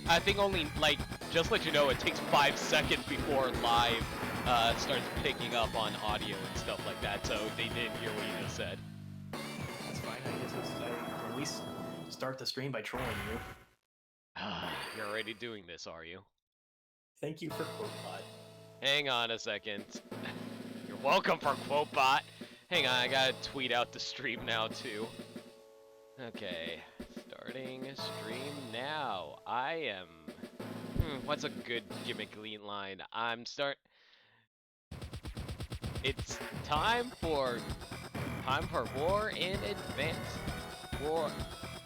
I think only, like, just let you know, it takes 5 seconds before live starts picking up on audio and stuff like that, so they didn't hear what you just said. That's fine. I guess I can at least start the stream by trolling you. You're already doing this, are you? Thank you for QuoteBot. Hang on a second. You're welcome for QuoteBot. Hang on, I gotta tweet out the stream now, too. Okay, starting stream now. I am... what's a good gimmicky line? It's time for war in advance. War.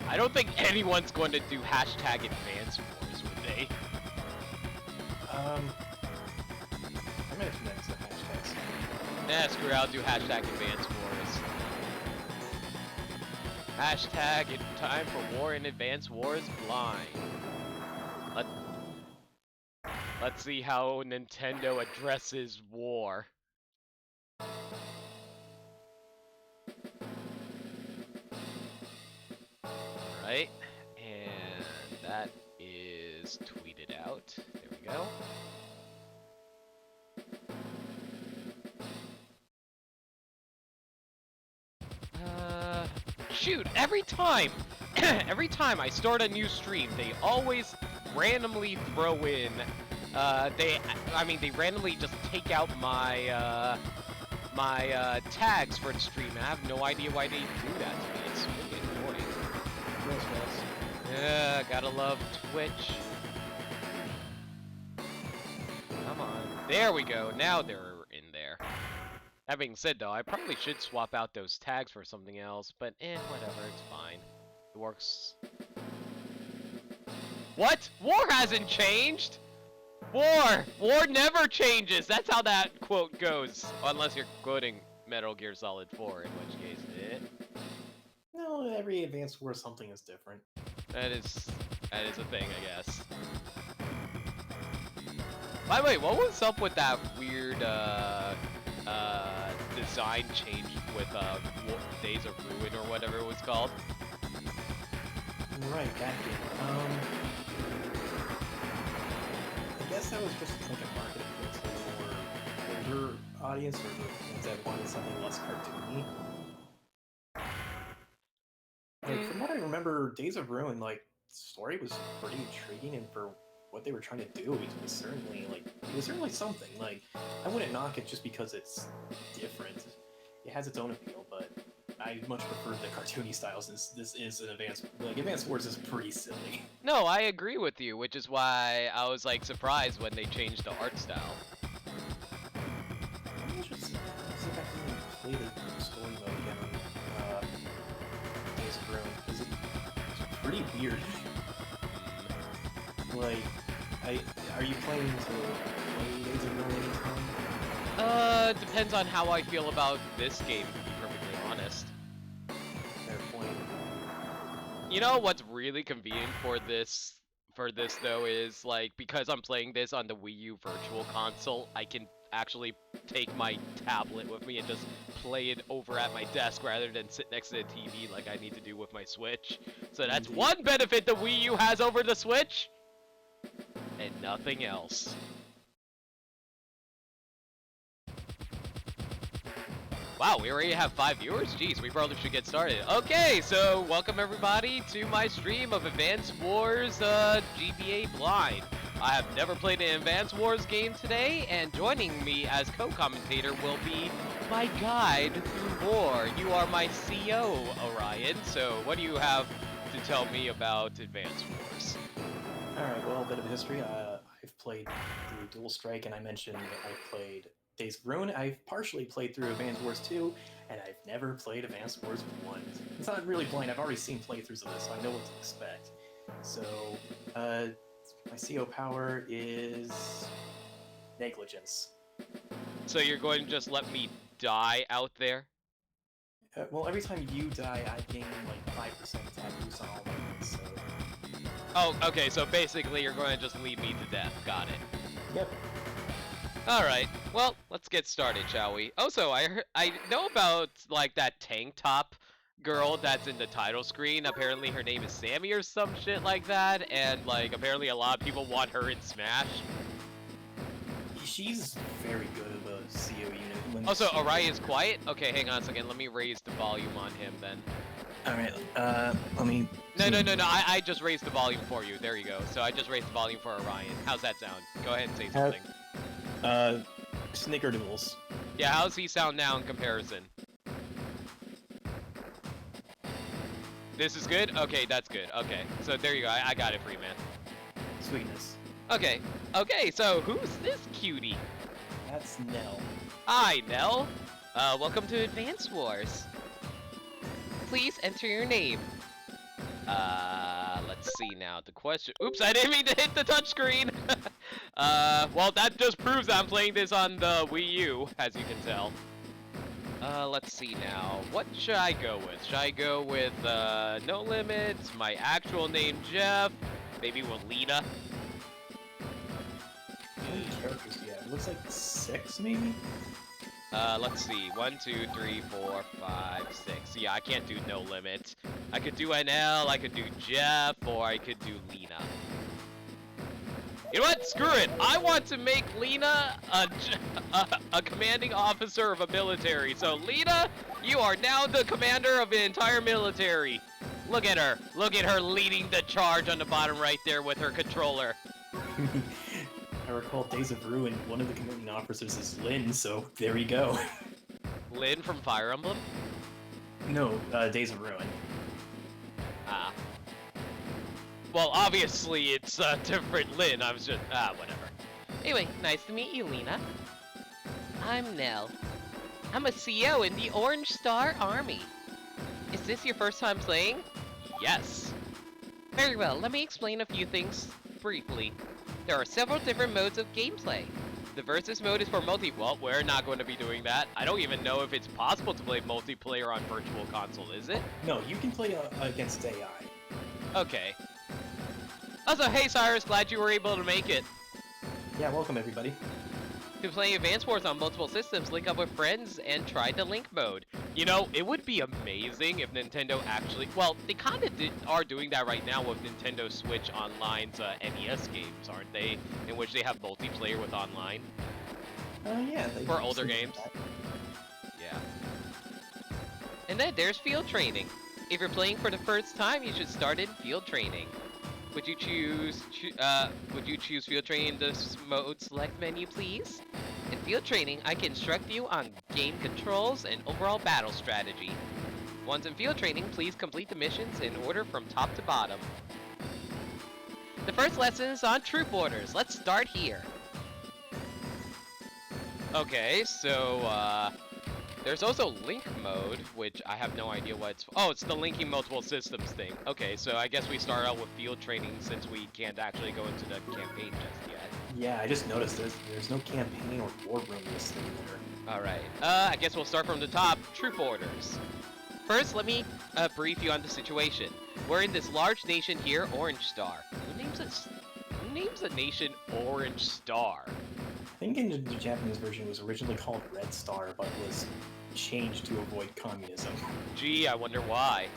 I don't think anyone's going to do hashtag advance wars, would they? I'm gonna connect the hashtags. Nah, screw it, I'll do hashtag advance wars. Hashtag time for war in advance wars blind. Let's see how Nintendo addresses war. Alright, and that is tweeted out. There we go. Shoot, every time I start a new stream, they always randomly throw in, they randomly just take out my, tags for the stream, and I have no idea why they do that to me. It's really annoying. Yeah, gotta love Twitch. Come on. There we go, now they're in there. That being said, though, I probably should swap out those tags for something else, but whatever, it's fine. It works. What? War hasn't changed? War never changes! That's how that quote goes. Unless you're quoting Metal Gear Solid 4, in which case it... No, every Advance War something is different. That is a thing, I guess. By the way, what was up with that weird, design change with Days of Ruin or whatever it was called? Right, that game. I guess that was just like a market appeal to a more older audience, or the ones that wanted something less cartoony. Like, from what I remember, Days of Ruin, like, the story was pretty intriguing, and for what they were trying to do, it was certainly something. Like, I wouldn't knock it just because it's different. It has its own appeal, but I much prefer the cartoony style, since this is an Advance Wars is pretty silly. No, I agree with you, which is why I was like surprised when they changed the art style. I should see if I can play the story mode again on Days of Ruin, because it's pretty weird. Like, are you planning to play Days of Ruin anytime? Depends on how I feel about this game, to be perfectly honest. Fair point. You know what's really convenient for this though is, like, because I'm playing this on the Wii U Virtual Console, I can actually take my tablet with me and just play it over at my desk rather than sit next to the TV like I need to do with my Switch. So that's one benefit the Wii U has over the Switch, and nothing else. Wow, we already have 5 viewers? Jeez, we probably should get started. Okay, so welcome everybody to my stream of Advance Wars GBA Blind. I have never played an Advance Wars game today, and joining me as co-commentator will be my guide through war. You are my CO, Orion, so what do you have to tell me about Advance Wars? Alright, well, a bit of history. I've played through Dual Strike, and I mentioned that I played Days of Ruin. I've partially played through Advance Wars 2, and I've never played Advance Wars 1. It's not really blind, I've already seen playthroughs of this, so I know what to expect. So, my CO power is negligence. So you're going to just let me die out there? Well, every time you die, I gain like 5% attack boost on all weapons, so... Oh, okay, so basically you're going to just leave me to death. Got it. Yep. Alright, well, let's get started, shall we? Also, I know about, like, that tank top girl that's in the title screen. Apparently her name is Sammy or some shit like that, and like apparently a lot of people want her in Smash. She's very good of a CO unit. Also, Orion's quiet? Okay, hang on a second. Let me raise the volume on him then. Alright, let me... No, I just raised the volume for you. There you go. So I just raised the volume for Orion. How's that sound? Go ahead and say something. Snickerdoodles. Yeah, how's he sound now in comparison? This is good? Okay, that's good. Okay, so there you go. I got it for you, man. Sweetness. Okay, so who's this cutie? That's Nell. Hi, Nell. Welcome to Advance Wars. Please enter your name. Let's see now. The question... Oops, I didn't mean to hit the touchscreen. Well, that just proves I'm playing this on the Wii U, as you can tell. Let's see now. What should I go with? Should I go with, No Limits, my actual name, Jeff, maybe with Lita? How many characters do you have? It looks like 6, maybe? Let's see. 1, 2, 3, 4, 5, 6. Yeah, I can't do No Limit. I could do NL, I could do Jeff, or I could do Lena. You know what? Screw it. I want to make Lena a commanding officer of a military. So, Lena, you are now the commander of the entire military. Look at her. Look at her leading the charge on the bottom right there with her controller. I recall Days of Ruin, one of the commanding officers is Lynn, so there we go. Lynn from Fire Emblem? No, Days of Ruin. Ah. Well, obviously it's a different Lynn. I was just, whatever. Anyway, nice to meet you, Lena. I'm Nell. I'm a CO in the Orange Star Army. Is this your first time playing? Yes. Very well, let me explain a few things briefly. There are several different modes of gameplay. The Versus mode is for well, we're not going to be doing that. I don't even know if it's possible to play multiplayer on Virtual Console, is it? No, you can play against AI. Okay. Also, hey Cyrus, glad you were able to make it. Yeah, welcome everybody. To play Advance Wars on multiple systems, link up with friends and try the link mode. You know, it would be amazing if Nintendo actually... Well, they kind of are doing that right now with Nintendo Switch Online's NES games, aren't they? In which they have multiplayer with online. Yeah. For older games. Yeah. And then there's field training. If you're playing for the first time, you should start in field training. Would you choose field training in the mode select menu, please? In field training, I can instruct you on game controls and overall battle strategy. Once in field training, please complete the missions in order from top to bottom. The first lesson is on troop orders. Let's start here. Okay, so, there's also link mode, which I have no idea what it's... Oh, it's the linking multiple systems thing. Okay, so I guess we start out with field training since we can't actually go into the campaign just yet. Yeah, I just noticed there's no campaign or war room listed there. Alright, I guess we'll start from the top. Troop orders. First, let me brief you on the situation. We're in this large nation here, Orange Star. Who names a nation Orange Star? I think in the Japanese version it was originally called Red Star, but was changed to avoid communism. Gee, I wonder why.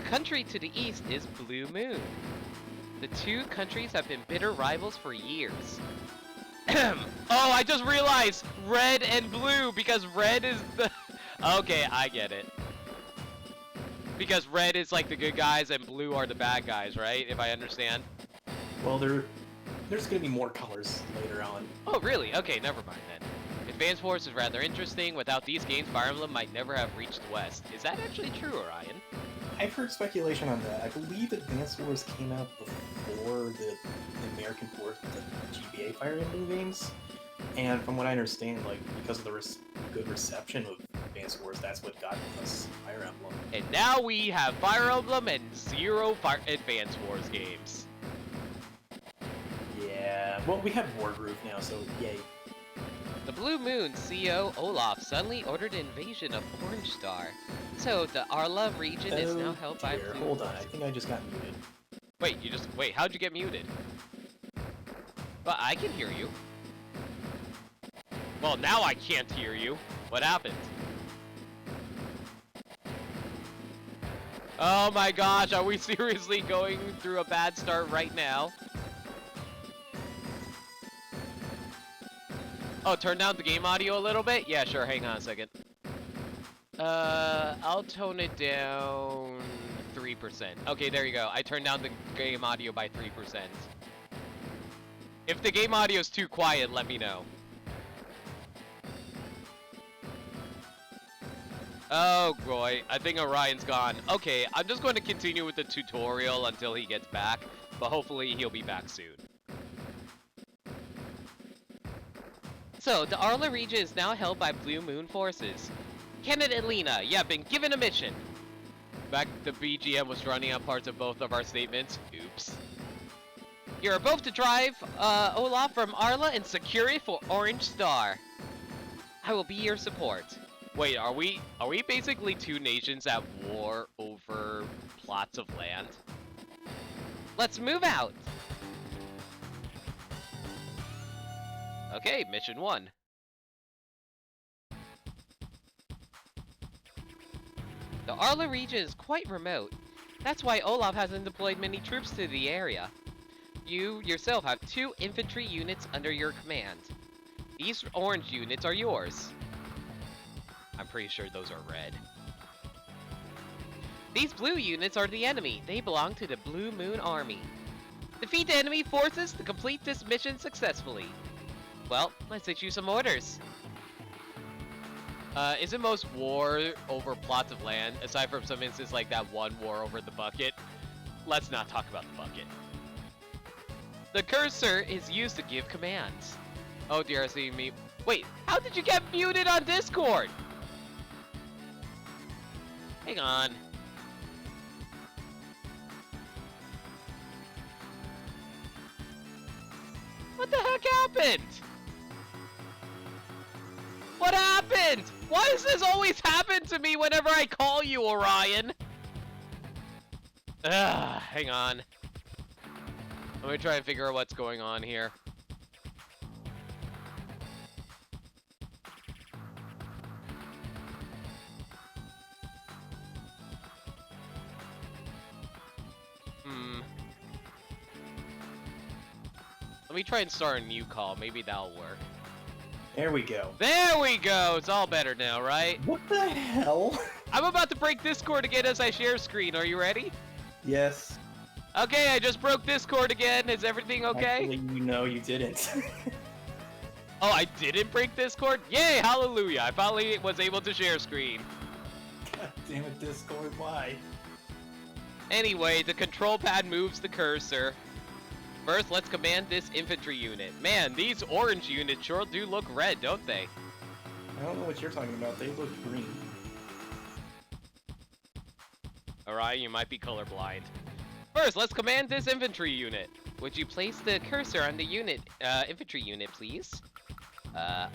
Country to the east is Blue Moon. The two countries have been bitter rivals for years. Oh, I just realized! Red and blue, because red is the... Okay, I get it. Because red is like the good guys and blue are the bad guys, right? If I understand. Well, there's gonna be more colors later on. Oh, really? Okay, never mind then. Advance Wars is rather interesting. Without these games, Fire Emblem might never have reached the West. Is that actually true, Orion? I've heard speculation on that. I believe Advance Wars came out before the American port of the GBA Fire Emblem games. And from what I understand, like, because of the good reception of Advance Wars, that's what got us Fire Emblem. And now we have Fire Emblem and 0 Advance Wars games. Yeah, well, we have War Groove now, so yay. The Blue Moon CO Olaf suddenly ordered an invasion of Orange Star. So the Arla region is now held by Blue. Hold on, I think I just got muted. Wait, how'd you get muted? But I can hear you. Well, now I can't hear you. What happened? Oh my gosh, are we seriously going through a bad start right now? Oh, turn down the game audio a little bit? Yeah, sure, hang on a second. I'll tone it down 3%. Okay, there you go. I turned down the game audio by 3%. If the game audio is too quiet, let me know. Oh boy, I think Orion's gone. Okay, I'm just going to continue with the tutorial until he gets back, but hopefully he'll be back soon. So, the Arla region is now held by Blue Moon forces. Candidate Lena, you have been given a mission. Back, the BGM was running on parts of both of our statements. Oops. You are both to drive Olaf from Arla and secure it for Orange Star. I will be your support. Wait, are we basically two nations at war over plots of land? Let's move out. Okay, mission 1. The Arla region is quite remote. That's why Olaf hasn't deployed many troops to the area. You yourself have 2 infantry units under your command. These orange units are yours. I'm pretty sure those are red. These blue units are the enemy. They belong to the Blue Moon Army. Defeat the enemy forces to complete this mission successfully. Well, let's issue some orders. Isn't most war over plots of land, aside from some instances like that one war over the bucket? Let's not talk about the bucket. The cursor is used to give commands. Oh dear, I see me. Wait, how did you get muted on Discord? Hang on. What the heck happened? What happened? Why does this always happen to me whenever I call you, Orion? Hang on. Let me try and figure out what's going on here. Let me try and start a new call. Maybe that'll work. There we go. There we go! It's all better now, right? What the hell? I'm about to break Discord again as I share screen. Are you ready? Yes. Okay, I just broke Discord again. Is everything okay? Actually, you didn't. Oh, I didn't break Discord? Yay, hallelujah. I finally was able to share screen. God damn it, Discord, why? Anyway, the control pad moves the cursor. First, let's command this infantry unit. Man, these orange units sure do look red, don't they? I don't know what you're talking about. They look green. Alright, you might be colorblind. First, let's command this infantry unit. Would you place the cursor on the unit, infantry unit, please?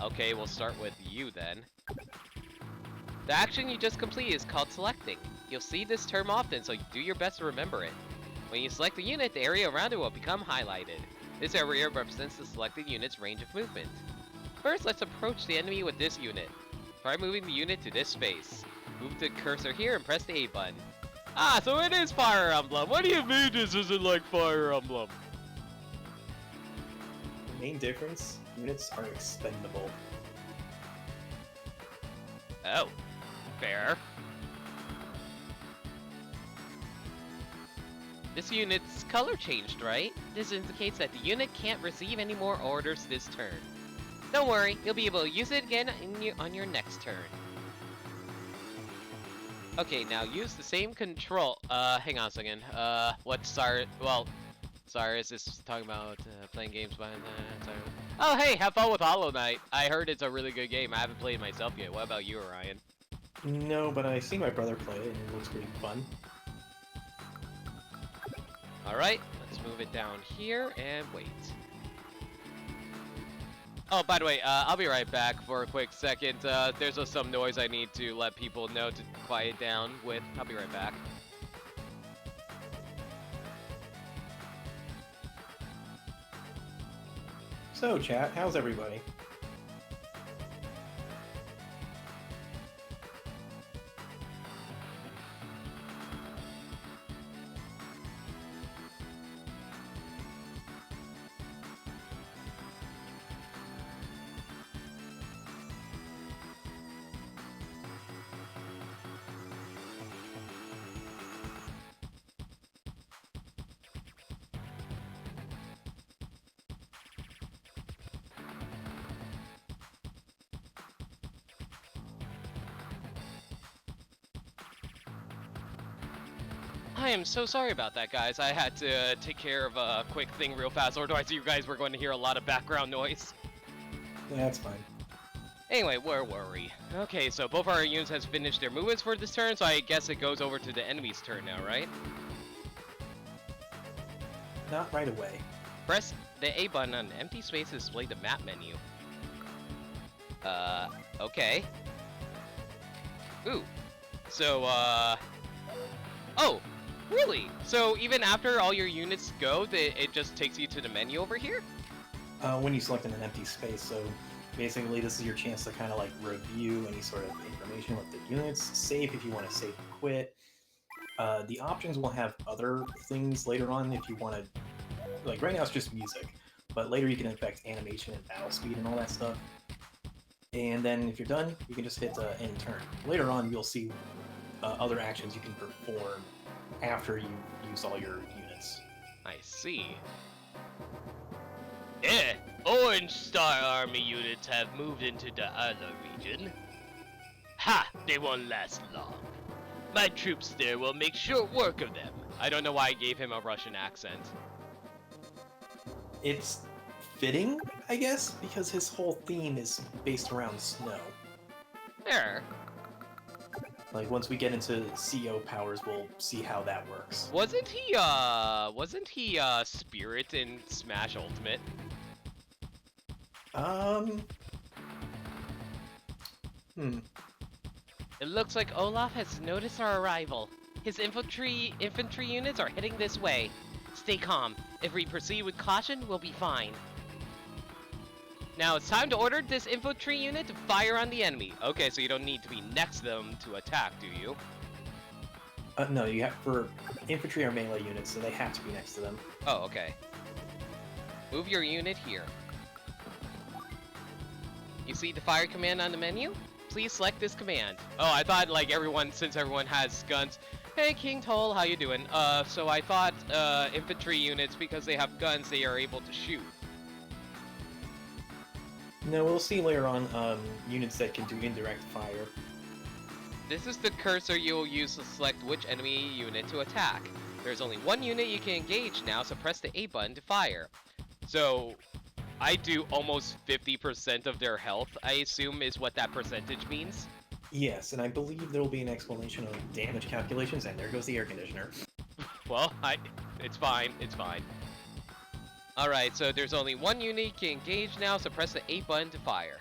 Okay, we'll start with you then. The action you just completed is called selecting. You'll see this term often, so do your best to remember it. When you select the unit, the area around it will become highlighted. This area represents the selected unit's range of movement. First, let's approach the enemy with this unit. Try moving the unit to this space. Move the cursor here and press the A button. Ah, so it is Fire Emblem. What do you mean this isn't like Fire Emblem? The main difference, units are expendable. Oh, fair. This unit's color changed, right? This indicates that the unit can't receive any more orders this turn. Don't worry, you'll be able to use it again on your next turn. Okay, now use the same control. Hang on a second. What's Cyrus? Well, Cyrus is talking about playing games by Oh, hey, have fun with Hollow Knight. I heard it's a really good game. I haven't played it myself yet. What about you, Orion? No, but I've seen my brother play it, and it looks pretty fun. Alright, let's move it down here and wait. Oh, by the way, I'll be right back for a quick second. There's some noise I need to let people know to quiet down with. I'll be right back. So, chat, how's everybody? I am so sorry about that, guys. I had to take care of a quick thing real fast, otherwise you guys were going to hear a lot of background noise. Yeah, that's fine. Anyway, where were we? Okay, so both our units has finished their movements for this turn, so I guess it goes over to the enemy's turn now, right? Not right away. Press the A button on empty space to display the map menu. Okay. Ooh. So, oh, really? So even after all your units go, it just takes you to the menu over here? When you select an empty space, so basically this is your chance to kind of like review any sort of information with the units, save if you want to save and quit. The options will have other things later on if you want to, like right now it's just music, but later you can affect animation and battle speed and all that stuff. And then if you're done, you can just hit end turn. Later on you'll see other actions you can perform after you use all your units. I see. Orange Star Army units have moved into the other region. Ha! They won't last long. My troops there will make short work of them. I don't know why I gave him a Russian accent. It's fitting, I guess, because his whole theme is based around snow. There. Like, once we get into CO powers, we'll see how that works. Wasn't he Spirit in Smash Ultimate? It looks like Olaf has noticed our arrival. His infantry units are heading this way. Stay calm. If we proceed with caution, we'll be fine. Now it's time to order this infantry unit to fire on the enemy. Okay, so you don't need to be next to them to attack, do you? No, you have for infantry or melee units, so they have to be next to them. Oh, okay. Move your unit here. You see the fire command on the menu? Please select this command. Oh, I thought like since everyone has guns. Hey, King Toll, how you doing? So I thought infantry units, because they have guns, they are able to shoot. No, we'll see later on units that can do indirect fire. This is the cursor you will use to select which enemy unit to attack. There's only one unit you can engage now, so press the A button to fire. So, I do almost 50% of their health, I assume is what that percentage means? Yes, and I believe there will be an explanation of damage calculations, and there goes the air conditioner. Well, it's fine, it's fine. Alright, so there's only one unit you can engage now, so press the A button to fire.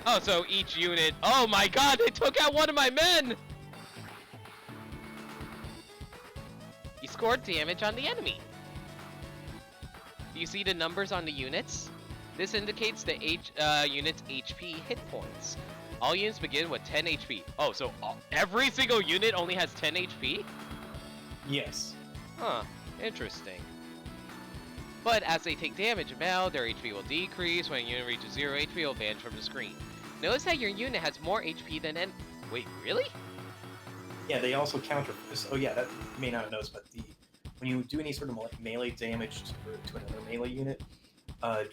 Oh, so each unit... Oh my god, they took out one of my men! You scored damage on the enemy. Do you see the numbers on the units? This indicates the unit's HP hit points. All units begin with 10 HP. Oh, so every single unit only has 10 HP? Yes. Huh, interesting. But as they take damage now, their HP will decrease. When a unit reaches 0 HP, it will vanish from the screen. Notice that your unit has more HP than Wait, really? Yeah, they also counter. Oh yeah, that you may not have noticed, but when you do any sort of melee damage to another melee unit,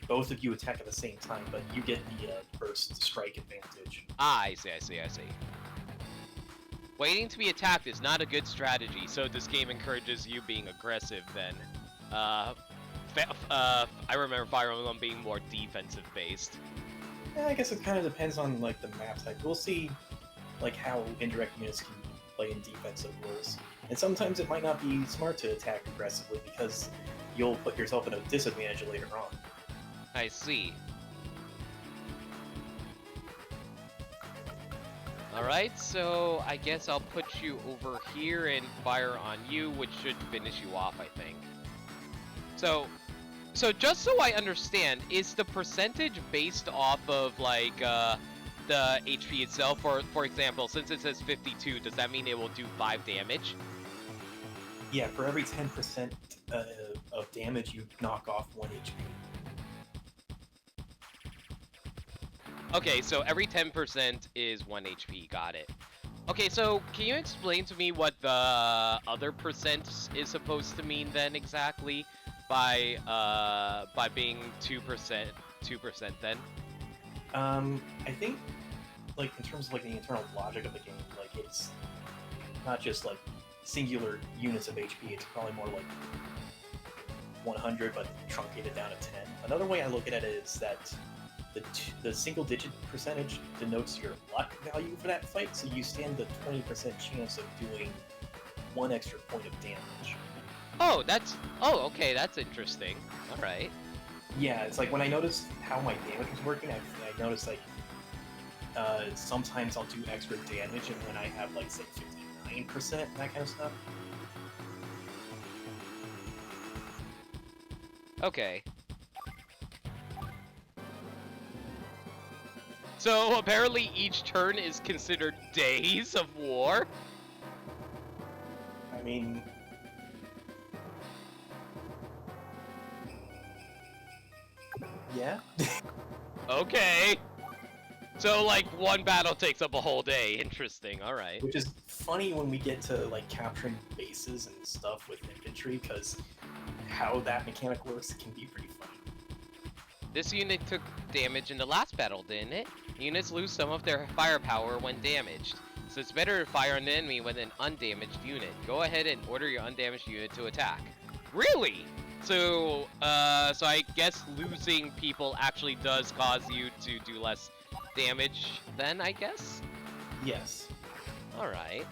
both of you attack at the same time, but you get the first strike advantage. Ah, I see. Waiting to be attacked is not a good strategy, so this game encourages you being aggressive then. I remember Fire Emblem being more defensive based. Yeah, I guess it kind of depends on like the map type. We'll see like how indirect units can play in defensive roles. And sometimes it might not be smart to attack aggressively because you'll put yourself at a disadvantage later on. I see. Alright, so I guess I'll put you over here and fire on you, which should finish you off, I think. So just so I understand, is the percentage based off of, like, the HP itself? For example, since it says 52, does that mean it will do 5 damage? Yeah, for every 10% of damage, you knock off 1 HP. Okay, so every 10% is 1 HP, got it. Okay, so can you explain to me what the other percent is supposed to mean then exactly by being 2% then? I think like in terms of like the internal logic of the game, like it's not just like singular units of HP. It's probably more like 100, but truncated down to 10. Another way I look at it is that the single-digit percentage denotes your luck value for that fight, so you stand the 20% chance of doing 1 extra point of damage. Oh, okay, that's interesting. All right. Yeah, it's like when I noticed how my damage was working, I noticed like sometimes I'll do extra damage, and when I have like say 59%, that kind of stuff. Okay. So apparently each turn is considered days of war? I mean, yeah. Okay. So like one battle takes up a whole day. Interesting. All right. Which is funny when we get to like capturing bases and stuff with infantry, because how that mechanic works can be pretty funny. This unit took damage in the last battle, didn't it? Units lose some of their firepower when damaged, so it's better to fire on an enemy with an undamaged unit. Go ahead and order your undamaged unit to attack. Really? So I guess losing people actually does cause you to do less damage then, I guess? Yes. Alright.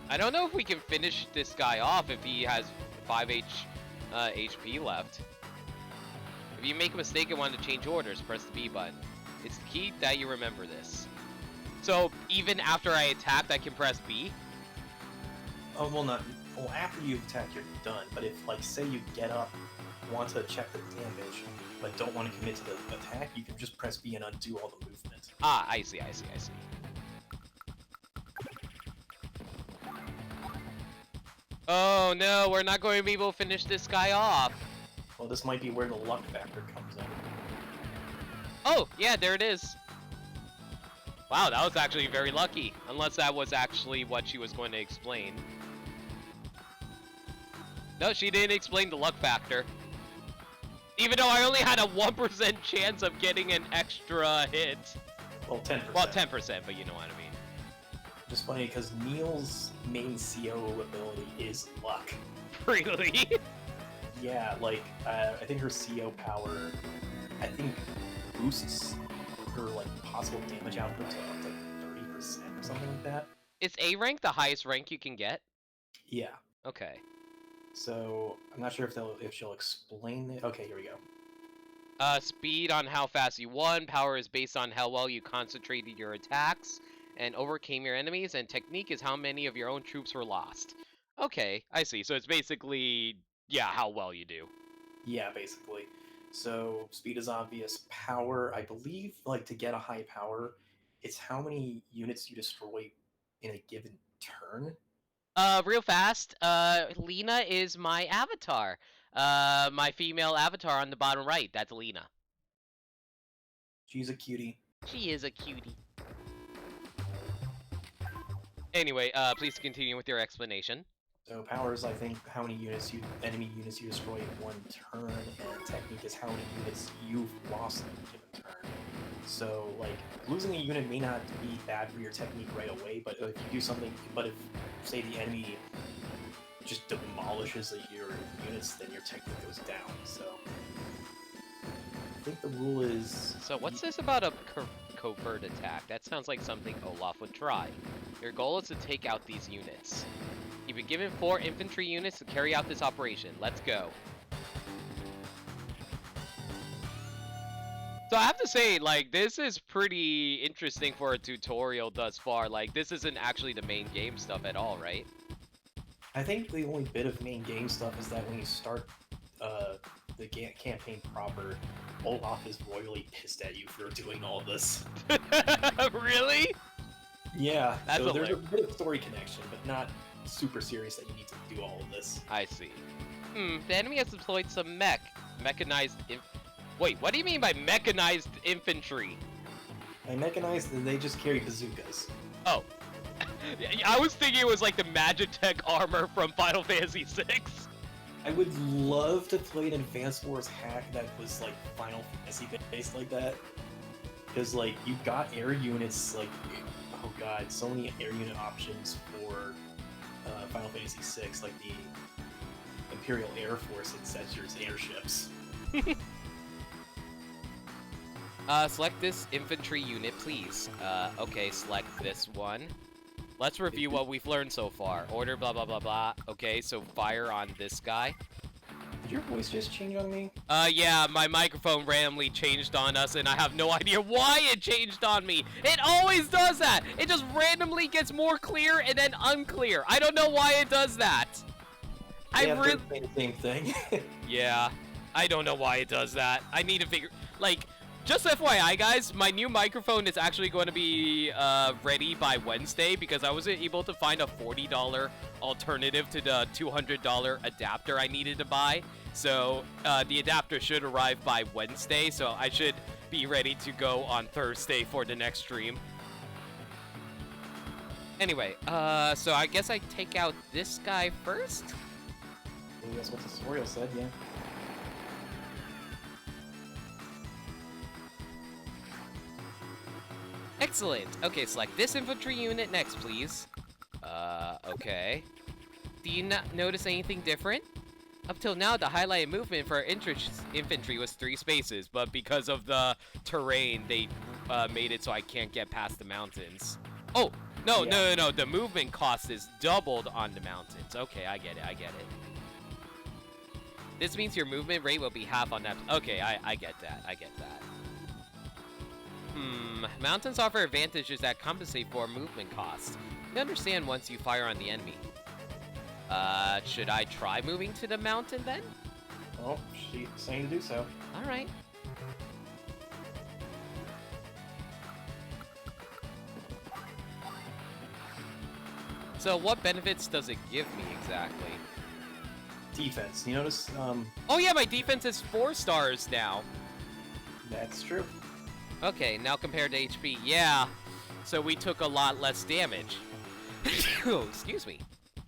I don't know if we can finish this guy off if he has 5 HP left. If you make a mistake and want to change orders, press the B button. It's key that you remember this. So even after I attacked, I can press B? Oh, well, not. Well, after you attack, you're done. But if, like, say you get up, want to check the damage, but don't want to commit to the attack, you can just press B and undo all the movement. Ah, I see. Oh no, we're not going to be able to finish this guy off. Well, this might be where the luck factor comes in. Oh, yeah, there it is. Wow, that was actually very lucky. Unless that was actually what she was going to explain. No, she didn't explain the luck factor. Even though I only had a 1% chance of getting an extra hit. Well, 10%. Well, 10%, but you know what I mean. Just funny, because Neil's main CO ability is luck. Really? Yeah, like, I think her CO power, I think, boosts her, like, possible damage output to up to 30% or something like that. Is A rank the highest rank you can get? Yeah. Okay. So, I'm not sure if she'll explain it. Okay, here we go. Speed on how fast you won, power is based on how well you concentrated your attacks and overcame your enemies, and technique is how many of your own troops were lost. Okay, I see. So it's basically, yeah, how well you do. Yeah, basically. So, speed is obvious. Power, I believe, like, to get a high power, it's how many units you destroy in a given turn. Real fast, Lena is my avatar. My female avatar on the bottom right, that's Lena. She's a cutie. She is a cutie. Anyway, please continue with your explanation. So power is, I think, how many enemy units you destroy in one turn, and technique is how many units you've lost in a given turn. So, like, losing a unit may not be bad for your technique right away, but if you do something, if, say, the enemy just demolishes your units, then your technique goes down, so... I think the rule is... So what's this about a covert attack? That sounds like something Olaf would try. Your goal is to take out these units. You've been given 4 infantry units to carry out this operation. Let's go. So I have to say, like, this is pretty interesting for a tutorial thus far. Like, this isn't actually the main game stuff at all, right? I think the only bit of main game stuff is that when you start the campaign proper, Olaf is royally pissed at you for doing all this. Really? Yeah, That's so there's a bit of story connection, but not super serious that you need to do all of this. I see. The enemy has deployed some mechanized Wait, what do you mean by mechanized infantry? By mechanized, they just carry bazookas. Oh. I was thinking it was like the Magitech armor from Final Fantasy VI. I would love to play an Advance Wars hack that was like Final Fantasy based like that. Because like you got air units like, oh god, so many air unit options for Final Fantasy VI, like the Imperial Air Force and Setcher's airships. Select this infantry unit, please. Okay, select this one. Let's review what we've learned so far. Order blah blah blah blah. Okay, so fire on this guy. Did your voice just change on me? Yeah, my microphone randomly changed on us, and I have no idea why it changed on me. It always does that. It just randomly gets more clear and then unclear. I don't know why it does that. Yeah, I really the same thing. Yeah, I don't know why it does that. I need to figure, like, just FYI, guys, my new microphone is actually going to be ready by Wednesday because I wasn't able to find a $40 alternative to the $200 adapter I needed to buy. So the adapter should arrive by Wednesday, so I should be ready to go on Thursday for the next stream. Anyway, so I guess I take out this guy first? Well, that's what the tutorial said, yeah. Excellent. Okay, select this infantry unit next, please. Okay. Do you not notice anything different? Up till now, the highlighted movement for our infantry was 3 spaces, but because of the terrain, they made it so I can't get past the mountains. Oh, no, yeah. No. The movement cost is doubled on the mountains. Okay, I get it. This means your movement rate will be half on that. Okay, I get that. Mountains offer advantages that compensate for movement costs. You understand once you fire on the enemy. Should I try moving to the mountain then? Oh, she's saying to do so. Alright. So what benefits does it give me exactly? Defense. You notice, Oh yeah, my defense is 4 stars now. That's true. Okay, now compared to HP, yeah. So we took a lot less damage. Oh, excuse me.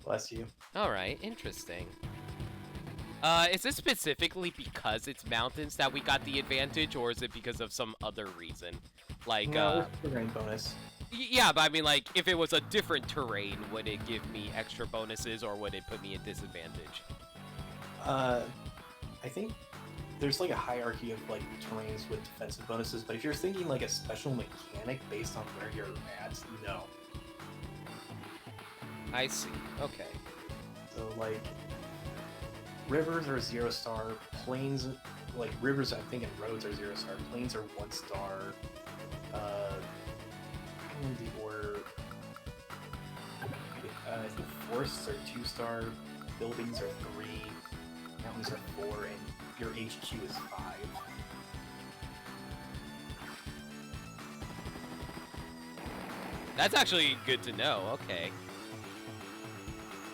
Bless you. Alright, interesting. Is this specifically because it's mountains that we got the advantage, or is it because of some other reason? Like, no, terrain bonus. Yeah, but I mean, like, if it was a different terrain, would it give me extra bonuses, or would it put me at disadvantage? I think there's like a hierarchy of like terrains with defensive bonuses, but if you're thinking like a special mechanic based on where you're at, no. I see. Okay. So like rivers are 0-star, plains like rivers I think and roads are 0-star, plains are 1-star. The order. I think forests are 2-star, buildings are 3, mountains are 4, and your HQ is 5. That's actually good to know. Okay.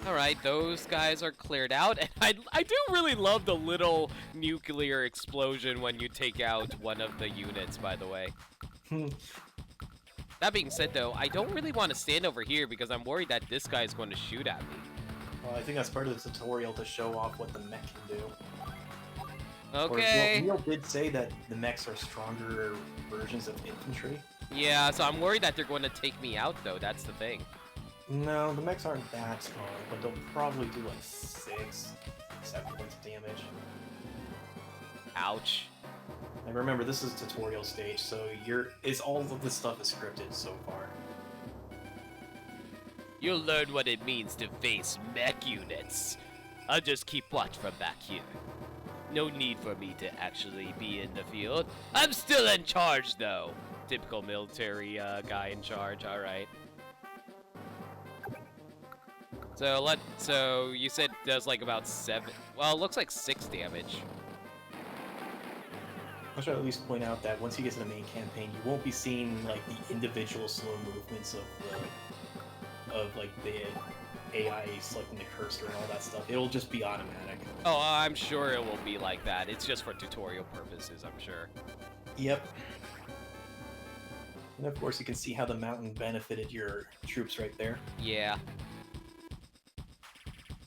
Alright, those guys are cleared out, and I do really love the little nuclear explosion when you take out one of the units, by the way. That being said, though, I don't really want to stand over here because I'm worried that this guy is going to shoot at me. Well, I think that's part of the tutorial to show off what the mech can do. Okay. Neil did say that the mechs are stronger versions of infantry. Yeah, so I'm worried that they're going to take me out, though. That's the thing. No, the mechs aren't that strong, but they'll probably do like 6, 7 points of damage. Ouch. And remember, this is tutorial stage, so all of this stuff is scripted so far. You'll learn what it means to face mech units. I'll just keep watch from back here. No need for me to actually be in the field. I'm still in charge, though. Typical military guy in charge. All right. So you said it does like about 7. Well, it looks like 6 damage. I should at least point out that once you get to the main campaign, you won't be seeing like the individual slow movements of like the AI selecting the cursor and all that stuff. It'll just be automatic. Oh, I'm sure it will be like that. It's just for tutorial purposes, I'm sure. Yep. And of course, you can see how the mountain benefited your troops right there. Yeah.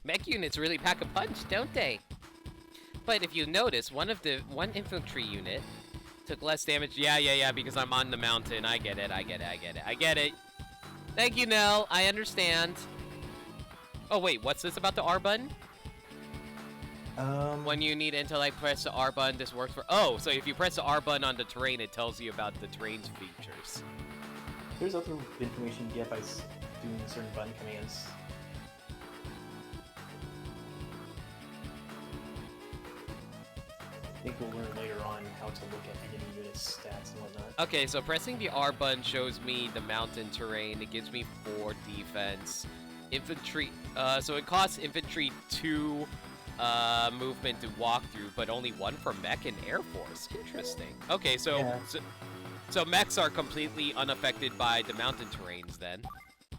Mech units really pack a punch, don't they? But if you notice, one infantry unit took less damage. Yeah, because I'm on the mountain. I get it. Thank you, Nell. I understand. Oh, wait, what's this about the R button? When you need to, like, press the R button, this works for... Oh, so if you press the R button on the terrain, it tells you about the terrain's features. There's other information you get by doing certain button commands. I think we'll learn later on how to look at enemy unit stats and whatnot. Okay, so pressing the R button shows me the mountain terrain. It gives me 4 defense. Infantry, so it costs infantry 2 movement to walk through, but only 1 for mech and air force. Interesting. Okay, so, Yeah. so mechs are completely unaffected by the mountain terrains then.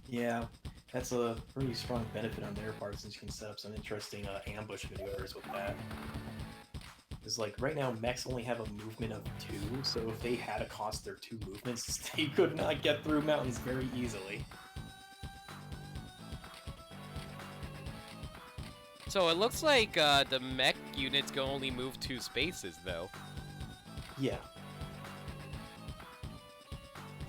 Yeah, that's a pretty strong benefit on their part since you can set up some interesting ambush maneuvers with that. Because, like, right now, mechs only have a movement of 2, so if they had to cost their 2 movements, they could not get through mountains very easily. So it looks like the mech units can only move 2 spaces, though. Yeah.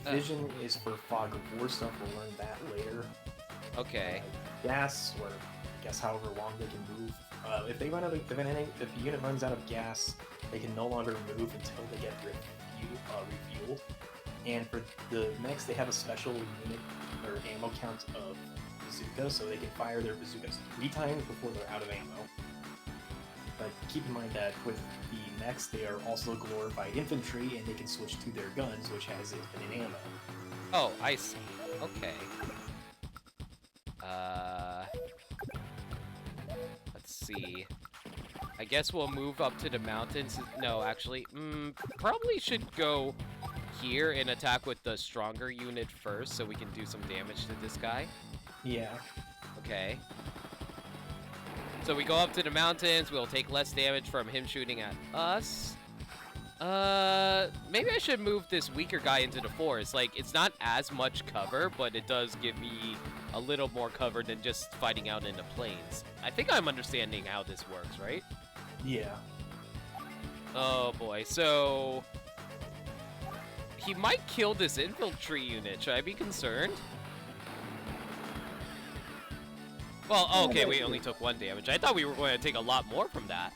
Vision is for fog of war stuff, we'll learn that later. Okay. Gas, or I guess however long they can move. If they run out of, if the unit runs out of gas, they can no longer move until they get refueled. And for the mechs, they have a special unit or ammo count of bazooka, so they can fire their bazookas 3 times before they're out of ammo. But keep in mind that with the mechs, they are also glorified infantry, and they can switch to their guns, which has infinite ammo. Oh, I see. Okay. Let's see. I guess we'll move up to the mountains. No, actually, probably should go here and attack with the stronger unit first, so we can do some damage to this guy. Yeah. Okay. So we go up to the mountains, we'll take less damage from him shooting at us. Maybe I should move this weaker guy into the forest. Like, it's not as much cover, but it does give me a little more cover than just fighting out in the plains. I think I'm understanding how this works, right? Yeah. Oh boy, so... he might kill this infantry unit. Should I be concerned? Well, okay, we only took 1 damage. I thought we were going to take a lot more from that.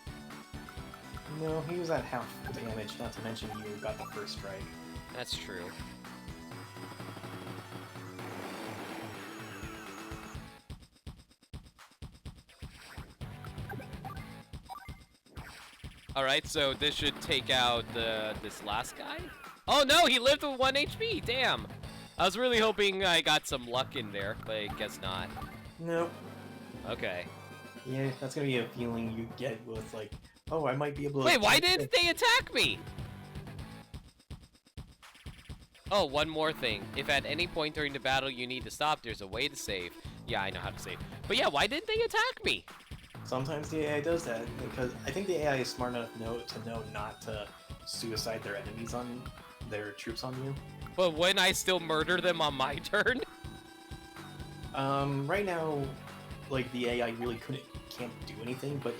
No, he was at half damage, not to mention you got the first strike. That's true. Alright, so this should take out this last guy? Oh no, he lived with 1 HP, damn! I was really hoping I got some luck in there, but I guess not. Nope. Okay. Yeah, that's gonna be a feeling you get with, like, oh, I might be able to... Wait, why didn't they attack me? Oh, one more thing. If at any point during the battle you need to stop, there's a way to save. Yeah, I know how to save. But yeah, why didn't they attack me? Sometimes the AI does that, because I think the AI is smart enough to know not to suicide their enemies on their troops on you. But when I still murder them on my turn? Right now, like, the AI really can't do anything, but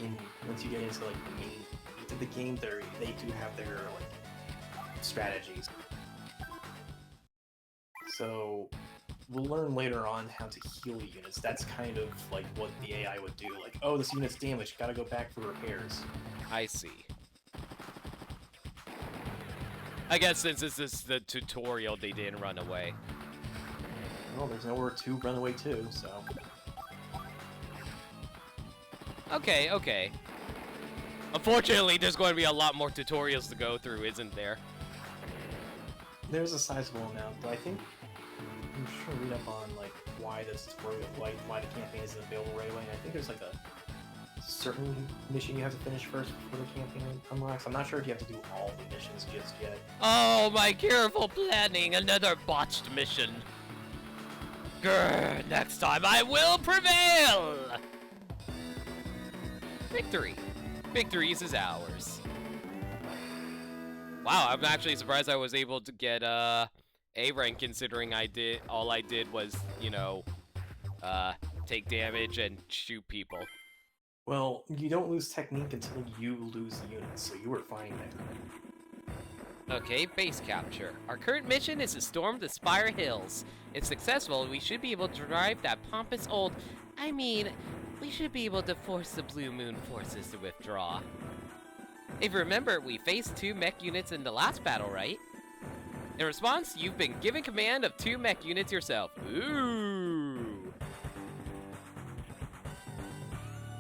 once you get into, like, the main meat of the game, they do have their, like, strategies. So, we'll learn later on how to heal units. That's kind of, like, what the AI would do. Like, oh, this unit's damaged, gotta go back for repairs. I see. I guess since this is the tutorial, they didn't run away. Well, there's nowhere to run away to, so... Okay, okay. Unfortunately, there's going to be a lot more tutorials to go through, isn't there? There's a sizable amount, but I think I'm sure read up on like why this tutorial, why the campaign isn't available right away. And I think there's like a certain mission you have to finish first before the campaign unlocks. I'm not sure if you have to do all the missions just yet. Oh, my careful planning! Another botched mission. Grr, next time I will prevail! Victory. Victories is ours. Wow, I'm actually surprised I was able to get A rank considering all I did was, you know, take damage and shoot people. Well, you don't lose technique until you lose units, so you were fine there. Okay, base capture. Our current mission is to storm the Spire Hills. If successful, we should be able to drive that pompous old... I mean, we should be able to force the Blue Moon forces to withdraw. If you remember, we faced 2 mech units in the last battle, right? In response, you've been given command of 2 mech units yourself. Ooh!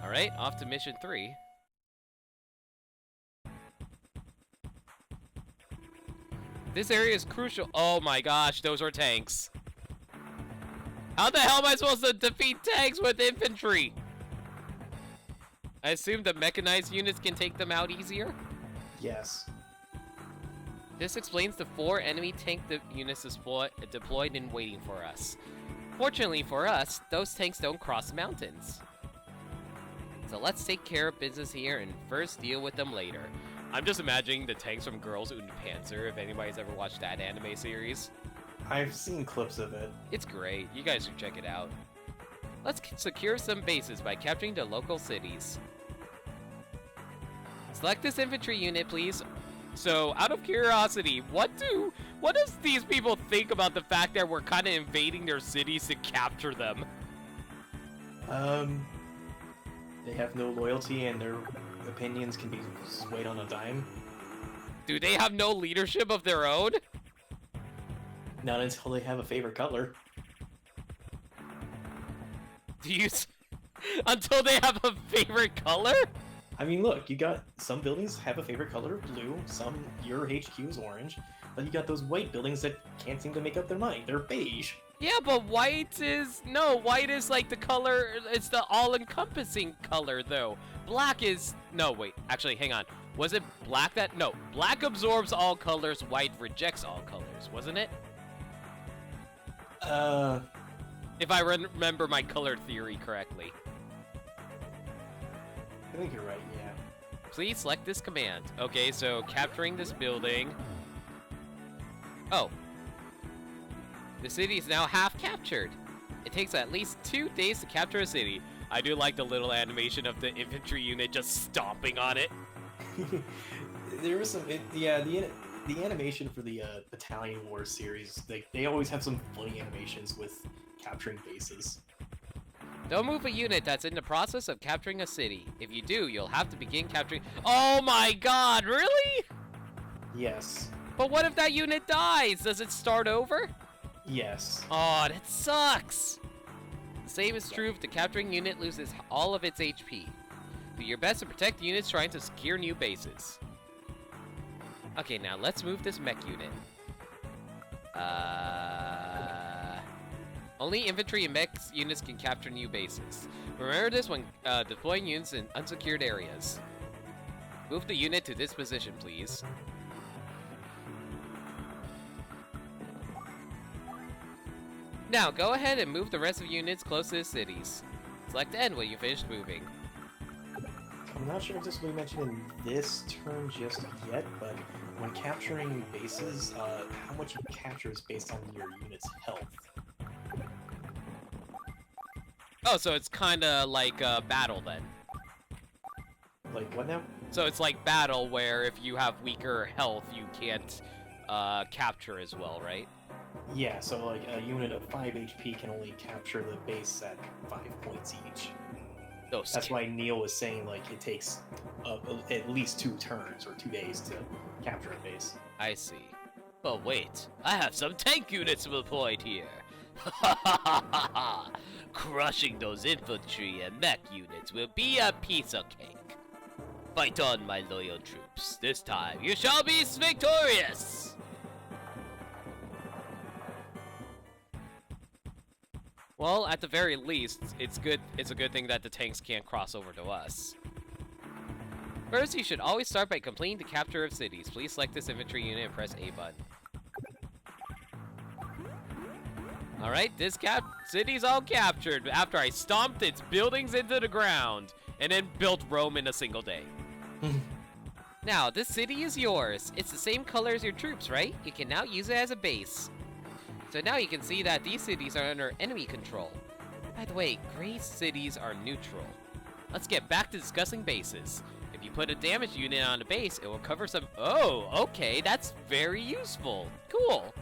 Alright, off to mission 3. This area is crucial. Oh my gosh, those are tanks. How the hell am I supposed to defeat tanks with infantry? I assume the mechanized units can take them out easier? Yes. This explains the 4 enemy tank units deployed and waiting for us. Fortunately for us, those tanks don't cross mountains. So let's take care of business here and first deal with them later. I'm just imagining the tanks from Girls und Panzer, if anybody's ever watched that anime series. I've seen clips of it. It's great. You guys should check it out. Let's secure some bases by capturing the local cities. Select this infantry unit, please. So, out of curiosity, what does these people think about the fact that we're kind of invading their cities to capture them? They have no loyalty and their opinions can be swayed on a dime. Do they have no leadership of their own? Not until they have a favorite color. Until they have a favorite color? I mean, look, you got some buildings have a favorite color of blue, some your HQ is orange, but you got those white buildings that can't seem to make up their mind. They're beige. Yeah, but white is like the color, it's the all-encompassing color, though. Black is, no, wait, actually, hang on. Was it black that, no, black absorbs all colors, white rejects all colors, wasn't it? If I remember my color theory correctly. I think you're right, yeah. Please select this command. Okay, so capturing this building. Oh. The city is now half captured. It takes at least 2 days to capture a city. I do like the little animation of the infantry unit just stomping on it. There was some, the animation for the Battalion War series, they always have some funny animations with capturing bases. Don't move a unit that's in the process of capturing a city. If you do, you'll have to begin capturing... Oh my god, really? Yes. But what if that unit dies? Does it start over? Yes. Oh, that sucks. The same is true if the capturing unit loses all of its HP. Do your best to protect the units trying to secure new bases. Okay, now let's move this mech unit. Only infantry and mech units can capture new bases. Remember this when deploying units in unsecured areas. Move the unit to this position, please. Now, go ahead and move the rest of units close to the cities. Select End when you finish moving. I'm not sure if this will be mentioned in this turn just yet, but when capturing bases, how much you capture is based on your unit's health. Oh, so it's kinda like battle then. Like what now? So it's like battle where if you have weaker health, you can't capture as well, right? Yeah, so like a unit of 5 HP can only capture the base at 5 points each. That's why Neil was saying like it takes at least 2 turns or 2 days to capture a base. I see. But wait, I have some tank units deployed here. Crushing those infantry and mech units will be a piece of cake. Fight on, my loyal troops. This time you shall be victorious! Well, at the very least, it's a good thing that the tanks can't cross over to us. First, you should always start by completing the capture of cities. Please select this infantry unit and press A button. Alright, this city's all captured after I stomped its buildings into the ground and then built Rome in a single day. Now, this city is yours. It's the same color as your troops, right? You can now use it as a base. So now you can see that these cities are under enemy control. By the way, gray cities are neutral. Let's get back to discussing bases. If you put a damage unit on a base, it will cover some... Oh, okay, that's very useful. Cool.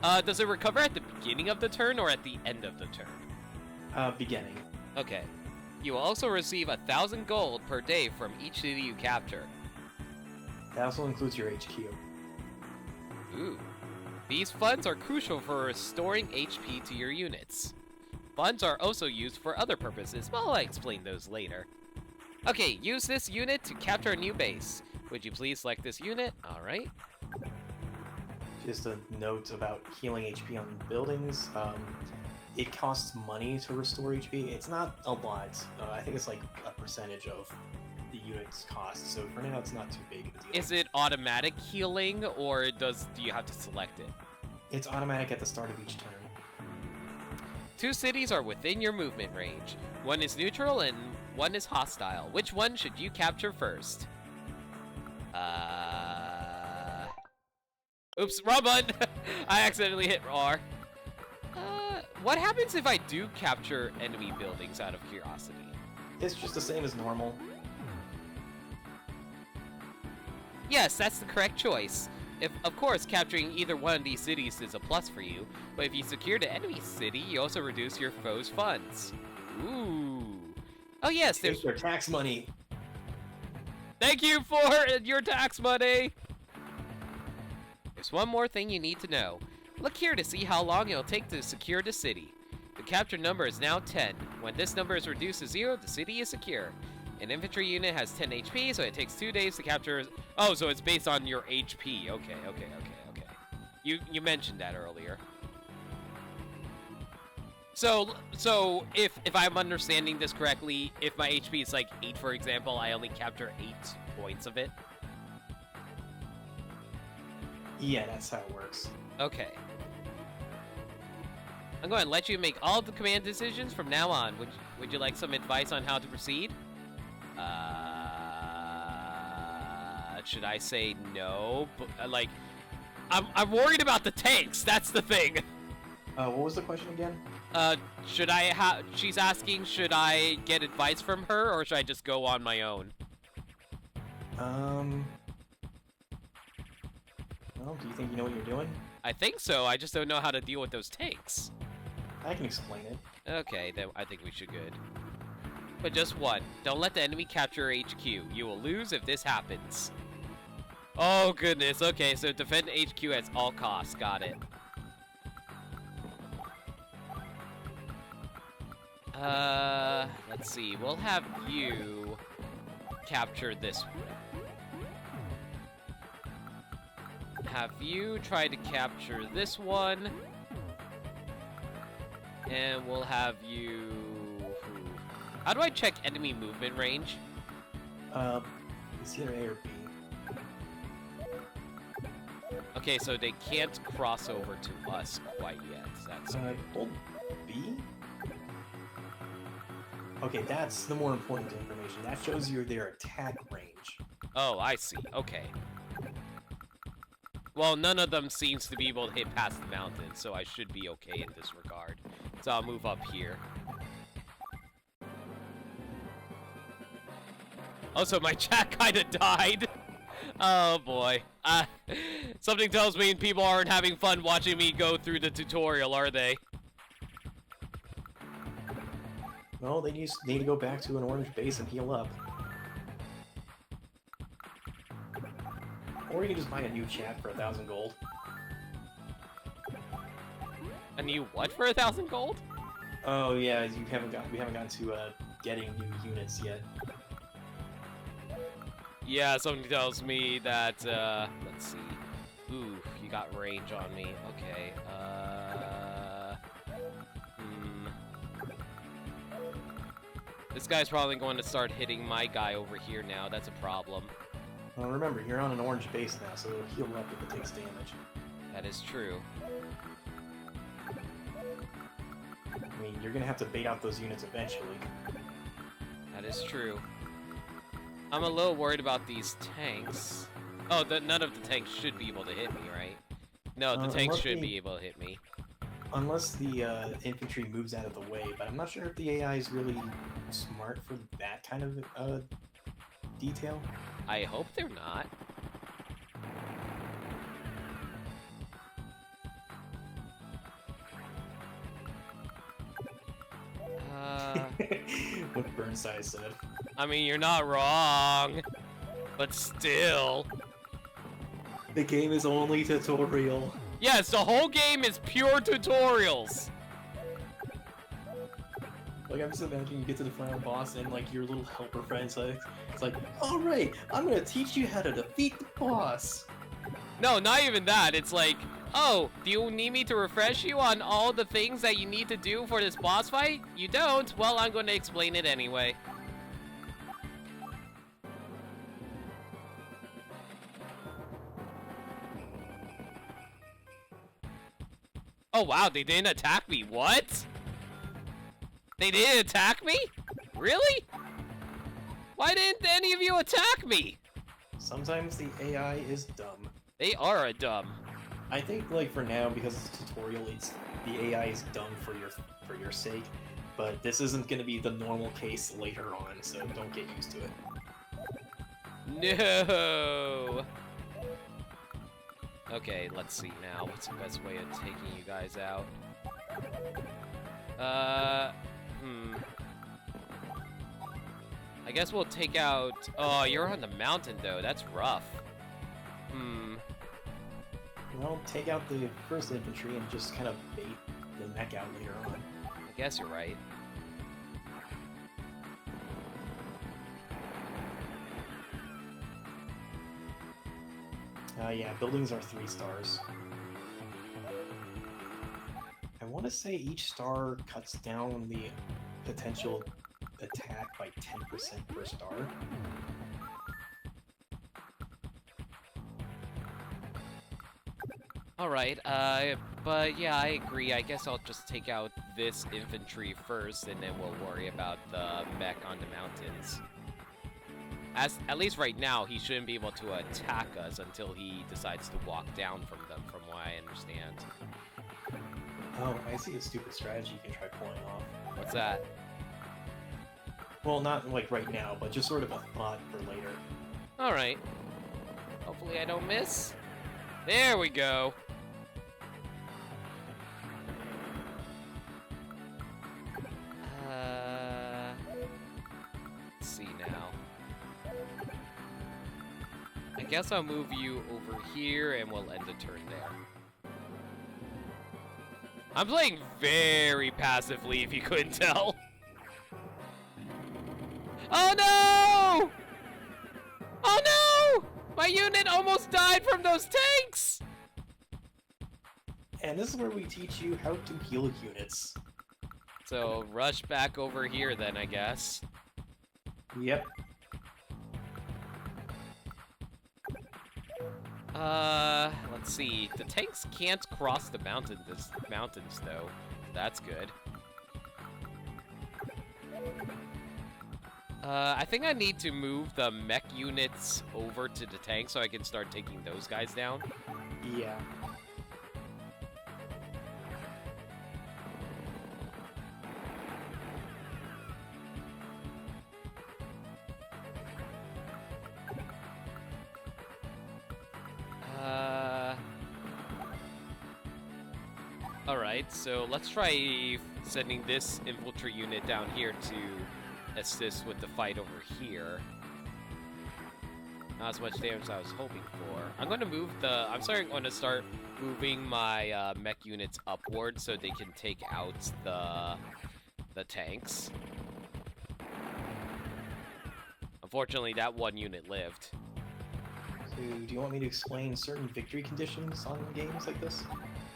Does it recover at the beginning of the turn or at the end of the turn? Beginning. Okay. You will also receive 1,000 gold per day from each city you capture. That also includes your HQ. Ooh. These funds are crucial for restoring HP to your units. Funds are also used for other purposes, but I'll explain those later. Okay, use this unit to capture a new base. Would you please select this unit? Alright. Just a note about healing HP on buildings. It costs money to restore HP. It's not a lot. I think it's like a percentage of the unit's cost. So for now, it's not too big of a deal. Is it automatic healing, or do you have to select it? It's automatic at the start of each turn. 2 cities are within your movement range. One is neutral and one is hostile. Which one should you capture first? Oops, wrong button! I accidentally hit R. What happens if I do capture enemy buildings out of curiosity? It's just the same as normal. Yes, that's the correct choice. Of course, capturing either one of these cities is a plus for you, but if you secure the enemy city, you also reduce your foe's funds. Ooh. Oh yes, There's your tax money. Thank you for your tax money! There's one more thing you need to know. Look here to see how long it'll take to secure the city. The capture number is now 10. When this number is reduced to 0, the city is secure. An infantry unit has 10 HP, so it takes 2 days to capture... Oh, so it's based on your HP. Okay. You mentioned that earlier. So if I'm understanding this correctly, if my HP is like 8, for example, I only capture 8 points of it? Yeah, that's how it works. Okay. I'm going to let you make all the command decisions from now on. Would you like some advice on how to proceed? Should I say no? Like, I'm worried about the tanks. That's the thing. What was the question again? Should I she's asking, should I get advice from her, or should I just go on my own? Well, do you think you know what you're doing? I think so. I just don't know how to deal with those tanks. I can explain it. Okay, then I think we should good. But just one. Don't let the enemy capture HQ. You will lose if this happens. Oh, goodness. Okay, so defend HQ at all costs. Got it. Let's see. We'll have you capture this one. Have you try to capture this one. And we'll have you... How do I check enemy movement range? It's either A or B. Okay, so they can't cross over to us quite yet. That's Hold B? Okay, that's the more important information. That shows you their attack range. Oh, I see. Okay. Well, none of them seems to be able to hit past the mountain, so I should be okay in this regard. So I'll move up here. Also, my chat kinda died. Oh boy. Something tells me people aren't having fun watching me go through the tutorial, are they? Well, they need to go back to an orange base and heal up. Or you can just buy a new chat for 1,000 gold. A new what for 1,000 gold? Oh yeah, we haven't gotten to getting new units yet. Yeah, something tells me that, let's see. Ooh, you got range on me. Okay, This guy's probably going to start hitting my guy over here now. That's a problem. Well, remember, you're on an orange base now, so it'll heal up if it takes damage. That is true. I mean, you're gonna have to bait out those units eventually. That is true. I'm a little worried about these tanks. Oh, none of the tanks should be able to hit me, right? No, the tanks should be able to hit me. Unless the infantry moves out of the way, but I'm not sure if the AI is really smart for that kind of detail. I hope they're not. What Burnside said. I mean, you're not wrong, but still. The game is only tutorial. Yes, the whole game is pure tutorials. Like, I'm just imagining you get to the final boss and, like, your little helper friend's like, it's like, alright, I'm gonna teach you how to defeat the boss. No, not even that. It's like, oh, do you need me to refresh you on all the things that you need to do for this boss fight? You don't? Well, I'm going to explain it anyway. Oh, wow, they didn't attack me. What? They didn't attack me? Really? Why didn't any of you attack me? Sometimes the AI is dumb. They are a dumb. I think, like, for now, because it's a tutorial, the AI is dumb for your sake, but this isn't going to be the normal case later on, so don't get used to it. No! Okay, let's see now. What's the best way of taking you guys out? I guess we'll take out... Oh, you're on the mountain, though. That's rough. Well, take out the first infantry and just kind of bait the mech out later on. I guess you're right. Yeah, buildings are 3 stars. I want to say each star cuts down the potential attack by 10% per star. Alright, but yeah, I agree. I guess I'll just take out this infantry first, and then we'll worry about the mech on the mountains. At least right now, he shouldn't be able to attack us until he decides to walk down from them, from what I understand. Oh, I see a stupid strategy you can try pulling off. What's that? Well, not like right now, but just sort of a thought for later. Alright. Hopefully I don't miss. There we go. Let's see now. I guess I'll move you over here and we'll end the turn there. I'm playing very passively, if you couldn't tell. Oh no! Oh no! My unit almost died from those tanks! And this is where we teach you how to heal units. So, rush back over here then, I guess. Yep. Let's see. The tanks can't cross the mountains, though. That's good. I think I need to move the mech units over to the tank so I can start taking those guys down. Yeah. Alright, so let's try sending this infantry unit down here to assist with the fight over here. Not as much damage as I was hoping for. I'm going to start moving my mech units upward so they can take out the tanks. Unfortunately, that one unit lived. So, do you want me to explain certain victory conditions on games like this?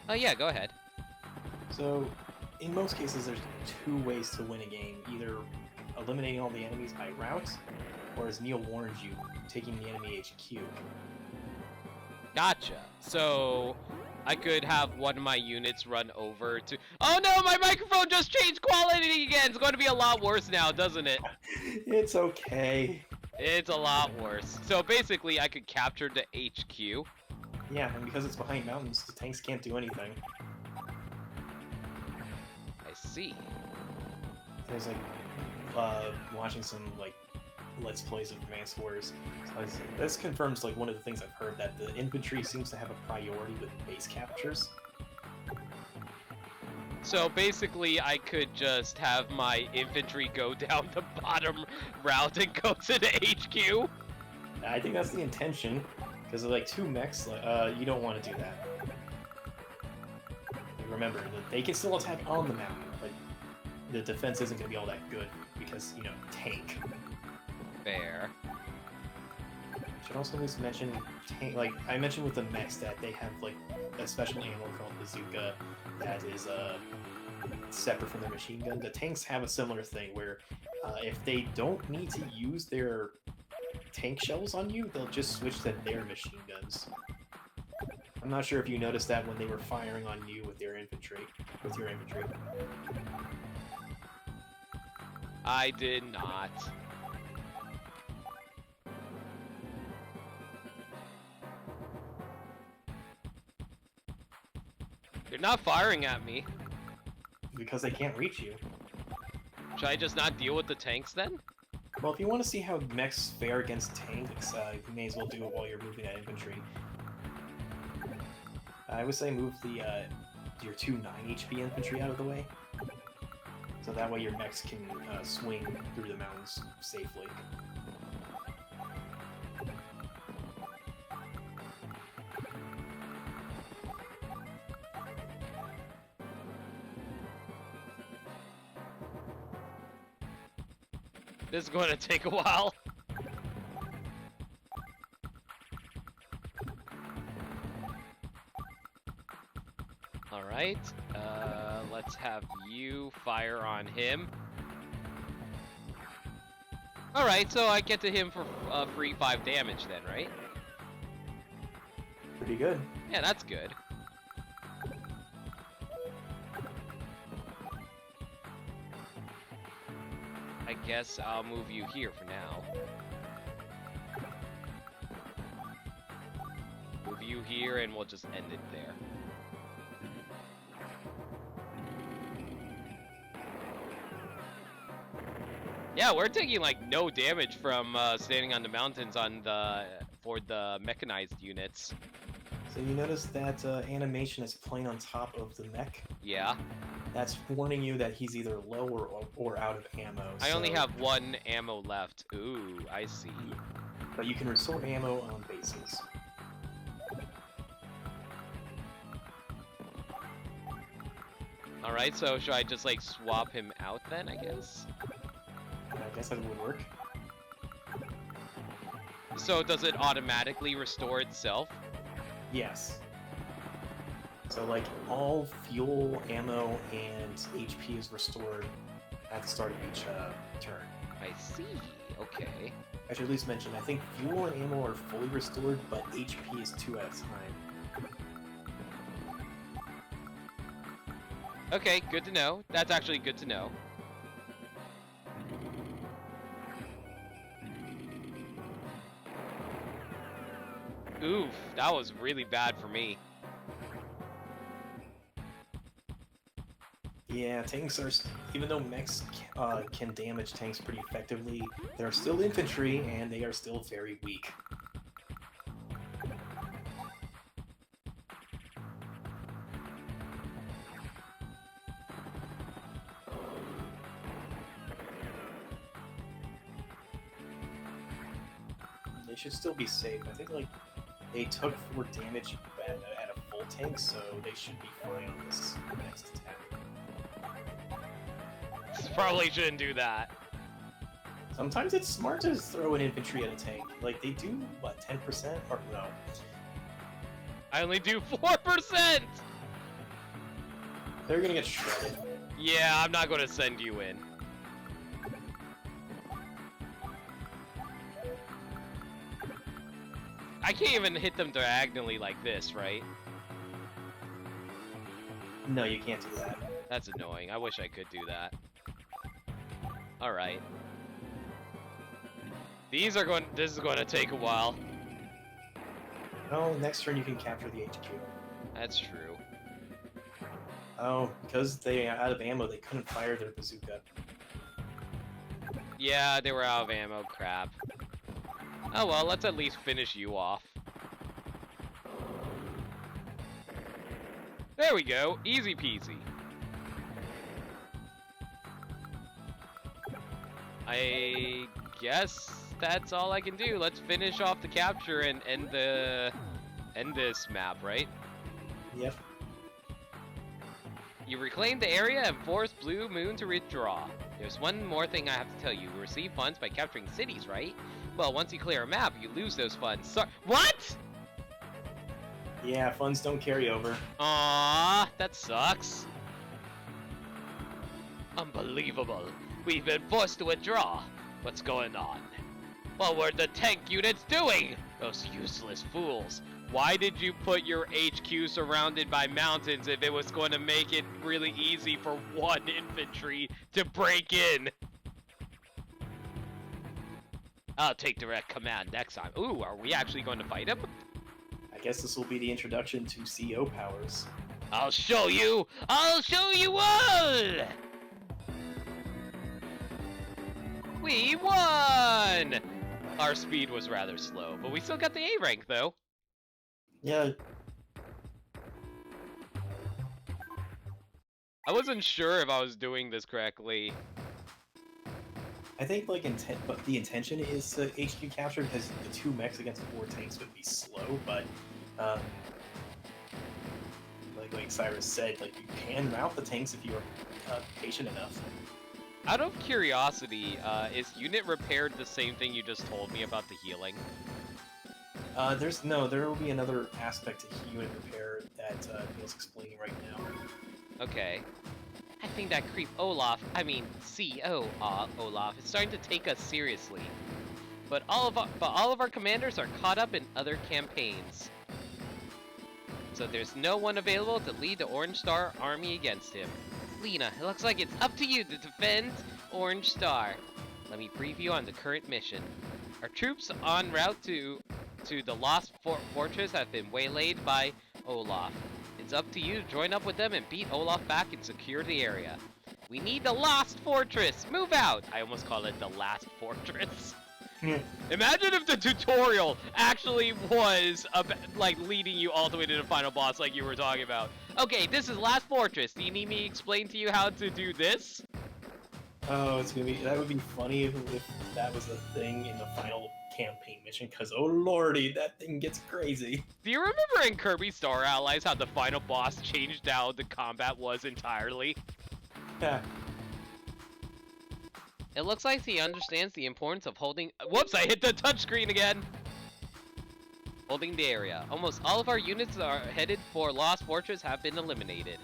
Oh yeah, go ahead. So, in most cases, there's 2 ways to win a game. Either eliminating all the enemies by route, or as Neil warned you, taking the enemy HQ. Gotcha. So, I could have one of my units run over to... Oh no, my microphone just changed quality again! It's going to be a lot worse now, doesn't it? It's okay. It's a lot worse. So basically, I could capture the HQ. Yeah, and because it's behind mountains, the tanks can't do anything. see. There's like watching some like Let's Plays of Advanced Wars. So this confirms like one of the things I've heard, that the infantry seems to have a priority with base captures. So basically, I could just have my infantry go down the bottom route and go to the HQ. I think that's the intention, because like 2 mechs, you don't want to do that. Remember that they can still attack on the mountain, but the defense isn't going to be all that good because, you know, tank. Fair. Should also at least mention, like I mentioned with the mechs, that they have like a special ammo called bazooka that is separate from their machine gun. The tanks have a similar thing where if they don't need to use their tank shells on you, they'll just switch to their machine guns. I'm not sure if you noticed that when they were firing on you with their infantry. I did not. You're not firing at me. Because they can't reach you. Should I just not deal with the tanks then? Well, if you want to see how mechs fare against tanks, you may as well do it while you're moving that infantry. I would say move the your 2 9 HP infantry out of the way, so that way your mechs can swing through the mountains safely. This is going to take a while. Alright, let's have you fire on him. Alright, so I get to him for free 5 damage then, right? Pretty good. Yeah, that's good. I guess I'll move you here for now. Move you here and we'll just end it there. Yeah, we're taking like no damage from standing on the mountains for the mechanized units. So you notice that animation is playing on top of the mech? Yeah. That's warning you that he's either low or out of ammo. I only have 1 ammo left. Ooh, I see. But you can restore ammo on bases. Alright, so should I just like swap him out then, I guess? I guess that would work. So does it automatically restore itself? Yes. So like all fuel, ammo, and HP is restored at the start of each turn. I see. Okay. I should at least mention, I think fuel and ammo are fully restored, but HP is 2 at a time. Okay, good to know. That's actually good to know. Oof, that was really bad for me. Yeah, tanks are, even though mechs can damage tanks pretty effectively, they're still infantry, and they are still very weak. They should still be safe. I think, like, they took 4 damage at a full tank, so they should be fine on this next attack. Probably shouldn't do that. Sometimes it's smart to throw an infantry at a tank. Like, they do, what, 10%? Or no. I only do 4%! They're gonna get shredded. Yeah, I'm not gonna send you in. I can't even hit them diagonally like this, right? No, you can't do that. That's annoying. I wish I could do that. Alright. This is going to take a while. No, next turn you can capture the HQ. That's true. Oh, because they are out of ammo, they couldn't fire their bazooka. Yeah, they were out of ammo. Crap. Oh well, let's at least finish you off. There we go. Easy peasy. I guess that's all I can do. Let's finish off the capture and end this map, right? Yep. You reclaimed the area and forced Blue Moon to withdraw. There's one more thing I have to tell you. You receive funds by capturing cities, right? Well, once you clear a map, you lose those funds. What? Yeah, funds don't carry over. Aww, that sucks. Unbelievable. We've been forced to withdraw. What's going on? What were the tank units doing? Those useless fools. Why did you put your HQ surrounded by mountains if it was going to make it really easy for one infantry to break in? I'll take direct command next time. Ooh, are we actually going to fight him? I guess this will be the introduction to CO powers. I'll show you! I'll show you all! We won! Our speed was rather slow, but we still got the A rank though. Yeah. I wasn't sure if I was doing this correctly. I think like but the intention is to HQ capture because the 2 mechs against 4 tanks would be slow, but like Cyrus said, like you can route the tanks if you are patient enough. Out of curiosity, is unit repaired the same thing you just told me about the healing? There will be another aspect to unit repair that Neil's explaining right now. Okay. I think that creep Olaf, CO Olaf, is starting to take us seriously. But all of our commanders are caught up in other campaigns. So there's no one available to lead the Orange Star army against him. Lena, it looks like it's up to you to defend Orange Star. Let me brief you on the current mission. Our troops en route to the Lost Fortress have been waylaid by Olaf. It's up to you to join up with them and beat Olaf back and secure the area. We need the Lost Fortress! Move out! I almost call it the Last Fortress. Imagine if the tutorial actually was like leading you all the way to the final boss like you were talking about. Okay, this is Last Fortress. Do you need me to explain to you how to do this? Oh, that would be funny if that was a thing in the final campaign mission, because oh lordy, that thing gets crazy. Do you remember in Kirby Star Allies how the final boss changed how the combat was entirely? Yeah. It looks like he understands the importance of holding... Whoops, I hit the touchscreen again! Holding the area. Almost all of our units are headed for Lost Fortress have been eliminated.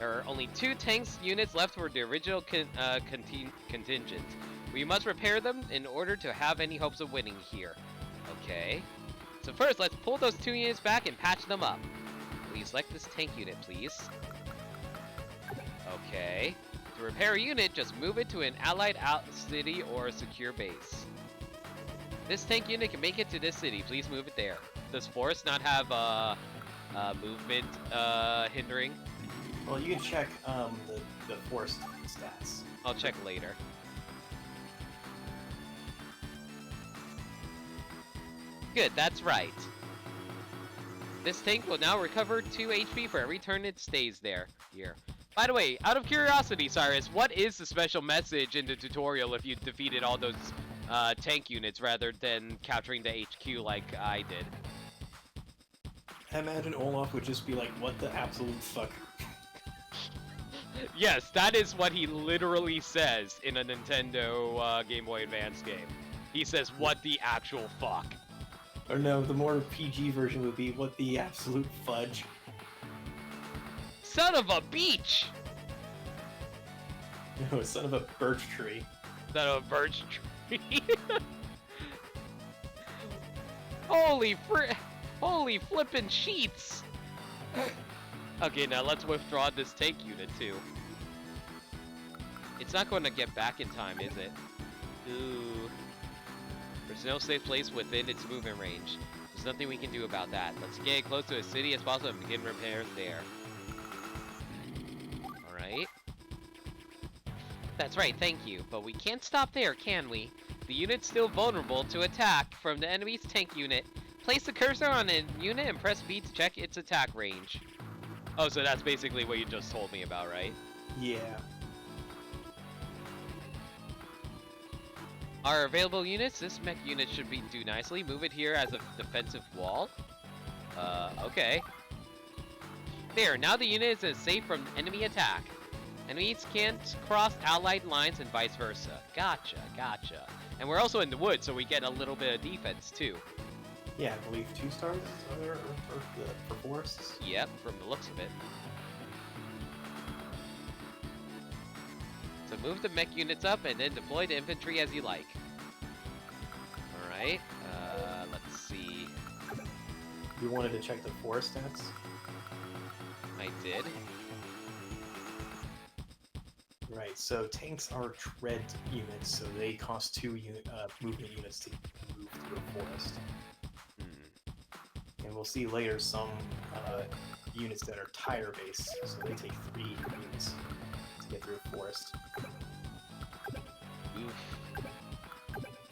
There are only 2 tanks units left for the original contingent. We must repair them in order to have any hopes of winning here. Okay. So first, let's pull those 2 units back and patch them up. Please select this tank unit, please. Okay. To repair a unit, just move it to an allied city or a secure base. This tank unit can make it to this city. Please move it there. Does Forest not have movement hindering? Well, you can check the force stats. I'll check later. Good, that's right. This tank will now recover 2 HP for every turn it stays there. Here. By the way, out of curiosity, Cyrus, what is the special message in the tutorial if you defeated all those tank units rather than capturing the HQ like I did? I imagine Olaf would just be like, what the absolute fuck? Yes, that is what he literally says in a Nintendo Game Boy Advance game. He says, what the actual fuck? Or no, the more PG version would be, what the absolute fudge? Son of a beach! No, son of a birch tree. Son of a birch tree. Holy flippin' sheets! Okay, now let's withdraw this tank unit too. It's not going to get back in time, is it? Ooh. There's no safe place within its movement range. There's nothing we can do about that. Let's get close to a city as possible and begin repairs there. That's right, thank you. But we can't stop there, can we? The unit's still vulnerable to attack from the enemy's tank unit. Place the cursor on a unit and press B to check its attack range. Oh, so that's basically what you just told me about, right? Yeah. Our available units, this mech unit should do nicely. Move it here as a defensive wall. Okay. There, now the unit is safe from enemy attack. Enemies can't cross allied lines and vice versa. Gotcha, gotcha. And we're also in the woods, so we get a little bit of defense too. Yeah, I believe 2 stars are there for forests. Yep, from the looks of it. So move the mech units up and then deploy the infantry as you like. Alright, let's see. You wanted to check the forest stats? I did. Right, so tanks are tread units, so they cost 2 movement units to move through a forest. And we'll see later some units that are tire-based, so they take 3 units to get through a forest. Oof.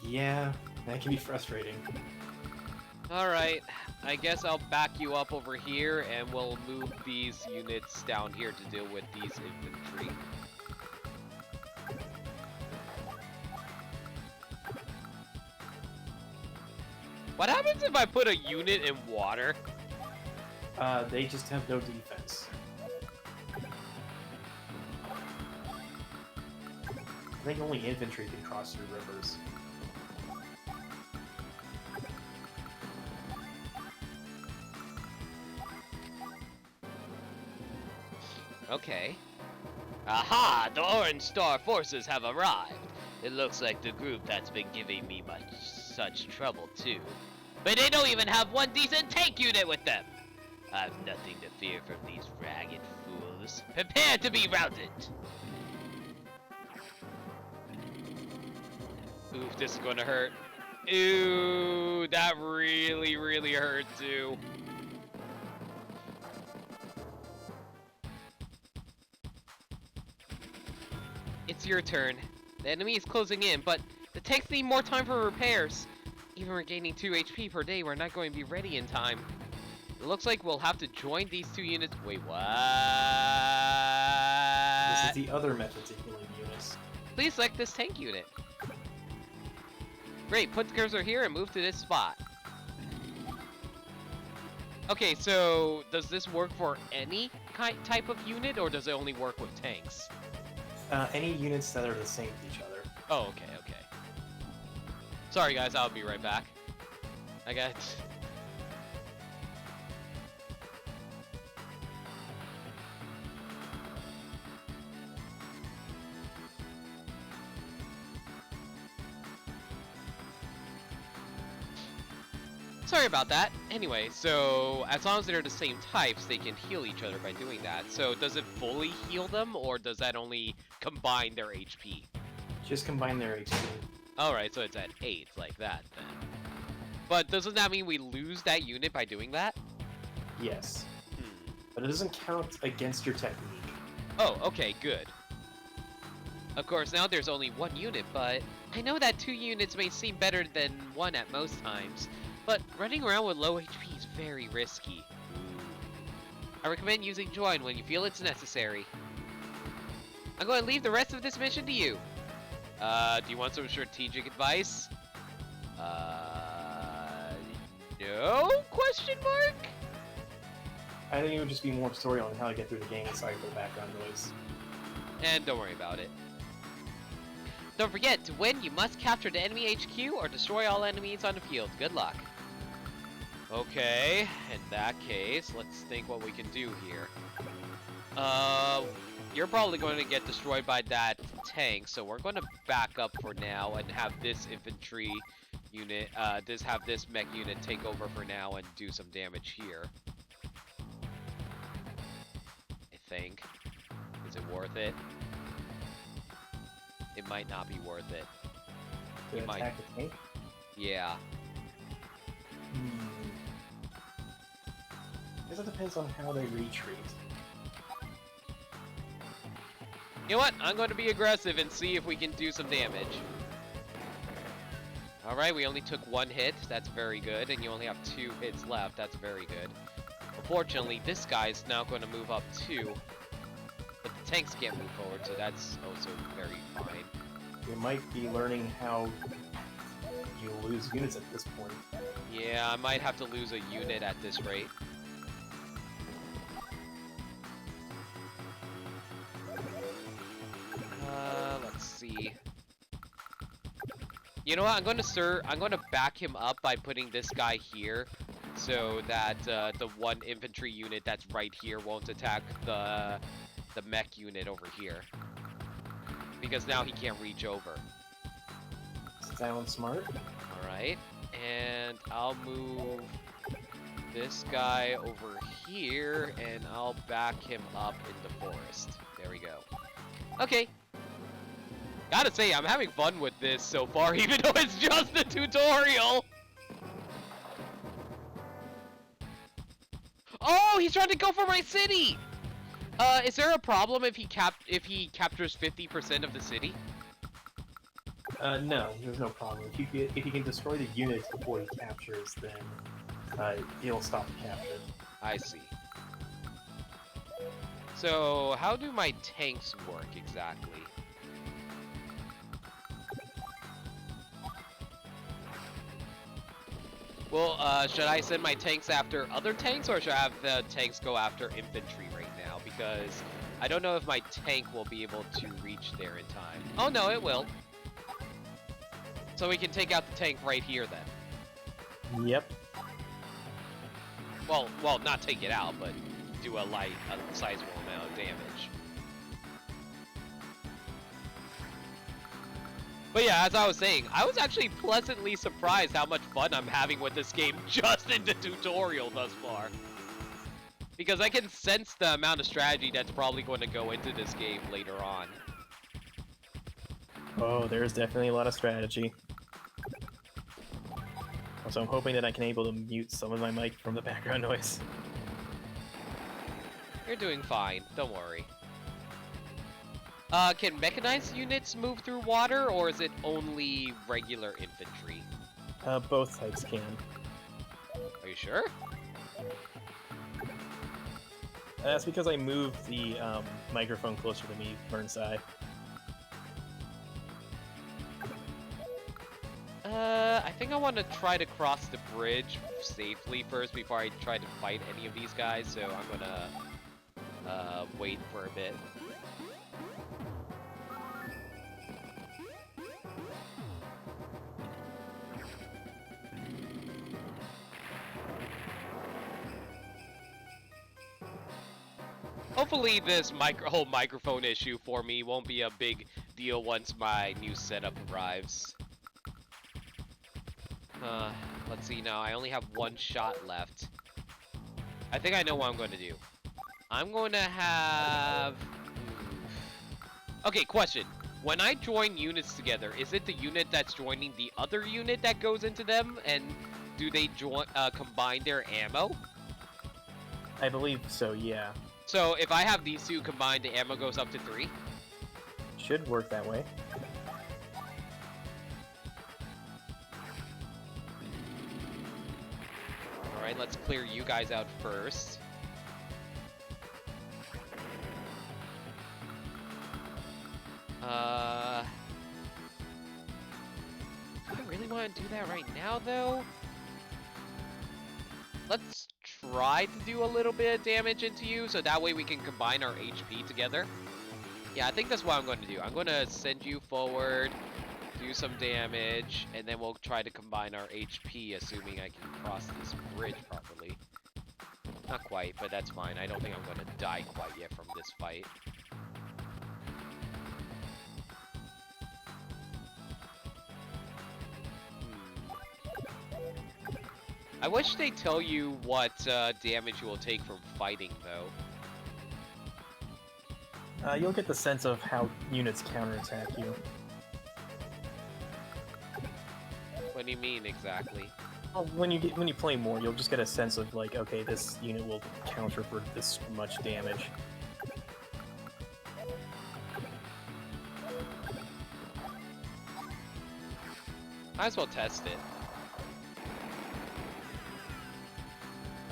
Yeah, that can be frustrating. Alright, I guess I'll back you up over here and we'll move these units down here to deal with these infantry. What happens if I put a unit in water? They just have no defense. I think only infantry can cross through rivers. Okay. Aha! The Orange Star forces have arrived. It looks like the group that's been giving me such trouble too. But they don't even have one decent tank unit with them! I have nothing to fear from these ragged fools. Prepare to be routed! Oof, this is gonna hurt. Ooh, that really, really hurt too. It's your turn. The enemy is closing in, but the tanks need more time for repairs. Even regaining 2 HP per day, we're not going to be ready in time. It looks like we'll have to join these 2 units. Wait, what? This is the other method to healing units. Please select this tank unit. Great, put the cursor here and move to this spot. Okay, so does this work for any type of unit, or does it only work with tanks? Any units that are the same with each other. Oh, okay, okay. Sorry guys, I'll be right back. I got... Sorry about that. Anyway, so as long as they're the same types, they can heal each other by doing that. So does it fully heal them, or does that only combine their HP? Just combine their HP. Alright, so it's at 8, like that then. But doesn't that mean we lose that unit by doing that? Yes. But it doesn't count against your technique. Oh, okay, good. Of course, now there's only 1 unit, but I know that 2 units may seem better than 1 at most times. But running around with low HP is very risky. I recommend using join when you feel it's necessary. I'm going to leave the rest of this mission to you. Do you want some strategic advice? No? Question mark? I think it would just be more tutorial on how to get through the game aside from the background noise. And don't worry about it. Don't forget, to win, you must capture the enemy HQ or destroy all enemies on the field. Good luck. Okay, in that case, let's think what we can do here. You're probably going to get destroyed by that tank, so we're going to back up for now and have this infantry unit, have this mech unit take over for now and do some damage here. I think. Is it worth it? It might not be worth it. To attack the tank? Yeah. I guess it depends on how they retreat. You know what? I'm going to be aggressive and see if we can do some damage. Alright, we only took 1 hit. That's very good. And you only have 2 hits left. That's very good. Unfortunately, this guy's now going to move up too. But the tanks can't move forward, so that's also very fine. You might be learning how you lose units at this point. Yeah, I might have to lose a unit at this rate. Let's see. You know what? I'm going to back him up by putting this guy here, so that the 1 infantry unit that's right here won't attack the mech unit over here, because now he can't reach over. Sounds smart. All right, and I'll move this guy over here, and I'll back him up in the forest. There we go. Okay. Gotta say, I'm having fun with this so far, even though it's just a tutorial! Oh, he's trying to go for my city! Is there a problem if he captures 50% of the city? No, there's no problem. If you can destroy the units before he captures, then he'll stop the capture. I see. So, how do my tanks work exactly? Well, should I send my tanks after other tanks, or should I have the tanks go after infantry right now? Because I don't know if my tank will be able to reach there in time. Oh no, it will. So we can take out the tank right here then. Yep. Well, not take it out, but do a sizable amount of damage. But yeah, as I was saying, I was actually pleasantly surprised how much fun I'm having with this game just in the tutorial thus far. Because I can sense the amount of strategy that's probably going to go into this game later on. Oh, there's definitely a lot of strategy. Also, I'm hoping that I can able to mute some of my mic from the background noise. You're doing fine, don't worry. Can mechanized units move through water, or is it only regular infantry? Both types can. Are you sure? That's because I moved the microphone closer to me, Burnside. I think I want to try to cross the bridge safely first before I try to fight any of these guys, so I'm gonna wait for a bit. Hopefully this whole microphone issue for me won't be a big deal once my new setup arrives. Let's see now, I only have 1 shot left. I think I know what I'm going to do. I'm going to have... Okay, question. When I join units together, is it the unit that's joining the other unit that goes into them? And do they combine their ammo? I believe so, yeah. So if I have these two combined, the ammo goes up to 3? Should work that way. Alright, let's clear you guys out first. Do I really want to do that right now, though? Let's try to do a little bit of damage into you, so that way we can combine our HP together. Yeah, I think that's what I'm going to do. I'm going to send you forward, do some damage, and then we'll try to combine our HP, assuming I can cross this bridge properly. Not quite, but that's fine. I don't think I'm going to die quite yet from this fight. I wish they tell you what damage you will take from fighting, though. You'll get the sense of how units counterattack you. What do you mean exactly? Well, when you play more, you'll just get a sense of like, okay, this unit will counter for this much damage. Might as well test it.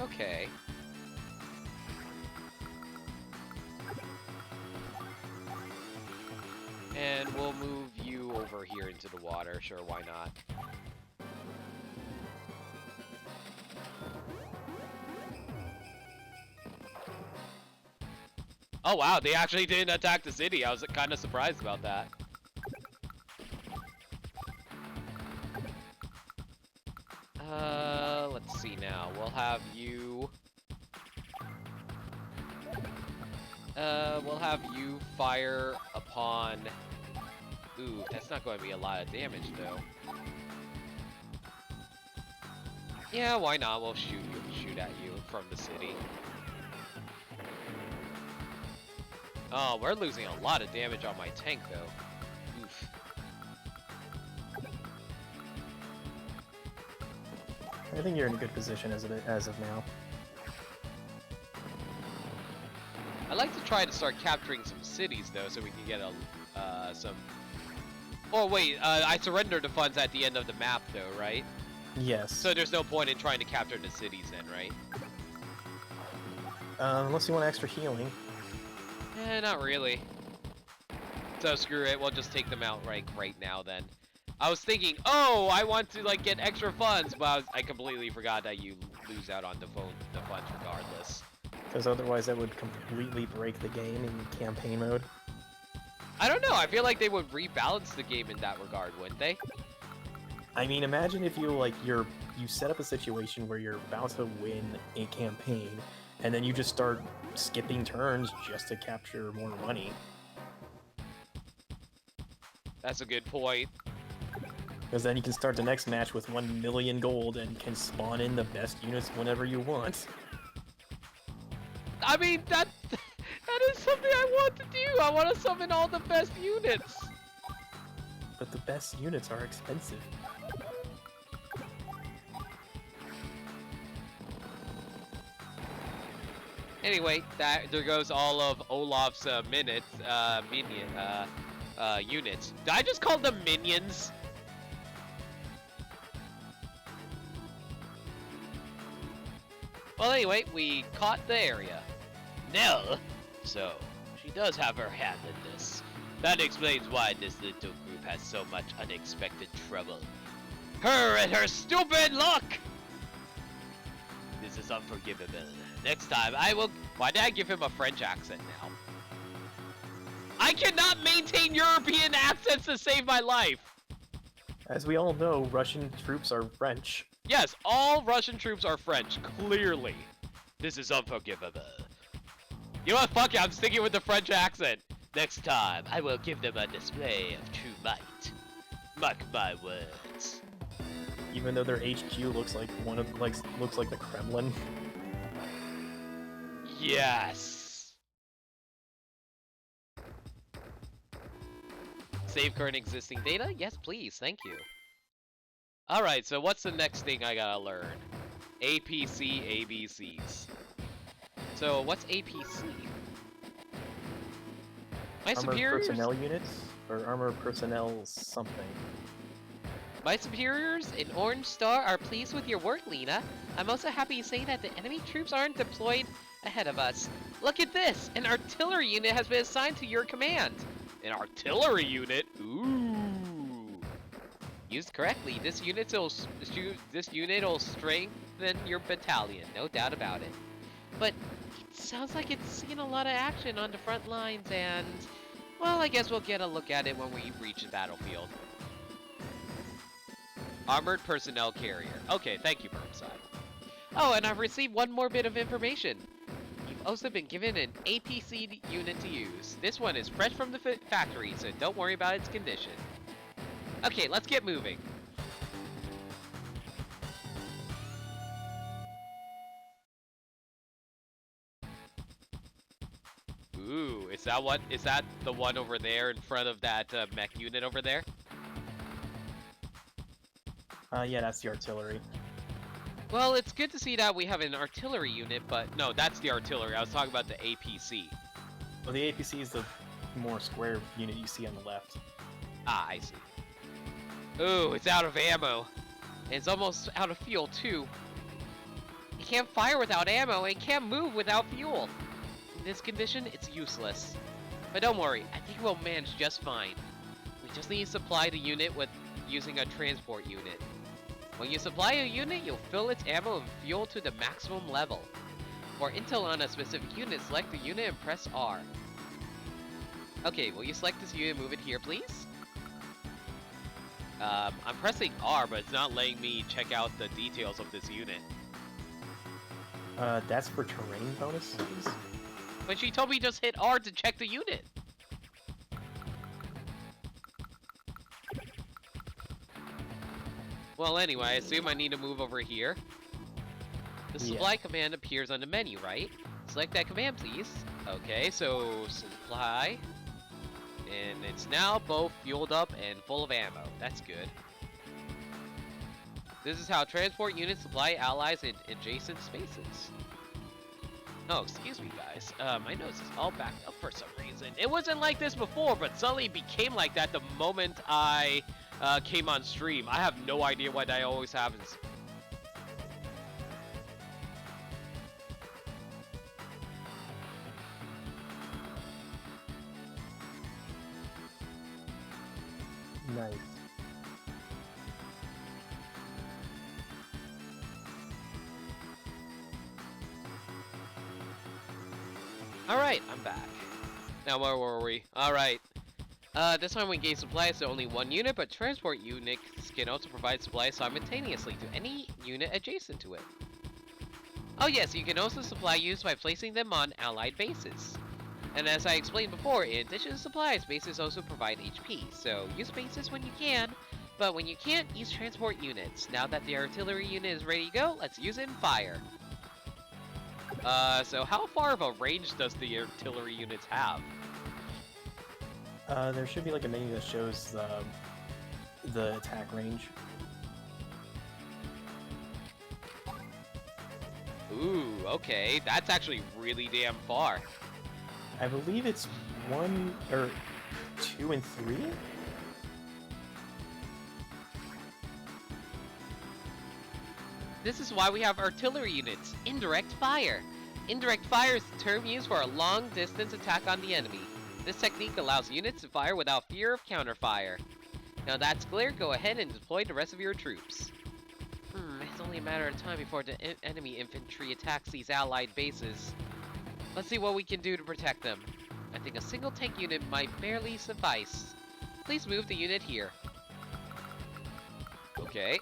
Okay. And we'll move you over here into the water. Sure, why not? Oh wow, they actually didn't attack the city. I was kind of surprised about that. Let's see now. We'll have you... we'll have you fire upon... Ooh, that's not going to be a lot of damage, though. Yeah, why not? We'll shoot at you from the city. Oh, we're losing a lot of damage on my tank, though. Oof. I think you're in a good position as of now. I'd like to try to start capturing some cities, though, so we can get some... Oh, wait, I surrendered the funds at the end of the map, though, right? Yes. So there's no point in trying to capture the cities then, right? Unless you want extra healing. Eh, not really. So screw it, we'll just take them out right now then. I was thinking, oh, I want to like get extra funds, but I completely forgot that you lose out on the funds regardless. Because otherwise that would completely break the game in campaign mode. I don't know, I feel like they would rebalance the game in that regard, wouldn't they? I mean, imagine if you you set up a situation where you're about to win a campaign, and then you just start skipping turns just to capture more money. That's a good point. Because then you can start the next match with 1 million gold and can spawn in the best units whenever you want. I mean, that is something I want to do. I want to summon all the best units. But the best units are expensive. Anyway, there goes all of Olaf's units. Did I just call them minions? Well, anyway, we caught the area. Nell? So, she does have her hand in this. That explains why this little group has so much unexpected trouble. Her and her stupid luck! This is unforgivable. Next time, I will... Why did I give him a French accent now? I cannot maintain European accents to save my life! As we all know, Russian troops are French. Yes, all Russian troops are French, clearly. This is unforgivable. You know what, fuck it, I'm sticking with the French accent. Next time, I will give them a display of true might. Mark my words. Even though their HQ looks like looks like the Kremlin. Yes. Save current existing data? Yes, please. Thank you. Alright, so what's the next thing I gotta learn? APC ABCs. So, what's APC? My superiors? Armored personnel units? Or armored personnel something. My superiors in Orange Star are pleased with your work, Lena. I'm also happy to say that the enemy troops aren't deployed ahead of us. Look at this! An artillery unit has been assigned to your command. An artillery unit? Ooh. Used correctly, this unit will strengthen your battalion, no doubt about it. But it sounds like it's seen a lot of action on the front lines, and well, I guess we'll get a look at it when we reach the battlefield. Armored personnel carrier. Okay, thank you, Burnside. Oh, and I've received one more bit of information. You've also been given an APC unit to use. This one is fresh from the factory, so don't worry about its condition. Okay, let's get moving. Ooh, is that the one over there in front of that mech unit over there? Yeah, that's the artillery. Well, it's good to see that we have an artillery unit, but no, that's the artillery. I was talking about the APC. Well, the APC is the more square unit you see on the left. Ah, I see. Ooh, it's out of ammo. And it's almost out of fuel, too. It can't fire without ammo, and it can't move without fuel. In this condition, it's useless. But don't worry, I think we'll manage just fine. We just need to supply the unit with using a transport unit. When you supply a unit, you'll fill its ammo and fuel to the maximum level. For intel on a specific unit, select the unit and press R. Okay, will you select this unit and move it here, please? I'm pressing R, but it's not letting me check out the details of this unit. That's for terrain bonuses. But she told me just hit R to check the unit. Well, anyway, I assume I need to move over here. The supply command appears on the menu, right? Select that command, please. Okay, so supply. And it's now both fueled up and full of ammo. That's good. This is how transport units supply allies in adjacent spaces. Oh, excuse me, guys. My nose is all backed up for some reason. It wasn't like this before, but suddenly became like that the moment I came on stream. I have no idea why that always happens. Nice. Alright, I'm back. Now where were we? Alright. This time we gave supplies to only one unit, but transport units can also provide supplies simultaneously to any unit adjacent to it. Oh yes, you can also supply units by placing them on allied bases. And as I explained before, in addition to supplies, bases also provide HP, so use bases when you can, but when you can't, use transport units. Now that the artillery unit is ready to go, let's use it and fire. So how far of a range does the artillery units have? There should be like a menu that shows the attack range. Ooh, okay, that's actually really damn far. I believe it's 1 or 2 and 3. This is why we have artillery units. Indirect fire. Indirect fire is the term used for a long-distance attack on the enemy. This technique allows units to fire without fear of counterfire. Now that's clear, go ahead and deploy the rest of your troops. It's only a matter of time before the enemy infantry attacks these allied bases. Let's see what we can do to protect them. I think a single tank unit might barely suffice. Please move the unit here. Okay.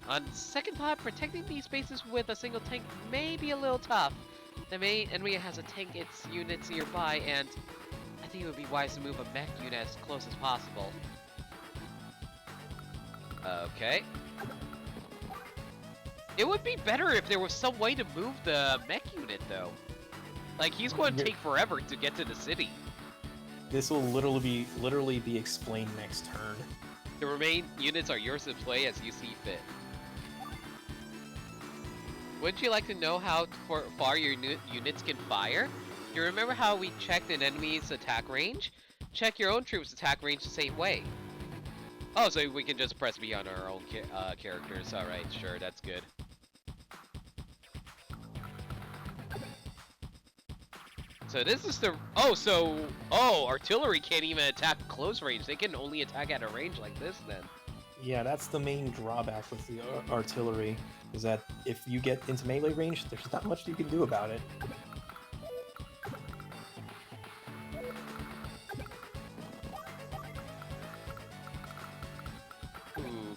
On second thought, protecting these bases with a single tank may be a little tough. The main enemy has a tank its units nearby, and I think it would be wise to move a mech unit as close as possible. Okay. It would be better if there was some way to move the mech unit, though. Like, he's going to take forever to get to the city. This will literally be explained next turn. The remaining units are yours to play as you see fit. Wouldn't you like to know how far your units can fire? You remember how we checked an enemy's attack range? Check your own troops' attack range the same way. Oh, so we can just press B on our own characters. Alright, sure, that's good. So this is the... Oh, artillery can't even attack close range. They can only attack at a range like this, then. Yeah, that's the main drawback with the artillery, is that if you get into melee range, there's not much you can do about it.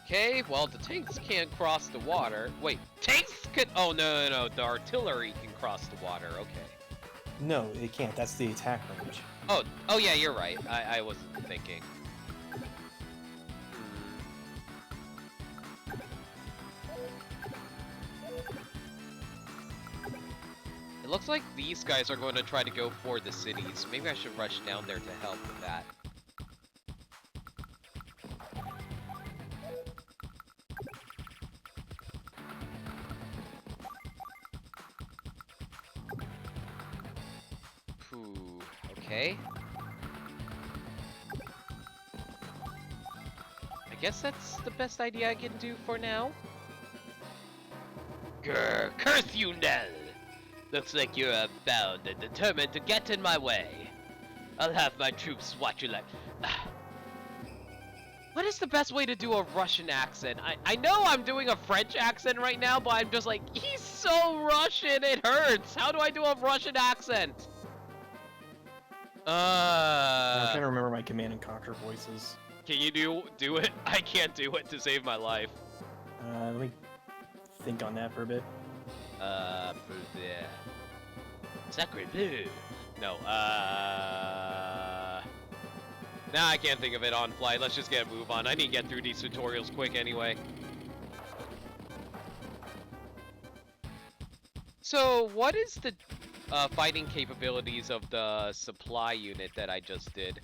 Okay, well, the tanks can't cross the water. Wait, tanks could... Oh, no, the artillery can cross the water, okay. No, it can't. That's the attack range. Oh yeah, you're right. I wasn't thinking. It looks like these guys are going to try to go for the cities. Maybe I should rush down there to help with that. Okay. I guess that's the best idea I can do for now. Grr, curse you, Nell! Looks like you're bound and determined to get in my way. I'll have my troops watch you like... What is the best way to do a Russian accent? I know I'm doing a French accent right now, but I'm just like, he's so Russian, it hurts! How do I do a Russian accent? I'm trying to remember my Command and Conquer voices. Can you do it? I can't do it to save my life. Let me think on that for a bit. Yeah. Sacre bleu. No, Nah, I can't think of it on flight. Let's just get a move on. I need to get through these tutorials quick anyway. So, what is the fighting capabilities of the supply unit that I just did?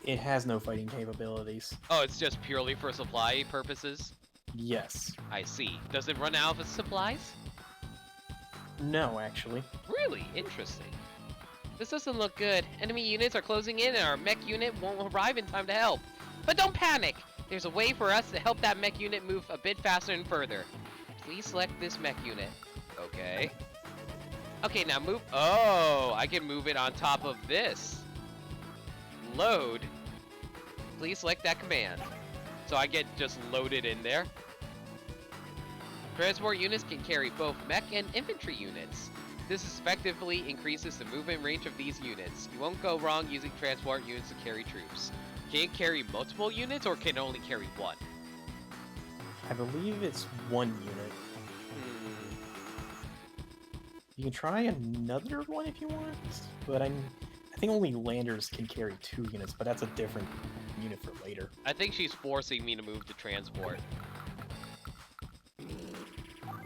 It has no fighting capabilities. Oh, it's just purely for supply purposes? Yes. I see. Does it run out of supplies? No, actually. Really? Interesting. This doesn't look good. Enemy units are closing in and our mech unit won't arrive in time to help. But don't panic! There's a way for us to help that mech unit move a bit faster and further. Please select this mech unit. Okay. Okay, now move... Oh, I can move it on top of this. Load. Please select that command. So I get just loaded in there. Transport units can carry both mech and infantry units. This effectively increases the movement range of these units. You won't go wrong using transport units to carry troops. Can it carry multiple units or can it only carry one? I believe it's one unit. You can try another one if you want, but I think only landers can carry 2 units, but that's a different unit for later. I think she's forcing me to move to transport.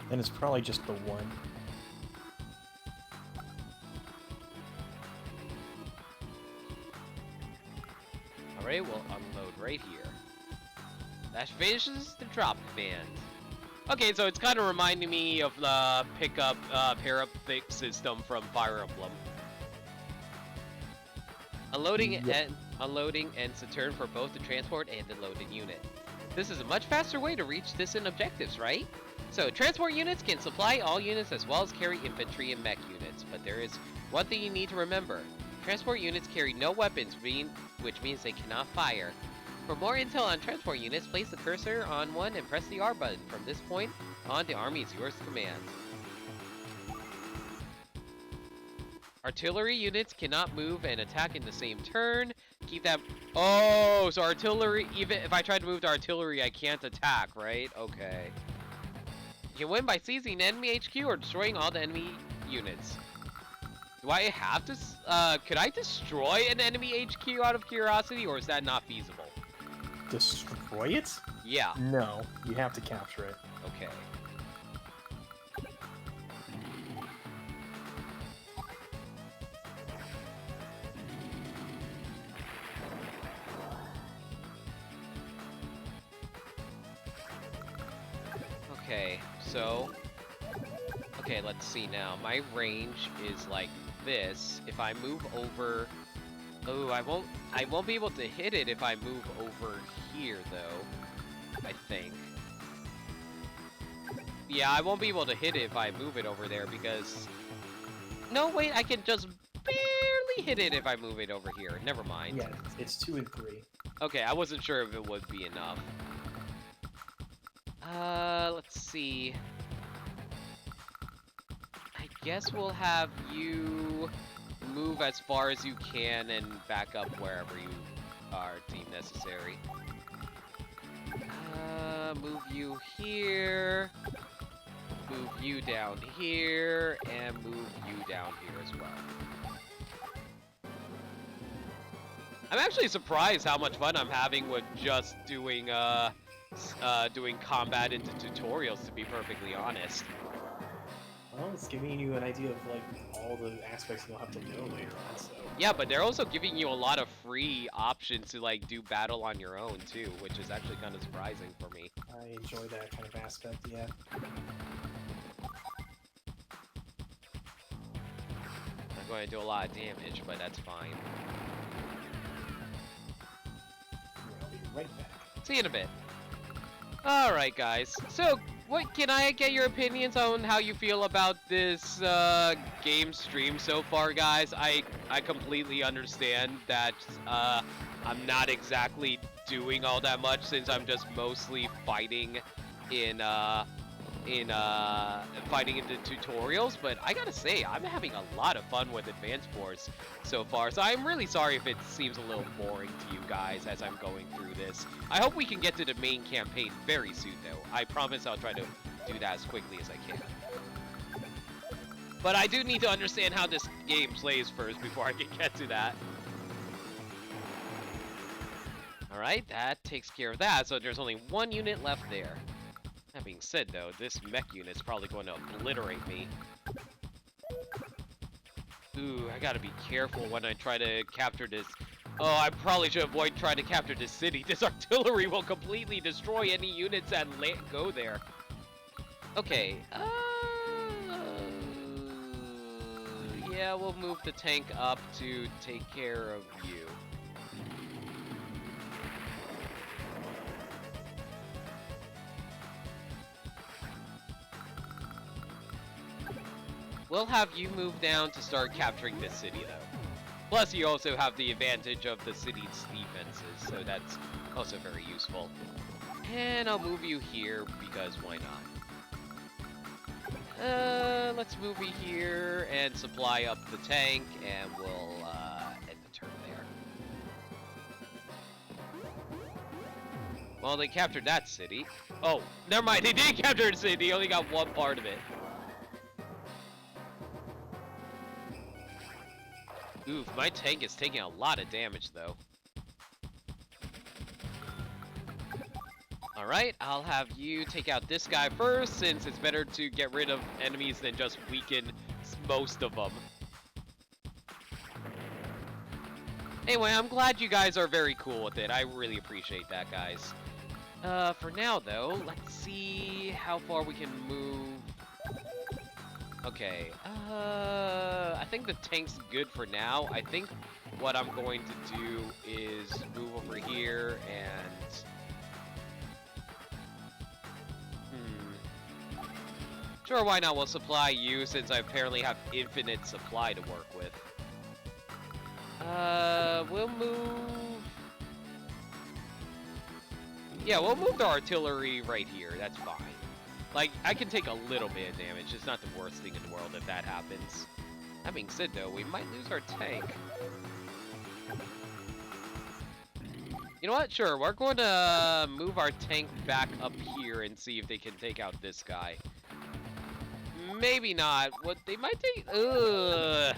Then it's probably just the one. Alright, we'll unload right here. That finishes the drop command. Okay, so it's kind of reminding me of the pickup, pair-up fix system from Fire Emblem. Unloading ends the turn for both the transport and the loaded unit. This is a much faster way to reach distant objectives, right? So, transport units can supply all units as well as carry infantry and mech units, but there is one thing you need to remember. Transport units carry no weapons, which means they cannot fire. For more intel on transport units, place the cursor on one and press the R button. From this point on, the army is yours to command. Artillery units cannot move and attack in the same turn. Keep that... Oh, so artillery, even if I try to move to artillery, I can't attack, right? Okay. You can win by seizing enemy HQ or destroying all the enemy units. Do I have to... could I destroy an enemy HQ out of curiosity, or is that not feasible? Destroy it? Yeah. No, you have to capture it. Okay. Okay, so... Okay, let's see now. My range is like this. If I move over... Oh, I won't be able to hit it if I move over here, though. I think. Yeah, I won't be able to hit it if I move it over there because... No, wait, I can just barely hit it if I move it over here. Never mind. Yeah, it's 2 and 3. Okay, I wasn't sure if it would be enough. Let's see. I guess we'll have you move as far as you can and back up wherever you are deemed necessary. Move you here, move you down here, and move you down here as well. I'm actually surprised how much fun I'm having with just doing combat into tutorials, to be perfectly honest. Well, it's giving you an idea of, like, all the aspects you'll have to know later on, so... Yeah, but they're also giving you a lot of free options to, like, do battle on your own, too, which is actually kind of surprising for me. I enjoy that kind of aspect, yeah. I'm going to do a lot of damage, but that's fine. I'll be right back. See you in a bit. Alright, guys. So, what can I get your opinions on how you feel about this game stream so far, guys? I completely understand that I'm not exactly doing all that much since I'm just mostly fighting in fighting in the tutorials, but I gotta say, I'm having a lot of fun with Advanced Wars so far, so I'm really sorry if it seems a little boring to you guys as I'm going through this. I hope we can get to the main campaign very soon, though. I promise I'll try to do that as quickly as I can. But I do need to understand how this game plays first before I can get to that. Alright, that takes care of that, so there's only one unit left there. That being said, though, this mech unit's probably going to obliterate me. Ooh, I gotta be careful when I try to capture this. Oh, I probably should avoid trying to capture this city. This artillery will completely destroy any units that go there. Okay, yeah, we'll move the tank up to take care of you. We'll have you move down to start capturing this city, though. Plus, you also have the advantage of the city's defenses, so that's also very useful. And I'll move you here, because why not? Let's move you here and supply up the tank, and we'll end the turn there. Well, they captured that city. Oh, never mind, they did capture the city, they only got one part of it. Oof, my tank is taking a lot of damage, though. Alright, I'll have you take out this guy first, since it's better to get rid of enemies than just weaken most of them. Anyway, I'm glad you guys are very cool with it. I really appreciate that, guys. For now, though, let's see how far we can move. Okay, I think the tank's good for now. I think what I'm going to do is move over here and... Sure, why not? We'll supply you since I apparently have infinite supply to work with. We'll move... Yeah, we'll move the artillery right here. That's fine. Like, I can take a little bit of damage. It's not the worst thing in the world if that happens. That being said, though, we might lose our tank. You know what? Sure, we're going to move our tank back up here and see if they can take out this guy. Maybe not. What they might take... Ugh.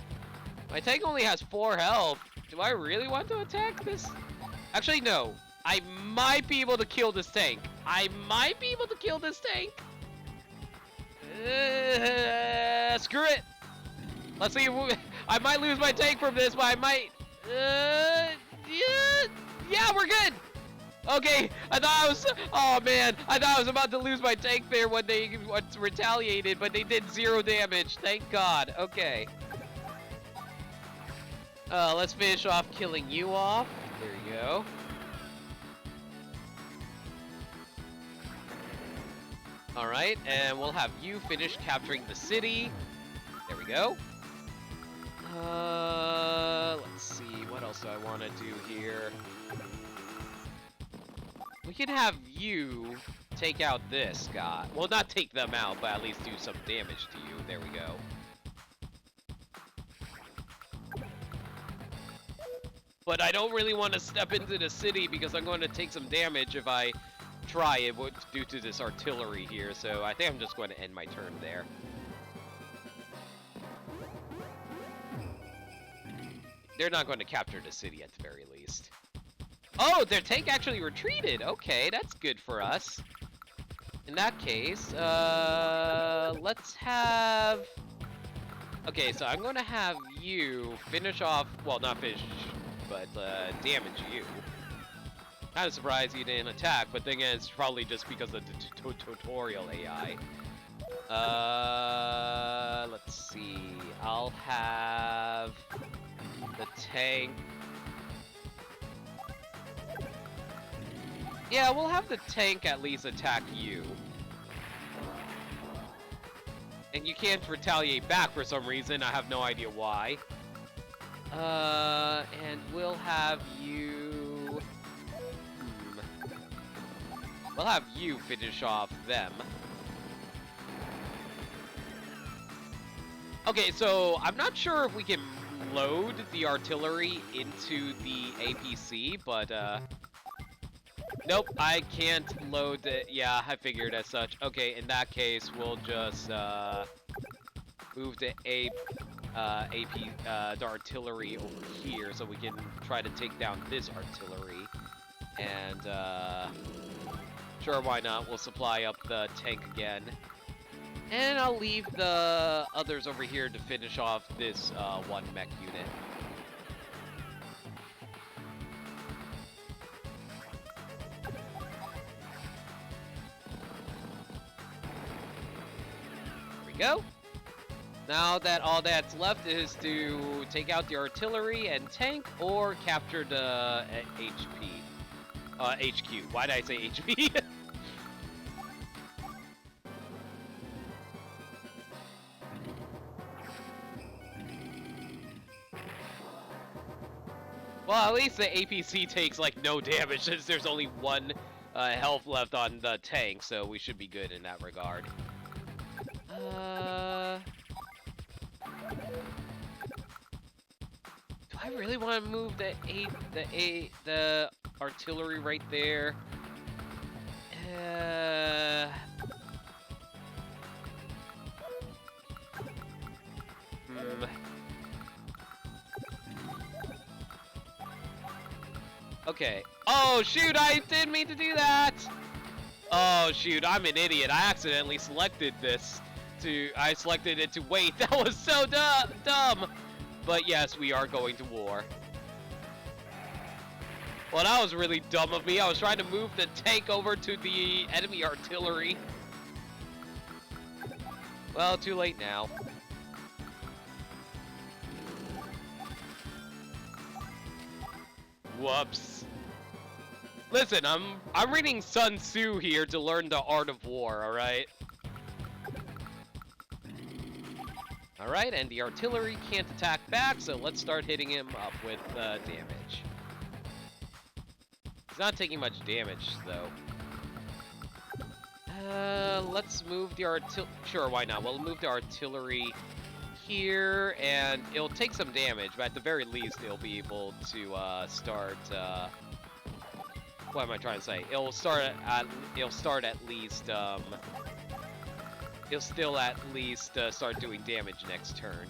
My tank only has 4 health. Do I really want to attack this? Actually, no. I might be able to kill this tank. Screw it. Let's see. I might lose my tank from this, but I might. Yeah, we're good. Okay, I thought I was. Oh man, I thought I was about to lose my tank there when they retaliated, but they did 0 damage. Thank God. Okay. Let's finish off killing you off. There you go. Alright, and we'll have you finish capturing the city. There we go. Let's see, what else do I want to do here? We can have you take out this guy. Well, not take them out, but at least do some damage to you. There we go. But I don't really want to step into the city because I'm going to take some damage if I try it due to this artillery here, so I think I'm just going to end my turn there. They're not going to capture the city at the very least. Oh, their tank actually retreated. Okay, that's good for us. In that case, let's have... Okay, so I'm going to have you finish off... Well, not finish, but damage you. Kind of surprised you didn't attack, but then again, it's probably just because of the tutorial AI. Let's see. I'll have the tank. Yeah, we'll have the tank at least attack you. And you can't retaliate back for some reason. I have no idea why. And we'll have you... We'll have you finish off them. Okay, so I'm not sure if we can load the artillery into the APC, but, nope, I can't load it. Yeah, I figured as such. Okay, in that case, we'll just, move the the artillery over here so we can try to take down this artillery. And, sure, why not? We'll supply up the tank again. And I'll leave the others over here to finish off this, one mech unit. There we go. Now that all that's left is to take out the artillery and tank or capture the HQ. Why did I say HP? Well, at least the APC takes, like, no damage since there's only one health left on the tank, so we should be good in that regard. Do I really want to move the artillery right there? Okay. Oh, shoot, I didn't mean to do that! Oh, shoot, I'm an idiot. I accidentally selected this I selected it to wait. That was so dumb! But yes, we are going to war. Well, that was really dumb of me. I was trying to move the tank over to the enemy artillery. Well, too late now. Whoops. Listen, I'm reading Sun Tzu here to learn the art of war, alright? Alright, and the artillery can't attack back, so let's start hitting him up with damage. He's not taking much damage, though. Let's move the Sure, why not? We'll move the artillery here, and it'll take some damage, but at the very least, it'll be able to start. What am I trying to say? It'll start at least. It'll still at least start doing damage next turn.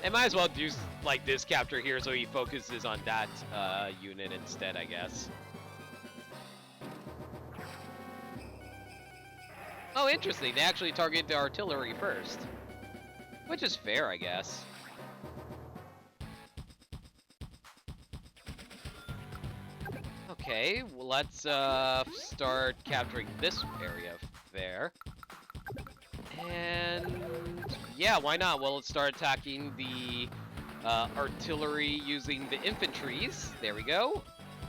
And might as well do like this capture here, so he focuses on that unit instead, I guess. Oh, interesting. They actually target the artillery first. Which is fair, I guess. Okay, well, let's start capturing this area there. And yeah, why not? Well, let's start attacking the artillery using the infantries. There we go.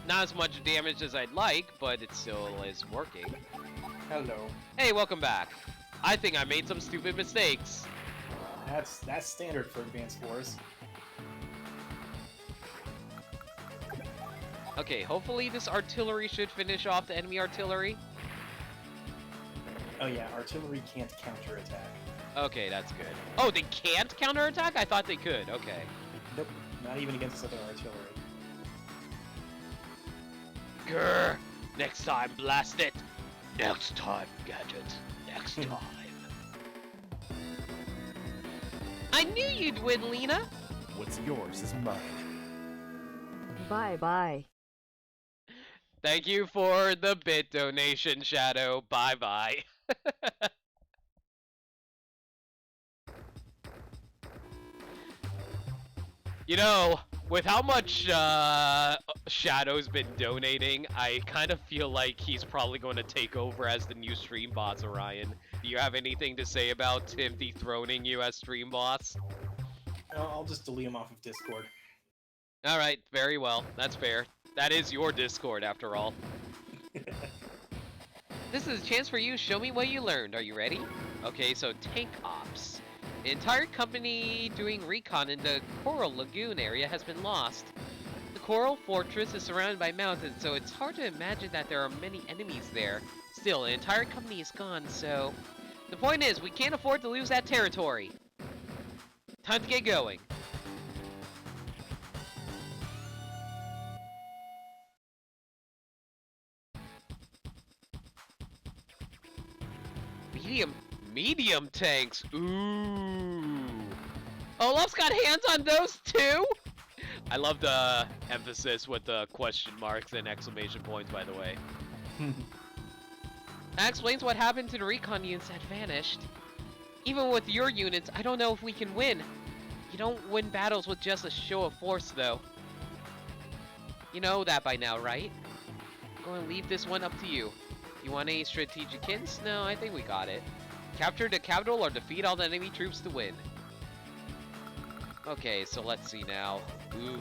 Not as much damage as I'd like, but it still is working. Hello. Hey, welcome back. I think I made some stupid mistakes. That's standard for Advanced Wars. Okay, hopefully this artillery should finish off the enemy artillery. Oh yeah, artillery can't counterattack. Okay, that's good. Oh, they can't counterattack? I thought they could. Okay. Nope, not even against other artillery. Grr! Next time, blast it! Next time, Gadget. Next time. I knew you'd win, Lena! What's yours is mine. Bye-bye. Thank you for the bit donation, Shadow. Bye-bye. You know, with how much Shadow's been donating, I kind of feel like he's probably going to take over as the new stream boss, Orion. Do you have anything to say about him dethroning you as stream boss? I'll just delete him off of Discord. All right, very well. That's fair. That is your Discord, after all. This is a chance for you. Show me what you learned. Are you ready? Okay, so tank ops. The entire company doing recon in the Coral Lagoon area has been lost. The Coral Fortress is surrounded by mountains, so it's hard to imagine that there are many enemies there. Still, the entire company is gone, so... The point is, we can't afford to lose that territory. Time to get going. Medium tanks. Ooh. Olaf's got hands on those too? I love the emphasis with the question marks and exclamation points, by the way. That explains what happened to the recon units that vanished. Even with your units, I don't know if we can win. You don't win battles with just a show of force, though. You know that by now, right? I'm going to leave this one up to you. You want any strategic hints? No, I think we got it. Capture the capital or defeat all the enemy troops to win. Okay, so let's see now. Oof.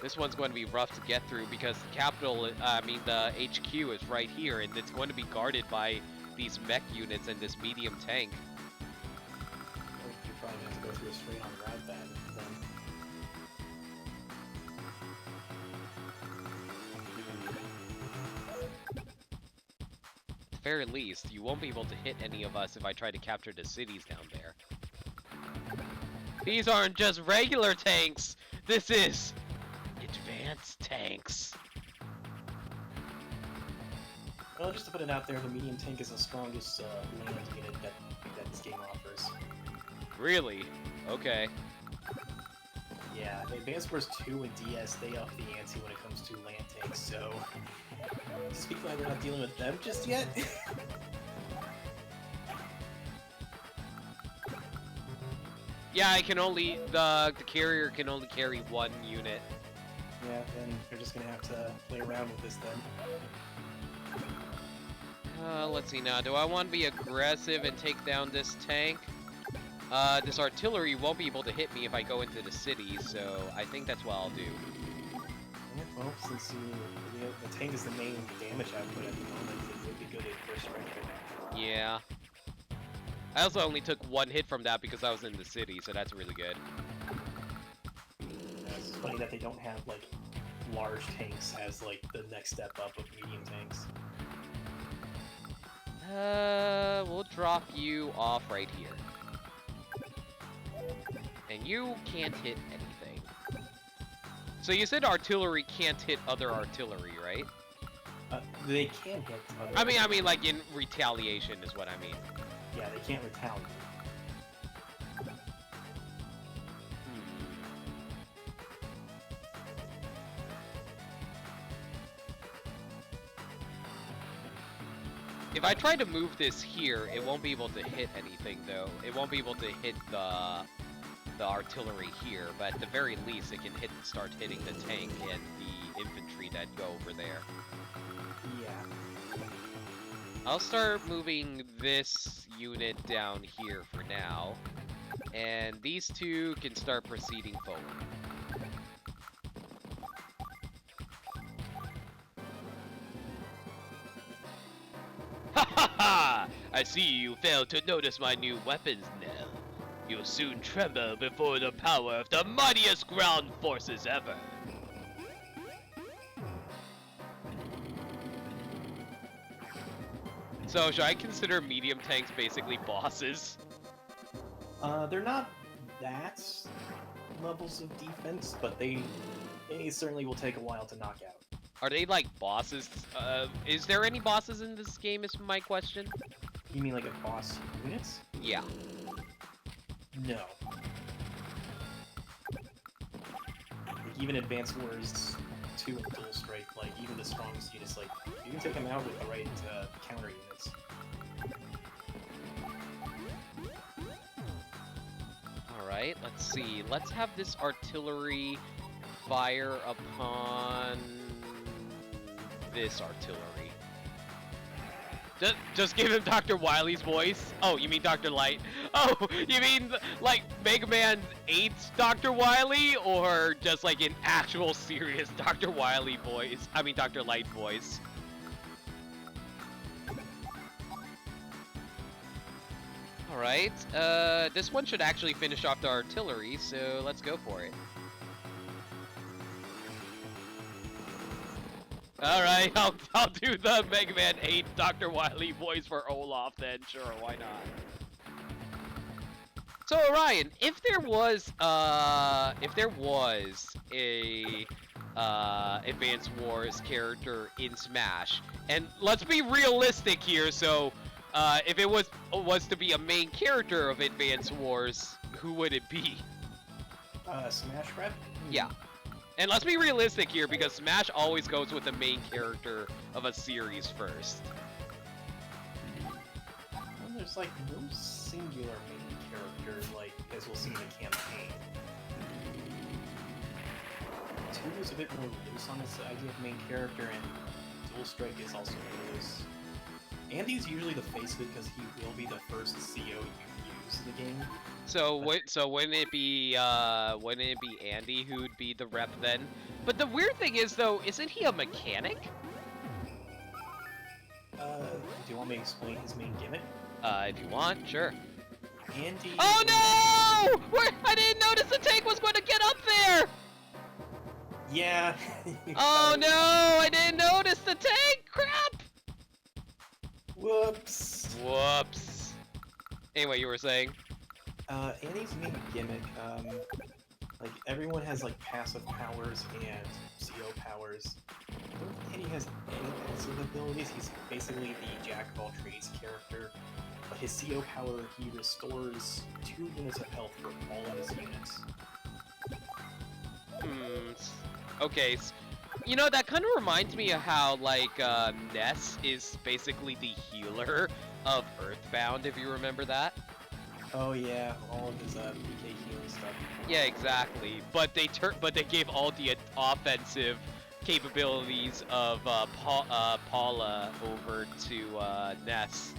This one's going to be rough to get through because the capital, the HQ is right here, and it's going to be guarded by these mech units and this medium tank. You probably have to go through a straight-on route then. At the very least, you won't be able to hit any of us if I try to capture the cities down there. These aren't just regular tanks! This is... advanced tanks. Well, just to put it out there, the medium tank is the strongest land unit that this game offers. Really? Okay. Yeah, Advanced Wars 2 and DS, they up the ante when it comes to land tanks, so... Just be glad we're not dealing with them just yet. Yeah, I can only... The carrier can only carry one unit. Yeah, then you're just gonna have to play around with this then. Let's see now. Do I want to be aggressive and take down this tank? This artillery won't be able to hit me if I go into the city, so I think that's what I'll do. Yeah, well, since the tank is the main damage output at the moment, it would be good at first strike right now. Yeah. I also only took one hit from that because I was in the city, so that's really good. Yeah, it's funny that they don't have, like, large tanks as, like, the next step up of medium tanks. We'll drop you off right here. And you can't hit anything. So you said artillery can't hit other artillery, right? They can hit other... I mean, like, in retaliation is what I mean. Yeah, they can't retaliate. If I try to move this here, it won't be able to hit anything, though. It won't be able to hit the artillery here, but at the very least, it can start hitting the tank and the infantry that go over there. Yeah. I'll start moving this unit down here for now, and these two can start proceeding forward. Ha ha ha! I see you failed to notice my new weapons, Nell. You'll soon tremble before the power of the mightiest ground forces ever. So, should I consider medium tanks basically bosses? They're not that levels of defense, but they certainly will take a while to knock out. Are they like bosses? Is there any bosses in this game is my question? You mean like a boss units? Yeah. No. Like even Advanced Wars 2 and Dual Strike, like even the strongest units, like you can take them out with the right counter units. Alright, let's see. Let's have this artillery fire upon this artillery. Just give him Dr. Wily's voice. Oh, you mean Dr. Light? Oh, you mean like Mega Man 8's Dr. Wily, or just like an actual serious Dr. Wily voice? I mean Dr. Light voice. All right. This one should actually finish off the artillery, so let's go for it. Alright, I'll do the Mega Man 8 Dr. Wily voice for Olaf then, sure, why not? So Orion, if there was a Advance Wars character in Smash, and let's be realistic here, so if it was to be a main character of Advance Wars, who would it be? Smash Rep? Yeah. And let's be realistic here, because Smash always goes with the main character of a series first. Well, there's like no singular main character, like as we'll see in the campaign. 2 is a bit more loose on this idea of main character, and Dual Strike is also loose. Andy's usually the face of it because he will be the first CO you use in the game. So wouldn't it be Andy who'd be the rep then? But the weird thing is though, isn't he a mechanic? Do you want me to explain his main gimmick? If you want, sure. Andy. Oh no! I didn't notice the tank was going to get up there. Yeah. Oh no! I didn't notice the tank. Crap! Whoops. Whoops. Anyway, you were saying? Andy's main gimmick, like everyone has like passive powers and CO powers. I don't think Andy has any passive abilities. He's basically the jack of all trades character. But his CO power, he restores 2 units of health for all of his units. Okay. You know, that kind of reminds me of how like Ness is basically the healer of Earthbound, if you remember that. Oh yeah, all of his PK healing stuff. Yeah, exactly. But they gave all the offensive capabilities of Paula over to Ness.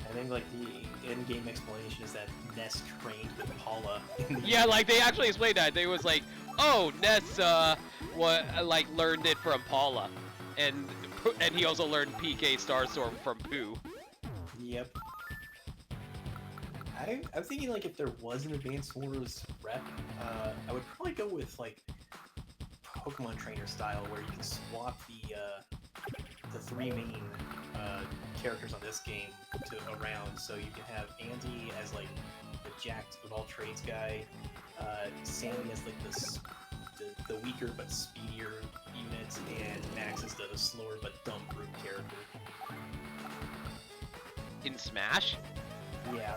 I think like the in-game explanation is that Ness trained with Paula. Yeah, like they actually explained that. They was like, oh, Ness learned it from Paula, and he also learned PK Starstorm from Pooh. Yep. I'm thinking like if there was an Advance Wars rep, I would probably go with like Pokemon Trainer style, where you can swap the 3 main characters on this game around. So you can have Andy as like the jacked of all trades guy, Sammy as like the weaker but speedier unit, and Max is the slower but dumb brute character. In Smash? Yeah.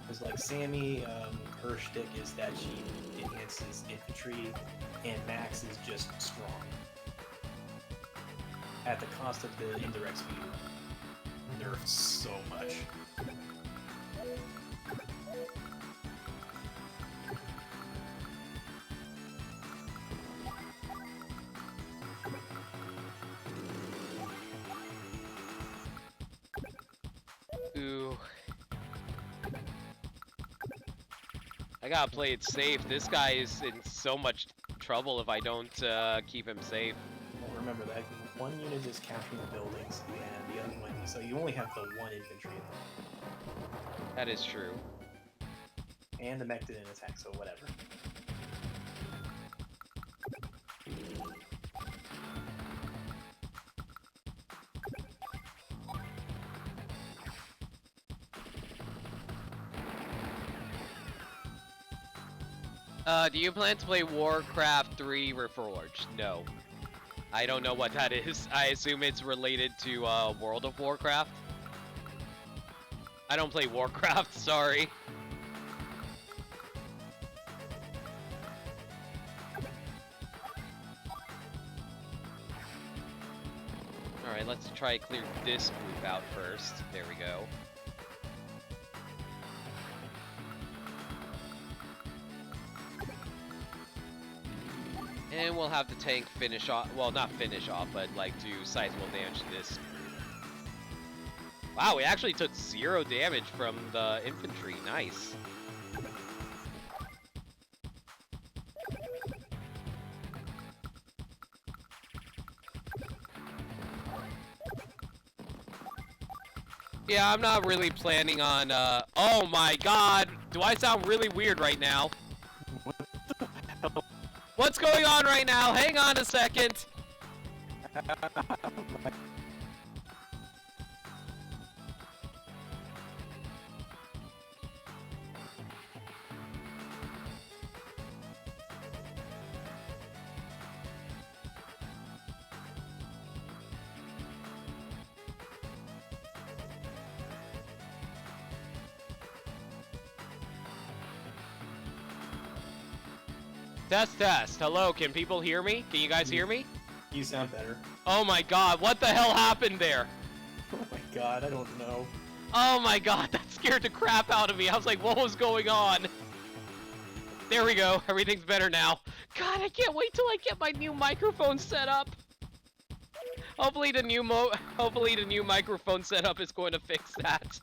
Because like Sammy, her shtick is that she enhances infantry, and Max is just strong. At the cost of the indirect speed nerfed so much. Ooh. I gotta play it safe. This guy is in so much trouble if I don't keep him safe. Well, remember that one unit is capturing the buildings, and the other one, so you only have the 1 infantry. That is true. And the mech didn't attack, so whatever. Do you plan to play Warcraft 3 Reforged? No. I don't know what that is. I assume it's related to World of Warcraft. I don't play Warcraft, sorry. Alright, let's try to clear this group out first. There we go. And we'll have the tank finish off, well, not finish off, but like do sizable damage to this group. Wow, we actually took 0 damage from the infantry. Nice. Yeah, I'm not really planning on, oh my god! Do I sound really weird right now? What's going on right now? Hang on a second! Test, test. Hello, can people hear me? Can you guys hear me? You sound better. Oh my god, what the hell happened there? Oh my god, I don't know. Oh my god, that scared the crap out of me. I was like, what was going on? There we go, everything's better now. God, I can't wait till I get my new microphone set up. Hopefully the new microphone setup is going to fix that.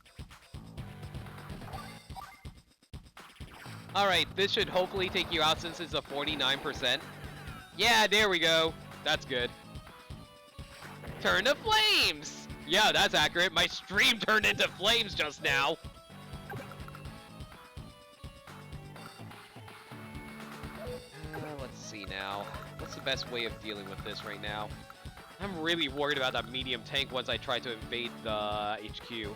Alright, this should hopefully take you out since it's a 49%. Yeah, there we go. That's good. Turn to flames! Yeah, that's accurate. My stream turned into flames just now. Let's see now. What's the best way of dealing with this right now? I'm really worried about that medium tank once I try to invade the HQ.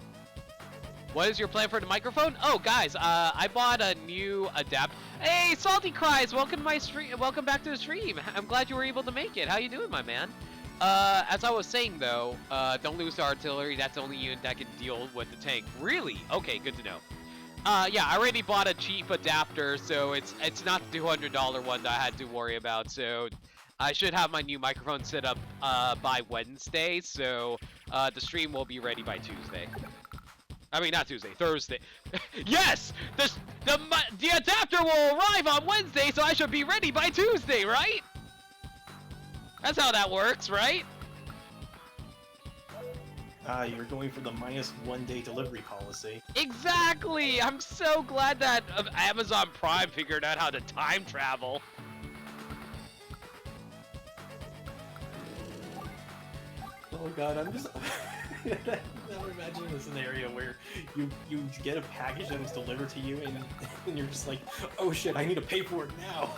What is your plan for the microphone? Oh, guys, I bought a new adapt. Hey, Salty Cries, welcome to my stream. Welcome back to the stream. I'm glad you were able to make it. How you doing, my man? As I was saying though, don't lose the artillery. That's the only unit that can deal with the tank. Really? Okay, good to know. Yeah, I already bought a cheap adapter, so it's not the $200 one that I had to worry about. So I should have my new microphone set up by Wednesday. So the stream will be ready by Tuesday. I mean, not Tuesday, Thursday. Yes! The adapter will arrive on Wednesday, so I should be ready by Tuesday, right? That's how that works, right? You're going for the -1 day delivery policy. Exactly! I'm so glad that Amazon Prime figured out how to time travel. Oh god, I'm just... I'm imagining a scenario where you get a package that was delivered to you and you're just like, oh shit, I need to pay for it now.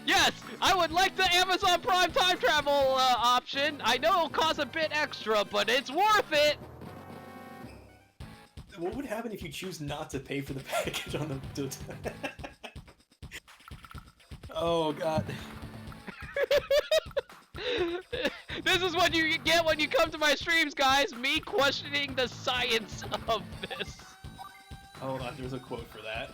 Yes, I would like the Amazon Prime time travel option. I know it'll cost a bit extra, but it's worth it. What would happen if you choose not to pay for the package on the... Oh god. This is what you get when you come to my streams, guys. Me questioning the science of this. Hold on, there's a quote for that.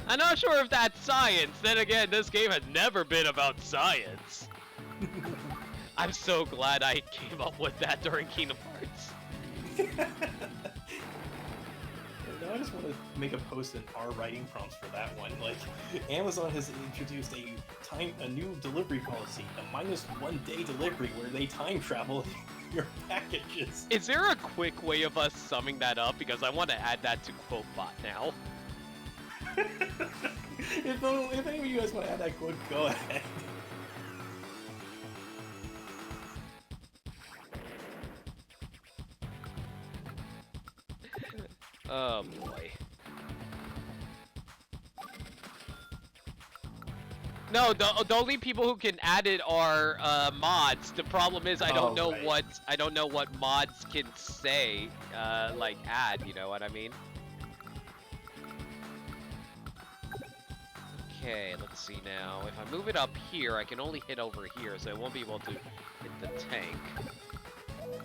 I'm not sure if that's science. Then again, this game has never been about science. I'm so glad I came up with that during Kingdom Hearts. Now I just want to make a post in our writing prompts for that one. Like, Amazon has introduced a new delivery policy, a -1 day delivery, where they time travel your packages. Is there a quick way of us summing that up? Because I want to add that to QuoteBot now. If any of you guys want to add that quote, go ahead. Oh boy. No, the only people who can add it are mods. The problem is I don't know what mods can say, like add. You know what I mean? Okay, let's see now. If I move it up here, I can only hit over here, so I won't be able to hit the tank.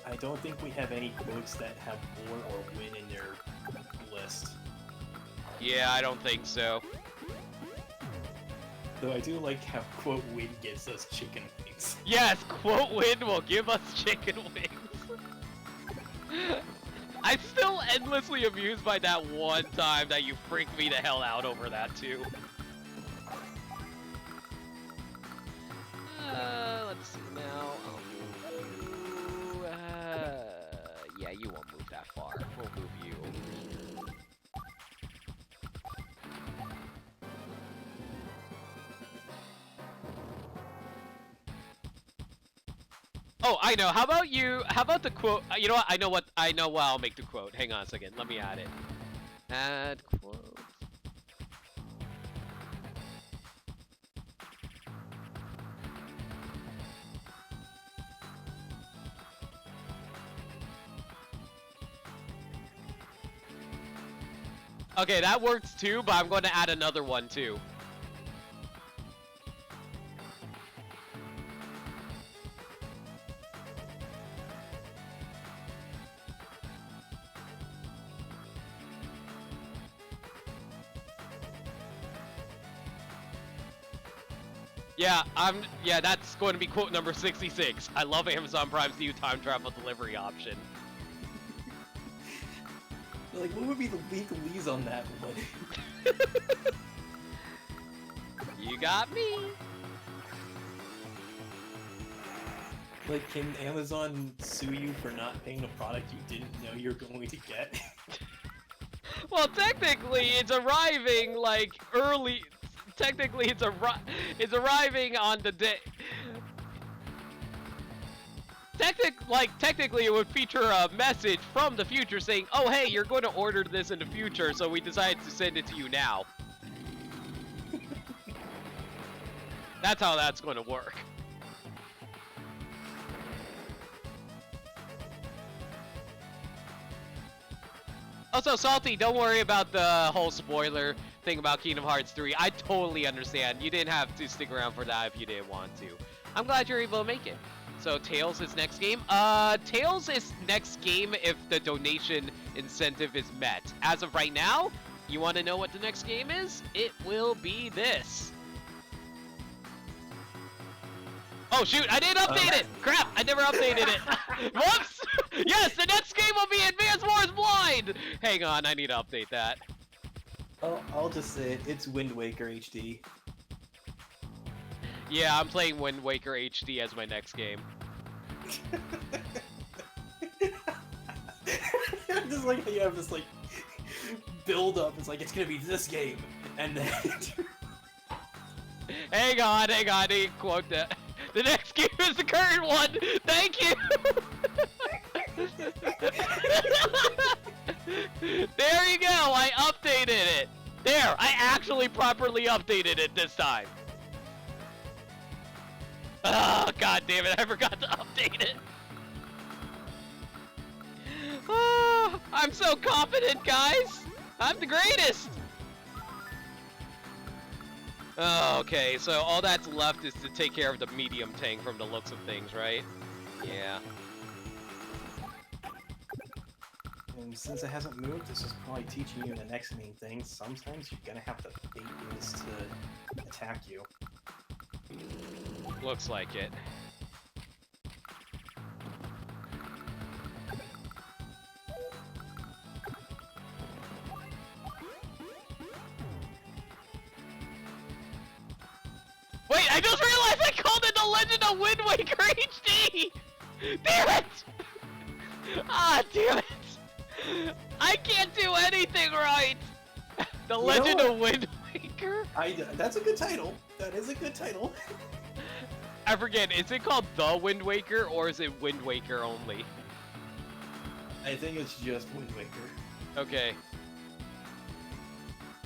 I don't think we have any quotes that have war or win in their list. Yeah, I don't think so. Though I do like how quote win gives us chicken wings. Yes, quote win will give us chicken wings. I'm still endlessly amused by that one time that you freaked me the hell out over that too. Oh, I know. How about you? How about the quote? You know what? I know what. I know what. I'll make the quote. Hang on a second. Let me add it. Add quote. Okay, that works too, but I'm going to add another one too. Yeah, that's going to be quote number 66. I love Amazon Prime's new time travel delivery option. Like, what would be the legalese on that one? You got me. Like, can Amazon sue you for not paying a product you didn't know you're going to get? Well, technically, it's arriving like early. Technically, it's arriving on the day. Technically, it would feature a message from the future saying, "Oh, hey, you're going to order this in the future, so we decided to send it to you now." That's how that's going to work. Also, Salty, don't worry about the whole spoiler thing about Kingdom Hearts 3. I totally understand. You didn't have to stick around for that if you didn't want to. I'm glad you're able to make it. So, Tails is next game? Tails is next game if the donation incentive is met. As of right now, you want to know what the next game is? It will be this. Oh shoot, I didn't update it! Crap, I never updated it! Whoops! Yes, the next game will be Advance Wars Blind! Hang on, I need to update that. Oh, I'll just say it, it's Wind Waker HD. Yeah, I'm playing Wind Waker HD as my next game. Just like how you have this, like, build up, it's like, it's gonna be this game, and then... Hang on, I need to quote that. The next game is the current one! Thank you! There you go, I updated it! There, I actually properly updated it this time. Oh, god damn it, I forgot to update it. Oh, I'm so confident, guys! I'm the greatest! Oh, okay, so all that's left is to take care of the medium tank from the looks of things, right? Yeah. And since it hasn't moved, this is probably teaching you the next main thing. Sometimes you're gonna have to bait this to attack you. Looks like it. Wait, I just realized I called it The Legend of Wind Waker HD! Damn it! Ah, damn it! I can't do anything right! The Legend of Wind Waker? That's a good title. That is a good title. I forget, is it called The Wind Waker or is it Wind Waker only? I think it's just Wind Waker. Okay.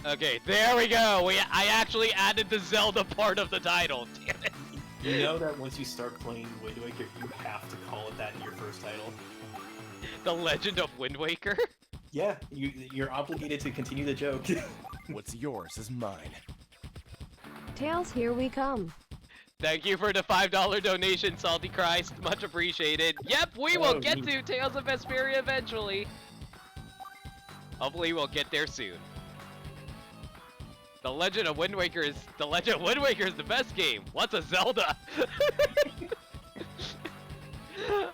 Okay, there we go! I actually added the Zelda part of the title, damn it! You know that once you start playing Wind Waker, you have to call it that in your first title. The Legend of Wind Waker? Yeah, you're obligated to continue the joke. What's yours is mine. Tails, here we come. Thank you for the $5 donation, Salty Christ. Much appreciated. Yep, we will get to Tales of Vesperia eventually. Hopefully we'll get there soon. The Legend of Wind Waker is the best game. What's a Zelda?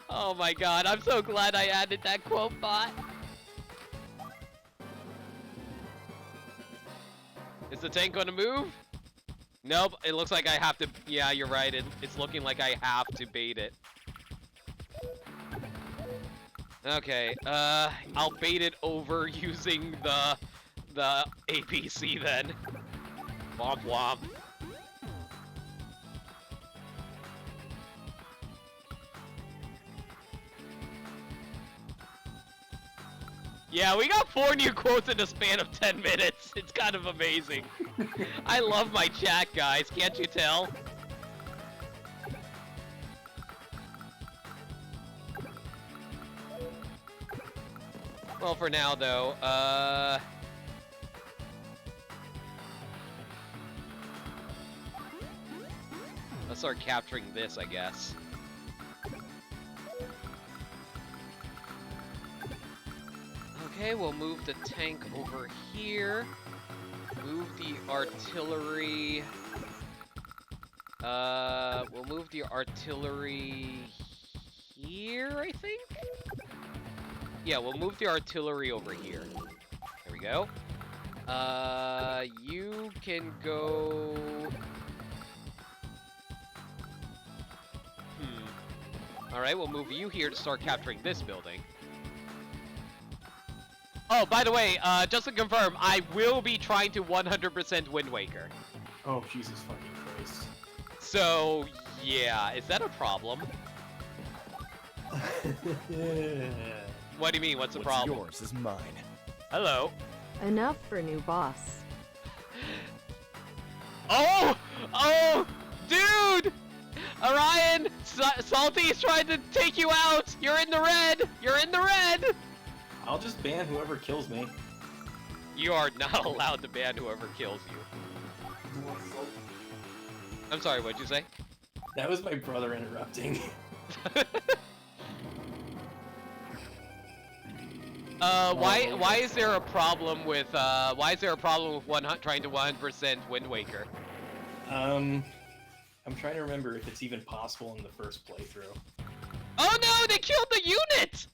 Oh my god, I'm so glad I added that quote bot. Is the tank gonna move? Nope, it looks like I have to, yeah, you're right, it's looking like I have to bait it. Okay, I'll bait it over using the APC then. Womp womp. Yeah, we got 4 new quotes in a span of 10 minutes. It's kind of amazing. I love my chat, guys. Can't you tell? Well, for now, though, let's start capturing this, I guess. Okay, we'll move the tank over here. Move the artillery. We'll move the artillery here, I think? Yeah, we'll move the artillery over here. There we go. You can go... Alright, we'll move you here to start capturing this building. Oh, by the way, just to confirm, I will be trying to 100% Wind Waker. Oh, Jesus fucking Christ. So, yeah, is that a problem? What do you mean, what's the problem? Yours is mine. Hello. Enough for new boss. Oh! Oh! Dude! Orion! Salty's trying to take you out! You're in the red! You're in the red! I'll just ban whoever kills me. You are not allowed to ban whoever kills you. I'm sorry, what'd you say? That was my brother interrupting. Why is there a problem with trying to 100% Wind Waker? I'm trying to remember if it's even possible in the first playthrough. Oh no, they killed the unit!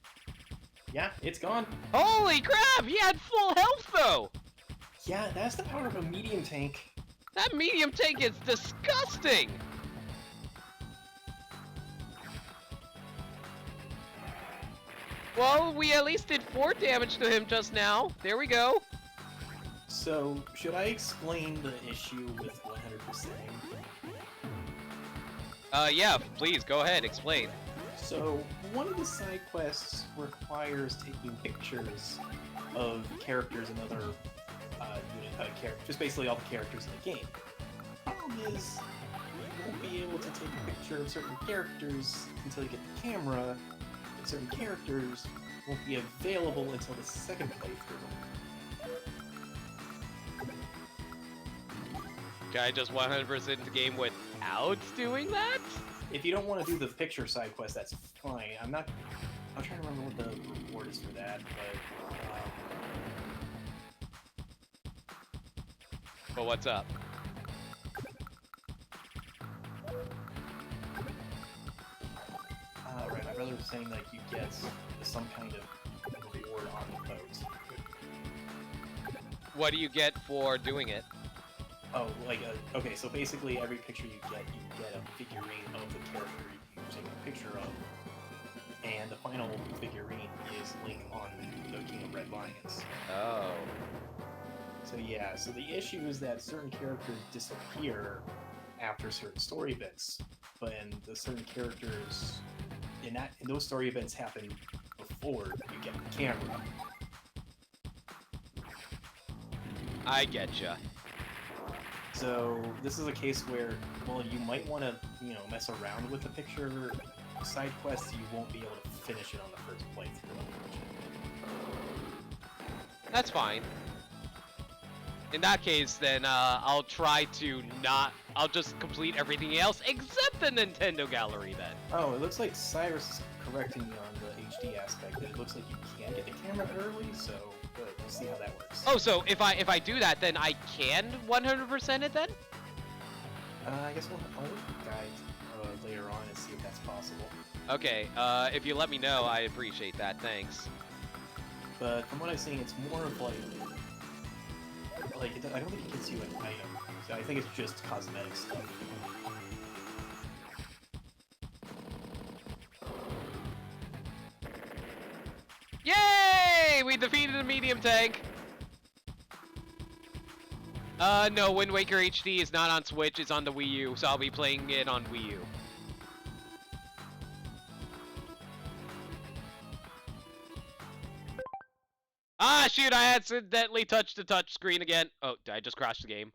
Yeah, it's gone. Holy crap, he had full health though! Yeah, that's the power of a medium tank. That medium tank is disgusting! Well, we at least did 4 damage to him just now. There we go. So, should I explain the issue with 100%? Yeah, please, go ahead, explain. So, one of the side quests requires taking pictures of characters and other just basically all the characters in the game. Problem is, you won't be able to take a picture of certain characters until you get the camera, and certain characters won't be available until the second playthrough. Can I just 100% the game without doing that? If you don't want to do the picture side quest, that's fine. I'm trying to remember what the reward is for that, But what's up? right, my brother was saying like you get some kind of reward on the boat. What do you get for doing it? Oh, like okay, so basically every picture you get a figurine of the character you're taking a picture of, and the final figurine is Link on the King of Red Lions. Oh. So yeah, so the issue is that certain characters disappear after certain story events, but the certain characters in those story events happen before you get the camera. I getcha. So this is a case where, well, you might want to, mess around with the picture side quests. You won't be able to finish it on the first playthrough, unfortunately. That's fine. In that case, then, I'll try to I'll just complete everything else except the Nintendo Gallery, then. Oh, it looks like Cyrus is correcting me on the HD aspect, that it looks like you can't get the camera early, so good. We'll see how that works. Oh, so if I do that, then I can 100% it, then? I guess I'll look at the guide later on and see if that's possible. Okay, if you let me know, I appreciate that, thanks. But from what I've seen, it's more of like I don't think it gets you an item. So I think it's just cosmetic stuff. Yay! We defeated a medium tank! No, Wind Waker HD is not on Switch, it's on the Wii U, so I'll be playing it on Wii U. Ah, shoot, I accidentally touched the touch screen again. Oh, did I just crash the game?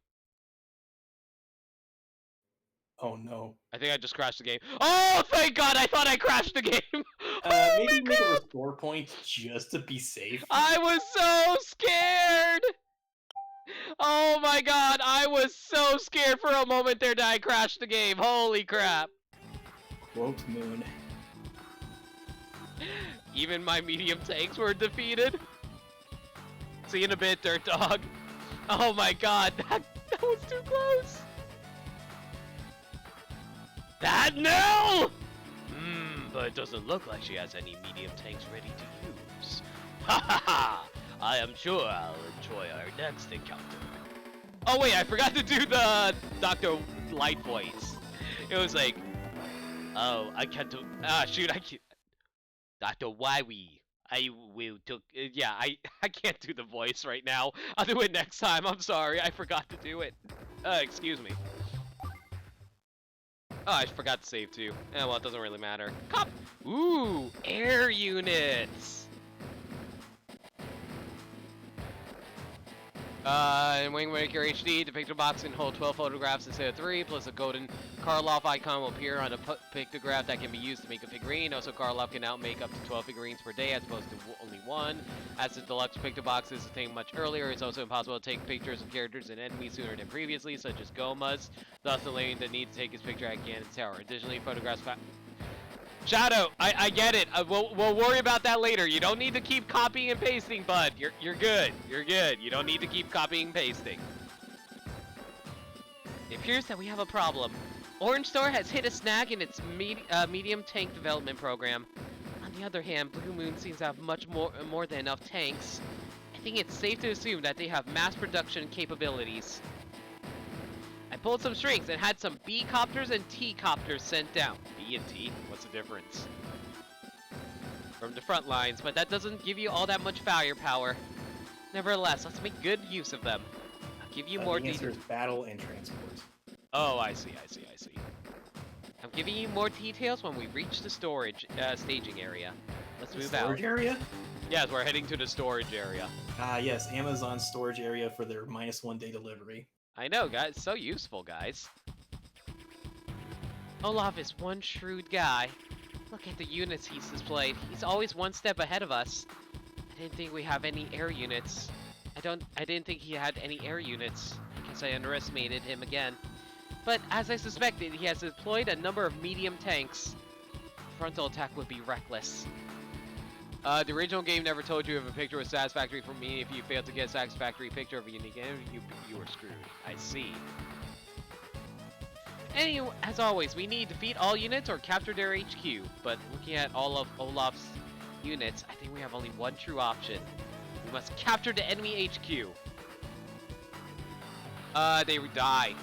Oh no. I think I just crashed the game. Oh, thank God, I thought I crashed the game. Maybe make a restore point just to be safe. I was so scared. Oh my God, I was so scared for a moment there that I crashed the game. Holy crap. Quote Moon. Even my medium tanks were defeated. See you in a bit, Dirt Dog. Oh my God, that was too close. That no! But it doesn't look like she has any medium tanks ready to use. Ha ha ha! I am sure I'll enjoy our next encounter. Oh wait, I forgot to do the Dr. Light voice. It was like, oh, I can't do. Ah, shoot, I can't. Dr. Wiwi, I will took. Yeah, I can't do the voice right now. I'll do it next time. I'm sorry, I forgot to do it. Excuse me. Oh, I forgot to save too. Eh, well, it doesn't really matter. Cop! Ooh, air units! In Wing Waker HD, the picture box can hold 12 photographs instead of 3, plus a golden Karloff icon will appear on a pictograph that can be used to make a figurine. Also, Karloff can now make up to 12 figurines per day as opposed to only one. As the deluxe picture box is a thing much earlier, it's also impossible to take pictures of characters and enemies sooner than previously, such as Goma's, thus delaying the need to take his picture at Ganon's Tower. Additionally, photographs Shadow, I get it. We'll worry about that later. You don't need to keep copying and pasting, bud. You're good. You're good. You don't need to keep copying and pasting. It appears that we have a problem. Orange Star has hit a snag in its medium tank development program. On the other hand, Blue Moon seems to have much more than enough tanks. I think it's safe to assume that they have mass production capabilities. I pulled some strings and had some B-copters and T-copters sent down. B and T? What's the difference? From the front lines, but that doesn't give you all that much firepower. Nevertheless, let's make good use of them. I'll give you more details. The answer is battle and transport. Oh, I see. I'm giving you more details when we reach the storage staging area. Let's move out. Storage area? Yes, we're heading to the storage area. Ah, yes, Amazon storage area for their -1 day delivery. I know, guys. So useful, guys. Olaf is one shrewd guy. Look at the units he's displayed. He's always one step ahead of us. I didn't think we have any air units. I didn't think he had any air units. I guess I underestimated him again. But as I suspected, he has deployed a number of medium tanks. Frontal attack would be reckless. The original game never told you if a picture was satisfactory for me. If you failed to get a satisfactory picture of a unique enemy, you were screwed. I see. Anyway, as always, we need to defeat all units or capture their HQ. But looking at all of Olaf's units, I think we have only one true option. We must capture the enemy HQ. They die.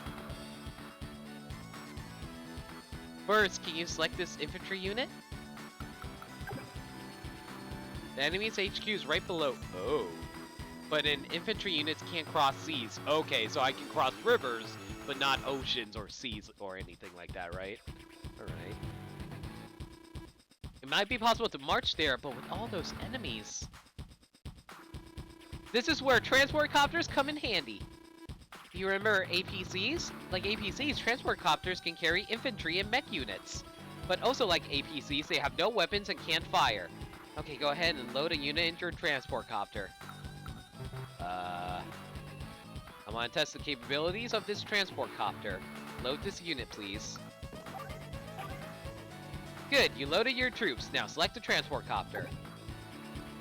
First, can you select this infantry unit? The enemy's HQ is right below. Oh. But infantry units can't cross seas. Okay, so I can cross rivers, but not oceans or seas or anything like that, right? Alright. It might be possible to march there, but with all those enemies. This is where transport copters come in handy. Do you remember APCs? Like APCs, transport copters can carry infantry and mech units. But also like APCs, they have no weapons and can't fire. Okay, go ahead and load a unit into your transport copter. I want to test the capabilities of this transport copter. Load this unit, please. Good, you loaded your troops. Now select the transport copter.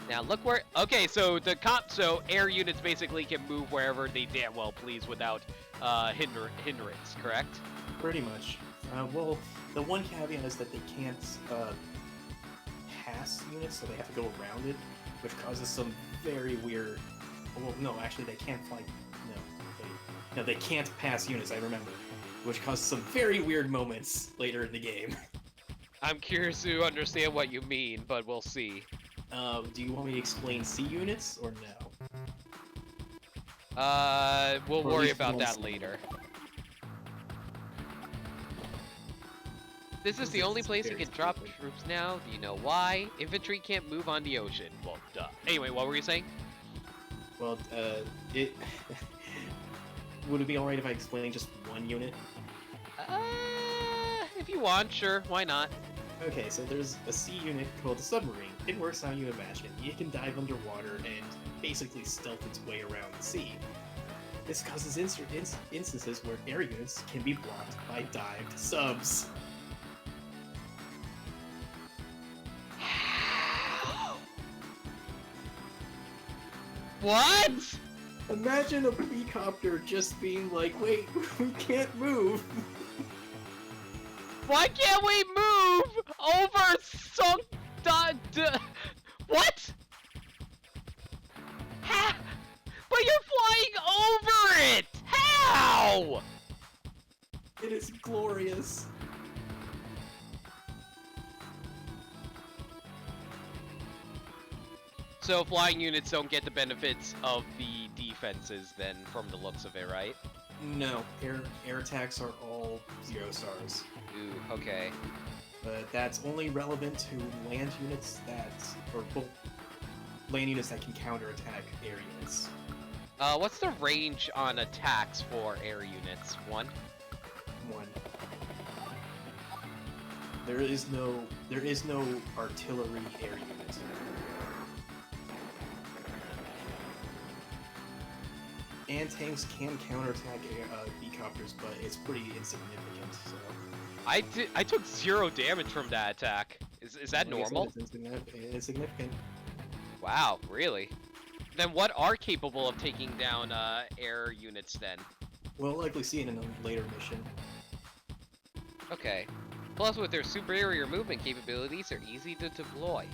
Now look where. Okay, so so air units basically can move wherever they damn well please without hindrance, correct? Pretty much. Well, the one caveat is that they can't pass units, so they have to go around it, which causes some very weird. Well, no, actually, they can't fly. No, they can't pass units. I remember, which causes some very weird moments later in the game. I'm curious to understand what you mean, but we'll see. Do you want me to explain C units or no? We'll worry about that later. This is the only place you can drop troops now. Do you know why? Infantry can't move on the ocean. Well, duh. Anyway, what were you saying? Well, it would it be all right if I explain just one unit? If you want, sure, why not? Okay, so there's a sea unit called the submarine. It works how you imagine. It can dive underwater and basically stealth its way around the sea. This causes instances where air units can be blocked by dived subs. What? Imagine a helicopter just being like, wait, we can't move. Why can't we move over sunk what? Ha! But you're flying over it! How? It is glorious. So flying units don't get the benefits of the defenses then, from the looks of it, right? No, air attacks are all 0 stars. Ooh, okay. But that's only relevant to land units land units that can counterattack air units. What's the range on attacks for air units? 1? 1. There is no artillery air unit. And tanks can counterattack helicopters, but it's pretty insignificant. So I took 0 damage from that attack. Is that normal? It's insignificant. Wow, really? Then what are capable of taking down air units then? We'll likely see it in a later mission. Okay. Plus, with their superior movement capabilities, they're easy to deploy.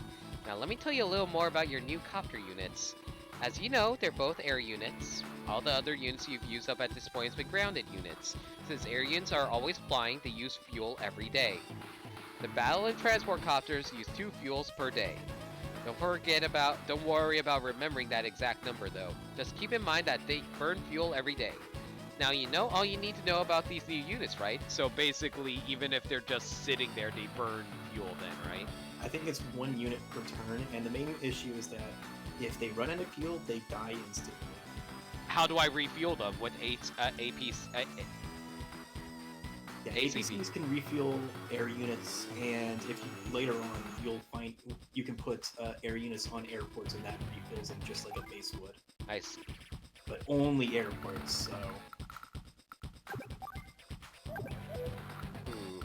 Now, let me tell you a little more about your new copter units. As you know, they're both air units. All the other units you've used up at this point have been grounded units. Since air units are always flying, they use fuel every day. The battle and transport copters use 2 fuels per day. Don't worry about remembering that exact number though. Just keep in mind that they burn fuel every day. Now you know all you need to know about these new units, right? So basically, even if they're just sitting there, they burn fuel then, right? I think it's 1 unit per turn, and the main issue is that if they run out of fuel, they die instantly. How do I refuel them with APs? Yeah, ACP. APCs can refuel air units, and if you, later on you'll find you can put air units on airports, and that refills them just like a base would. I see. But only airports, so. Ooh.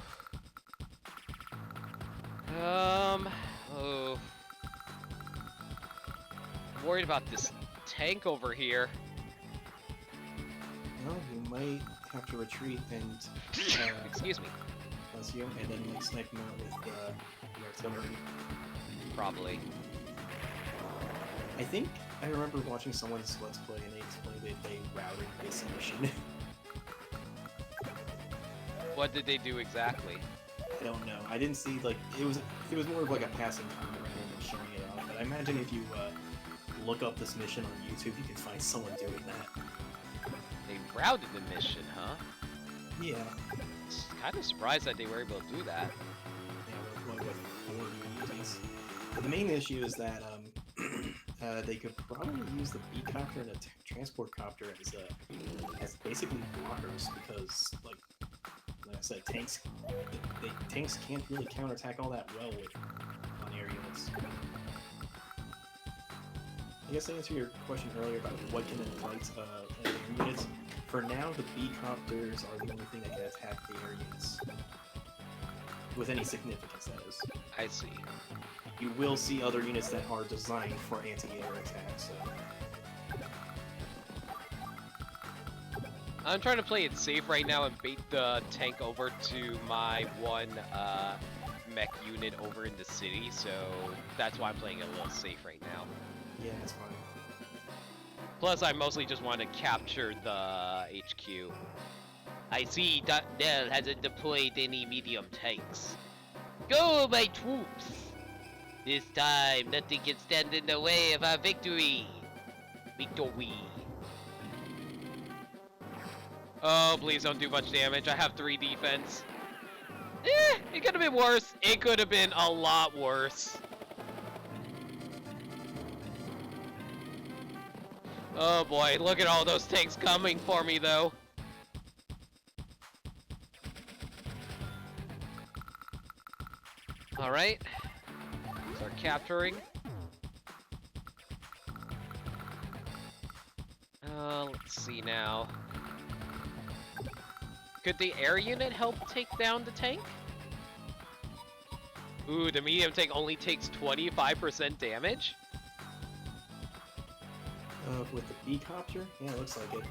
Oh. I'm worried about this tank over here. Well, you might have to retreat and Excuse me. bless you, and then like snipe them out with the artillery. Probably. I think I remember watching someone's Let's Play, and they explained that they routed this mission. What did they do exactly? I don't know. I didn't see like it was more of like a passing comment rather than showing it off. But I imagine if you look up this mission on YouTube, you can find someone doing that. They routed the mission, huh? Yeah. Kind of surprised that they were able to do that. Yeah, with 40 units. The main issue is that they could probably use the B-copter and the transport copter as basically blockers because, like I said, tanks can't really counterattack all that well on air units. I guess to answer your question earlier about what can fight air units, for now the B-copters are the only thing that can attack the air units. With any significance, that is. I see. You will see other units that are designed for anti-air attacks, so. I'm trying to play it safe right now and bait the tank over to my one mech unit over in the city, so that's why I'm playing it a little safe right now. Yeah, that's fine. Plus, I mostly just want to capture the HQ. I see Dell hasn't deployed any medium tanks. Go, my troops! This time, nothing can stand in the way of our victory! Victory! Oh, please don't do much damage. I have 3 defense. It could have been worse. It could have been a lot worse. Oh boy, look at all those tanks coming for me though. Alright. Start capturing. Let's see now. Could the air unit help take down the tank? Ooh, the medium tank only takes 25% damage? With the B-copter? Yeah, it looks like it.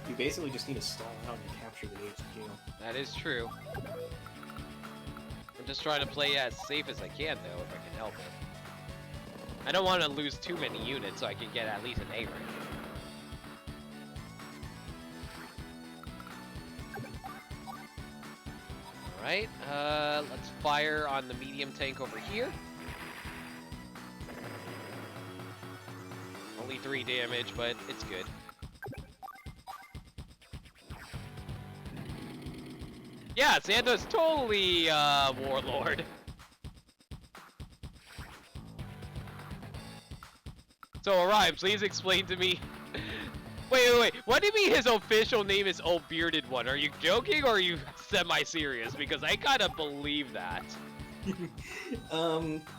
You basically just need to stall out and capture the HQ. That is true. I'm just trying to play as safe as I can, though, if I can help it. I don't want to lose too many units so I can get at least an A rank. Alright, let's fire on the medium tank over here. Only 3 damage, but it's good. Yeah, Santa's totally, Warlord. So, Orion, please explain to me. Wait. What do you mean his official name is Old Bearded One? Are you joking or are you semi-serious? Because I kind of believe that.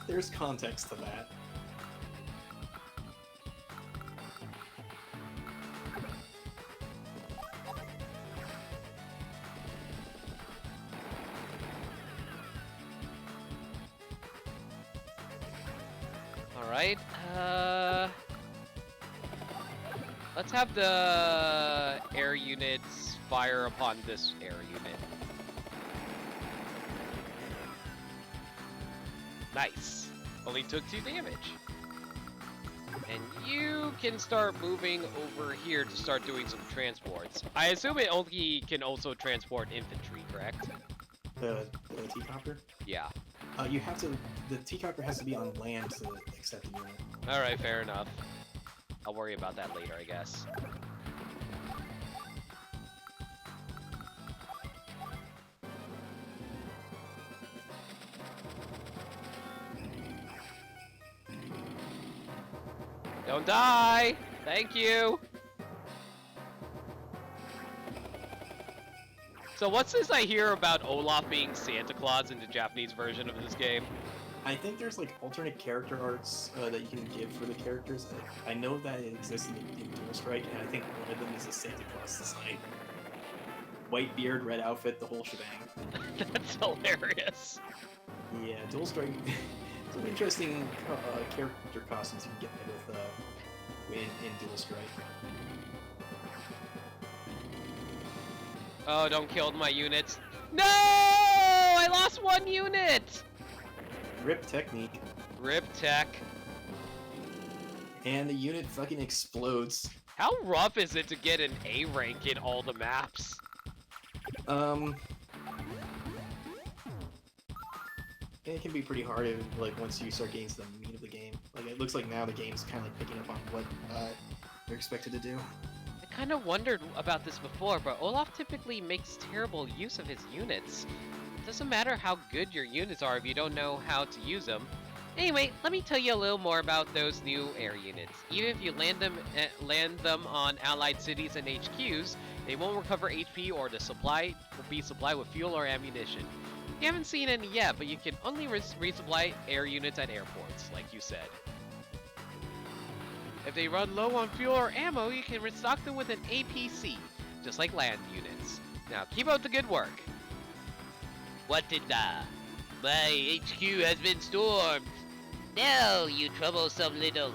There's context to that. Alright, let's have the air units fire upon this air unit. Nice. Only took 2 damage. And you can start moving over here to start doing some transports. I assume it only can also transport infantry, correct? The T-copter? Yeah. You have to. The T-copter has to be on land to accept the unit. Alright, fair enough. I'll worry about that later, I guess. Don't die! Thank you! So what's this I hear about Olaf being Santa Claus in the Japanese version of this game? I think there's like alternate character arts that you can give for the characters. I know that it exists in Dual Strike, and I think one of them is a Santa Claus design. White beard, red outfit, the whole shebang. That's hilarious. Yeah, Dual Strike. Some interesting character costumes you can get with in Dual Strike. Oh, don't kill my units. No! I lost 1 unit! Rip technique. Rip tech. And the unit fucking explodes. How rough is it to get an A rank in all the maps? It can be pretty hard, like, once you start getting to the meat of the game. Like, it looks like now the game's kind of like picking up on what they're expected to do. I kind of wondered about this before, but Olaf typically makes terrible use of his units. It doesn't matter how good your units are if you don't know how to use them. Anyway, let me tell you a little more about those new air units. Even if you land them on allied cities and HQs, they won't recover HP or be supplied with fuel or ammunition. You haven't seen any yet, but you can only resupply air units at airports, like you said. If they run low on fuel or ammo, you can restock them with an APC, just like land units. Now, keep up the good work. What did my HQ has been stormed. No, you troublesome little.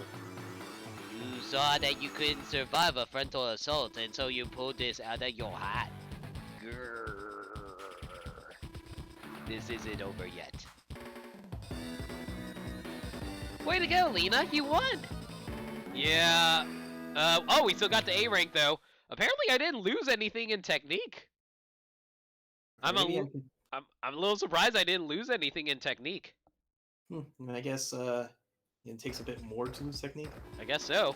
You saw that you couldn't survive a frontal assault, and so you pulled this out of your hat. Grrr. This isn't over yet. Way to go, Lena! You won! Yeah. Oh, we still got the A rank though. Apparently, I didn't lose anything in technique. I'm a little surprised I didn't lose anything in technique. I guess it takes a bit more to lose technique. I guess so.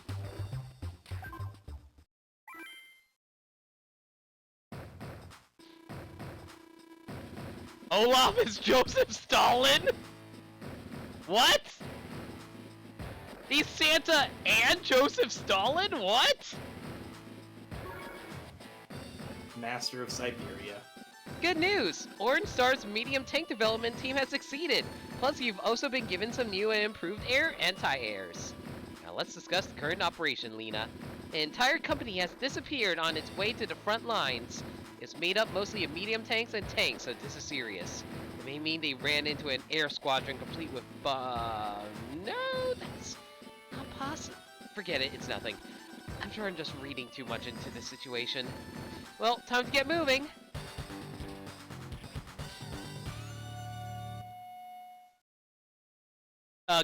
Olaf is Joseph Stalin? What? He's Santa and Joseph Stalin? What? Master of Siberia. Good news! Orange Star's medium tank development team has succeeded. Plus, you've also been given some new and improved anti-airs. Now let's discuss the current operation, Lena. An entire company has disappeared on its way to the front lines. It's made up mostly of medium tanks and tanks, so this is serious. It may mean they ran into an air squadron complete with no, that's not possible. Forget it, it's nothing. I'm sure I'm just reading too much into this situation. Well, time to get moving.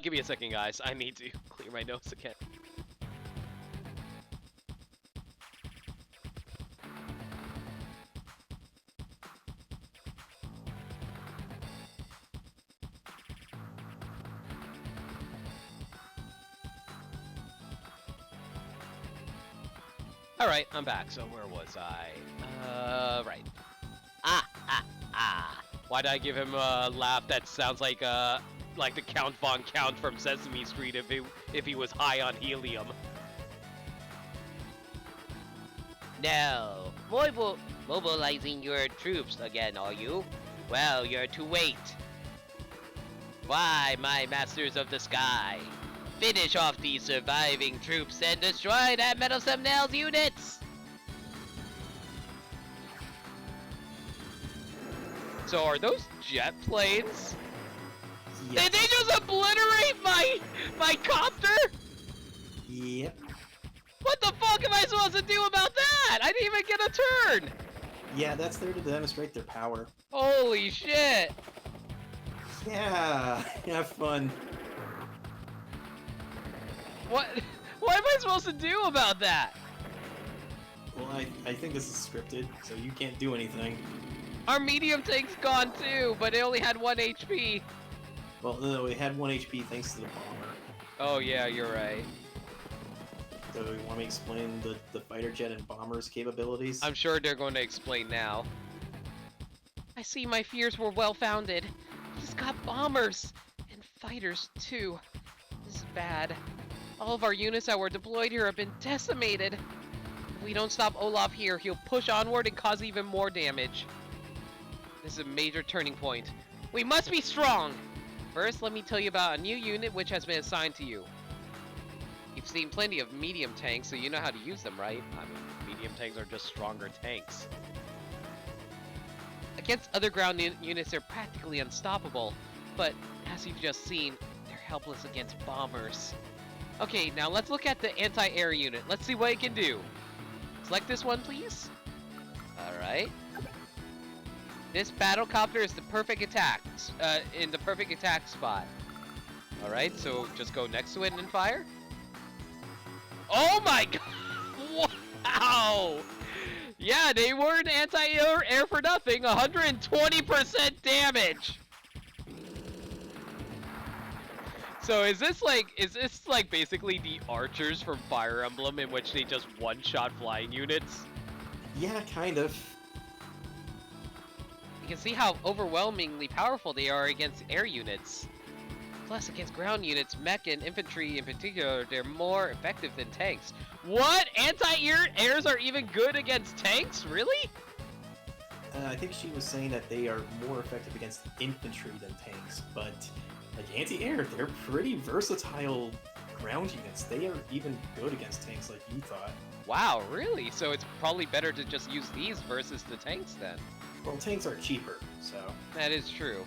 Give me a second, guys. I need to clear my nose again. Alright, I'm back. So where was I? Right. Why did I give him a laugh that sounds like the Count Von Count from Sesame Street if he was high on helium? No. Mobilizing your troops again, are you? Well, you're to wait. Why, my masters of the sky? Finish off these surviving troops and destroy that Meddlesome Nails units! So are those jet planes? Yes. Did they just obliterate my copter? Yep. What the fuck am I supposed to do about that? I didn't even get a turn! Yeah, that's there to demonstrate their power. Holy shit! Yeah, have fun. What am I supposed to do about that? Well, I think this is scripted, so you can't do anything. Our medium tank's gone too, but it only had 1 HP. Well, no, it had 1 HP thanks to the bomber. Oh yeah, you're right. So you want me to explain the fighter jet and bomber's capabilities? I'm sure they're going to explain now. I see my fears were well-founded. He's got bombers and fighters too. This is bad. All of our units that were deployed here have been decimated. If we don't stop Olaf here, he'll push onward and cause even more damage. This is a major turning point. We must be strong! First, let me tell you about a new unit which has been assigned to you. You've seen plenty of medium tanks, so you know how to use them, right? I mean, medium tanks are just stronger tanks. Against other ground units, they're practically unstoppable. But, as you've just seen, they're helpless against bombers. Okay, now let's look at the anti-air unit. Let's see what it can do. Select this one, please. Alright. This battlecopter is the perfect attack, in the perfect attack spot. Alright, so just go next to it and fire. Oh my god! Wow! Yeah, they weren't anti-air for nothing. 120% damage! So is this like basically the archers from Fire Emblem in which they just one-shot flying units? Yeah, kind of. You can see how overwhelmingly powerful they are against air units. Plus, against ground units, mech and infantry in particular, they're more effective than tanks. What? Anti-airs are even good against tanks? Really? I think she was saying that they are more effective against infantry than tanks, but like anti-air, they're pretty versatile ground units. They are even good against tanks like you thought. Wow, really? So it's probably better to just use these versus the tanks then? Well, tanks are cheaper, so... That is true.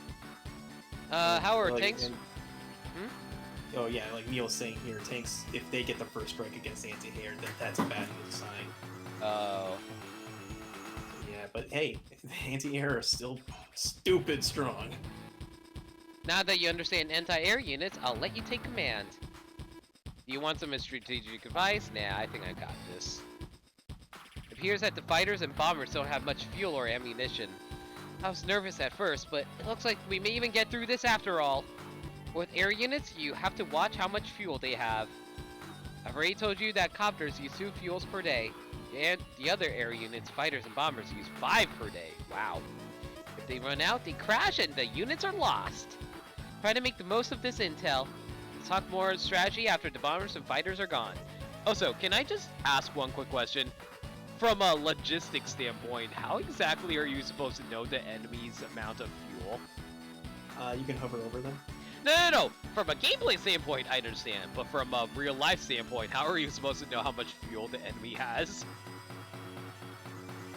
How are like, tanks... and- Oh yeah, like Neil's saying here, tanks, if they get the first strike against anti-air, then that's a bad news sign. Oh. Yeah, but hey, anti-air are still stupid strong. Now that you understand anti-air units, I'll let you take command. Do you want some strategic advice? Nah, I think I got this. It appears that the fighters and bombers don't have much fuel or ammunition. I was nervous at first, but it looks like we may even get through this after all. With air units, you have to watch how much fuel they have. I've already told you that copters use 2 fuels per day, and the other air units, fighters and bombers, use 5 per day. Wow. If they run out, they crash and the units are lost. Try to make the most of this intel. Talk more strategy after the bombers and fighters are gone. Also, can I just ask one quick question? From a logistics standpoint, how exactly are you supposed to know the enemy's amount of fuel? You can hover over them. No. From a gameplay standpoint, I understand. But from a real-life standpoint, how are you supposed to know how much fuel the enemy has?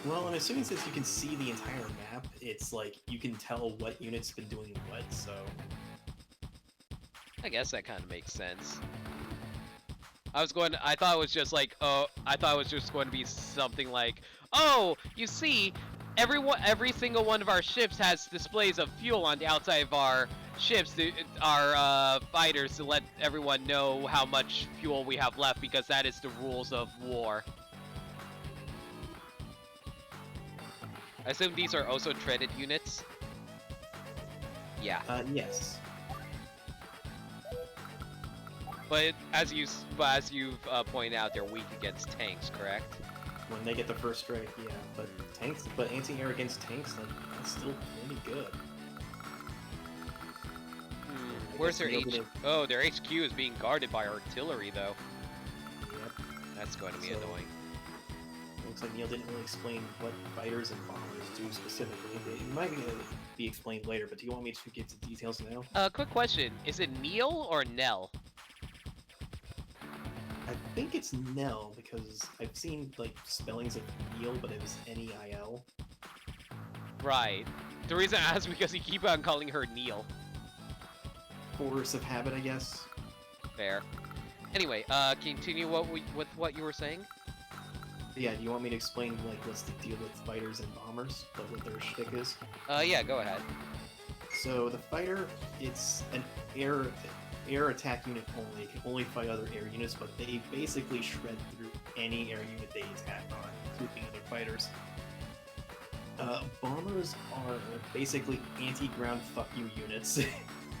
Well, I'm assuming since you can see the entire map, it's like you can tell what unit's been doing what, so... I guess that kind of makes sense. I thought it was just like, I thought it was just going to be something like, oh, you see, every single one of our ships has displays of fuel on the outside of our ships, our fighters, to let everyone know how much fuel we have left, because that is the rules of war. I assume these are also treaded units? Yeah. Yes. But as you've pointed out, they're weak against tanks, correct? When they get the first strike, yeah. But anti-air against tanks, like, that's still pretty good. Where's their HQ? Oh, their HQ is being guarded by artillery, though. Yep. That's going to be annoying. Looks like Neil didn't really explain what fighters and bombers do specifically. It might be explained later, but do you want me to get to details now? Quick question. Is it Neil or Nell? I think it's Nell, because I've seen, like, spellings of Neil, but it was N-E-I-L. Right. The reason I asked is because you keep on calling her Neil. Force of habit, I guess. Fair. Anyway, continue with what you were saying? Yeah, do you want me to explain, like, what's the deal with fighters and bombers? Like, what their shtick is? Yeah, go ahead. So, the fighter, it's an air attack unit only. It can only fight other air units, but they basically shred through any air unit they attack on, including other fighters. Bombers are basically anti-ground fuck you units.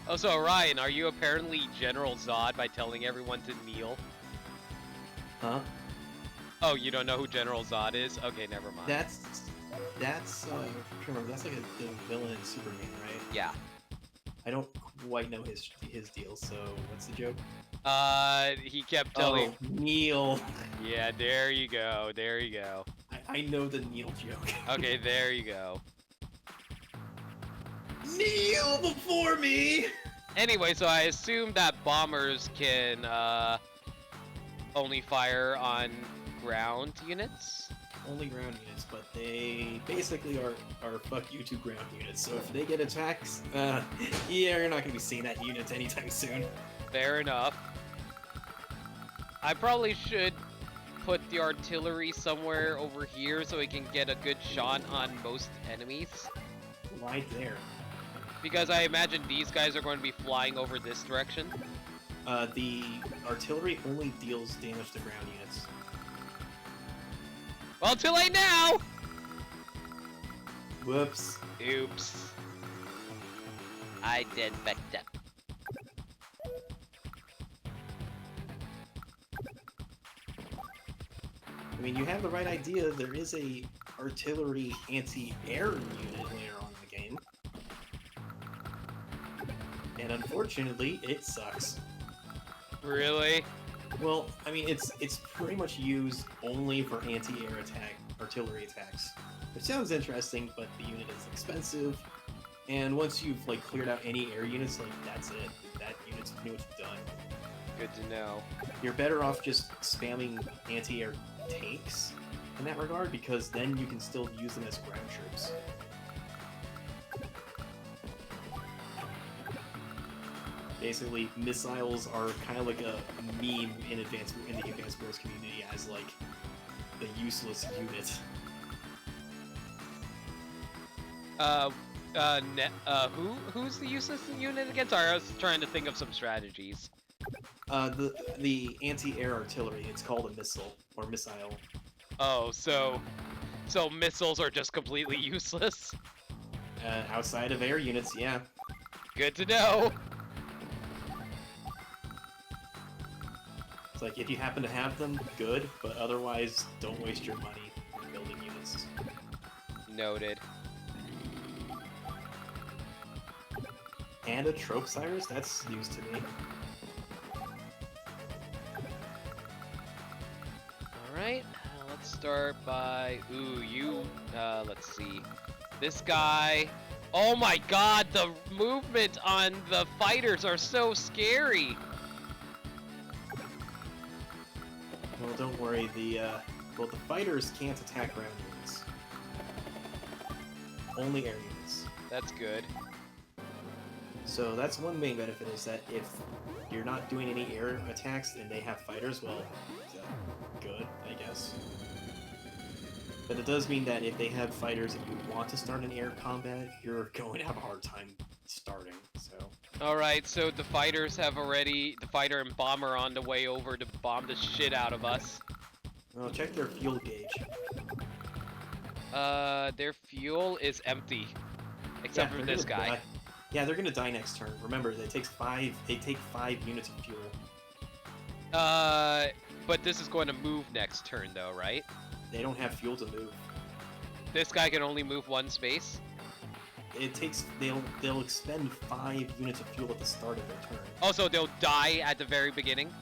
Oh, so Ryan, are you apparently General Zod by telling everyone to kneel? Huh? Oh, you don't know who General Zod is? Okay, never mind. That's I can't remember, that's like the villain in Superman, right? Yeah. I don't quite know his deal, so what's the joke? He kept telling... Oh, Neil! Yeah, there you go, there you go. I know the Neil joke. Okay, there you go. Kneel before me! Anyway, so I assume that bombers can only fire on ground units? Only ground units, but they basically are fuck you to ground units. So if they get attacks, yeah, you're not gonna be seeing that unit anytime soon. Fair enough. I probably should put the artillery somewhere over here so we can get a good shot on most enemies. Right there. Because I imagine these guys are going to be flying over this direction. The artillery only deals damage to ground units. Well, too late now! Whoops. Oops. I did fucked up. I mean, you have the right idea. There is a artillery anti-air unit later on in the game. And unfortunately, it sucks. Really? Well, I mean, it's pretty much used only for anti-air artillery attacks. Which sounds interesting, but the unit is expensive. And once you've, like, cleared out any air units, like, that's it. That unit's pretty much done. Good to know. You're better off just spamming anti-air tanks in that regard, because then you can still use them as ground troops. Basically, missiles are kind of like a meme in the Advanced Wars community as like the useless unit. Who's the useless unit again? Sorry, I was trying to think of some strategies. The anti-air artillery. It's called a missile or missile. Oh, so missiles are just completely useless? Outside of air units, yeah. Good to know. It's like if you happen to have them, good, but otherwise, don't waste your money building units. Noted. And a trope Cyrus? That's news to me. start by... Ooh, you... let's see. This guy... Oh my god, the movement on the fighters are so scary! Well, don't worry, the fighters can't attack ground units. Only air units. That's good. So that's one main benefit, is that if you're not doing any air attacks and they have fighters, well, good, I guess. But it does mean that if they have fighters and you want to start an air combat, you're going to have a hard time starting, so... Alright, so the fighters have already... The fighter and bomber on the way over to bomb the shit out of us. Well, check their fuel gauge. Their fuel is empty. Except for this guy. Die. Yeah, they're gonna die next turn. Remember, they take 5 units of fuel. But this is going to move next turn though, right? They don't have fuel to move. This guy can only move one space? They'll expend 5 units of fuel at the start of their turn. Oh, so they'll die at the very beginning?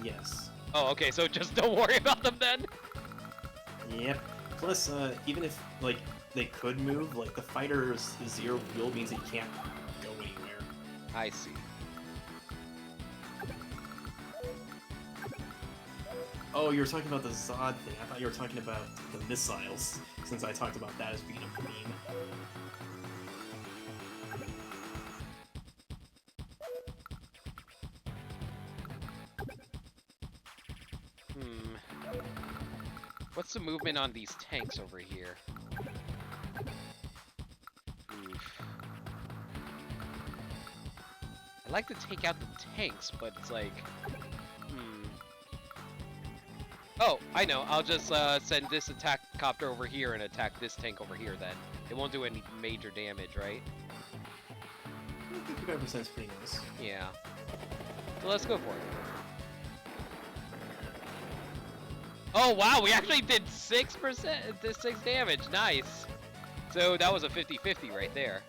Yes. Oh, okay, so just don't worry about them then? Yep. Plus, even if, like, they could move, like, the fighter's 0 fuel means he can't go anywhere. I see. Oh, you were talking about the Zod thing. I thought you were talking about the missiles, since I talked about that as being a meme. What's the movement on these tanks over here? Oof. I'd like to take out the tanks, but it's like... Oh, I know. I'll just send this attack copter over here and attack this tank over here then. It won't do any major damage, right? 55% is pretty nice. Yeah. So let's go for it. Oh wow, we actually did 6%, 6 damage, nice. So that was a 50-50 right there.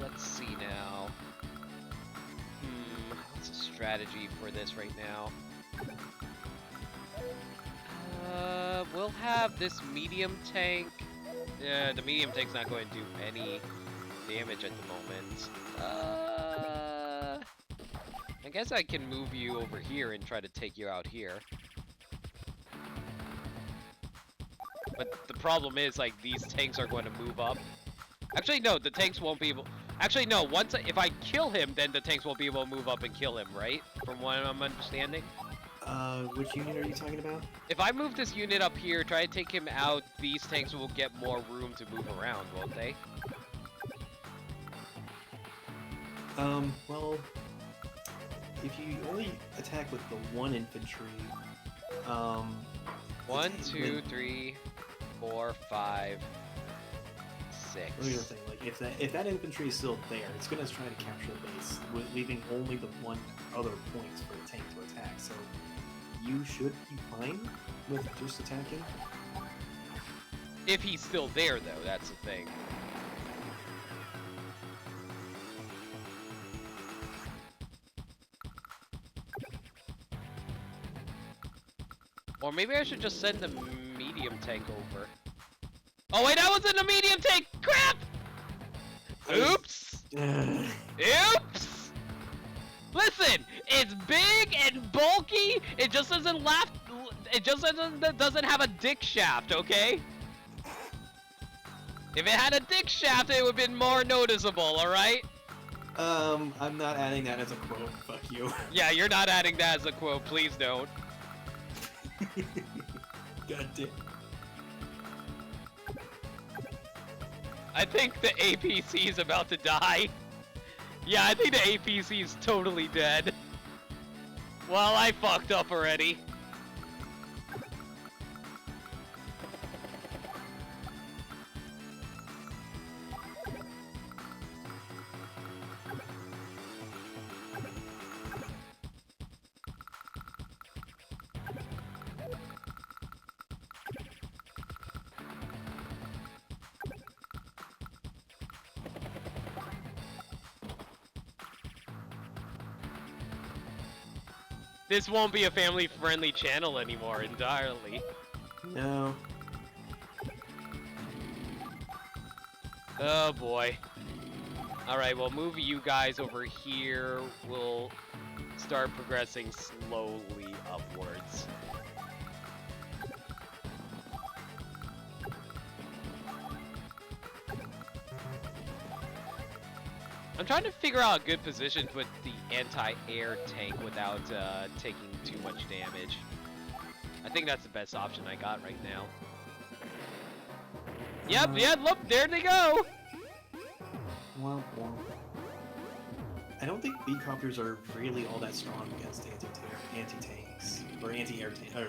Let's see now. What's the strategy for this right now? We'll have this medium tank. Yeah, the medium tank's not going to do any damage at the moment. I guess I can move you over here and try to take you out here. But the problem is, like, these tanks are going to move up. Actually, no, the tanks won't be able... Actually, no, if I kill him, then the tanks won't be able to move up and kill him, right? From what I'm understanding? Which unit are you talking about? If I move this unit up here, try to take him out, these tanks will get more room to move around, won't they? Well... If you only attack with the 1 infantry, 1, 2, 3, 4, 5, 6. Look at the thing, like, if that infantry is still there, it's gonna try to capture the base, leaving only the 1 other point for the tank to attack, so you should be fine with just attacking. If he's still there, though, that's the thing. Or maybe I should just send the medium tank over. Oh wait, I was in the medium tank! Crap! Oops! Oops! Listen, it's big and bulky. It just doesn't doesn't have a dick shaft, okay? If it had a dick shaft, it would have been more noticeable, alright? I'm not adding that as a quote. Fuck you. Yeah, you're not adding that as a quote. Please don't. God damn. I think the APC is about to die. Yeah, I think the APC is totally dead. Well, I fucked up already. This won't be a family-friendly channel anymore entirely. No. Oh boy. Alright, we'll move you guys over here. We'll start progressing slowly upwards. I'm trying to figure out a good position to put the anti-air tank without taking too much damage. I think that's the best option I got right now. Yep, yeah, look, there they go! Well. I don't think B-copters are really all that strong against anti-tanks. Or anti-air tanks. Or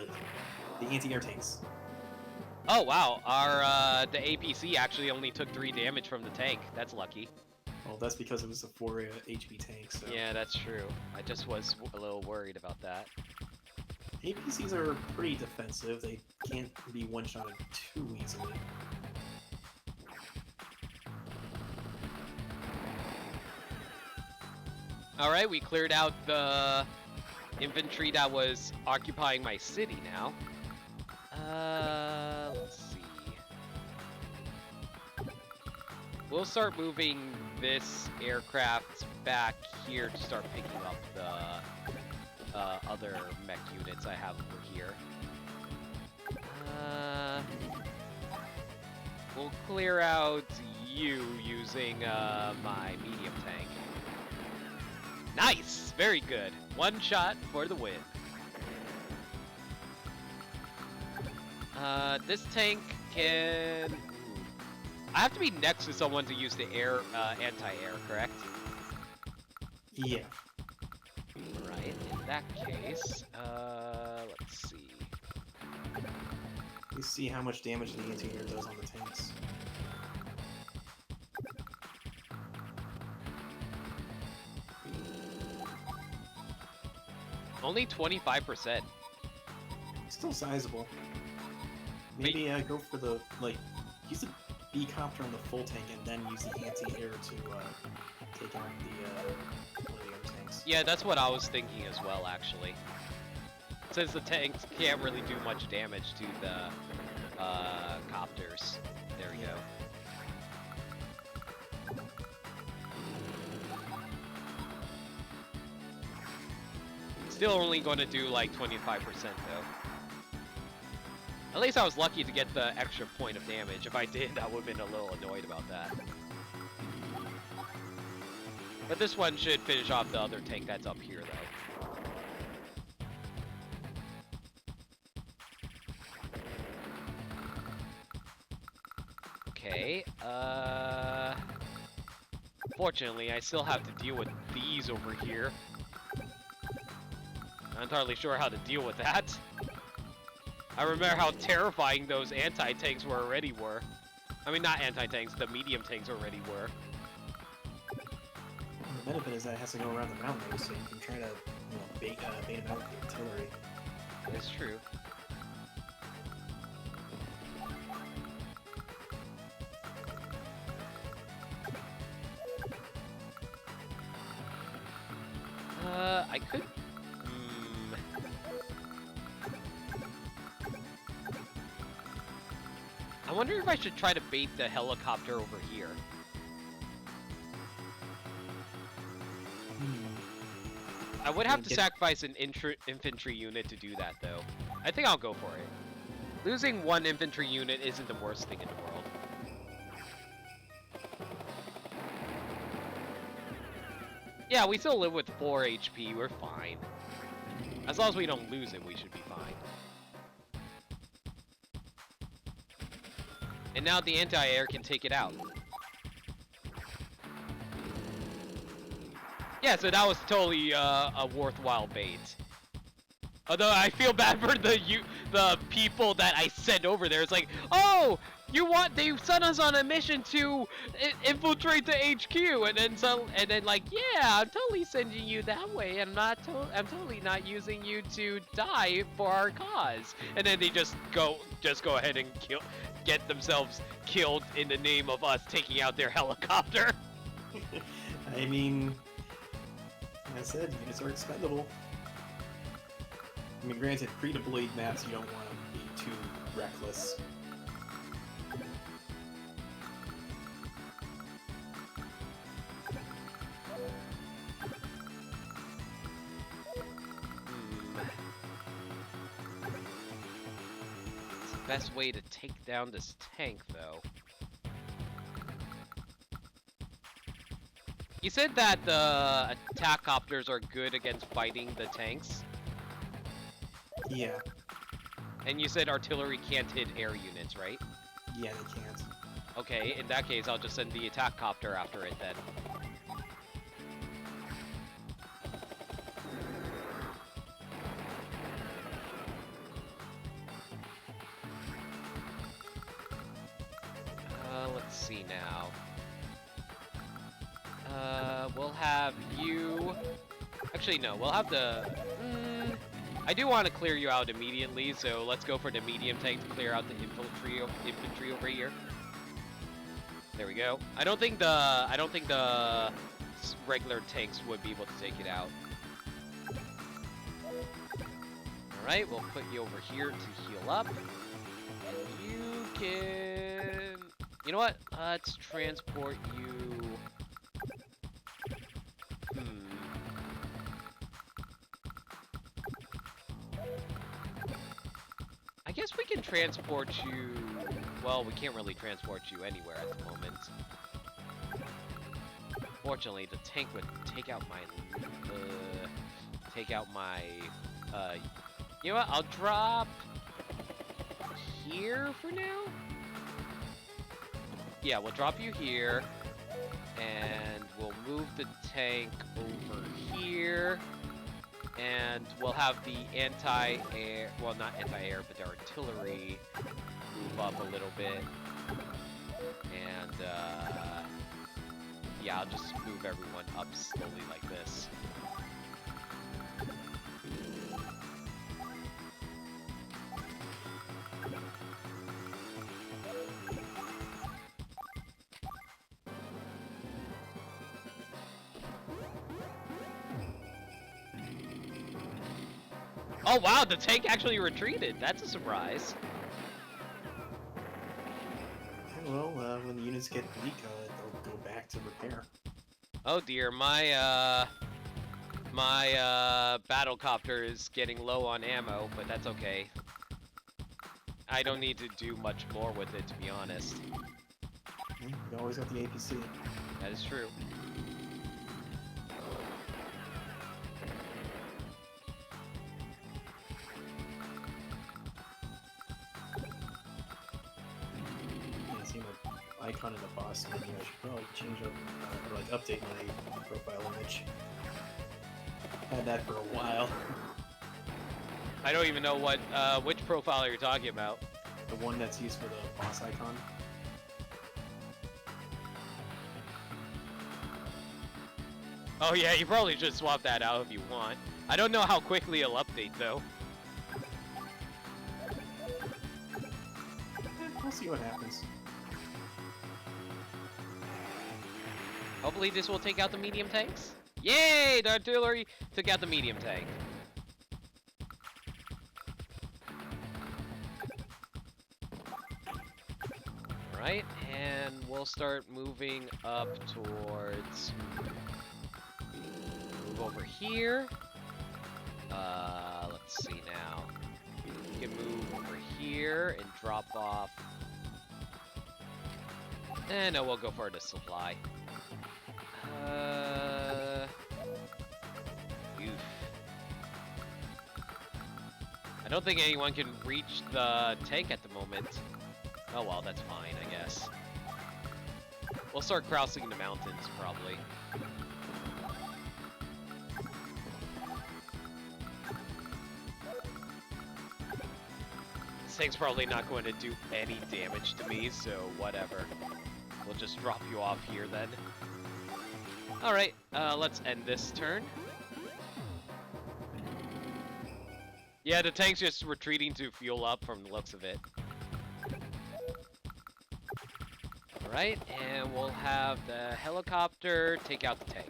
the anti-air tanks. Oh wow, our the APC actually only took 3 damage from the tank. That's lucky. Well, that's because it was a 4 HP tank, so... Yeah, that's true. I just was a little worried about that. APCs are pretty defensive. They can't be one-shotted too easily. Alright, we cleared out the infantry that was occupying my city now. Let's see. We'll start moving this aircraft back here to start picking up the other mech units I have over here. We'll clear out you using my medium tank. Nice! Very good. 1 shot for the win. This tank can... I have to be next to someone to use the air anti-air, correct? Yeah. Right, in that case, let's see. Let's see how much damage the anti-air does on the tanks. Only 25%. Still sizable. Maybe go for the, like, use the B-copter on the full tank and then use the anti-air to take out the one of the other tanks. Yeah, that's what I was thinking as well, actually. Since the tanks can't really do much damage to the copters. There we go. Still only going to do like 25% though. At least I was lucky to get the extra point of damage. If I did, I would have been a little annoyed about that. But this one should finish off the other tank that's up here though. Okay, fortunately, I still have to deal with these over here. Not entirely sure how to deal with that. I remember how terrifying those anti-tanks already were. I mean, not anti-tanks, the medium tanks already were. The benefit is that it has to go around the mountain, so you can try to, you know, bait them out with the artillery. That's true. I could... I wonder if I should try to bait the helicopter over here. I would have to sacrifice an infantry unit to do that, though. I think I'll go for it. Losing 1 infantry unit isn't the worst thing in the world. Yeah, we still live with 4 HP. We're fine. As long as we don't lose it, we should be fine. And now the anti-air can take it out. Yeah, so that was totally a worthwhile bait. Although I feel bad for the people that I sent over there. It's like, oh, they sent us on a mission to infiltrate the HQ, and then like, yeah, I'm totally sending you that way, and I'm totally not using you to die for our cause. And then they just go ahead and get themselves killed in the name of us taking out their helicopter. I mean, like I said, units are expendable. I mean, granted, free-to-bleed maps, you don't want to be too reckless. It's the best way to take down this tank, though. You said that the attack copters are good against fighting the tanks, Yeah, and you said artillery can't hit air units, right? yeah, they can't. Okay, in that case, I'll just send the attack copter after it then. Let's see now. We'll have you... Actually, no, we'll have the... I do want to clear you out immediately, so let's go for the medium tank to clear out the infantry over here. There we go. I don't think the regular tanks would be able to take it out. All right, we'll put you over here to heal up, and you can. You know what? Let's transport you. I guess we can transport you... Well, we can't really transport you anywhere at the moment. Fortunately, the tank would take out my... You know what? I'll drop... here for now? Yeah, we'll drop you here. And we'll move the tank over here. And we'll have the anti-air, well, not anti-air, but the artillery move up a little bit. And, yeah, I'll just move everyone up slowly like this. Oh wow, the tank actually retreated. That's a surprise. Well, when the units get weak, they'll go back to repair. Oh dear, my battlecopter is getting low on ammo, but that's okay. I don't need to do much more with it, to be honest. You always got the APC. That is true. Icon in the boss menu. I should probably change up, or like update my profile image. Had that for a while. I don't even know what, which profile you're talking about. The one that's used for the boss icon. Oh yeah, you probably should swap that out if you want. I don't know how quickly it'll update though. We'll see what happens. Hopefully this will take out the medium tanks. Yay! The artillery took out the medium tank. Alright, and we'll start moving up towards... Move over here. Let's see now. We can move over here and drop off... no, we'll go for the supply. Oof. I don't think anyone can reach the tank at the moment. Oh well, that's fine, I guess. We'll start crossing the mountains, probably. This tank's probably not going to do any damage to me, so whatever. We'll just drop you off here then. Alright, let's end this turn. Yeah, the tank's just retreating to fuel up from the looks of it. Alright, and we'll have the helicopter take out the tank.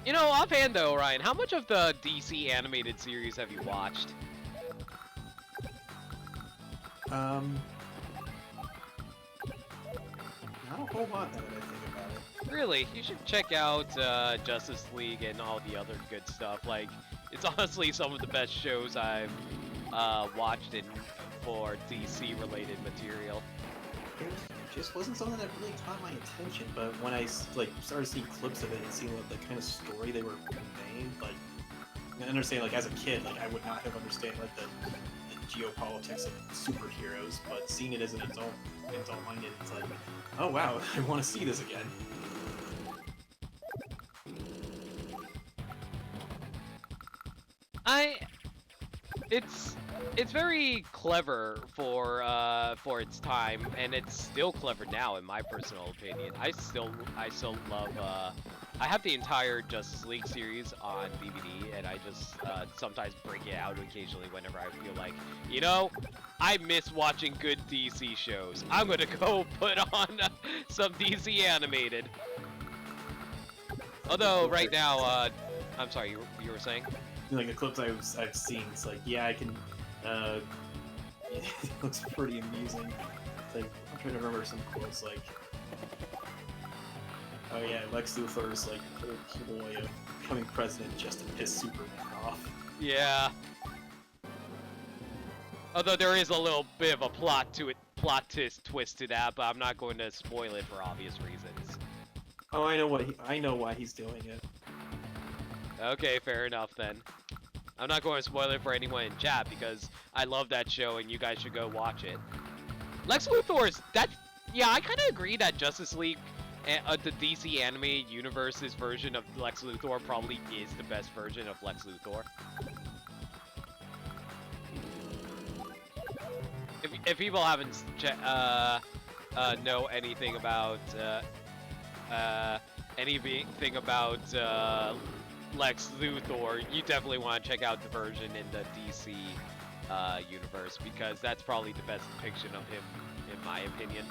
You know, offhand though, Ryan, how much of the DC animated series have you watched? Not a whole lot now that I think about it. Really, you should check out Justice League and all the other good stuff. Like, it's honestly some of the best shows I've watched for DC-related material. It just wasn't something that really caught my attention, but when I started seeing clips of it and seeing what the kind of story they were conveying, like, I understand, like, as a kid, like, I would not have understood, like, the geopolitics of superheroes, but seeing it as an adult-minded, it's like, oh wow, I want to see this again. It's very clever for its time, and it's still clever now, in my personal opinion. I still love. I have the entire Justice League series on DVD, and I just sometimes break it out occasionally whenever I feel like, you know, I miss watching good DC shows. I'm gonna go put on some DC animated. Although right now, I'm sorry, you were saying? Like the clips I've seen, it's like, yeah, I can. It looks pretty amusing. It's like, I'm trying to remember some quotes like, oh yeah, Lex Luthor's like whole ploy of becoming president just to piss Superman off. Yeah. Although there is a little bit of a plot twist to that, but I'm not going to spoil it for obvious reasons. Oh, I know why he's doing it. Okay, fair enough then. I'm not going to spoil it for anyone in chat because I love that show and you guys should go watch it. Lex Luthor's yeah, I kind of agree that Justice League, the DC animated universe's version of Lex Luthor probably is the best version of Lex Luthor. If people haven't know anything about Lex Luthor, you definitely want to check out the version in the DC universe, because that's probably the best depiction of him, in my opinion.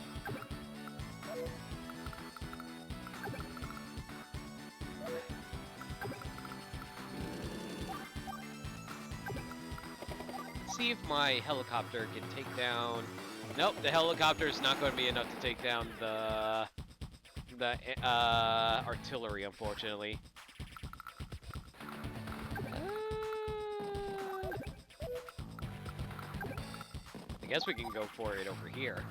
See if my helicopter can take down... Nope, the helicopter's not going to be enough to take down the artillery, unfortunately. I guess we can go for it over here.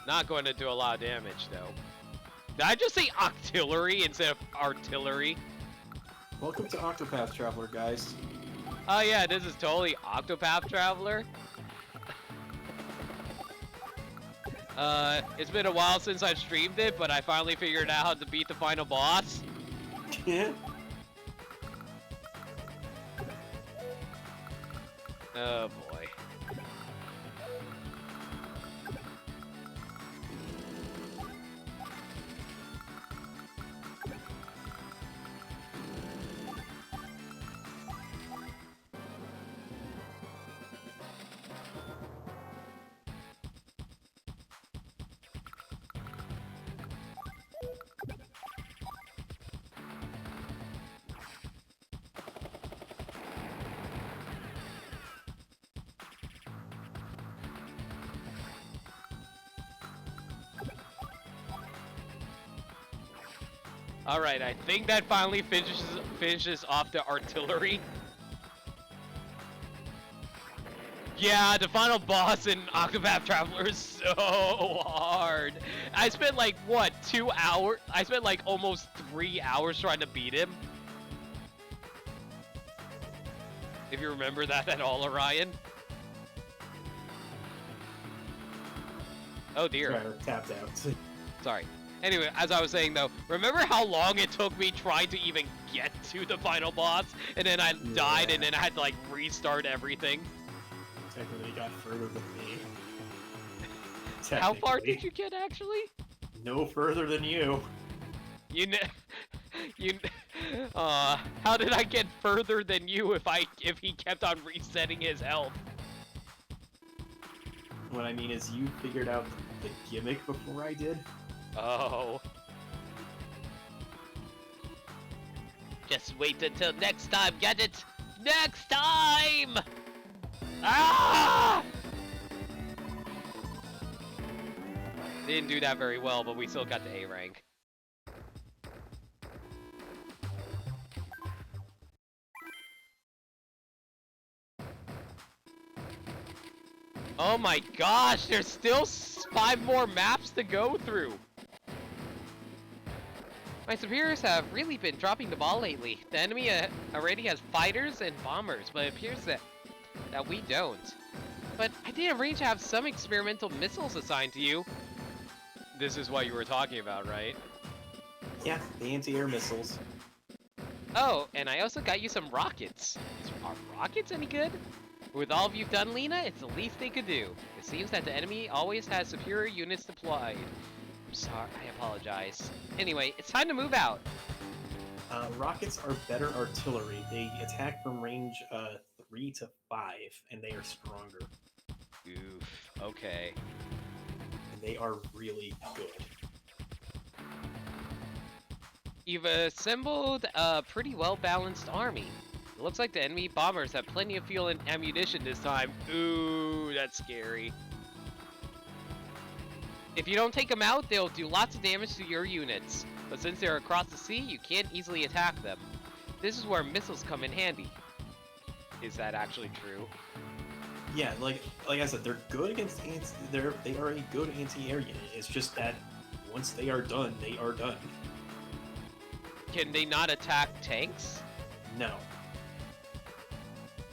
Not going to do a lot of damage, though. Did I just say octillery instead of artillery? Welcome to Octopath Traveler, guys. Oh yeah, this is totally Octopath Traveler. It's been a while since I've streamed it, but I finally figured out how to beat the final boss. Yeah. Oh boy. Alright, I think that finally finishes off the artillery. Yeah, the final boss in Octopath Traveler is so hard. I spent like, what, 2 hours? I spent like almost 3 hours trying to beat him. If you remember that at all, Orion. Oh dear. Sorry, we're tapped out. Sorry. Anyway, as I was saying though, remember how long it took me trying to even get to the final boss? And then I died and then I had to like restart everything? Technically got further than me. How far did you get actually? No further than you. How did I get further than you if he kept on resetting his health? What I mean is you figured out the gimmick before I did. Oh. Just wait until next time, Gadget! Next time! Ah! Didn't do that very well, but we still got the A rank. Oh my gosh, there's still 5 more maps to go through. My superiors have really been dropping the ball lately. The enemy already has fighters and bombers, but it appears that we don't. But I did arrange to have some experimental missiles assigned to you. This is what you were talking about, right? Yeah, the anti-air missiles. Oh, and I also got you some rockets. Are rockets any good? With all you've done, Lena, it's the least they could do. It seems that the enemy always has superior units deployed. I'm sorry, I apologize. Anyway, it's time to move out. Rockets are better artillery. They attack from range 3 to 5, and they are stronger. Oof, okay. And they are really good. You've assembled a pretty well-balanced army. It looks like the enemy bombers have plenty of fuel and ammunition this time. Ooh, that's scary. If you don't take them out, they'll do lots of damage to your units. But since they're across the sea, you can't easily attack them. This is where missiles come in handy. Is that actually true? Yeah, like I said, they're good against they are a good anti-air unit. It's just that once they are done, they are done. Can they not attack tanks? No.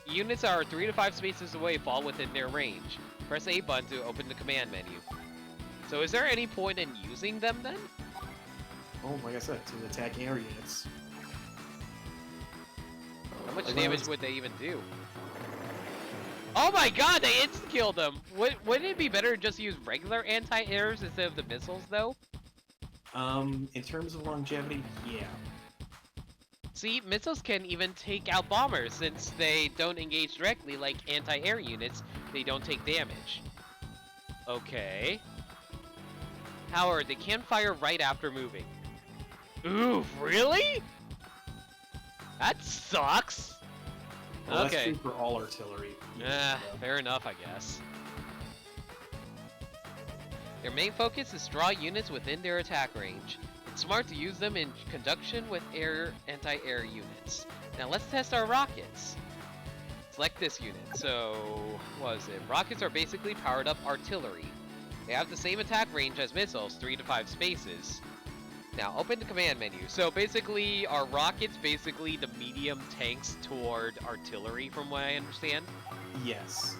Units that are 3 to 5 spaces away fall within their range. Press A button to open the command menu. So is there any point in using them then? Oh, like I said, to attack air units. How much damage would they even do? Oh my god, they insta-killed them! Wouldn't it be better to just use regular anti-airs instead of the missiles, though? In terms of longevity, yeah. See, missiles can even take out bombers, since they don't engage directly like anti-air units, they don't take damage. Okay. However, they can fire right after moving. Oof, really? That sucks! Well, okay. That's true for all artillery. Fair enough, I guess. Their main focus is draw units within their attack range. It's smart to use them in conjunction with anti-air units. Now let's test our rockets. Select this unit. So, what is it? Rockets are basically powered up artillery. They have the same attack range as missiles, 3 to 5 spaces. Now open the command menu. So basically, are rockets basically the medium tanks toward artillery from what I understand? Yes.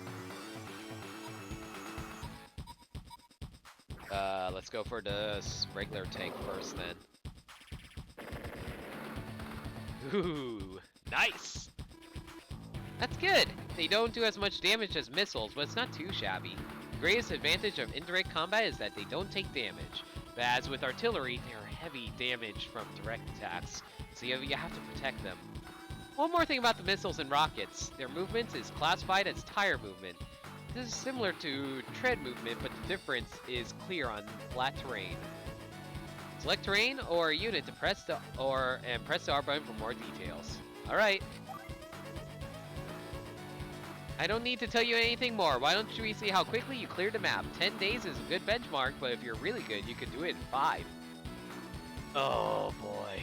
Let's go for the regular tank first then. Ooh, nice! That's good! They don't do as much damage as missiles, but it's not too shabby. The greatest advantage of indirect combat is that they don't take damage. But as with artillery, they are heavy damage from direct attacks, so you have to protect them. One more thing about the missiles and rockets. Their movement is classified as tire movement. This is similar to tread movement, but the difference is clear on flat terrain. Select terrain or a unit to press the R button for more details. Alright. I don't need to tell you anything more. Why don't we see how quickly you cleared the map? 10 days is a good benchmark, but if you're really good, you can do it in 5. Oh boy.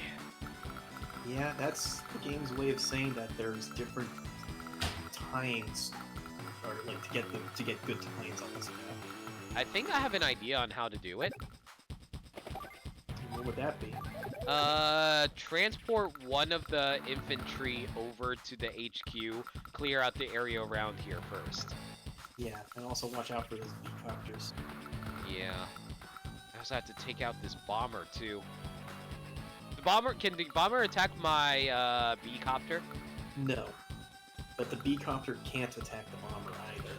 Yeah, that's the game's way of saying that there's different times, or like to get good times on this map. I think I have an idea on how to do it. What would that be? Transport one of the infantry over to the HQ, clear out the area around here first. Yeah, and also watch out for those B-copters. Yeah. I also have to take out this bomber too. Can the bomber attack my B-copter? No. But the B-copter can't attack the bomber either.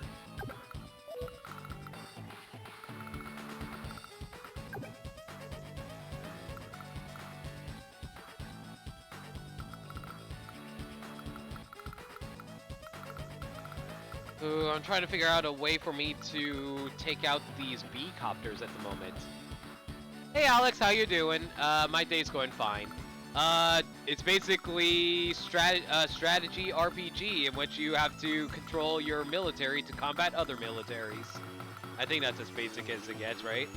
Ooh, I'm trying to figure out a way for me to take out these B-copters at the moment. Hey Alex, how you doing? My day's going fine. It's basically strategy RPG in which you have to control your military to combat other militaries. I think that's as basic as it gets, right?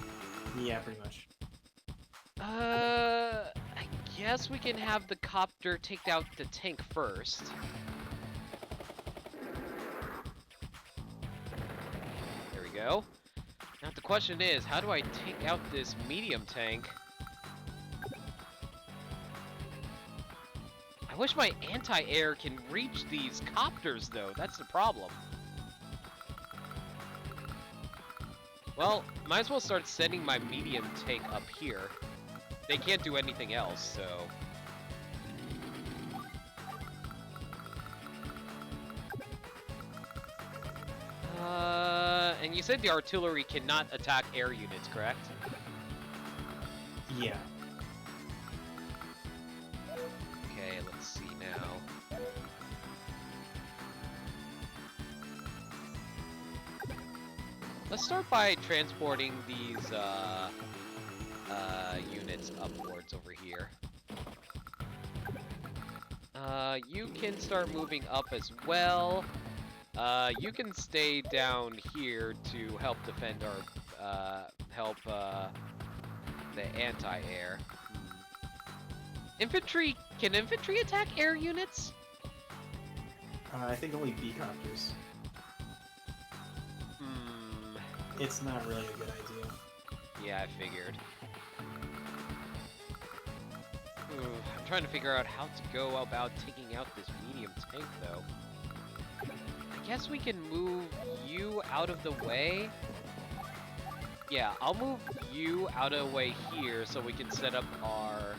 Yeah, pretty much. I guess we can have the copter take out the tank first. There we go. Now the question is, how do I take out this medium tank? I wish my anti-air can reach these copters, though. That's the problem. Well, might as well start sending my medium tank up here. They can't do anything else, so... And you said the artillery cannot attack air units, correct? Yeah. Okay, let's see now. Let's start by transporting these units upwards over here. You can start moving up as well. You can stay down here to help defend our, the anti-air. Infantry, can infantry attack air units? I think only B-copters. It's not really a good idea. Yeah, I figured. I'm trying to figure out how to go about taking out this medium tank, though. I guess we can move you out of the way. Yeah, I'll move you out of the way here so we can set up our...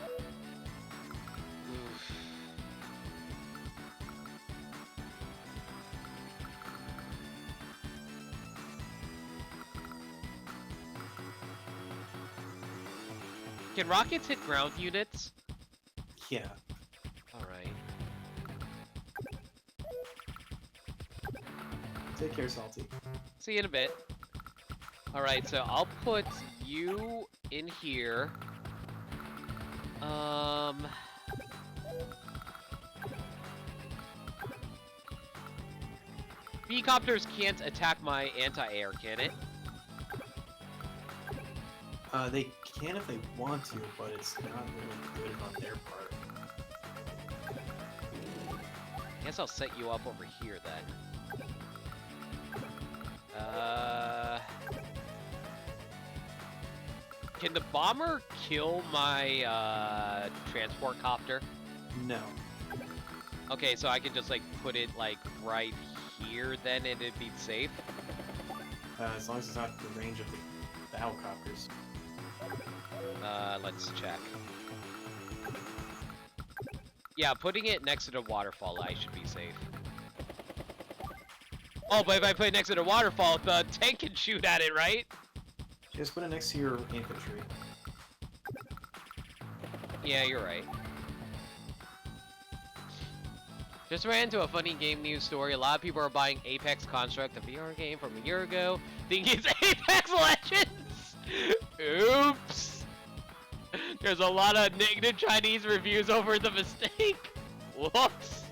Can rockets hit ground units? Yeah. Alright. Take care, Salty. See you in a bit. Alright, so I'll put you in here. B-copters can't attack my anti-air, can it? They can if they want to, but it's not really good on their part. I guess I'll set you up over here then. Can the bomber kill my transport copter? No. Okay, so I can just like put it like right here then and it'd be safe? As long as it's not the range of the battlecopters. Let's check. Yeah, putting it next to the waterfall, I should be safe. Oh, but if I put it next to the waterfall, the tank can shoot at it, right? Just put it next to your infantry. Yeah, you're right. Just ran into a funny game news story. A lot of people are buying Apex Construct, a VR game from a year ago, thinking it's Apex Legends! Oops! There's a lot of negative Chinese reviews over the mistake. Whoops.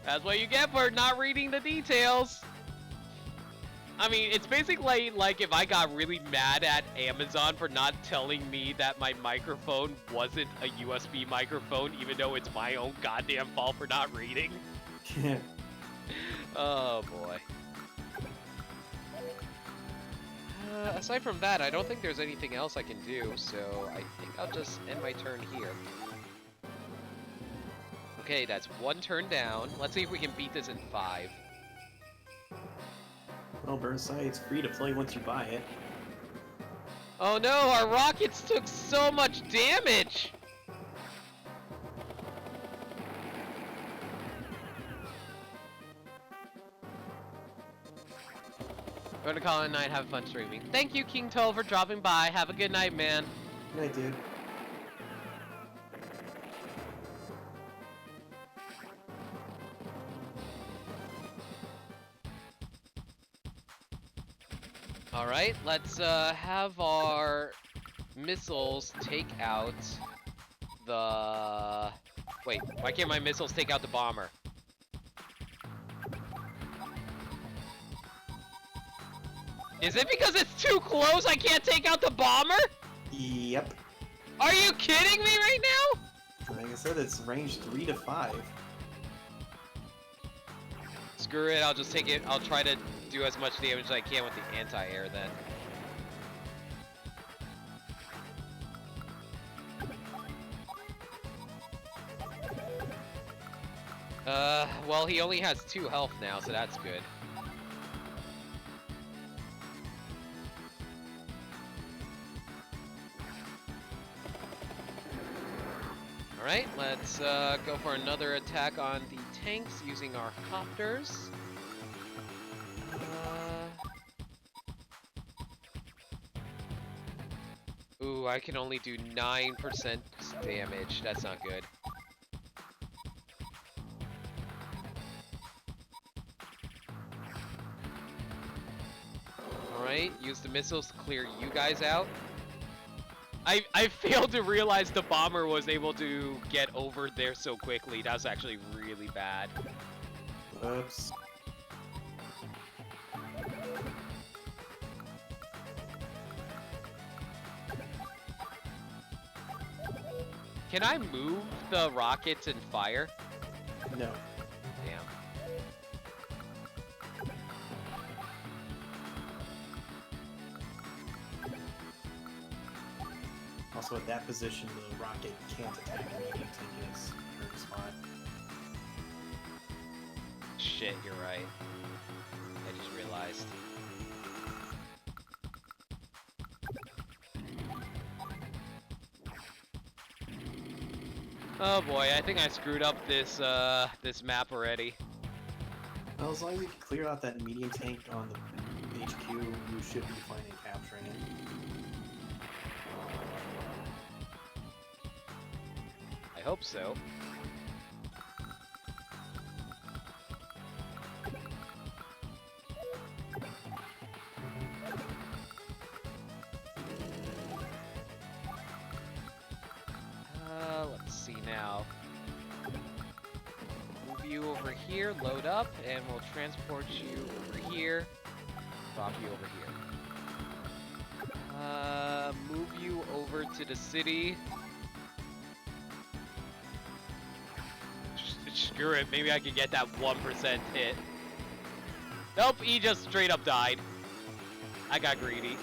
That's what you get for not reading the details. I mean, it's basically like if I got really mad at Amazon for not telling me that my microphone wasn't a USB microphone, even though it's my own goddamn fault for not reading. Oh boy. Aside from that, I don't think there's anything else I can do, so I think I'll just end my turn here. Okay, that's one turn down. Let's see if we can beat this in 5. Well, Burnside, it's free to play once you buy it. Oh no, our rockets took so much damage! Going to call it a night, have fun streaming. Thank you, King Toll, for dropping by. Have a good night, man. Good night, dude. Alright, let's have our missiles take out the... Wait, why can't my missiles take out the bomber? Is it because it's too close I can't take out the bomber? Yep. Are you kidding me right now? Like I said, it's range 3 to 5. Screw it, I'll just take it. I'll try to do as much damage as I can with the anti-air then. Well, he only has 2 health now, so that's good. Alright, let's go for another attack on the tanks using our copters. Ooh, I can only do 9% damage. That's not good. Alright, use the missiles to clear you guys out. I failed to realize the bomber was able to get over there so quickly. That was actually really bad. Oops. Can I move the rockets and fire? No. Damn. Also, at that position, the rocket can't attack a medium tank in its current spot. Shit, you're right. I just realized. Oh boy, I think I screwed up this this map already. Well, as long as you can clear out that medium tank on the HQ, you should be fine in capturing it. I hope so. Let's see now. Move you over here, load up, and we'll transport you over here. Drop you over here. Move you over to the city. Screw it, maybe I can get that 1% hit. Nope, he just straight up died. I got greedy.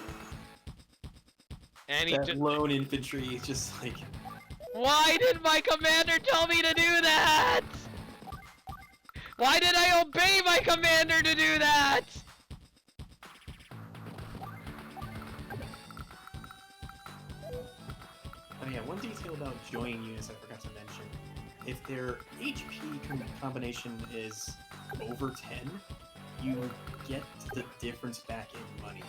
And he That just... lone infantry is just like... Why did my commander tell me to do that? Why did I obey my commander to do that? Oh yeah, one detail about joining units I forgot to mention. If their HP combination is over 10, you get the difference back in money.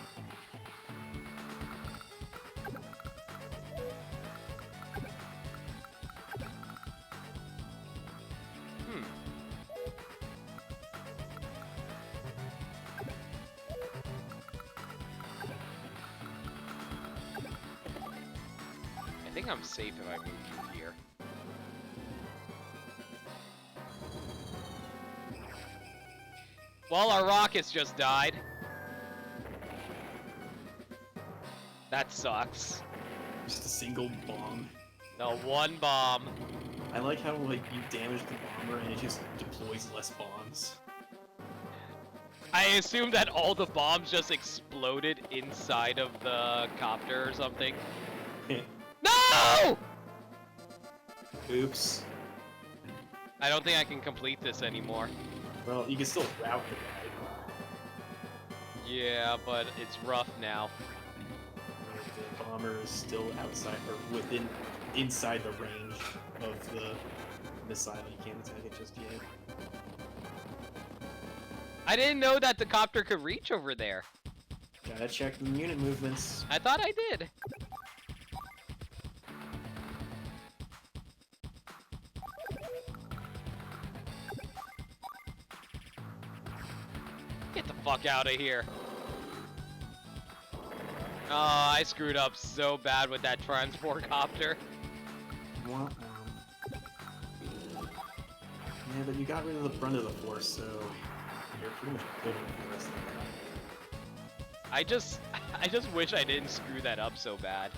I think I'm safe if I move you here. Well, our rockets just died. That sucks. Just a single bomb. No, one bomb. I like how like you damage the bomber and it just deploys less bombs. I assume that all the bombs just exploded inside of the copter or something. No! Oops. I don't think I can complete this anymore. Well, you can still route the guy. Yeah, but it's rough now. The bomber is still outside or inside the range of the missile. You can't attack it just yet. I didn't know that the copter could reach over there. Gotta check the unit movements. I thought I did. Get the fuck out of here. Oh, I screwed up so bad with that transport copter. Wah, wah. Yeah, but you got rid of the brunt of the force, so you're pretty much good for the rest of the game. I just wish I didn't screw that up so bad.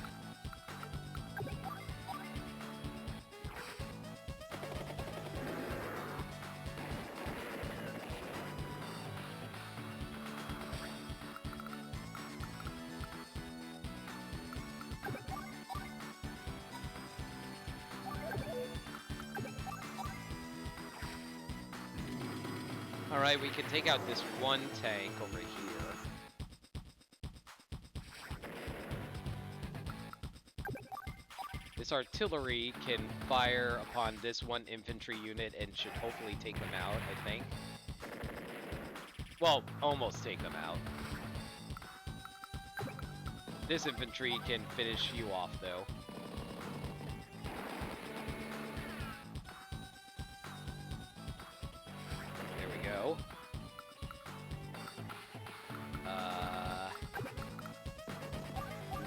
Alright, we can take out this one tank over here. This artillery can fire upon this one infantry unit and should hopefully take them out, I think. Well, almost take them out. This infantry can finish you off, though. There we go.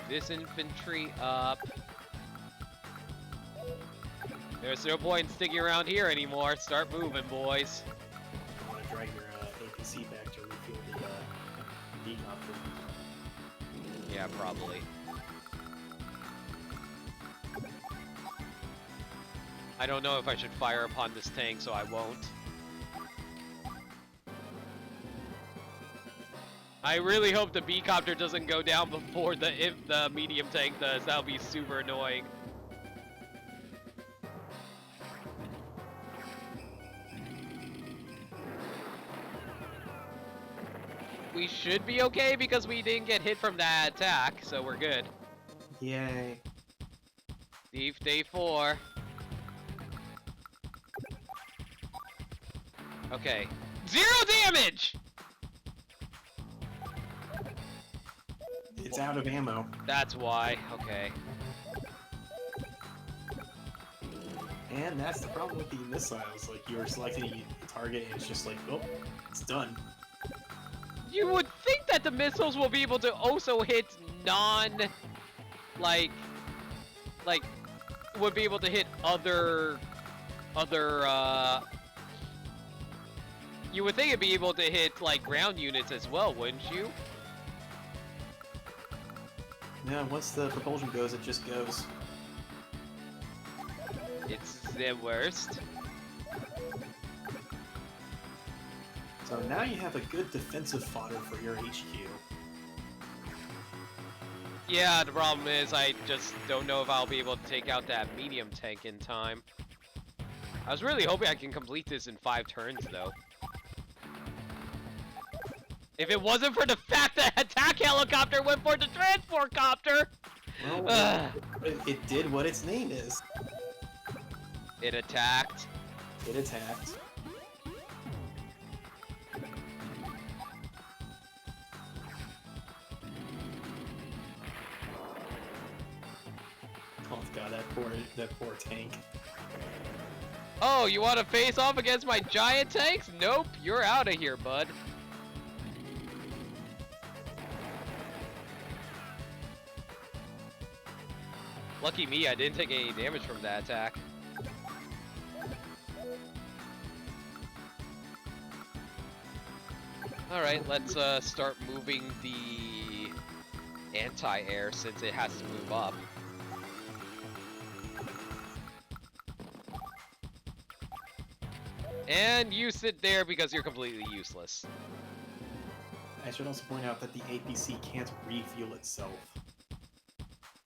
This infantry up. There's no point in sticking around here anymore. Start moving, boys. You want to drag your APC back to refuel the decopter. Yeah, probably. I don't know if I should fire upon this tank, so I won't. I really hope the B-copter doesn't go down before the medium tank does. That'll be super annoying. We should be okay because we didn't get hit from that attack, so we're good. Yay. Thief day 4. Okay. 0 damage! It's out of ammo. That's why. Okay. And that's the problem with the missiles. Like, you're selecting a target and it's just like, oh, it's done. You would think that the missiles will be able to also hit would be able to hit other, you would think it'd be able to hit, like, ground units as well, wouldn't you? Yeah, once the propulsion goes, it just goes. It's the worst. So now you have a good defensive fodder for your HQ. Yeah, the problem is I just don't know if I'll be able to take out that medium tank in time. I was really hoping I can complete this in 5 turns, though. If it wasn't for the fact that attack helicopter went for the transport copter! Well, it did what its name is. It attacked. It attacked. Oh god, that poor tank. Oh, you want to face off against my giant tanks? Nope, you're out of here, bud. Lucky me, I didn't take any damage from that attack. Alright, let's start moving the anti-air since it has to move up. And you sit there because you're completely useless. I should also point out that the APC can't refuel itself.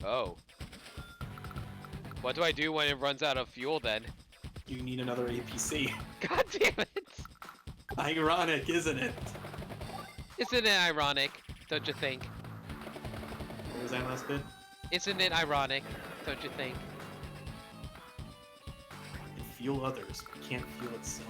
Oh. What do I do when it runs out of fuel then? You need another APC. God damn it! Ironic, isn't it? Isn't it ironic, don't you think? What was that last bit? Isn't it ironic, don't you think? It fuel others, but can't fuel itself.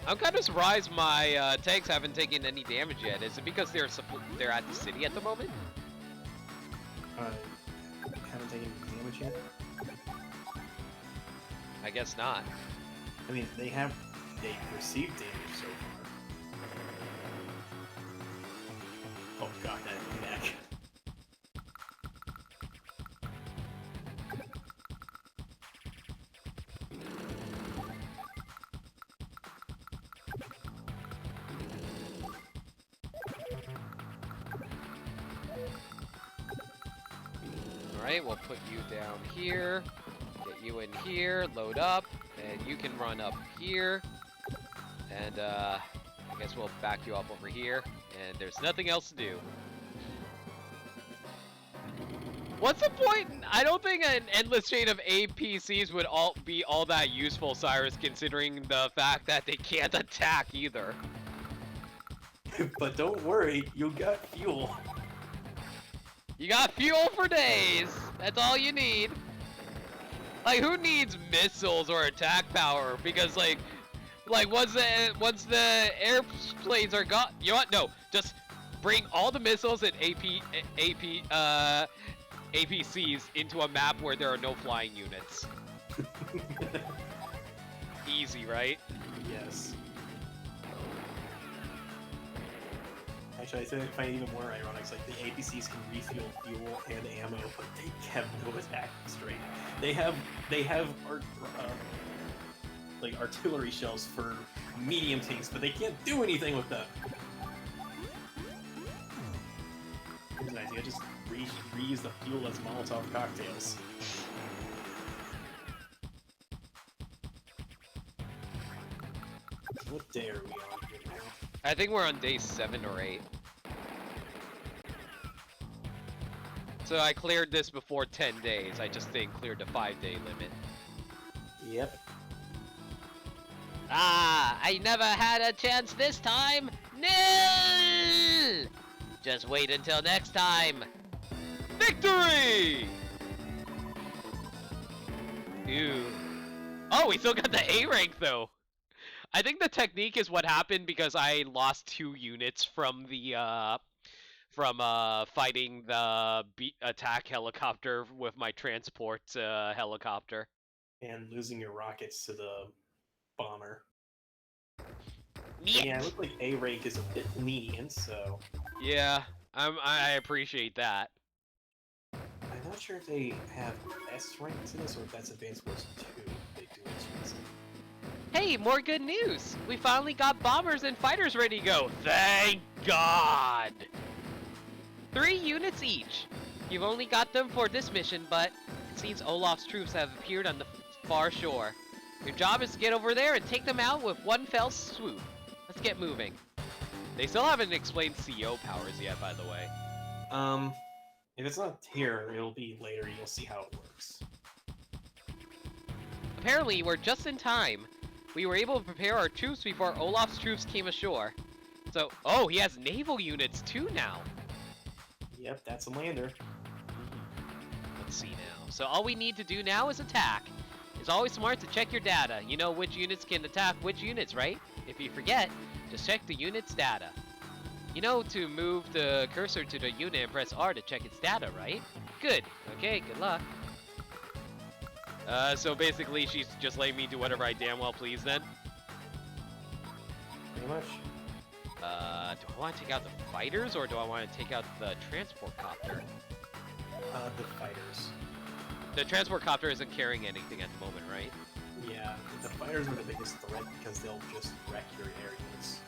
I'm kind of surprised my tanks haven't taken any damage yet. Is it because they're at the city at the moment? Haven't taken any damage yet? I guess not. I mean, they received damage so far. Oh god, that neck. Alright, we'll put you down here. Get you in here, load up, and you can run up here. And I guess we'll back you up over here. And there's nothing else to do. What's the point? I don't think an endless chain of APCs would be all that useful, Cyrus, considering the fact that they can't attack either. But don't worry, you got fuel. You got fuel for days. That's all you need. Like, who needs missiles or attack power? Because like once the airplanes are gone, you know what? No, just bring all the missiles and APCs into a map where there are no flying units. Easy, right? Yes. Actually, I find it even more ironic. It's like the APCs can refuel fuel and ammo, but they have no attack strength. They have like artillery shells for medium tanks, but they can't do anything with them. Here's an idea: just reuse the fuel as Molotov cocktails. What day are we on here now? I think we're on day 7 or 8. So I cleared this before 10 days. I just didn't clear the 5-day limit. Yep. Ah, I never had a chance this time. Nil! Just wait until next time. Victory! Ew. Oh, we still got the A rank though. I think the technique is what happened because I lost 2 units from the fighting the attack helicopter with my transport helicopter. And losing your rockets to the bomber. Yeah. Yeah, it looks like A rank is a bit lenient, so Yeah, I appreciate that. I'm not sure if they have S rank to this or if that's Advanced Wars 2 they do this reason. Hey, more good news! We finally got bombers and fighters ready to go. Thank God! 3 units each. You've only got them for this mission, but it seems Olaf's troops have appeared on the far shore. Your job is to get over there and take them out with one fell swoop. Let's get moving. They still haven't explained CO powers yet, by the way. If it's not here, it'll be later. You'll see how it works. Apparently, we're just in time. We were able to prepare our troops before Olaf's troops came ashore. So, oh, he has naval units too now. Yep, that's a lander. Let's see now. So all we need to do now is attack. It's always smart to check your data. You know which units can attack which units, right? If you forget, just check the unit's data. You know to move the cursor to the unit and press R to check its data, right? Good. Okay, good luck. So basically she's just letting me do whatever I damn well please then? Pretty much. Do I want to take out the fighters or do I want to take out the transport copter? The fighters. The transport copter isn't carrying anything at the moment, right? Yeah, the fighters are the biggest threat because they'll just wreck your air units.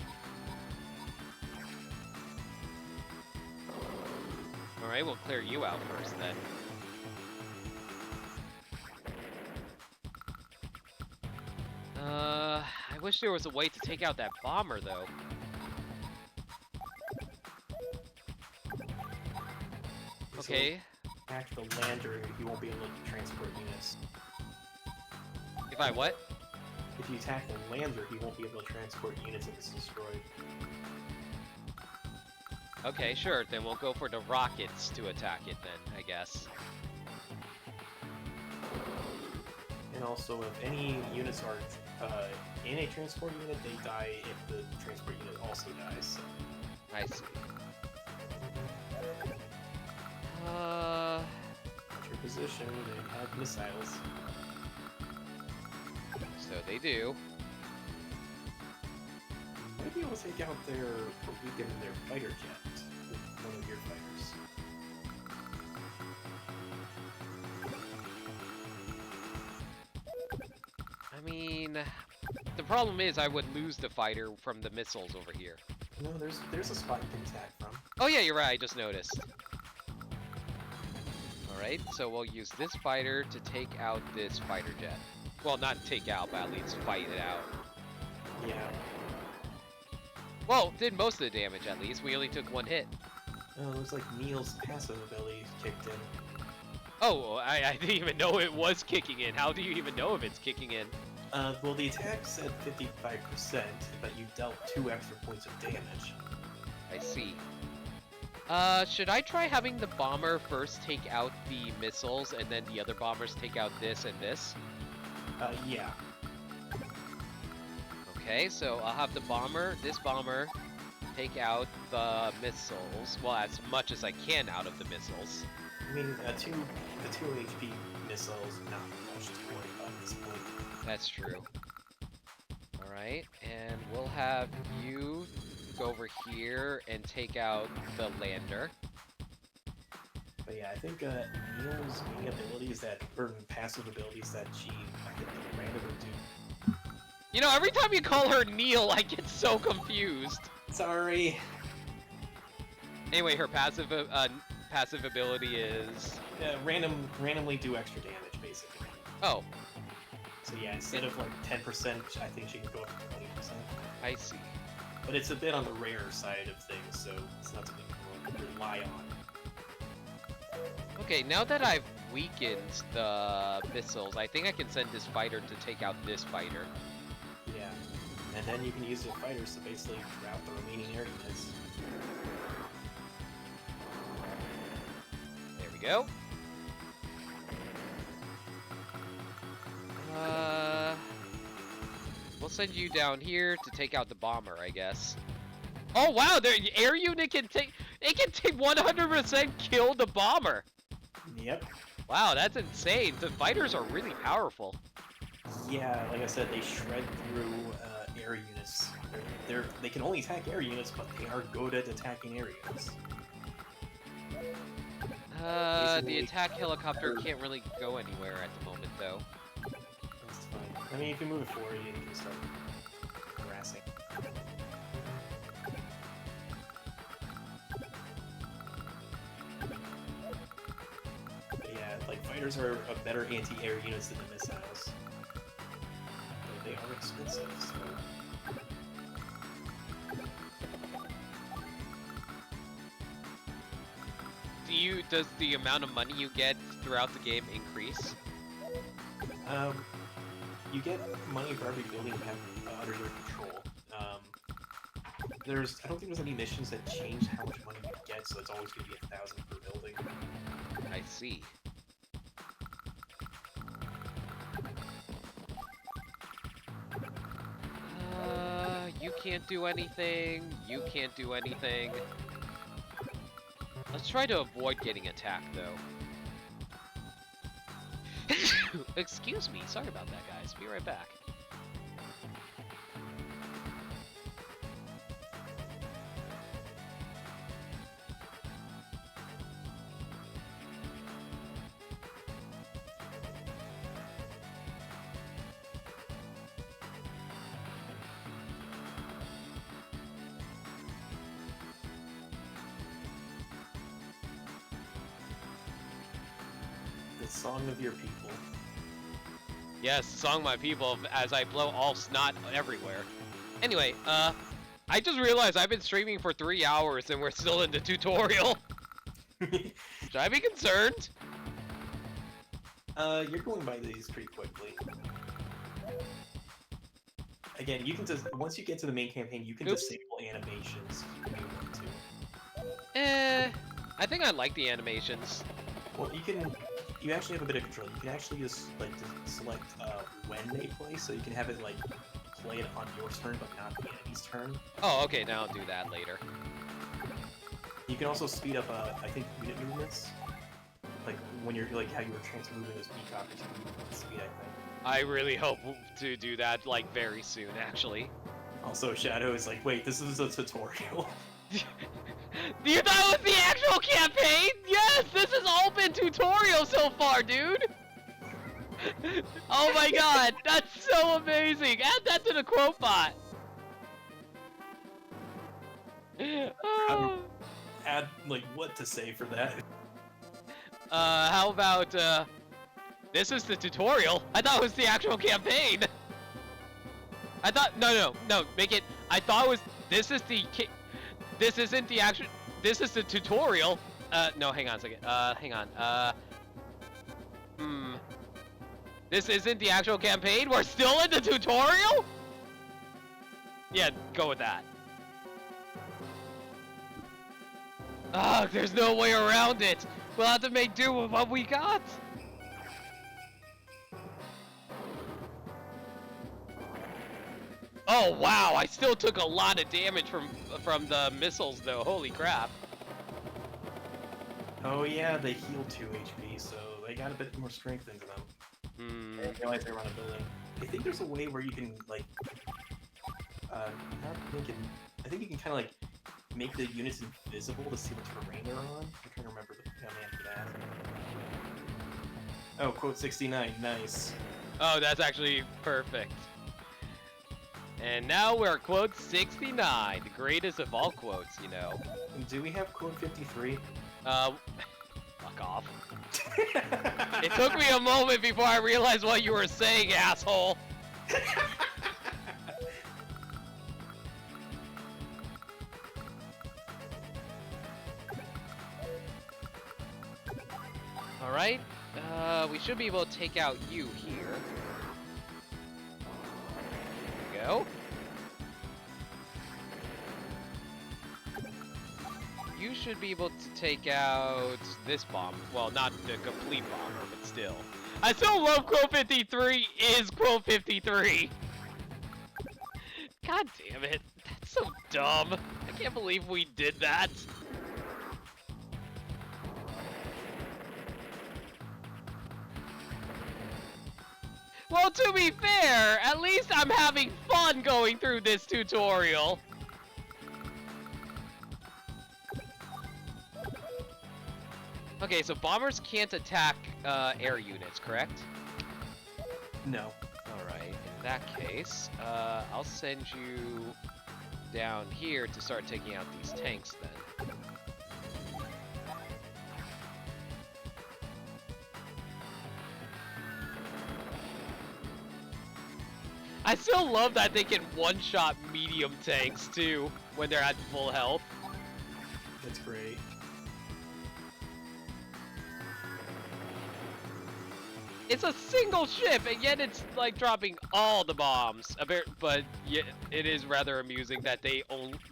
Alright, we'll clear you out first then. I wish there was a way to take out that bomber though. Okay. Attack the lander, you won't be able to transport units. If I what? If you attack the lander, he won't be able to transport units if it's destroyed. Okay, sure. Then we'll go for the rockets to attack it then, I guess. And also, if any units are in a transport unit, they die if the transport unit also dies. I see. At your position, they have missiles. So they do. Might be able to take out their weaken their fighter jet with one of your fighters. I mean, the problem is I would lose the fighter from the missiles over here. No, there's a spot you can attack from. Oh yeah, you're right, I just noticed. Alright, so we'll use this fighter to take out this fighter jet. Well, not take out, but at least fight it out. Yeah. Well, did most of the damage at least. We only took one hit. Oh, it looks like Neil's passive ability kicked in. Oh, I didn't even know it was kicking in. How do you even know if it's kicking in? Well, the attack said 55%, but you dealt 2 extra points of damage. I see. Should I try having the bomber first take out the missiles and then the other bombers take out this and this? Yeah. Okay, so I'll have this bomber, take out the missiles. Well, as much as I can out of the missiles. I mean, the 2 HP missiles, not much to worry about at this point. That's true. Alright, and we'll have you go over here and take out the lander. But yeah, I think Neil's main abilities or passive abilities that she randomly do. You know, every time you call her Neil, I get so confused. Sorry. Anyway, her passive ability is... randomly do extra damage, basically. Oh. So yeah, instead of like 10%, I think she can go up to 20%. I see. But it's a bit on the rare side of things, so it's not something you can rely on. Okay, now that I've weakened the missiles, I think I can send this fighter to take out this fighter. Yeah. And then you can use the fighters to basically route the remaining air units. There we go. We'll send you down here to take out the bomber, I guess. Oh wow, the air unit can take 100% kill the bomber. Yep. Wow, that's insane. The fighters are really powerful. Yeah, like I said, they shred through air units. They can only attack air units, but they are good at attacking air units. The attack helicopter can't really go anywhere at the moment, though. That's fine. I mean, if you move it forward, you can start harassing. But yeah, like, fighters are a better anti-air units than the missiles. But they are expensive, so... Does the amount of money you get throughout the game increase? You get money for every building you have under your control. I don't think there's any missions that change how much money you get, so it's always going to be 1,000 per building. I see. You can't do anything. You can't do anything. Let's try to avoid getting attacked, though. Excuse me. Sorry about that, guys. Be right back. The song of your people. Yes, song my people as I blow all snot everywhere. Anyway, I just realized I've been streaming for 3 hours and we're still in the tutorial. Should I be concerned? You're going by these pretty quickly. Again, you can just once you get to the main campaign, you can disable animations if you want to. I think I like the animations. Well, you actually have a bit of control. You can actually just like select when they play, so you can have it like play it on your turn, but not the enemy's turn. Oh, okay, now I'll do that later. You can also speed up, I think, unit movements. like when you're like how you were transmoving those peacockers to speed, I think. I really hope to do that like very soon, actually. Also, Shadow is like, wait, this is a tutorial. You thought it was the actual campaign? Yes, this has all been tutorial so far, dude. Oh my god, that's so amazing. Add that to the quote bot. Oh. Add like what to say for that? How about this is the tutorial? I thought it was the actual campaign. I thought no, make it. I thought it was this is the this isn't the actual. This is the tutorial. No, hang on a second. Hang on. This isn't the actual campaign. We're still in the tutorial. Yeah, go with that. Ugh, there's no way around it. We'll have to make do with what we got. Oh wow, I still took a lot of damage from the missiles though. Holy crap. Oh yeah, they heal 2 HP, so they got a bit more strength into them. I didn't realize they were on a building. I think there's a way where you can like, not thinking. I think you can kind of like make the units invisible to see what terrain they're on. I'm trying to remember the command for that. Oh, quote 69, nice. Oh, that's actually perfect. And now we're at quote 69, the greatest of all quotes, you know. Do we have quote 53? Fuck off. It took me a moment before I realized what you were saying, asshole. Alright, we should be able to take out you here. There we go. You should be able to take out this bomb. Well, not the complete bomber, but still. I still love quote 53 is quote 53. God damn it. That's so dumb. I can't believe we did that. Well, to be fair, at least I'm having fun going through this tutorial. Okay, so bombers can't attack air units, correct? No. Alright, in that case, I'll send you down here to start taking out these tanks then. I still love that they can one-shot medium tanks too when they're at full health. That's great. It's a single ship, and yet it's like dropping all the bombs. But yet it is rather amusing that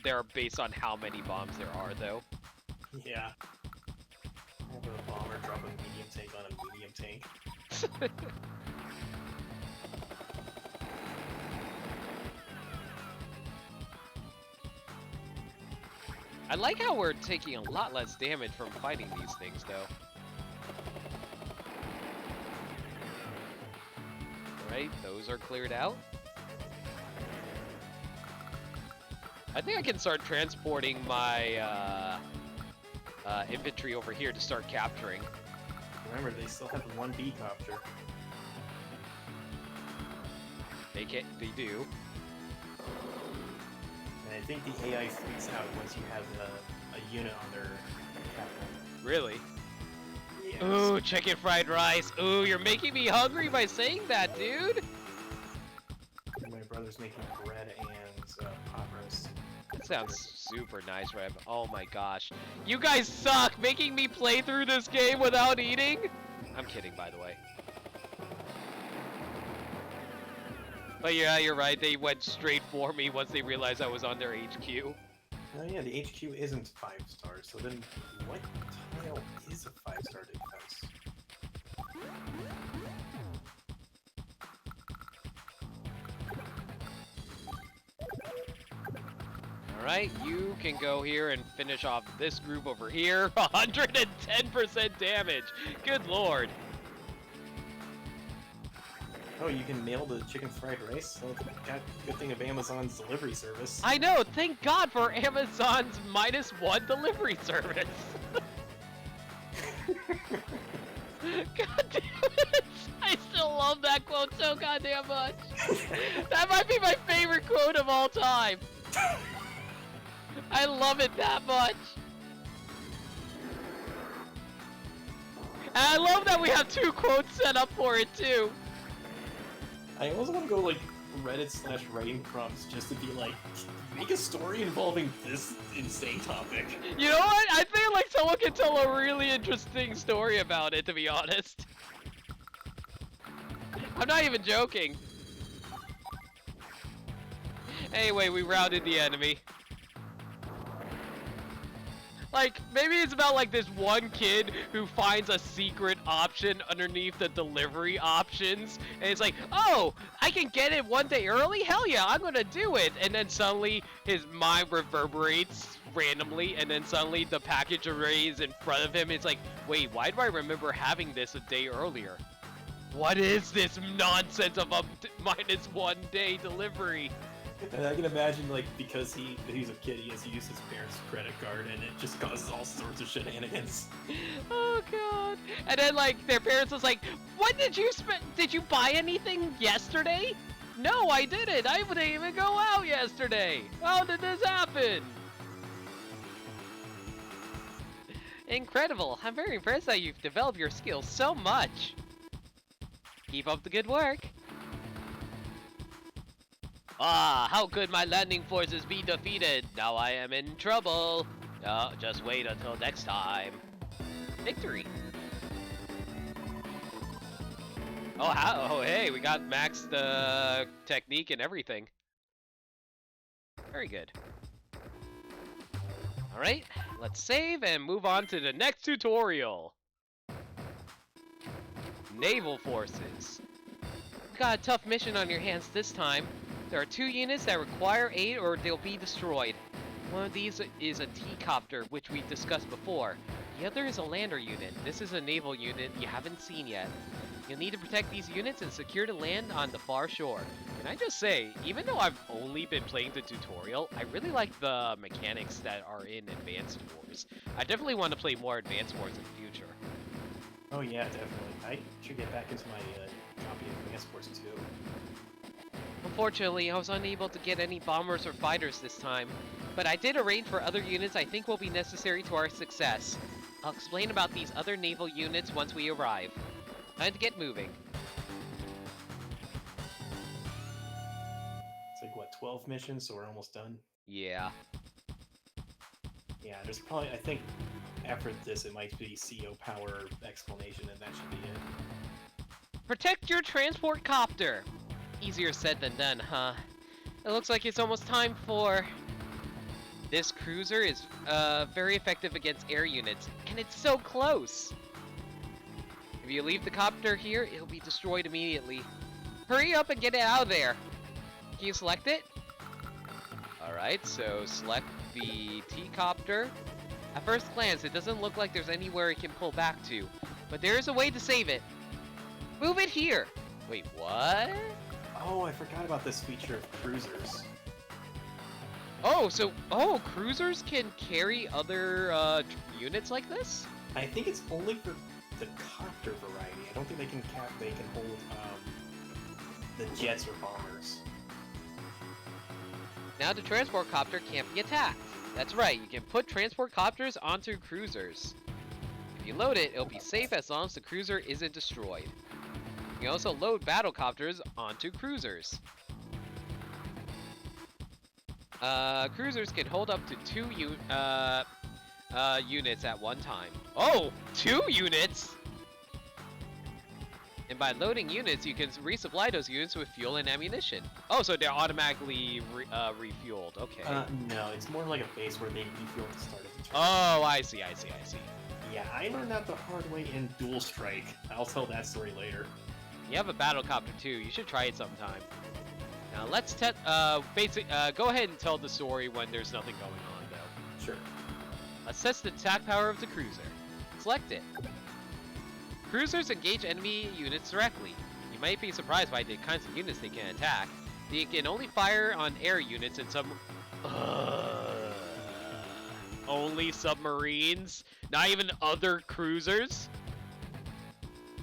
they're based on how many bombs there are, though. Yeah. Have a bomber drop a medium tank on a medium tank. I like how we're taking a lot less damage from fighting these things, though. Alright, those are cleared out. I think I can start transporting my infantry over here to start capturing. Remember, they still have one B-copter. They do. And I think the AI freaks out once you have a unit on their capital. Really? Yes. Ooh, chicken fried rice. Ooh, you're making me hungry by saying that, dude. My brother's making bread and pot roast. That sounds super nice, Reb. Oh my gosh. You guys suck making me play through this game without eating. I'm kidding, by the way. But yeah, you're right. They went straight for me once they realized I was on their HQ. Oh yeah, the HQ isn't 5 stars, so then what tile is a 5-star defense? Alright, you can go here and finish off this group over here. 110% damage. Good lord. Oh, you can mail the chicken fried rice? Well, good thing of Amazon's delivery service. I know, thank God for Amazon's -1 delivery service. God damn it! I still love that quote so goddamn much. That might be my favorite quote of all time. I love it that much. And I love that we have 2 quotes set up for it too. I also want to go like Reddit/writing prompts just to be like, make a story involving this insane topic. You know what? I think like someone can tell a really interesting story about it, to be honest. I'm not even joking. Anyway, we routed the enemy. Like, maybe it's about like this one kid who finds a secret option underneath the delivery options, and it's like, oh, I can get it 1 day early? Hell yeah, I'm gonna do it! And then suddenly his mind reverberates randomly, and then suddenly the package arrays in front of him. It's like, wait, why do I remember having this a day earlier? What is this nonsense of a -1 day delivery? And I can imagine, like, because he's a kid, he has to use his parents' credit card, and it just causes all sorts of shenanigans. Oh god! And then like their parents was like, "What did you spend? Did you buy anything yesterday?" "No, I didn't. I didn't even go out yesterday. How did this happen?" Incredible! I'm very impressed that you've developed your skills so much. Keep up the good work. Ah, how could my landing forces be defeated? Now I am in trouble. Just wait until next time. Victory. Oh, hey, we got maxed technique and everything. Very good. Alright, let's save and move on to the next tutorial. Naval Forces. You got a tough mission on your hands this time. There are 2 units that require aid or they'll be destroyed. One of these is a T-copter, which we discussed before. The other is a lander unit. This is a naval unit you haven't seen yet. You'll need to protect these units and secure the land on the far shore. Can I just say, even though I've only been playing the tutorial, I really like the mechanics that are in Advanced Wars. I definitely want to play more Advanced Wars in the future. Oh yeah, definitely. I should get back into my copy of Advanced Wars 2. Unfortunately, I was unable to get any bombers or fighters this time, but I did arrange for other units I think will be necessary to our success. I'll explain about these other naval units once we arrive. Time to get moving. It's like, what, 12 missions, so we're almost done? Yeah. Yeah, there's probably, I think, after this it might be CO power explanation, and that should be it. Protect your transport copter! Easier said than done, huh? It looks like it's almost time for... This cruiser is very effective against air units, and it's so close! If you leave the copter here, it'll be destroyed immediately. Hurry up and get it out of there! Can you select it? Alright, so select the T-copter. At first glance, it doesn't look like there's anywhere it can pull back to, but there is a way to save it. Move it here! Wait, what? Oh, I forgot about this feature of cruisers. Oh, cruisers can carry other units like this? I think it's only for the copter variety. I don't think they can hold the jets or bombers. Now the transport copter can't be attacked. That's right, you can put transport copters onto cruisers. If you load it, it'll be safe as long as the cruiser isn't destroyed. You can also load battlecopters onto cruisers. Cruisers can hold up to 2 units at one time. Oh, 2 units? And by loading units, you can resupply those units with fuel and ammunition. Oh, so they're automatically refueled. Okay. No, it's more like a base where they refuel at the start of the turn. Oh, I see. Yeah, I learned that the hard way in Dual Strike. I'll tell that story later. You have a battlecopter too. You should try it sometime. Now let's go ahead and tell the story when there's nothing going on, though. Sure. Let's test the attack power of the cruiser. Select it. Cruisers engage enemy units directly. You might be surprised by the kinds of units they can attack. They can only fire on air units and some... only submarines? Not even other cruisers?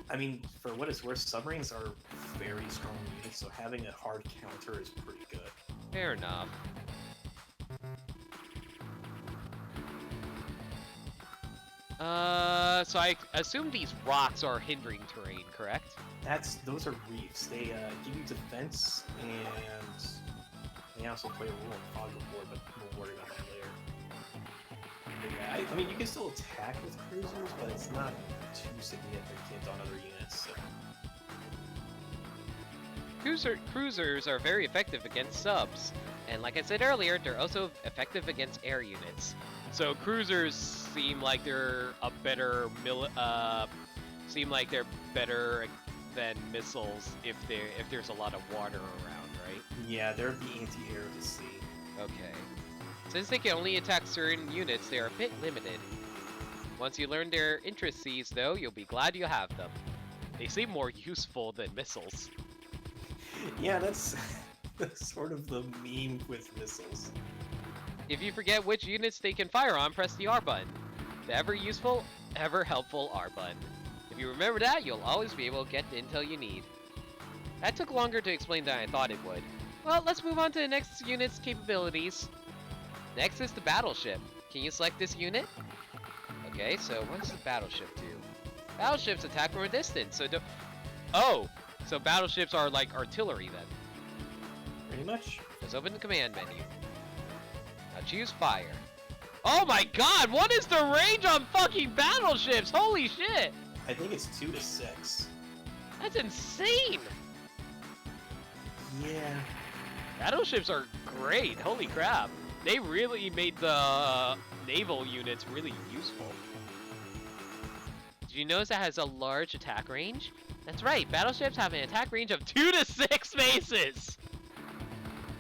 I mean, for what it's worth, submarines are very strong units, so having a hard counter is pretty good. Fair enough. So I assume these rocks are hindering terrain, correct? Those are reefs. They give you defense, and they also play a role in fog of war, but we'll worry about that later. But yeah, I mean, you can still attack with cruisers, but it's not too significant on other units. So. Cruisers are very effective against subs, and like I said earlier, they're also effective against air units. So cruisers seem like they're a better than missiles if there's a lot of water around, right? Yeah, they're the anti-air of the sea. Okay. Since they can only attack certain units, they are a bit limited. Once you learn their intricacies, though, you'll be glad you have them. They seem more useful than missiles. Yeah, that's sort of the meme with missiles. If you forget which units they can fire on, press the R button. The ever useful, ever helpful R button. If you remember that, you'll always be able to get the intel you need. That took longer to explain than I thought it would. Well, let's move on to the next unit's capabilities. Next is the battleship. Can you select this unit? Okay, so what does the battleship do? Battleships attack from a distance, so so battleships are like artillery then. Pretty much. Just open the command menu. Now choose fire. Oh my god, what is the range on fucking battleships? Holy shit! I think it's 2 to 6. That's insane! Yeah. Battleships are great, holy crap. They really made the naval units really useful. Did you notice that has a large attack range? That's right, battleships have an attack range of 2 to 6 bases!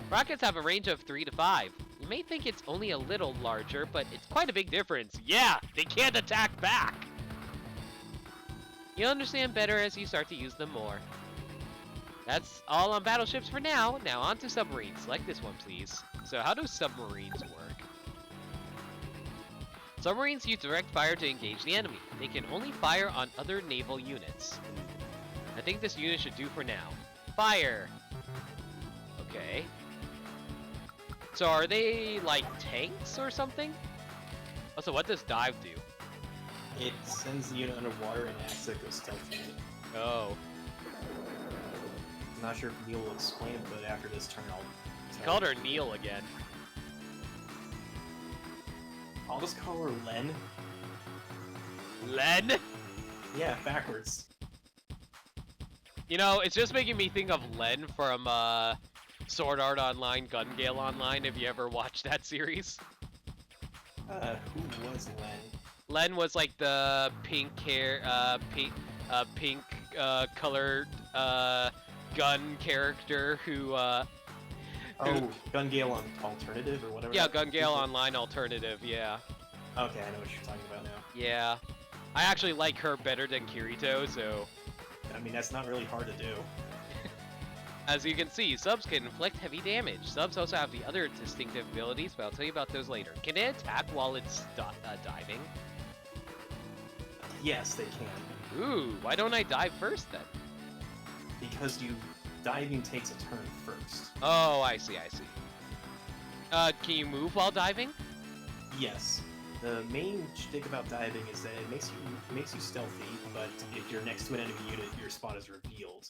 Rockets have a range of 3 to 5. You may think it's only a little larger, but it's quite a big difference. Yeah, they can't attack back! You'll understand better as you start to use them more. That's all on battleships for now. Now on to submarines. Select this one, please. So how do submarines work? Submarines use direct fire to engage the enemy. They can only fire on other naval units. I think this unit should do for now. Fire! Okay. So are they like tanks or something? Also, what does dive do? It sends the unit underwater and acts like a stealth unit. Oh. I'm not sure if Neil will explain it, but after this turn I'll Called her Neil again. I'll just call her Len. Len? Yeah, backwards. You know, it's just making me think of Len from Sword Art Online, Gun Gale Online, if you ever watched that series. Who was Len? Len was like the pink hair, pink colored gun character who Gun Gale on Alternative or whatever. Yeah, Gun Gale Online Alternative, yeah. Okay, I know what you're talking about now. Yeah. I actually like her better than Kirito, so... I mean, that's not really hard to do. As you can see, subs can inflict heavy damage. Subs also have the other distinctive abilities, but I'll tell you about those later. Can it attack while it's diving? Yes, they can. Ooh, why don't I dive first then? Because diving takes a turn first. Oh, I see, I see. Can you move while diving? Yes. The main shtick about diving is that it makes you stealthy, but if you're next to an enemy unit, your spot is revealed.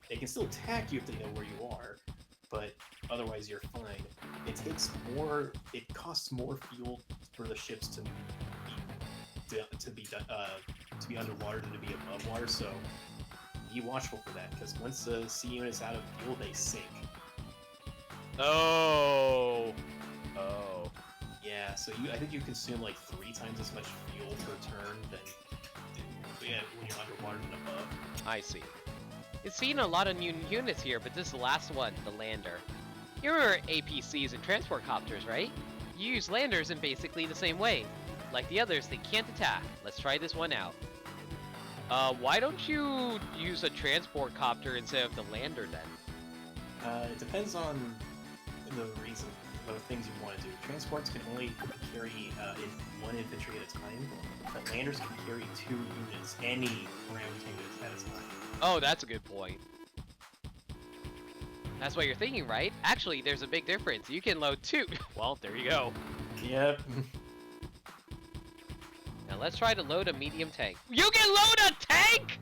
They can still attack you if they know where you are, but otherwise you're fine. It costs more fuel for the ships to be underwater than to be above water, so be watchful for that, because once the sea unit's out of fuel, they sink. Oh. Yeah, so I think you consume like 3 times as much fuel per turn than when you're underwater than above. I see. It's seen a lot of new units here, but this is the last one, the lander. You remember APCs and transport copters, right? You use landers in basically the same way. Like the others, they can't attack. Let's try this one out. Why don't you use a transport copter instead of the lander then? It depends on the reason, the things you want to do. Transports can only carry one infantry at a time, but landers can carry 2 units, any ground units at a time. Oh, that's a good point. That's what you're thinking, right? Actually, there's a big difference. You can load 2. Well, there you go. Yep. Now let's try to load a medium tank. You can load a tank?!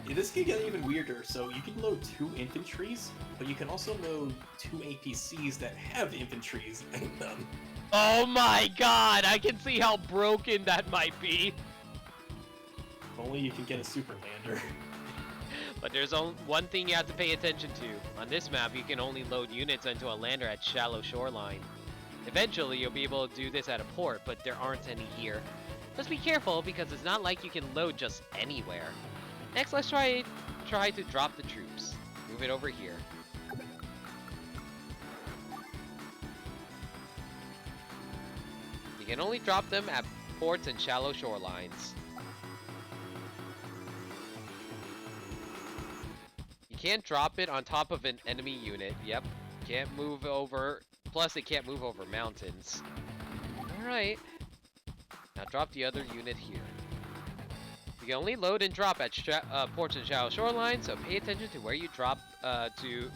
Yeah, this can get even weirder. So you can load 2 infantries, but you can also load 2 APCs that have infantries in them. Oh my god, I can see how broken that might be. If only you can get a super lander. But there's only one thing you have to pay attention to. On this map, you can only load units onto a lander at shallow shoreline. Eventually, you'll be able to do this at a port, but there aren't any here. Just be careful, because it's not like you can load just anywhere. Next, let's try to drop the troops. Move it over here. You can only drop them at ports and shallow shorelines. You can't drop it on top of an enemy unit. Yep. Can't move over. Plus, it can't move over mountains. Alright. Now drop the other unit here. You can only load and drop at ports and shallow shoreline, so pay attention to where you drop to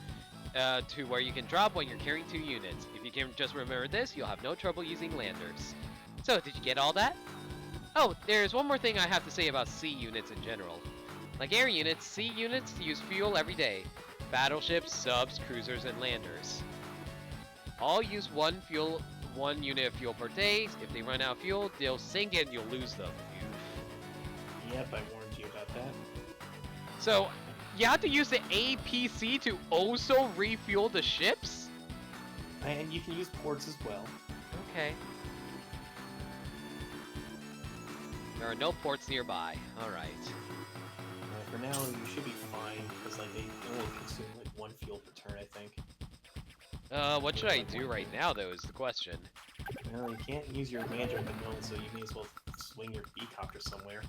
where you can drop when you're carrying 2 units. If you can just remember this, you'll have no trouble using landers. So, did you get all that? Oh, there's one more thing I have to say about sea units in general. Like air units, sea units use fuel every day. Battleships, subs, cruisers, and landers all use one unit of fuel per day. If they run out of fuel, they'll sink and you'll lose them. Yep, I warned you about that. So, you have to use the APC to also refuel the ships? And you can use ports as well. Okay. There are no ports nearby. Alright. For now, you should be fine, because like, they only consume like 1 fuel per turn, I think. What should I do right now, though, is the question. Well, you can't use your lander at the moment, so you may as well swing your B-copter somewhere.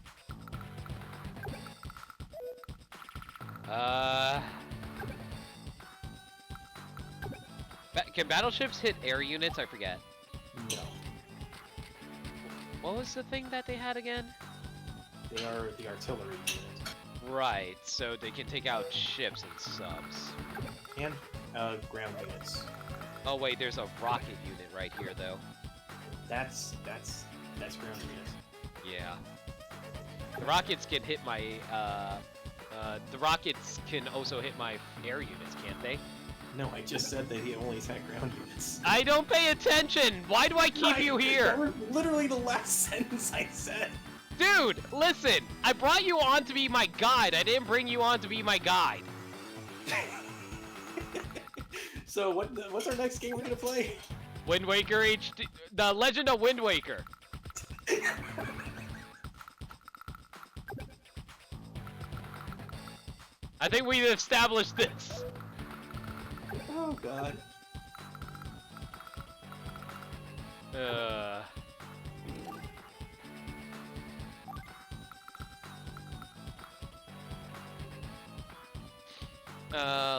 Can battleships hit air units? I forget. No. What was the thing that they had again? They are the artillery unit. Right, so they can take out ships and subs. And ground units. Oh wait, there's a rocket unit right here, though. That's ground units. Yeah. The rockets can hit my, the rockets can also hit my air units, can't they? No, I just said that he only attack ground units. I don't pay attention! Why do I keep you here? That was literally the last sentence I said. Dude, listen! I brought you on to be my guide. I didn't bring you on to be my guide. So what's our next game we're gonna play? Wind Waker HD, The Legend of Wind Waker. I think we've established this. Oh god.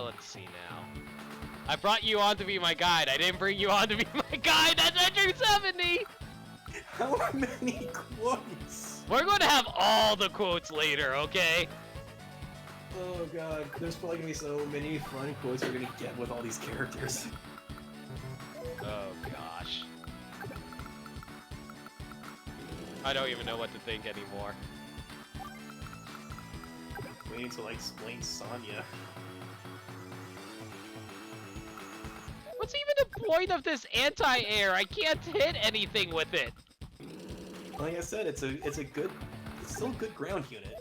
Let's see now. I brought you on to be my guide. I didn't bring you on to be my guide. That's entry 70! How many quotes? We're going to have all the quotes later, okay? Oh god, there's probably gonna be so many fun quotes we're gonna get with all these characters. Oh gosh. I don't even know what to think anymore. Waiting to like explain Sonya. What's even the point of this anti-air? I can't hit anything with it. Like I said, it's still a good ground unit.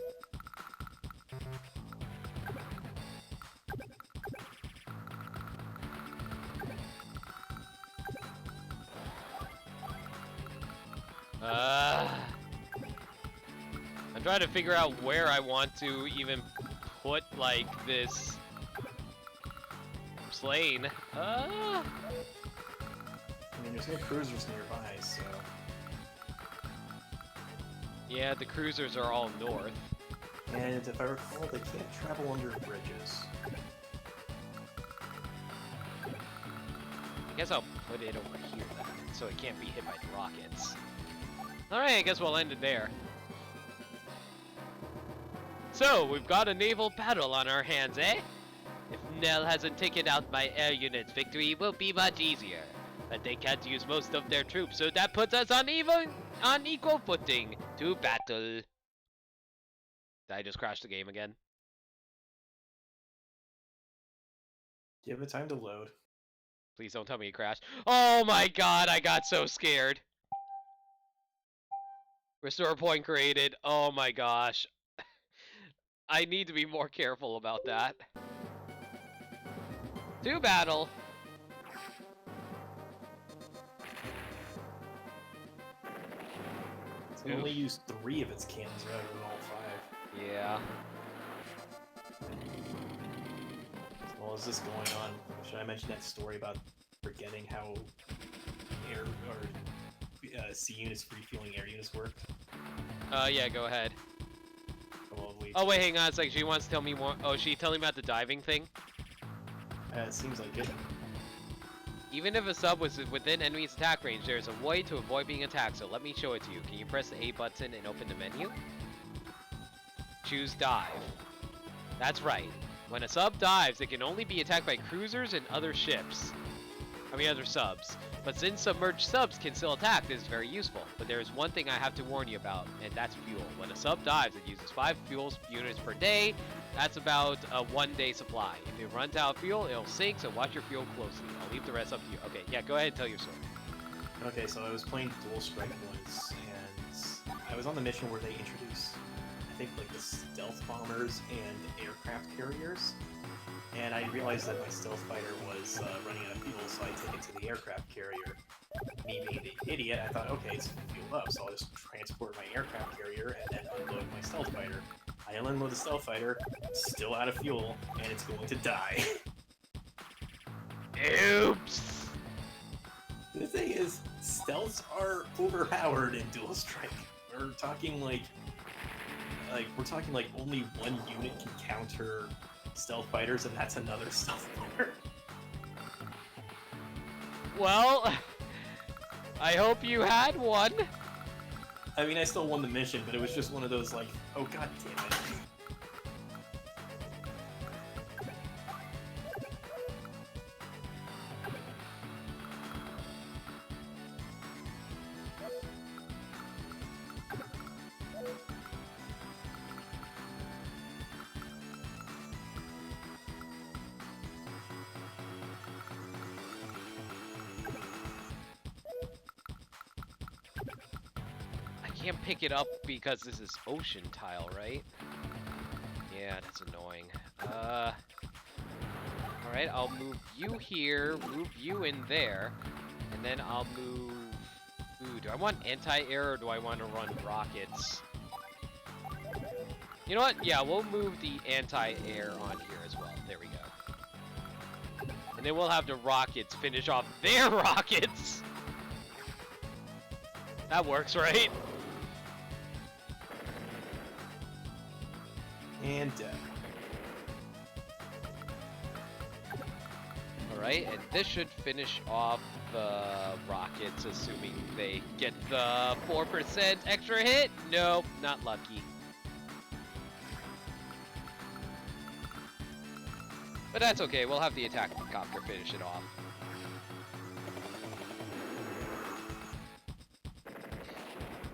I'm trying to figure out where I want to even put like this plane. I mean, there's no cruisers nearby, so... Yeah, the cruisers are all north. And if I recall, they can't travel under bridges. I guess I'll put it over here then, so it can't be hit by the rockets. Alright, I guess we'll end it there. So, we've got a naval battle on our hands, eh? If Nell hasn't taken out my air units, victory will be much easier. But they can't use most of their troops, so that puts us on equal footing to battle. Did I just crash the game again? Do you have the time to load? Please don't tell me it crashed. Oh my god, I got so scared. Restore point created. Oh my gosh. I need to be more careful about that. To battle. It's gonna only use 3 of its cannons rather than all 5. Yeah. Well, is this going on? Should I mention that story about forgetting how air or sea units refueling air units worked? Yeah, go ahead. Well, Oh wait, hang on a second. She wants to tell me more. Oh, she telling me about the diving thing? it seems like it. Even if a sub was within enemy's attack range, there is a way to avoid being attacked, so let me show it to you. Can you press the A button and open the menu? Choose dive. That's right. When a sub dives, it can only be attacked by cruisers and other ships. Other subs. But since submerged subs can still attack, this is very useful. But there is one thing I have to warn you about, and that's fuel. When a sub dives, it uses 5 fuel units per day. That's about a 1-day supply. If it runs out of fuel, it'll sink, so watch your fuel closely. I'll leave the rest up to you. Okay, yeah, go ahead and tell your story. Okay, so I was playing Dual Strike once, and I was on the mission where they introduced, I think, like the stealth bombers and aircraft carriers. And I realized that my stealth fighter was running out of fuel, so I take it to the aircraft carrier. Me being the idiot, I thought, okay, it's fueled up, so I'll just transport my aircraft carrier and then unload my stealth fighter. I unload the stealth fighter, still out of fuel, and it's going to die. Oops! The thing is, stealths are overpowered in Dual Strike. We're talking like only one unit can counter stealth fighters, and that's another stealth fighter. Well, I hope you had one. I mean, I still won the mission, but it was just one of those like, oh god damn it. Can't pick it up because this is ocean tile, right? Yeah, that's annoying. Alright, I'll move you here, move you in there, and then I'll move... Ooh, do I want anti-air or do I want to run rockets? You know what? Yeah, we'll move the anti-air on here as well. There we go. And then we'll have the rockets finish off their rockets! That works, right? And Alright, and this should finish off the rockets, assuming they get the 4% extra hit. Nope, not lucky. But that's okay, we'll have the attack copter finish it off.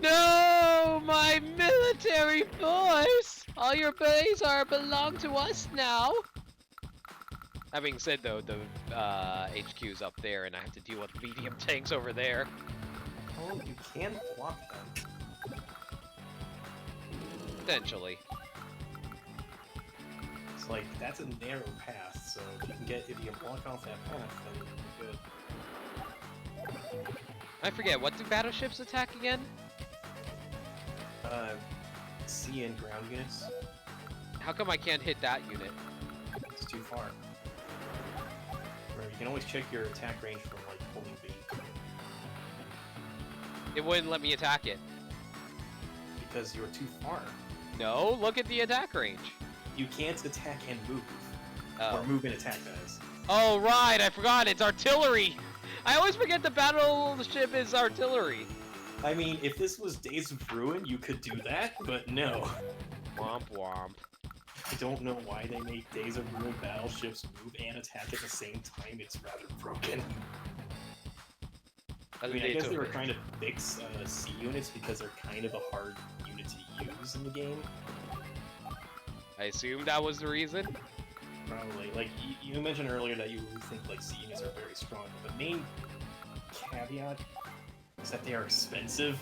No, my military force! All your bays belong to us now. That being said, though, the HQ's up there, and I have to deal with medium tanks over there. oh, you can block them. Potentially. It's like that's a narrow path, so if you can block off that path, then you're good. I forget, what do battleships attack again? Sea and ground units. How come I can't hit that unit? It's too far. Remember, you can always check your attack range from like holding B. It wouldn't let me attack it. Because you're too far. No, look at the attack range. You can't attack and move. Oh. Or move and attack, guys. Oh, right, I forgot, it's artillery! I always forget the battleship is artillery. I mean, if this was Days of Ruin, you could do that, but no. Womp womp. I don't know why they make Days of Ruin battleships move and attack at the same time. It's rather broken. I mean, I guess they were trying to fix C units because they're kind of a hard unit to use in the game. I assume that was the reason. Probably. Like, you mentioned earlier that you think, like, C units are very strong, but the main caveat is that they are expensive.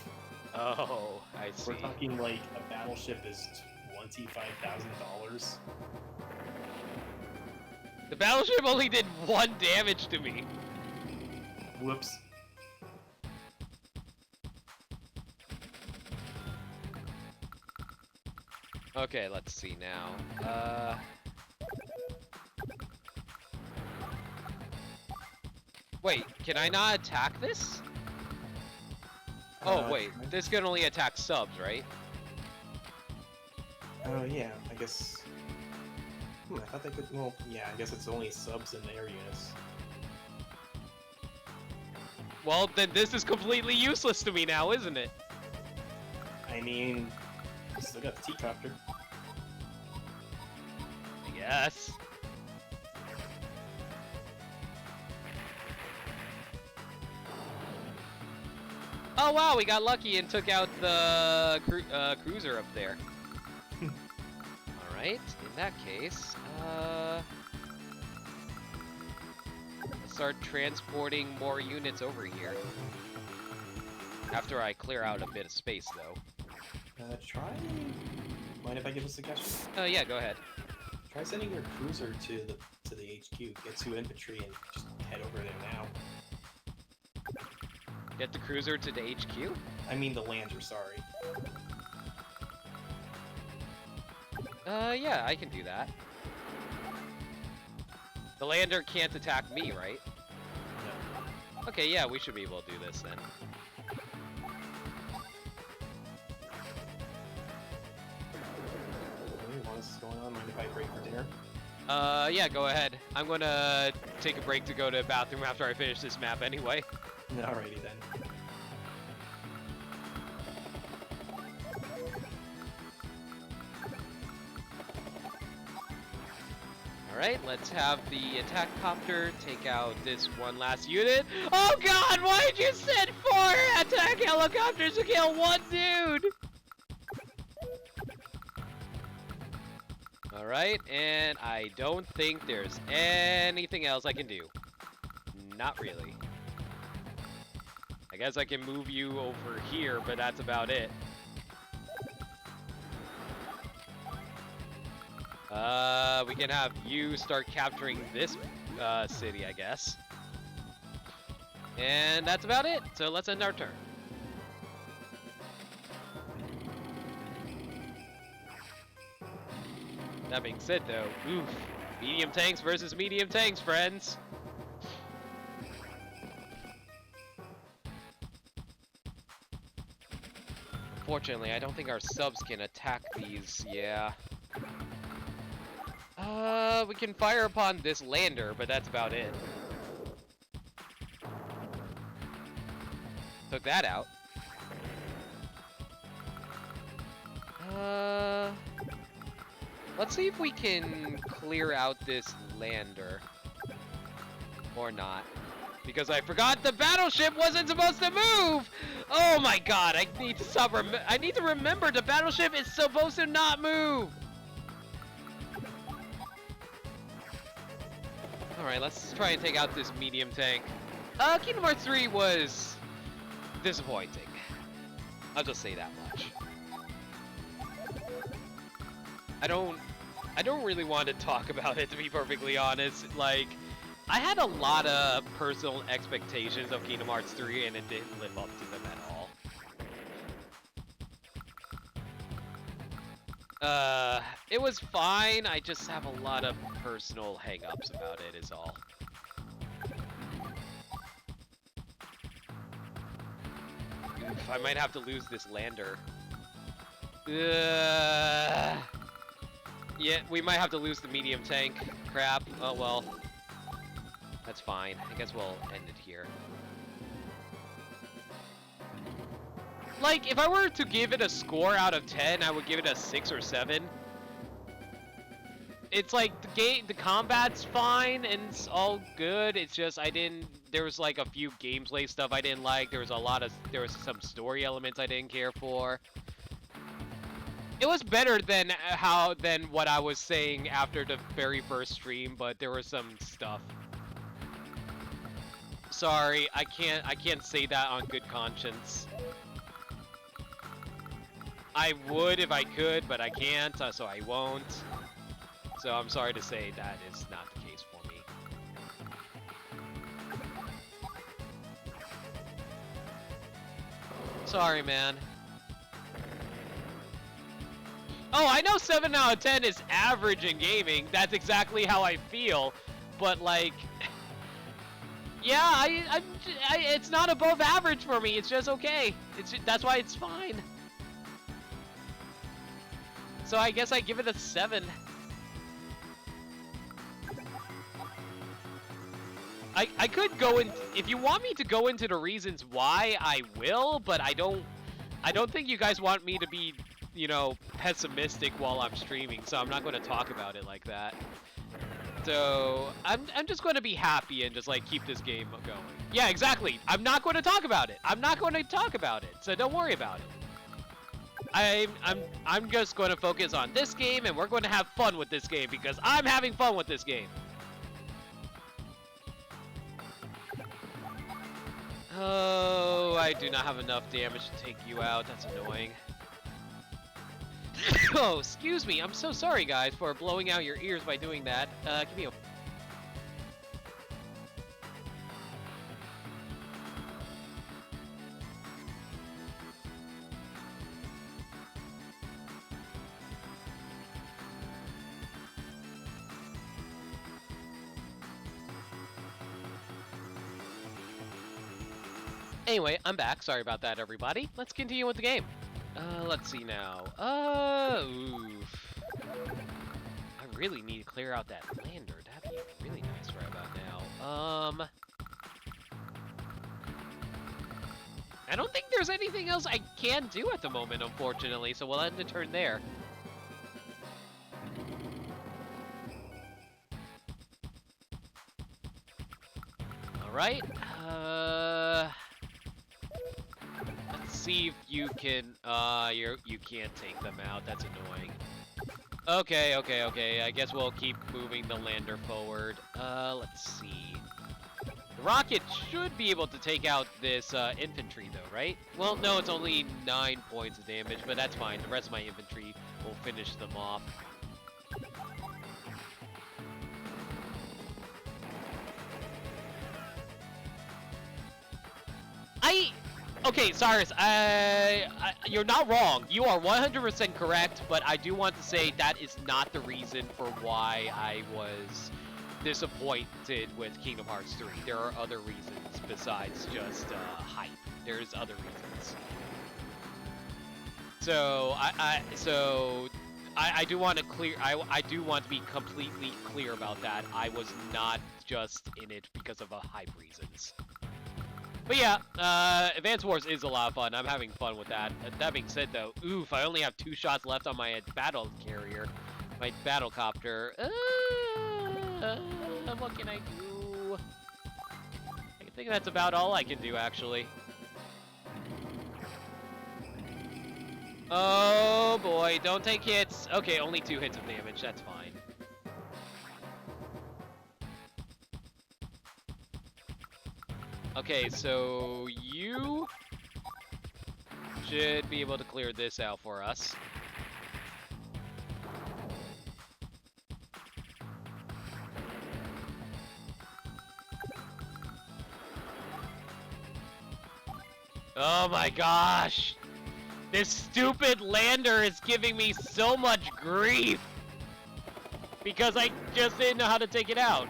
Oh, I see. We're talking, like, a battleship is $25,000. The battleship only did 1 damage to me. Whoops. Okay, let's see now. Wait, can I not attack this? Oh, wait, this can only attack subs, right? Oh, yeah, I guess... I thought they could... Well, yeah, I guess it's only subs and air units. Well, then this is completely useless to me now, isn't it? I mean... Still got the T-copter. Yes. Oh wow, we got lucky and took out the cruiser up there. Alright, in that case, let's start transporting more units over here. After I clear out a bit of space, though. Try... Mind if I give a suggestion? Oh yeah, go ahead. Try sending your cruiser to the HQ. Get 2 infantry and just head over there now. Get the cruiser to the HQ? I mean the lander, sorry. Yeah, I can do that. The lander can't attack me, right? No. Okay, yeah, we should be able to do this then. What's going on? Mind if I break for dinner? Yeah, go ahead. I'm gonna take a break to go to the bathroom after I finish this map anyway. Alrighty then. Alright, let's have the attack copter take out this one last unit. Oh god, why did you send 4 attack helicopters to kill 1 dude? Alright, and I don't think there's anything else I can do. Not really. I guess I can move you over here, but that's about it. We can have you start capturing this city, I guess. And that's about it, so let's end our turn. That being said, though, oof, medium tanks versus medium tanks, friends. Unfortunately, I don't think our subs can attack these, yeah. We can fire upon this lander, but that's about it. Took that out. Let's see if we can clear out this lander. Or not. Because I forgot the battleship wasn't supposed to move! Oh my god, I need to stop I need to remember the battleship is supposed to not move! Alright, let's try and take out this medium tank. Kingdom Hearts 3 was disappointing. I'll just say that much. I don't really want to talk about it, to be perfectly honest. Like, I had a lot of personal expectations of Kingdom Hearts 3 and it didn't live up to them at It was fine. I just have a lot of personal hang-ups about it, is all. Oof, I might have to lose this lander. Yeah, we might have to lose the medium tank. Crap. Oh well. That's fine. I guess we'll end it here. Like, if I were to give it a score out of 10, I would give it a 6 or 7. It's like, the combat's fine, and it's all good, it's just, there was like a few gameplay stuff I didn't like, there was some story elements I didn't care for. It was better than what I was saying after the very first stream, but there was some stuff. Sorry, I can't say that on good conscience. I would if I could, but I can't, so I won't. So I'm sorry to say that is not the case for me. Sorry, man. Oh, I know 7 out of 10 is average in gaming. That's exactly how I feel. But, like... yeah, it's not above average for me. It's just okay. That's why it's fine. So I guess I give it a 7. I could go in, if you want me to go into the reasons why, I will, but I don't think you guys want me to be, you know, pessimistic while I'm streaming, so I'm not going to talk about it like that. So I'm just going to be happy and just like keep this game going. Yeah, exactly. I'm not going to talk about it. I'm not going to talk about it. So don't worry about it. I'm just going to focus on this game, and we're going to have fun with this game because I'm having fun with this game. Oh, I do not have enough damage to take you out. That's annoying. Oh, excuse me. I'm so sorry, guys, for blowing out your ears by doing that. Give me a... Anyway, I'm back. Sorry about that, everybody. Let's continue with the game. Let's see now. Oof. I really need to clear out that lander. That'd be really nice right about now. I don't think there's anything else I can do at the moment, unfortunately, so we'll end the turn there. Alright, let's see if you can, you can't take them out, that's annoying. Okay, I guess we'll keep moving the lander forward. Let's see. The rocket should be able to take out this, infantry though, right? Well, no, it's only 9 points of damage, but that's fine. The rest of my infantry will finish them off. Okay, Cyrus, you're not wrong. You are 100% correct, but I do want to say that is not the reason for why I was disappointed with Kingdom Hearts 3. There are other reasons besides just hype. There's other reasons. So I do want to clear. I do want to be completely clear about that. I was not just in it because of hype reasons. But yeah, Advance Wars is a lot of fun. I'm having fun with that. That being said, though, oof, I only have 2 shots left on my battle carrier, my battle copter. What can I do? I think that's about all I can do, actually. Oh boy, don't take hits. Okay, only 2 hits of damage. That's fine. Okay, so you should be able to clear this out for us. Oh my gosh! This stupid lander is giving me so much grief. Because I just didn't know how to take it out.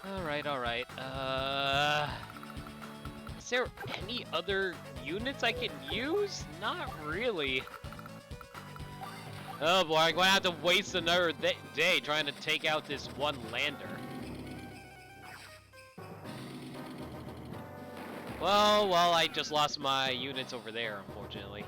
Alright, alright. Is there any other units I can use? Not really. Oh boy, I'm gonna have to waste another day trying to take out this one lander. Well, I just lost my units over there, unfortunately.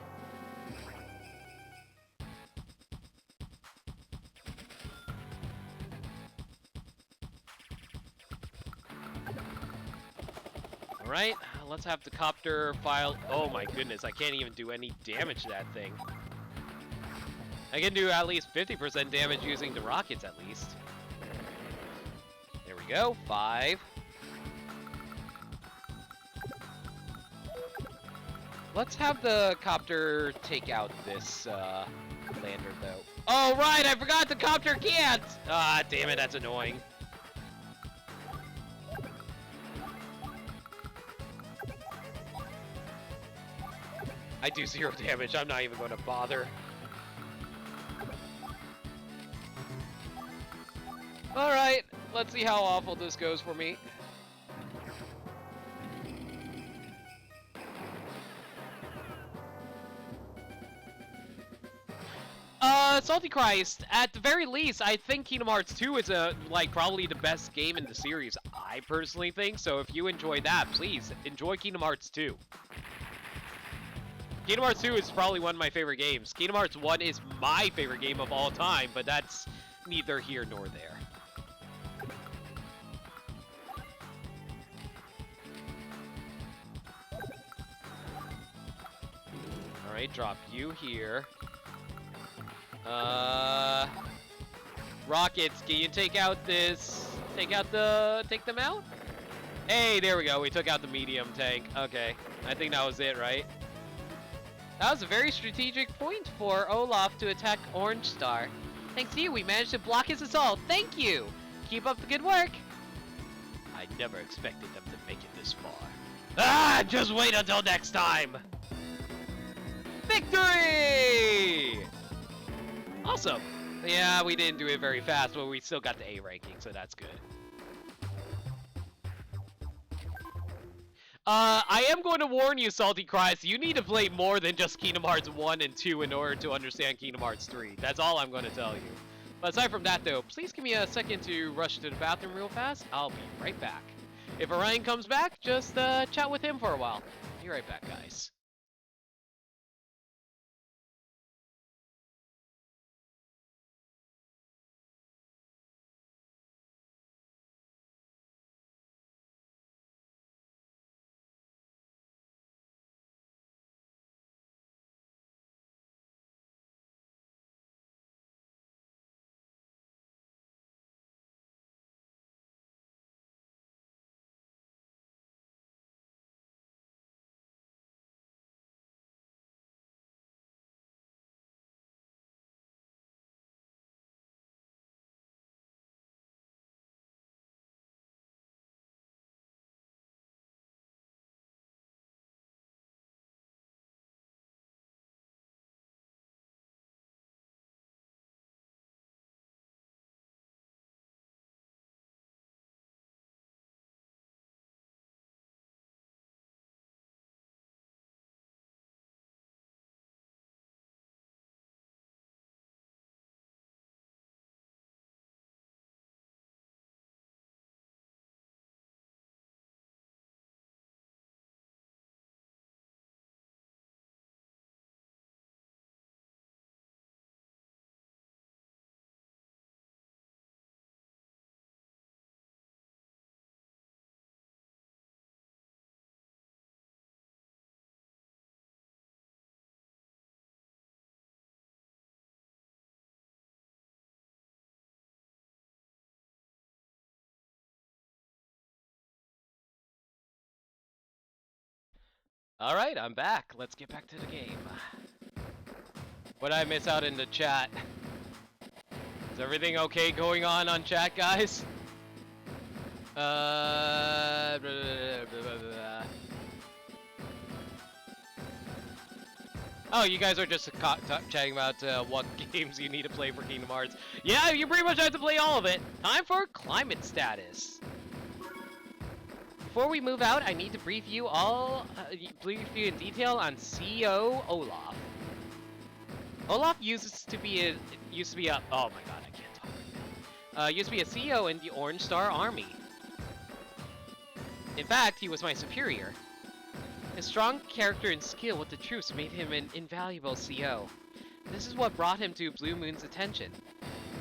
Alright, let's have the copter file. Oh my goodness, I can't even do any damage to that thing. I can do at least 50% damage using the rockets at least. There we go, 5. Let's have the copter take out this lander though. Oh right, I forgot the copter can't! Ah, damn it, that's annoying. I do 0 damage, I'm not even going to bother. Alright, let's see how awful this goes for me. Salty Christ, at the very least, I think Kingdom Hearts 2 is probably the best game in the series, I personally think, so if you enjoy that, please, enjoy Kingdom Hearts 2. Kingdom Hearts 2 is probably one of my favorite games. Kingdom Hearts 1 is my favorite game of all time, but that's neither here nor there. Alright, drop you here. Rockets, can you take out this? Take them out? Hey, there we go. We took out the medium tank. Okay, I think that was it, right? That was a very strategic point for Olaf to attack Orange Star. Thanks to you, we managed to block his assault. Thank you! Keep up the good work! I never expected them to make it this far. Ah! Just wait until next time! Victory! Awesome! Yeah, we didn't do it very fast, but we still got the A ranking, so that's good. I am going to warn you, Salty Christ, you need to play more than just Kingdom Hearts 1 and 2 in order to understand Kingdom Hearts 3. That's all I'm going to tell you. But aside from that, though, please give me a second to rush to the bathroom real fast. I'll be right back. If Orion comes back, just chat with him for a while. Be right back, guys. Alright, I'm back. Let's get back to the game. What did I miss out in the chat? Is everything okay going on chat, guys? Blah, blah, blah, blah, blah. Oh, you guys are just chatting about what games you need to play for Kingdom Hearts. Yeah, you pretty much have to play all of it. Time for climate status. Before we move out, I need to brief you in detail on CEO Olaf. Olaf used to be a oh my god, I can't talk right now. Used to be a CEO in the Orange Star Army. In fact, he was my superior. His strong character and skill with the troops made him an invaluable CO. This is what brought him to Blue Moon's attention.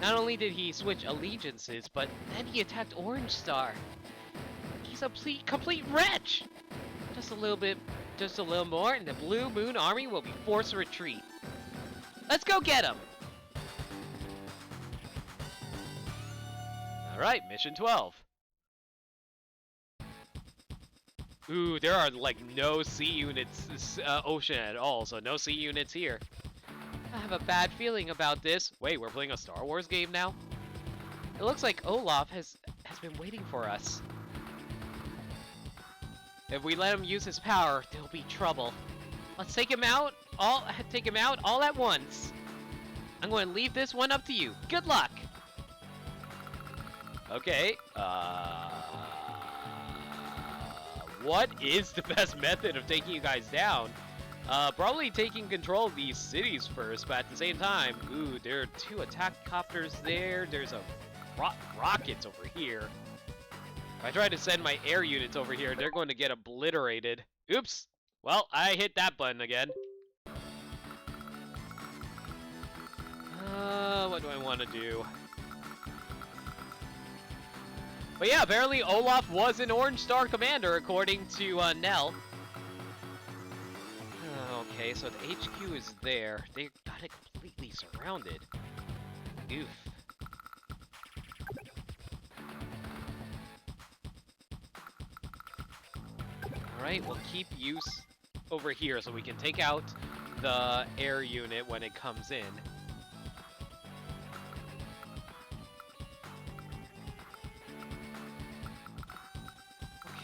Not only did he switch allegiances, but then he attacked Orange Star. He's a complete wretch! Just a little more, and the Blue Moon Army will be forced to retreat. Let's go get him! Alright, mission 12. Ooh, there are like no sea units ocean at all, so no sea units here. I have a bad feeling about this. Wait, we're playing a Star Wars game now? It looks like Olaf has been waiting for us. If we let him use his power, there'll be trouble. Let's take him out all at once. I'm going to leave this one up to you. Good luck. Okay. What is the best method of taking you guys down? Probably taking control of these cities first, but at the same time, ooh, there are 2 attack copters there. There's a rockets over here. If I try to send my air units over here, they're going to get obliterated. Oops. Well, I hit that button again. What do I want to do? But yeah, apparently Olaf was an Orange Star commander, according to Nell. Okay, so the HQ is there. They got it completely surrounded. Oof. Alright, we'll keep use over here so we can take out the air unit when it comes in.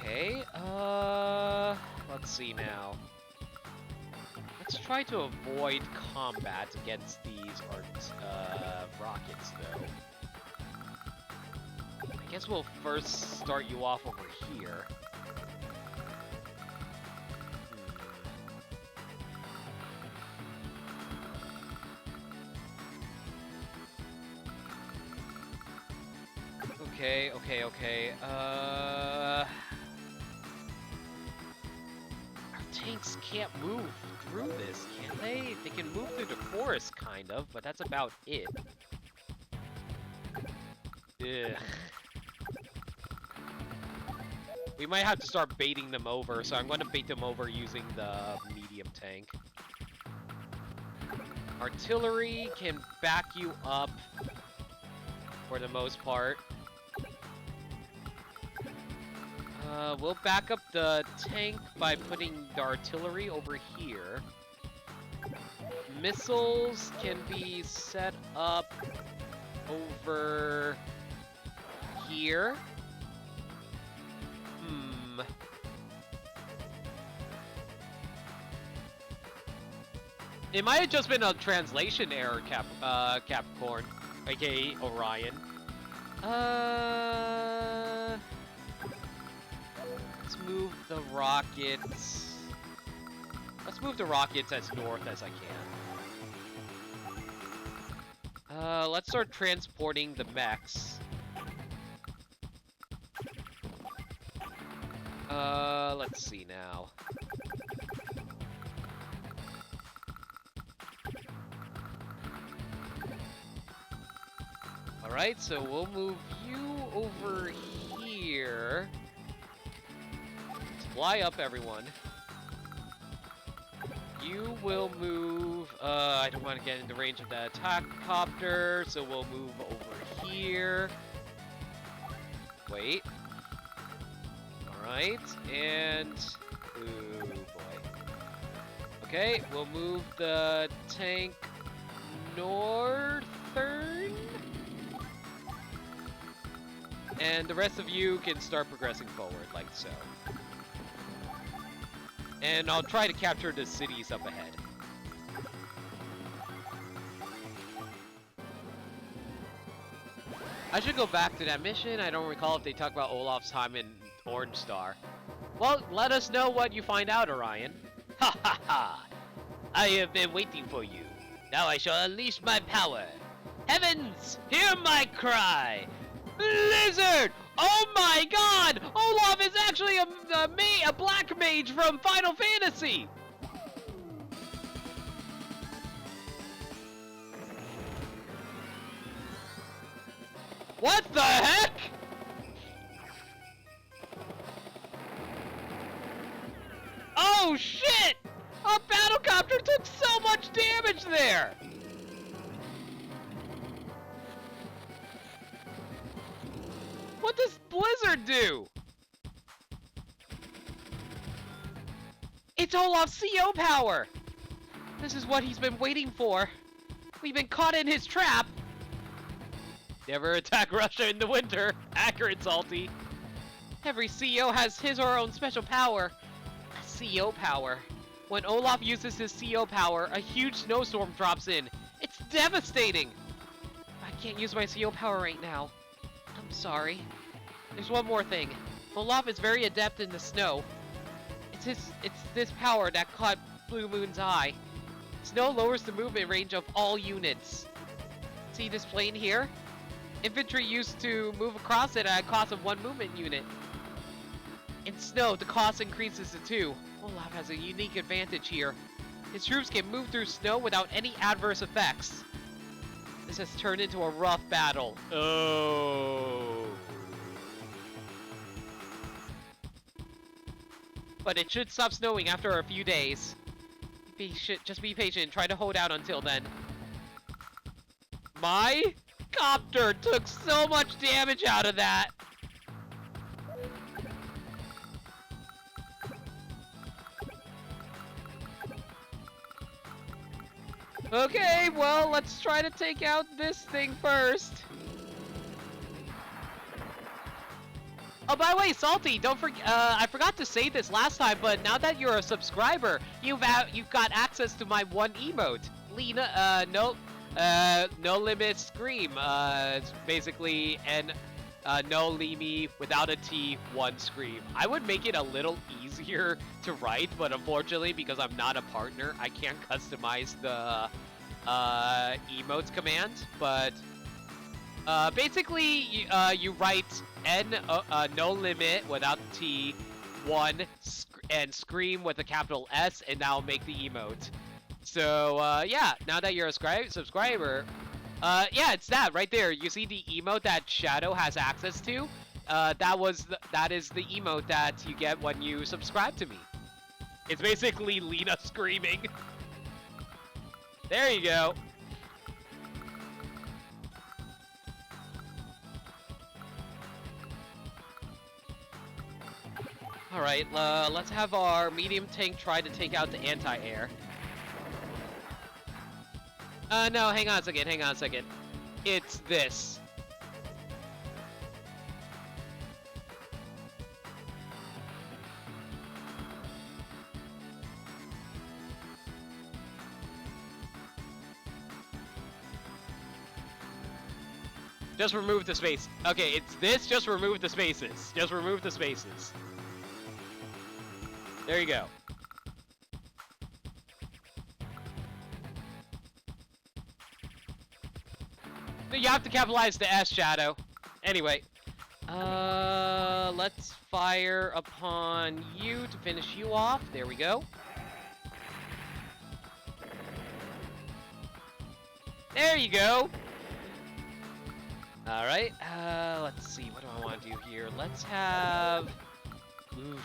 Okay, let's see now. Let's try to avoid combat against these rockets, though. I guess we'll first start you off over here. Okay. Our tanks can't move through this, can they? They can move through the forest, kind of, but that's about it. Ugh. We might have to start baiting them over, so I'm going to bait them over using the medium tank. Artillery can back you up for the most part. We'll back up the tank by putting the artillery over here. Missiles can be set up over here. It might have just been a translation error, Capricorn, aka Orion. Let's move the rockets. Let's move the rockets as north as I can. Let's start transporting the mechs. Let's see now. Alright, so we'll move you over here. Fly up, everyone. You will move, I don't want to get into range of the attack copter, so we'll move over here. Wait. Alright, and... ooh, boy. Okay, we'll move the tank northern. And the rest of you can start progressing forward, like so. And I'll try to capture the cities up ahead. I should go back to that mission. I don't recall if they talk about Olaf's time in Orange Star. Well, let us know what you find out, Orion. Ha ha ha! I have been waiting for you. Now I shall unleash my power. Heavens, hear my cry! Blizzard! Oh my god! Olaf is actually a black mage from Final Fantasy! What the heck? Oh shit! Our battlecopter took so much damage there! What does Blizzard do? It's Olaf's CO power! This is what he's been waiting for. We've been caught in his trap. Never attack Russia in the winter. Accurate, Salty. Every CO has his or her own special power. A CO power. When Olaf uses his CO power, a huge snowstorm drops in. It's devastating. I can't use my CO power right now. I'm sorry. There's one more thing. Olaf is very adept in the snow. It's this power that caught Blue Moon's eye. Snow lowers the movement range of all units. See this plane here? Infantry used to move across it at a cost of 1 movement unit. In snow, the cost increases to 2. Olaf has a unique advantage here. His troops can move through snow without any adverse effects. This has turned into a rough battle. Oh. But it should stop snowing after a few days. Just be patient. Try to hold out until then. My copter took so much damage out of that. Okay, well, let's try to take out this thing first. Oh, by the way, Salty, don't forget. I forgot to say this last time, but now that you're a subscriber, you've got access to my one emote, Lena. No limit scream. It's basically no Limi without a T, one scream. I would make it a little easier to write, but unfortunately, because I'm not a partner, I can't customize the emotes command. But basically, you write no limit without the T, one, and scream with a capital S, and that'll make the emote. So, yeah, now that you're a subscriber, yeah, it's that right there. You see the emote that Shadow has access to? That is the emote that you get when you subscribe to me. It's basically Lena screaming. There you go. Alright, let's have our medium tank try to take out the anti-air. No, hang on a second. It's this. Just remove the space. Okay, it's this, just remove the spaces. Just remove the spaces. There you go. You have to capitalize the S, Shadow. Anyway. Let's fire upon you to finish you off. There we go. There you go. Alright, let's see. What do I want to do here? Let's have... Oof.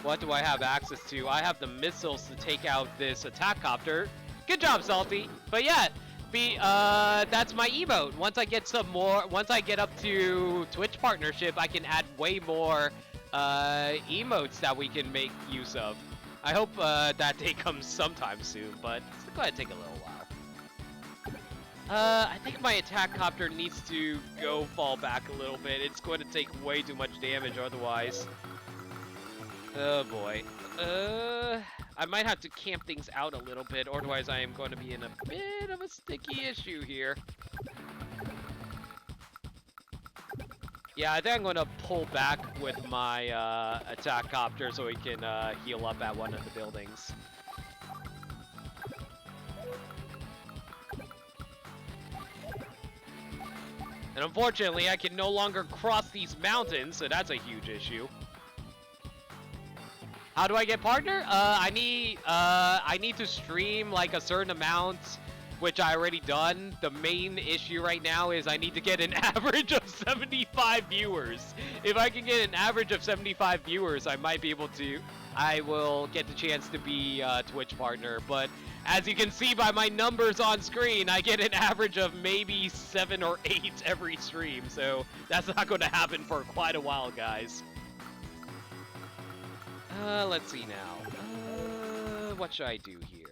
What do I have access to? I have the missiles to take out this attack copter. Good job, Salty. But yeah, that's my emote. Once I get up to Twitch partnership, I can add way more emotes that we can make use of. I hope that day comes sometime soon, but it's going to take a little while. I think my attack copter needs to fall back a little bit. It's going to take way too much damage otherwise. Oh boy. I might have to camp things out a little bit, otherwise I am going to be in a bit of a sticky issue here. Yeah, I think I'm gonna pull back with my attack copter so we can heal up at one of the buildings. And unfortunately, I can no longer cross these mountains, so that's a huge issue. How do I get partner? I need to stream like a certain amount, which I already done. The main issue right now is I need to get an average of 75 viewers. If I can get an average of 75 viewers, I might be able to. I will get the chance to be Twitch partner, but as you can see by my numbers on screen, I get an average of maybe 7 or 8 every stream, so that's not going to happen for quite a while, guys. Let's see now. What should I do here?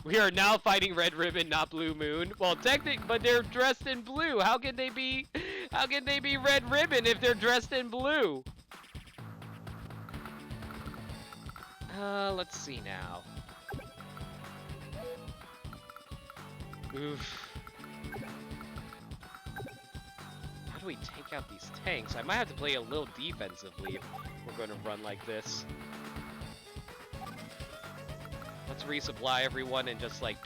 We are now fighting Red Ribbon, not Blue Moon. Well, technically, but they're dressed in blue. How can they be Red Ribbon if they're dressed in blue? Let's see now. Oof. How do we take out these tanks? I might have to play a little defensively if we're going to run like this. Let's resupply everyone and just like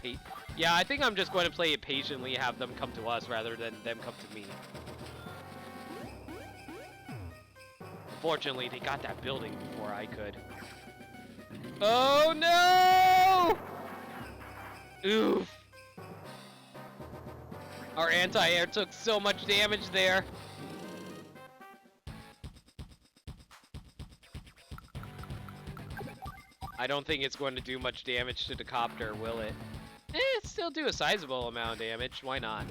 yeah, I think I'm just going to play it patiently, have them come to us rather than them come to me. Unfortunately, they got that building before I could. Oh no! Oof. Our anti-air took so much damage there. I don't think it's going to do much damage to the copter, will it? Still do a sizable amount of damage. Why not?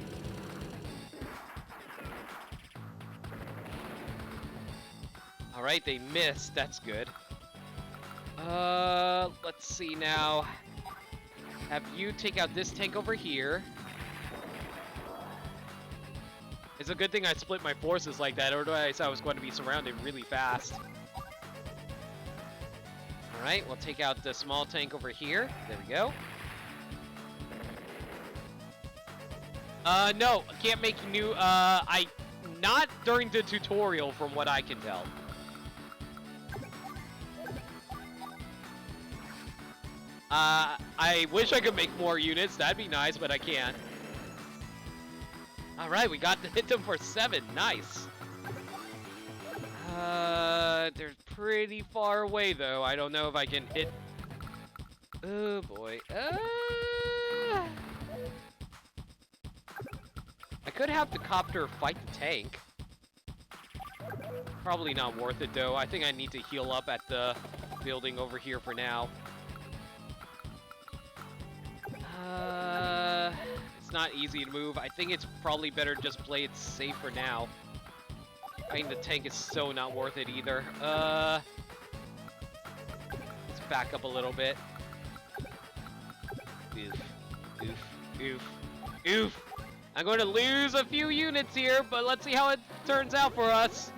Alright, they missed. That's good. Let's see now. Have you take out this tank over here. It's a good thing I split my forces like that, otherwise I was going to be surrounded really fast. Alright, we'll take out the small tank over here. There we go. No, I can't make new, not during the tutorial from what I can tell. I wish I could make more units, that'd be nice, but I can't. Alright, we got to hit them for 7, nice. They're pretty far away though, I don't know if I can hit... Oh boy, I could have the copter fight the tank. Probably not worth it though, I think I need to heal up at the building over here for now. It's not easy to move. I think it's probably better just play it safe for now. I mean, the tank is so not worth it either. Let's back up a little bit. Oof, oof, oof, oof. I'm going to lose a few units here, but let's see how it turns out for us.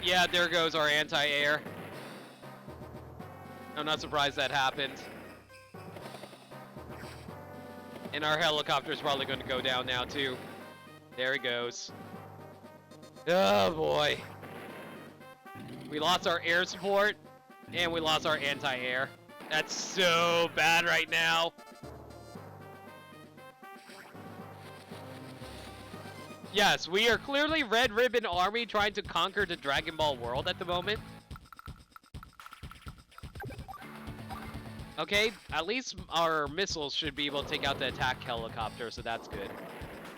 Yeah, there goes our anti-air. I'm not surprised that happened. And our helicopter's probably going to go down now, too. There he goes. Oh, boy. We lost our air support, and we lost our anti-air. That's so bad right now. Yes, we are clearly Red Ribbon Army trying to conquer the Dragon Ball world at the moment. Okay, at least our missiles should be able to take out the attack helicopter, so that's good.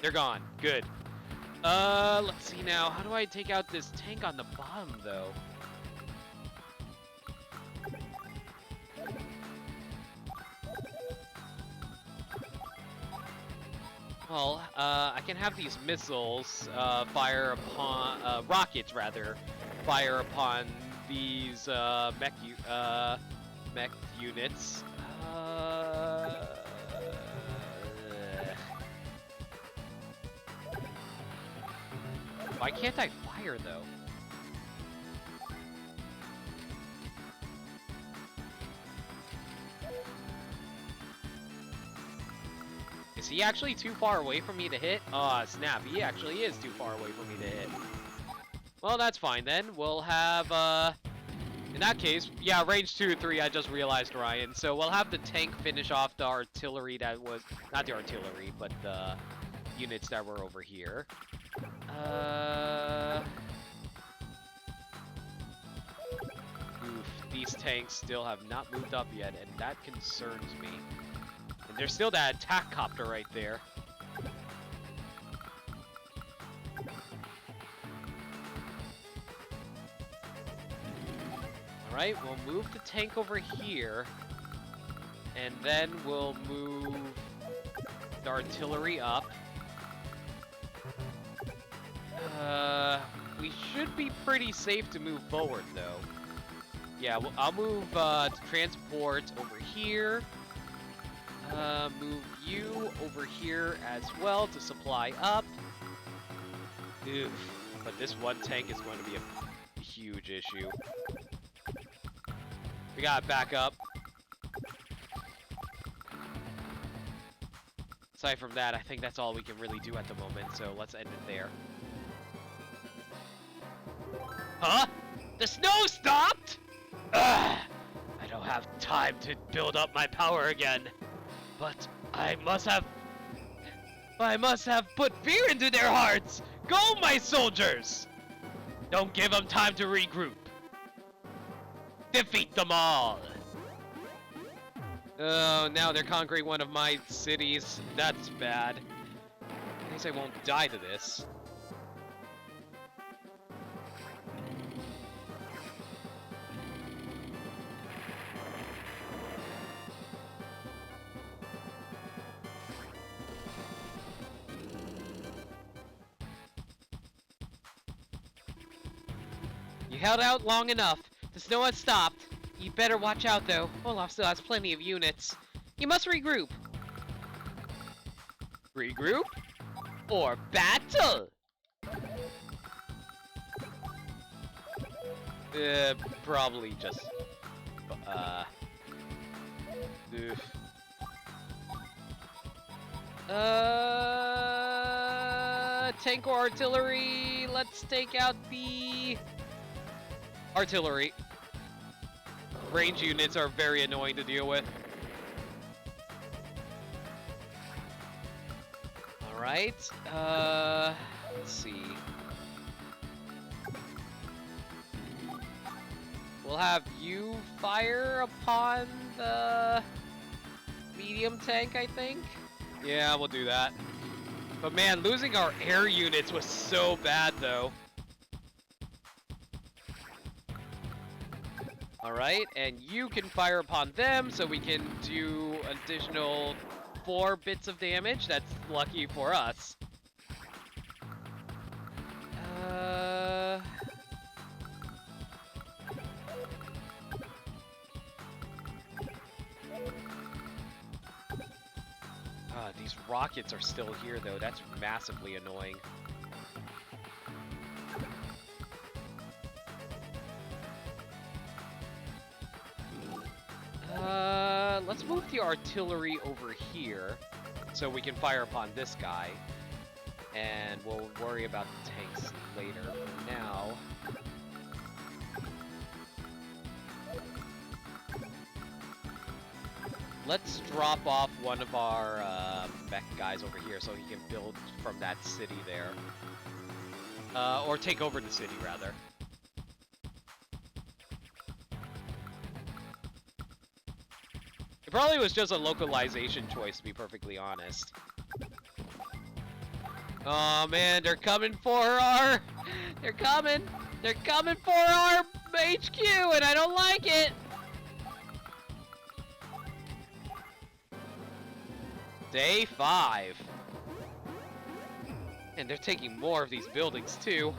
They're gone. Good. Let's see now. How do I take out this tank on the bottom, though? Well, I can have these missiles fire upon... rockets, rather, fire upon these mech units. Why can't I fire, though? Is he actually too far away for me to hit? Snap, he actually is too far away for me to hit. Well, that's fine then. We'll have, in that case, yeah, range 2 3, I just realized, Ryan. So we'll have the tank finish off the artillery that was, not the artillery, but the units that were over here. Oof, these tanks still have not moved up yet, and that concerns me. And there's still that attack copter right there. Alright, we'll move the tank over here. And then we'll move the artillery up. We should be pretty safe to move forward, though. Yeah, well, I'll move transport over here. Move you over here as well to supply up. Oof, but this one tank is going to be a huge issue. We gotta back up. Aside from that, I think that's all we can really do at the moment, so let's end it there. Huh? The snow stopped? Ugh! I don't have time to build up my power again. But I must have put fear into their hearts! Go, my soldiers! Don't give them time to regroup. Defeat them all! Oh, now they're conquering one of my cities. That's bad. At least I won't die to this. You held out long enough. The snow has stopped. You better watch out, though. Olaf still has plenty of units. You must regroup. Regroup? Or battle? Probably just... Oof. Tank or artillery? Let's take out the... artillery. Range units are very annoying to deal with. Alright, let's see. We'll have you fire upon the medium tank, I think? Yeah, we'll do that. But man, losing our air units was so bad, though. Alright, and you can fire upon them, so we can do additional 4 bits of damage. That's lucky for us. These rockets are still here, though. That's massively annoying. Let's move the artillery over here so we can fire upon this guy. And we'll worry about the tanks later. For now... let's drop off one of our mech guys over here so he can build from that city there. Or take over the city, rather. It probably was just a localization choice, to be perfectly honest. Oh man, they're coming for our... They're coming for our HQ, and I don't like it! Day 5. And they're taking more of these buildings, too.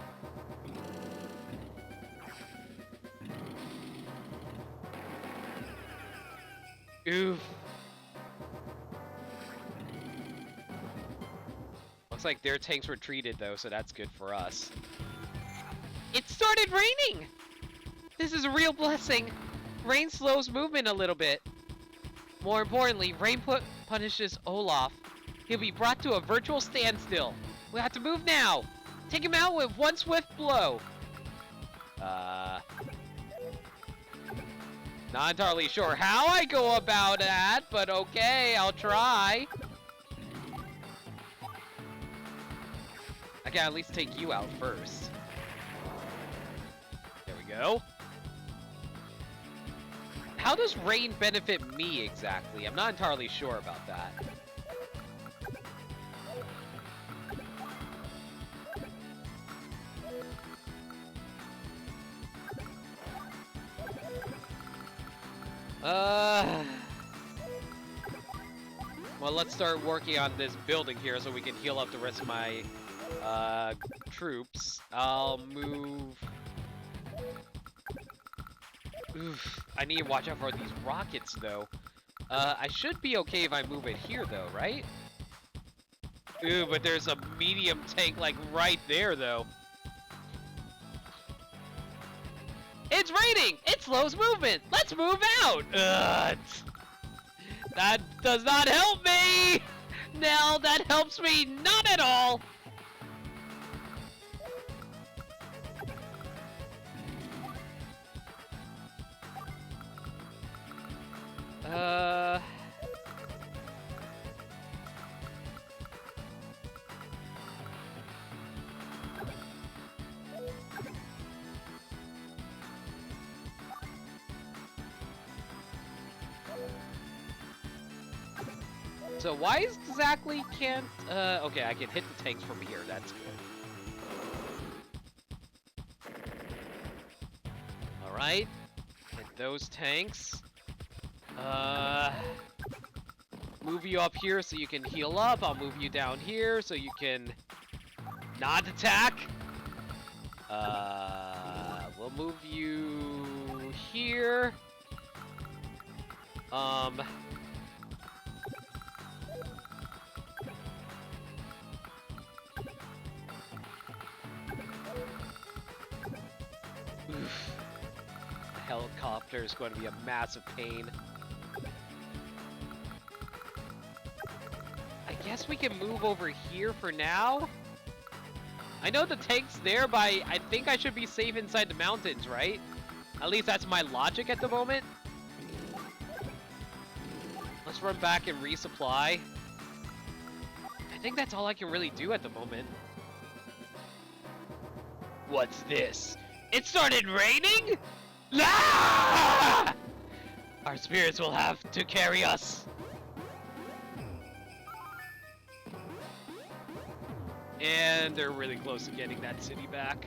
Oof. Looks like their tanks retreated, though, so that's good for us. It started raining! This is a real blessing. Rain slows movement a little bit. More importantly, rain punishes Olaf. He'll be brought to a virtual standstill. We have to move now. Take him out with one swift blow. Not entirely sure how I go about that, but okay, I'll try. I can at least take you out first. There we go. How does rain benefit me exactly? I'm not entirely sure about that. Well, let's start working on this building here so we can heal up the rest of my troops. I'll move. Oof, I need to watch out for these rockets, though. I should be okay if I move it here, though, right? Ooh, but there's a medium tank, like, right there, though. It's raining! It slows movement! Let's move out! That does not help me! No, that helps me not at all! So why exactly can't, okay, I can hit the tanks from here, that's good. Alright, hit those tanks. Move you up here so you can heal up, I'll move you down here so you can not attack. We'll move you here. Oof. The helicopter is going to be a massive pain. I guess we can move over here for now. I know the tank's there, but I think I should be safe inside the mountains, right? At least that's my logic at the moment. Let's run back and resupply. I think that's all I can really do at the moment. What's this? It started raining? Ah! Our spirits will have to carry us. And they're really close to getting that city back.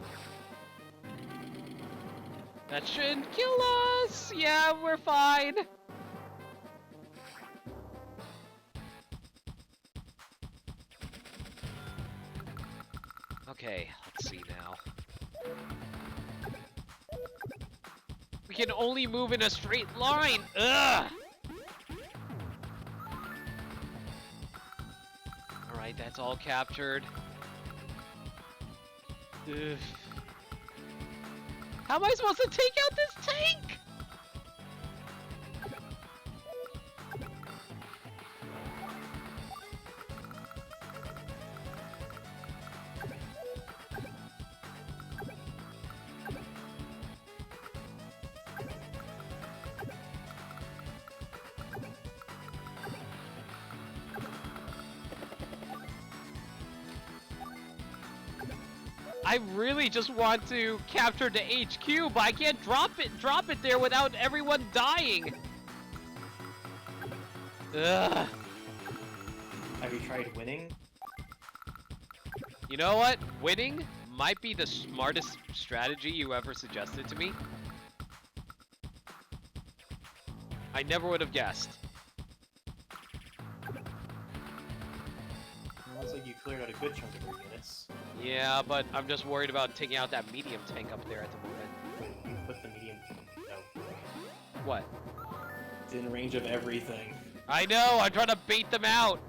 That shouldn't kill us. Yeah, we're fine. Okay, let's see now. We can only move in a straight line. Ugh. All right, that's all captured. Ugh. How am I supposed to take out this tank? I really just want to capture the HQ, but I can't drop it there without everyone dying. Ugh. Have you tried winning? You know what? Winning might be the smartest strategy you ever suggested to me. I never would have guessed. Looks like you cleared out a good chunk of your units. Yeah, but I'm just worried about taking out that medium tank up there at the moment. You put the medium... No. What? It's in range of everything. I know! I'm trying to bait them out!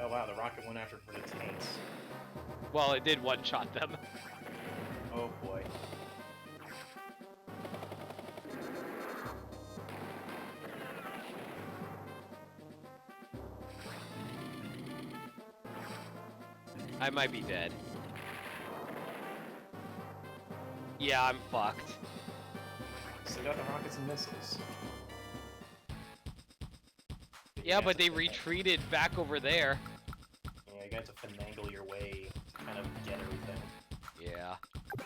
Oh wow, the rocket went after for the tanks. Well, it did one-shot them. Oh boy. I might be dead. Yeah, I'm fucked. Still got the rockets and missiles. Yeah, but they retreated back over there. Yeah, you got to finagle your way to kind of get everything. Yeah. I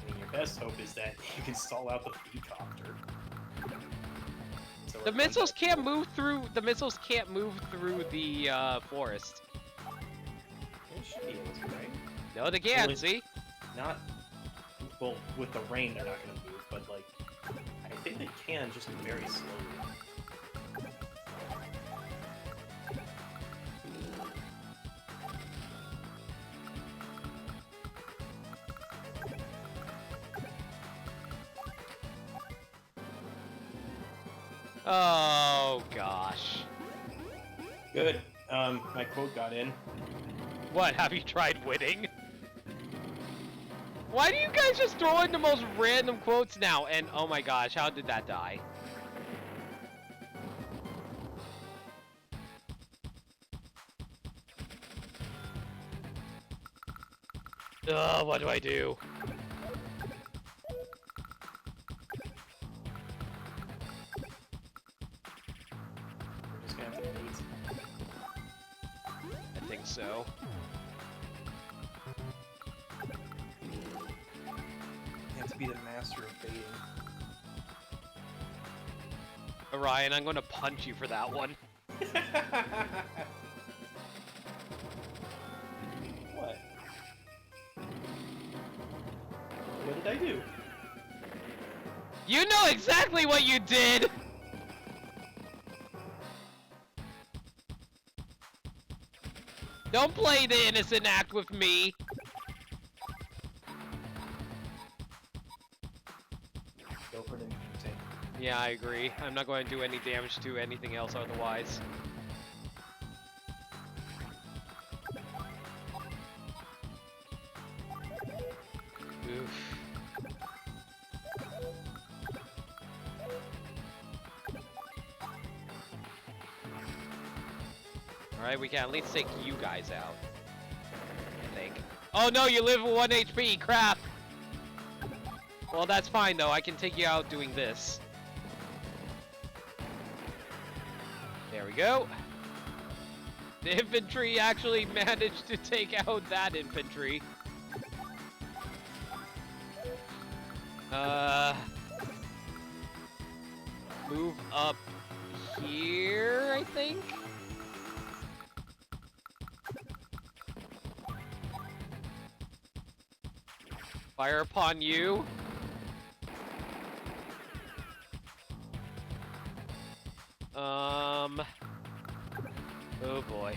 mean, your best hope is that you can stall out the helicopter. So The missiles can't move through. The missiles can't move through the forest. They should be able to, right? No, they can't. Really? See? Not. Well, with the rain, they're not going to move, but like, I think they can, just very slowly. Oh gosh. Good. My quote got in. What? Have you tried winning? Why do you guys just throw in the most random quotes now? And oh my gosh, how did that die? Ugh, what do I do? We're just gonna have to wait. I think so. You have to be the master of baiting. Orion, I'm gonna punch you for that one. What? What did I do? You know exactly what you did! Don't play the innocent act with me! Go for the mutant. Yeah, I agree. I'm not going to do any damage to anything else otherwise. Oof. Alright, we can at least take you guys out. I think. Oh no, you live with 1 HP! Crap! Well, that's fine though. I can take you out doing this. There we go. The infantry actually managed to take out that infantry. Move up here, I think? Fire upon you. Oh boy.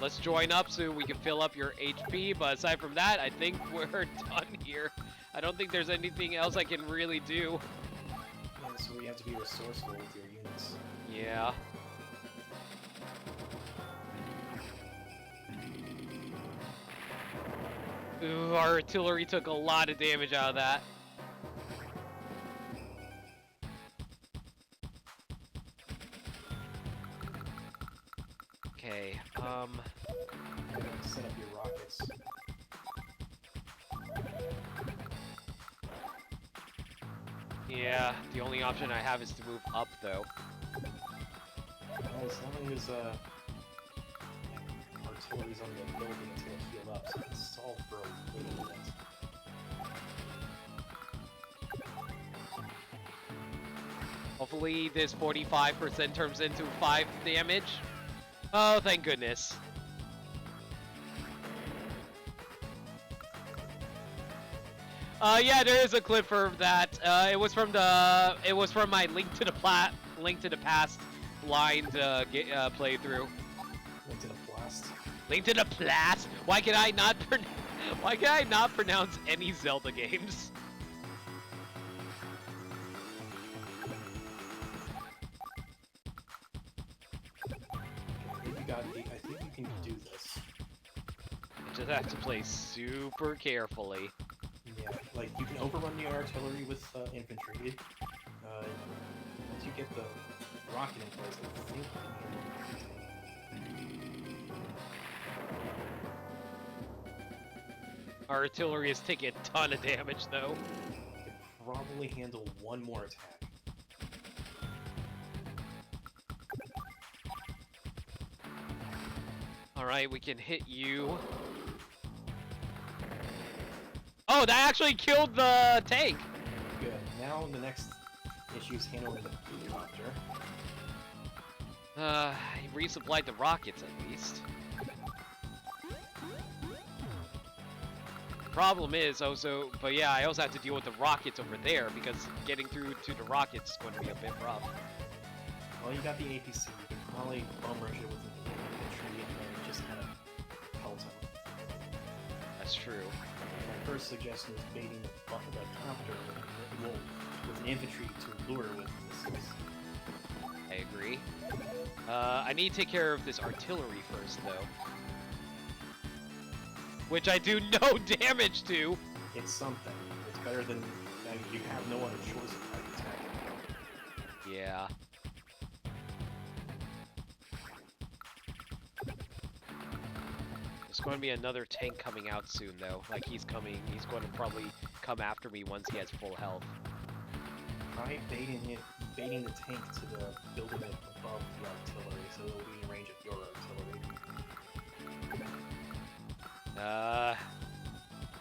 Let's join up so we can fill up your HP, but aside from that, I think we're done here. I don't think there's anything else I can really do. Yeah, so you have to be resourceful with your units. Yeah. Ooh, our artillery took a lot of damage out of that. Okay, You're gonna set up your rockets. yeah, the only option I have is to move up, though. Well, as long as artillery's on the building, it's gonna heal up, so you can stall for a little bit. Hopefully this 45% turns into 5 damage. Oh, thank goodness. Yeah, there is a clip for that. It was from my Link to the Past blind playthrough. Went to the blast. Link to the Past. Why can I not pronounce any Zelda games? I think you can do this. I just have to play super carefully. Yeah, like you can overrun the artillery with infantry. Once you get the rocket in place, I think you can handle it. Our artillery is taking a ton of damage, though. Could probably handle one more attack. Alright, we can hit you. Oh, that actually killed the tank! Good. Now the next issue is handling the helicopter. He resupplied the rockets, at least. Problem is also, but yeah, I also have to deal with the rockets over there because getting through to the rockets is going to be a bit rough. Well, you got the APC. You can probably bum rush it with an infantry and then just kind of pelt him. That's true. My first suggestion is baiting the copter with an infantry to lure with missiles. I agree. I need to take care of this artillery first, though. Which I do no damage to! It's something. It's better than you have no other choice of how to attack it. Yeah. There's going to be another tank coming out soon, though. Like, he's going to probably come after me once he has full health. Try baiting the tank to the building above the artillery, so it'll be in range of your artillery.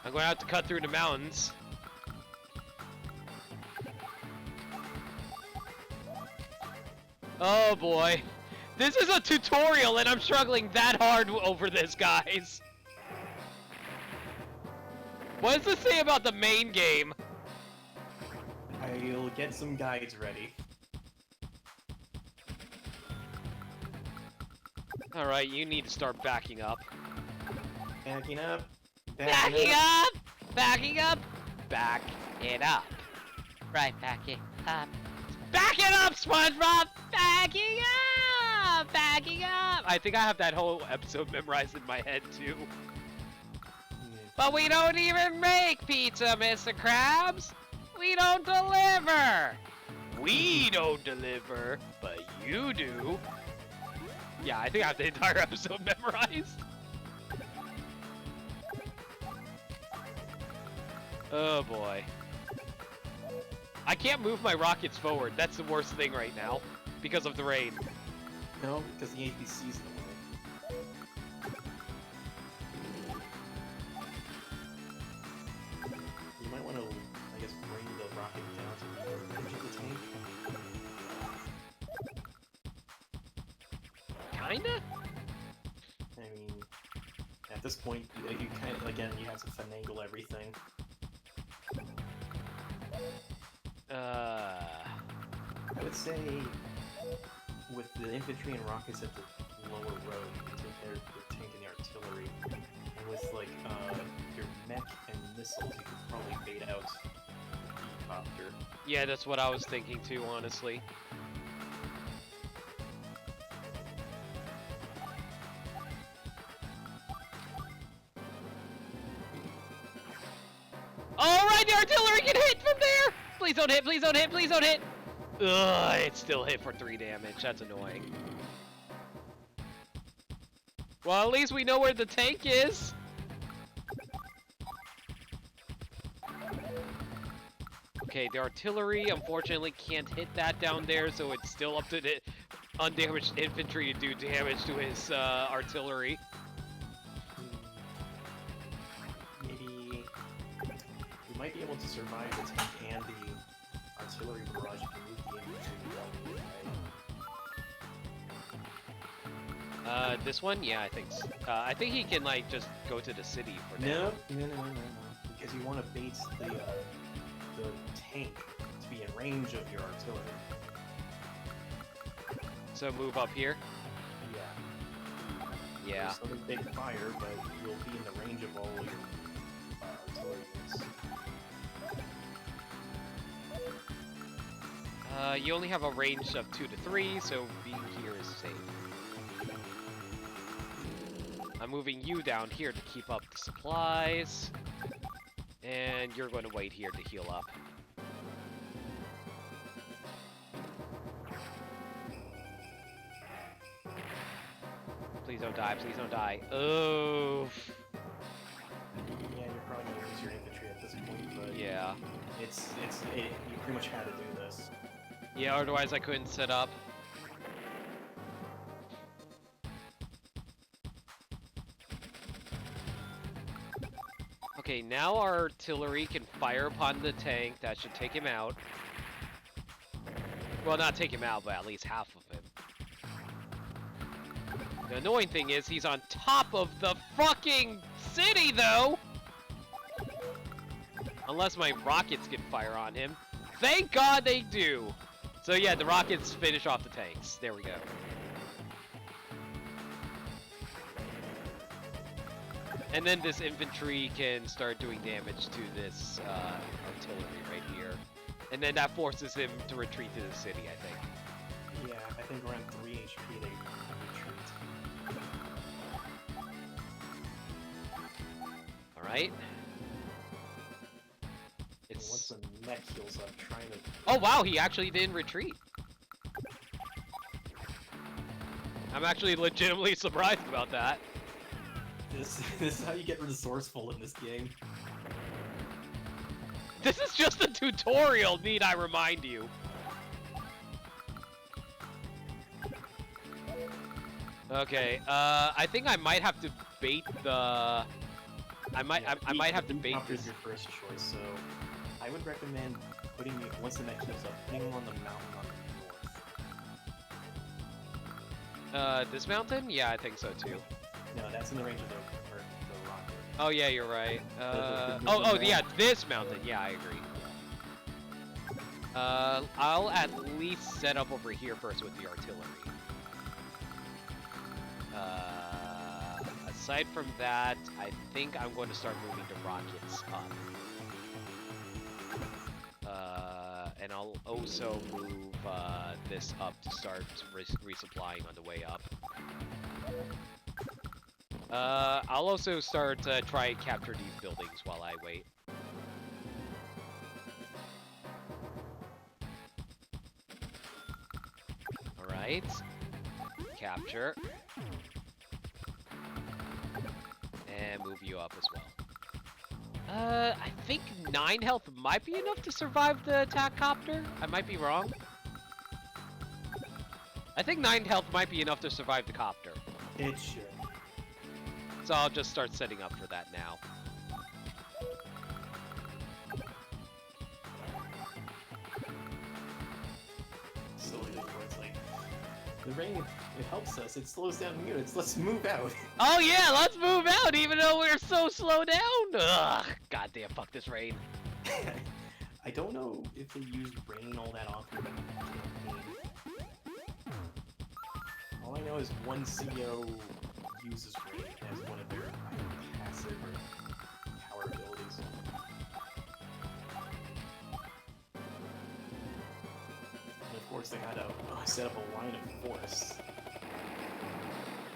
I'm going to have to cut through the mountains. Oh boy. This is a tutorial and I'm struggling that hard over this, guys. What does this say about the main game? I'll get some guides ready. Alright, you need to start backing up. Backing up. Backing up! Backing up! Back it up. Right, back it up. Back it up, SpongeBob! Backing up! Backing up! I think I have that whole episode memorized in my head, too. But we don't even make pizza, Mr. Krabs! We don't deliver! We don't deliver, but you do. Yeah, I think I have the entire episode memorized. Oh boy. I can't move my rockets forward. That's the worst thing right now. Because of the rain. No, because the APC's in the way. You might want to, I guess, bring the rocket down to the edge of the tank. Kinda? I mean, at this point, you kind of, again, you have to finagle everything. I would say, with the infantry and rockets at the lower road, you can take care of the tank and the artillery. And with, like, your mech and missiles, you could probably bait out the helicopter. Yeah, that's what I was thinking too, honestly. Alright, the artillery can hit from there! Please don't hit, please don't hit, please don't hit! Ugh, it still hit for 3 damage. That's annoying. Well, at least we know where the tank is. Okay, the artillery unfortunately can't hit that down there, so it's still up to the undamaged infantry to do damage to his artillery. Maybe you might be able to survive the tank and the artillery barrage if you move the infantry one way. This one? Yeah, I think so. I think he can, like, just go to the city for now. No. Because you want to bait the tank to be in range of your artillery. So move up here? Yeah. Yeah. There's not a big fire, but you'll be in the range of all your artillery units. You only have a range of 2 to 3, so being here is safe. I'm moving you down here to keep up the supplies. And you're going to wait here to heal up. Please don't die, please don't die. Oh. Yeah, you're probably gonna lose your infantry at this point, but Yeah. you pretty much had to do this. Yeah, otherwise I couldn't set up. Okay, now our artillery can fire upon the tank. That should take him out. Well, not take him out, but at least half of him. The annoying thing is he's on top of the fucking city, though! Unless my rockets can fire on him. Thank God they do! So yeah, the rockets finish off the tanks. There we go. And then this infantry can start doing damage to this artillery right here. And then that forces him to retreat to the city, I think. Yeah, I think around 3 HP they retreat. Alright. And once the mech heals up, trying to... Oh wow, he actually didn't retreat. I'm actually legitimately surprised about that. This is how you get resourceful in this game. This is just a tutorial, need I remind you. Okay, I think I might have to bait the... I might have to bait this. Your first choice, so I would recommend putting it, once the mech heals up, putting him on the mountain on the north. This mountain? Yeah, I think so too. No, that's in the range of the rocket. Oh yeah, you're right. the Yeah, this mountain. Yeah, I agree. I'll at least set up over here first with the artillery. Aside from that, I think I'm going to start moving the rockets up. And I'll also move this up to start resupplying on the way up. I'll also start try and capture these buildings while I wait. Alright. Capture. And move you up as well. I think 9 health might be enough to survive the attack copter. I might be wrong. I think 9 health might be enough to survive the copter. It should. So I'll just start setting up for that now. Slowly, it's like the rain. It helps us. It slows down units. Let's move out. Oh yeah, let's move out, even though we're so slow down. Ugh, goddamn, fuck this rain. I don't know if they use rain all that often in the campaign. All I know is one CO uses rain as one of their passive or power abilities. And of course, they had to set up a line of forests.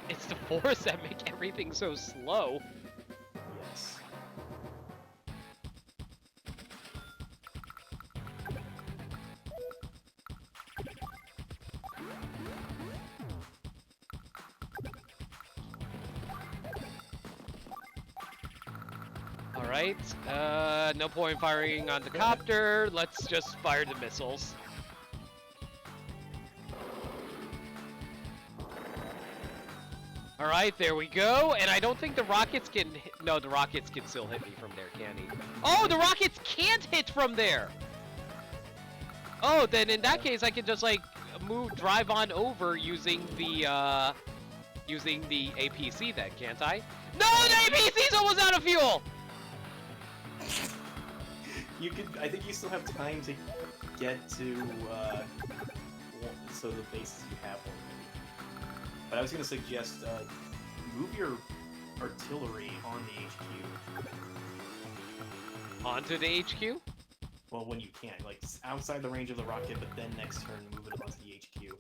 It's the forests that make everything so slow. Yes. Alright, no point firing on the copter. Let's just fire the missiles. Alright, there we go. And I don't think the rockets can hit. No, the rockets can still hit me from there, can he? Oh, the rockets can't hit from there! Oh, then in that case, I can just, like, drive on over using the APC then, can't I? No, the APC's almost out of fuel! You could. I think you still have time to get to so the bases you have already. But I was going to suggest move your artillery on the HQ. Onto the HQ? Well, when you can, like outside the range of the rocket, but then next turn move it onto the HQ.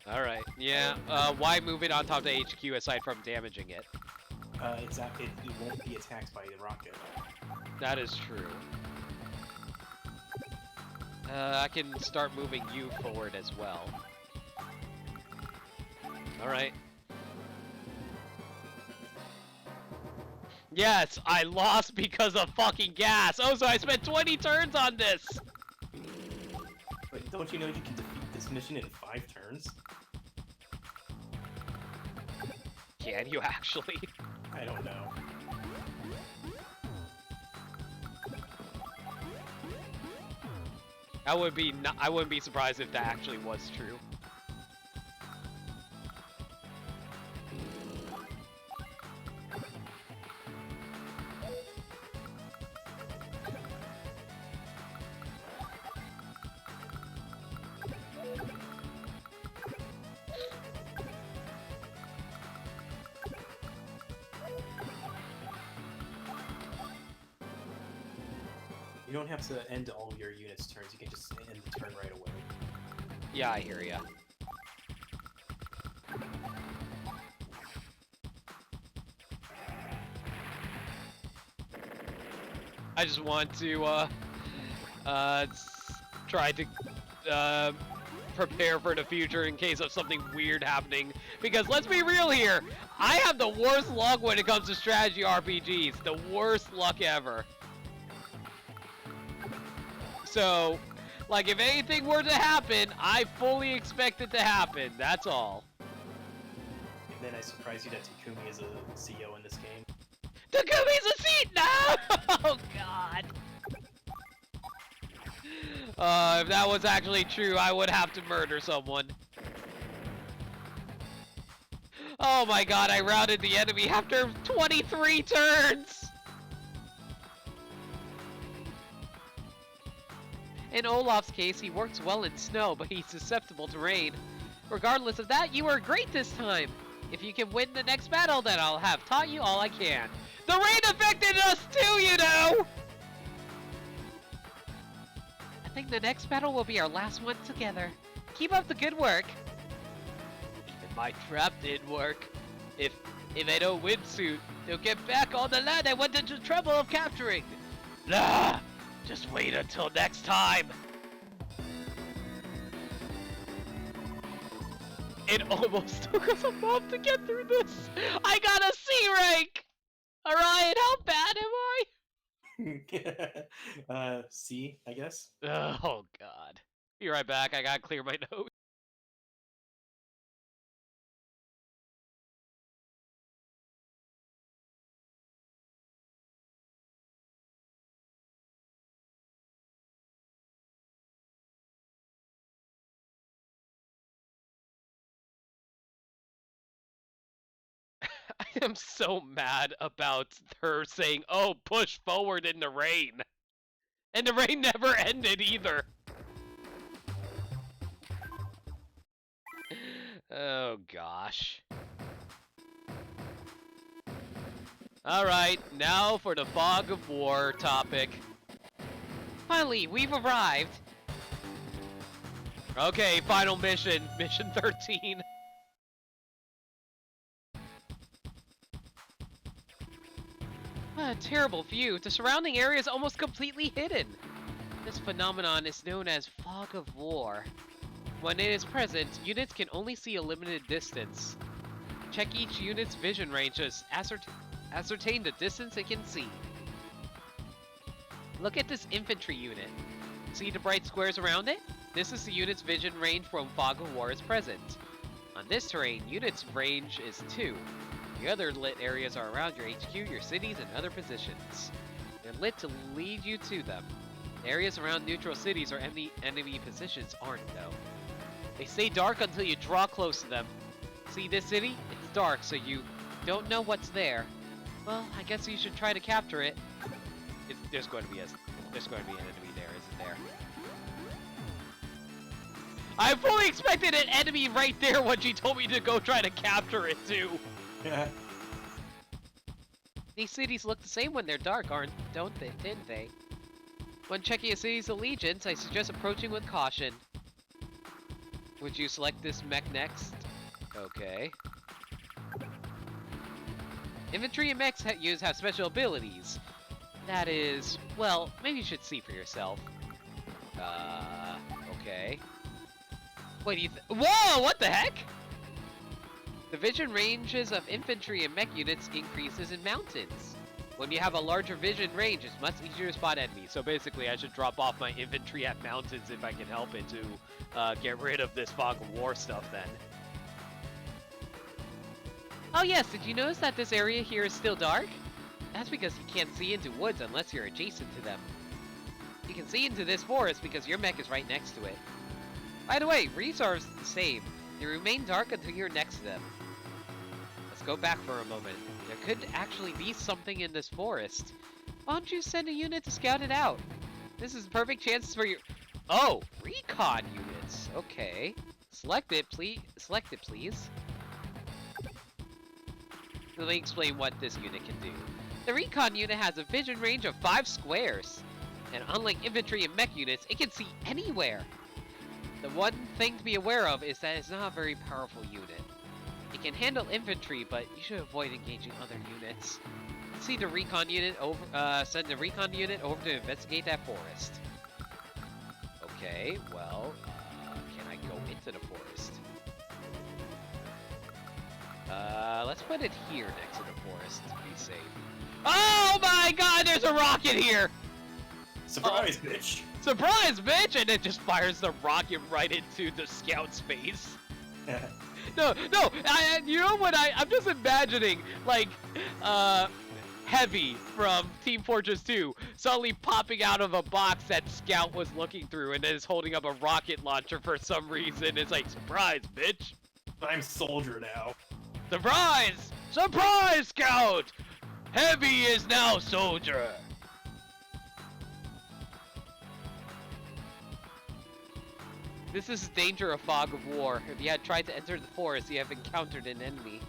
Alright, yeah. Why move it on top of the HQ aside from damaging it? It won't be attacked by the rocket. That is true. I can start moving you forward as well. Alright. Yes, I lost because of fucking gas. Oh, so I spent 20 turns on this. But don't you know you can defeat this mission in 5 turns? Can you actually? I don't know. I wouldn't be surprised if that actually was true. You don't have to end all your units' turns, you can just end the turn right away. Yeah, I hear ya. I just want to, try to, prepare for the future in case of something weird happening. Because let's be real here, I have the worst luck when it comes to strategy RPGs. The worst luck ever. So, like, if anything were to happen, I fully expect it to happen. That's all. And then I surprised you that Takumi is a CEO in this game. Takumi's a seat! No! Oh, God. If that was actually true, I would have to murder someone. Oh my God, I routed the enemy after 23 turns! In Olaf's case, he works well in snow, but he's susceptible to rain. Regardless of that, you were great this time. If you can win the next battle, then I'll have taught you all I can. The rain affected us too, you know! I think the next battle will be our last one together. Keep up the good work. Even my trap didn't work. If I don't win soon, they'll get back all the land I went into trouble of capturing. Nah! Just wait until next time! It almost took us a month to get through this! I got a C rank! Orion, how bad am I? C, I guess? Oh God. Be right back, I gotta clear my nose. I am so mad about her saying, oh, push forward in the rain. And the rain never ended either. Oh gosh. Alright, now for the fog of war topic. Finally, we've arrived. Okay, final mission. Mission 13. What a terrible view. The surrounding area is almost completely hidden. This phenomenon is known as fog of war. When it is present, units can only see a limited distance. Check each unit's vision range to ascertain the distance it can see. Look at this infantry unit. See the bright squares around it? This is the unit's vision range when fog of war is present. On this terrain, unit's range is 2. The other lit areas are around your HQ, your cities, and other positions. They're lit to lead you to them. The areas around neutral cities or enemy positions aren't, though. They stay dark until you draw close to them. See this city? It's dark, so you don't know what's there. Well, I guess you should try to capture it. There's going to be an enemy there, isn't there? I fully expected an enemy right there when she told me to go try to capture it too. Yeah. These cities look the same when they're dark, don't they? Didn't they? When checking a city's allegiance, I suggest approaching with caution. Would you select this mech next? Okay. Infantry and mechs have special abilities. That is, well, maybe you should see for yourself. Okay. What do you Whoa, what the heck? The vision ranges of infantry and mech units increases in mountains. When you have a larger vision range, it's much easier to spot enemies. So basically, I should drop off my infantry at mountains if I can help it to get rid of this fog of war stuff then. Oh yes, did you notice that this area here is still dark? That's because you can't see into woods unless you're adjacent to them. You can see into this forest because your mech is right next to it. By the way, reefs are the same. They remain dark until you're next to them. Let's go back for a moment. There could actually be something in this forest. Why don't you send a unit to scout it out? This is a perfect chance for you. Oh, recon units. Okay. Select it, please. Select it, please. Let me explain what this unit can do. The recon unit has a vision range of 5 squares. And unlike infantry and mech units, it can see anywhere. The one thing to be aware of is that it's not a very powerful unit. It can handle infantry, but you should avoid engaging other units. See the recon unit over. Send the recon unit over to investigate that forest. Okay, well, can I go into the forest? Let's put it here next to the forest to be safe. Oh my God! There's a rocket here. Surprise, bitch! Surprise, bitch! And it just fires the rocket right into the scout's face. No, you know what I'm just imagining, like, Heavy from Team Fortress 2 suddenly popping out of a box that Scout was looking through and is holding up a rocket launcher for some reason. It's like, surprise, bitch! I'm soldier now. Surprise! Surprise, Scout! Heavy is now soldier! This is the danger of fog of war. If you had tried to enter the forest, you have encountered an enemy.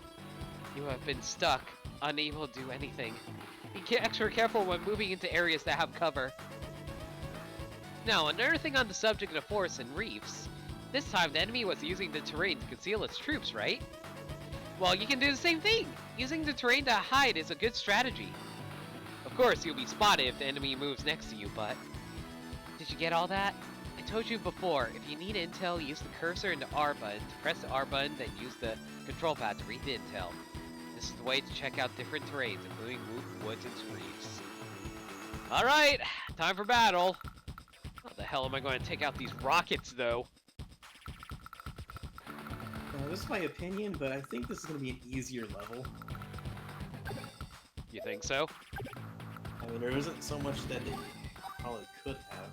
You have been stuck, unable to do anything. Be extra careful when moving into areas that have cover. Now, another thing on the subject of forests and reefs. This time, the enemy was using the terrain to conceal its troops, right? Well, you can do the same thing. Using the terrain to hide is a good strategy. Of course, you'll be spotted if the enemy moves next to you, but... Did you get all that? I told you before, if you need intel, use the cursor and the R button to press the R button, then use the control pad to read the intel. This is the way to check out different terrains, including woods and reefs. Alright, time for battle. How the hell am I going to take out these rockets, though? This is my opinion, but I think this is going to be an easier level. You think so? I mean, there isn't so much that they probably could have.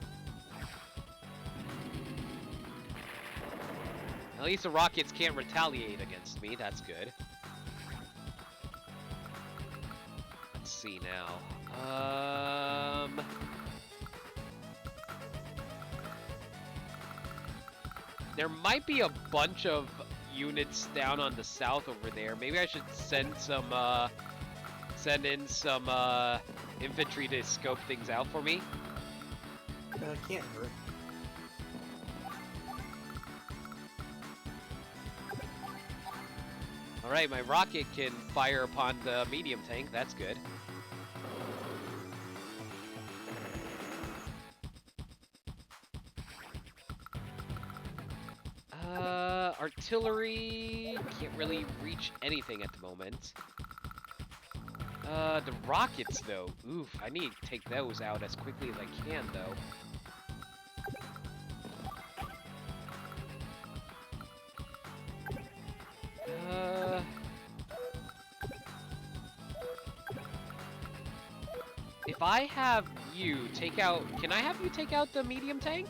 At least the rockets can't retaliate against me, that's good. Let's see now. There might be a bunch of units down on the south over there. Maybe I should send in some infantry to scope things out for me. Can't hurt. Alright, my rocket can fire upon the medium tank, that's good. Artillery can't really reach anything at the moment. The rockets though, oof, I need to take those out as quickly as I can though. If I have you take out, can I have you take out the medium tank?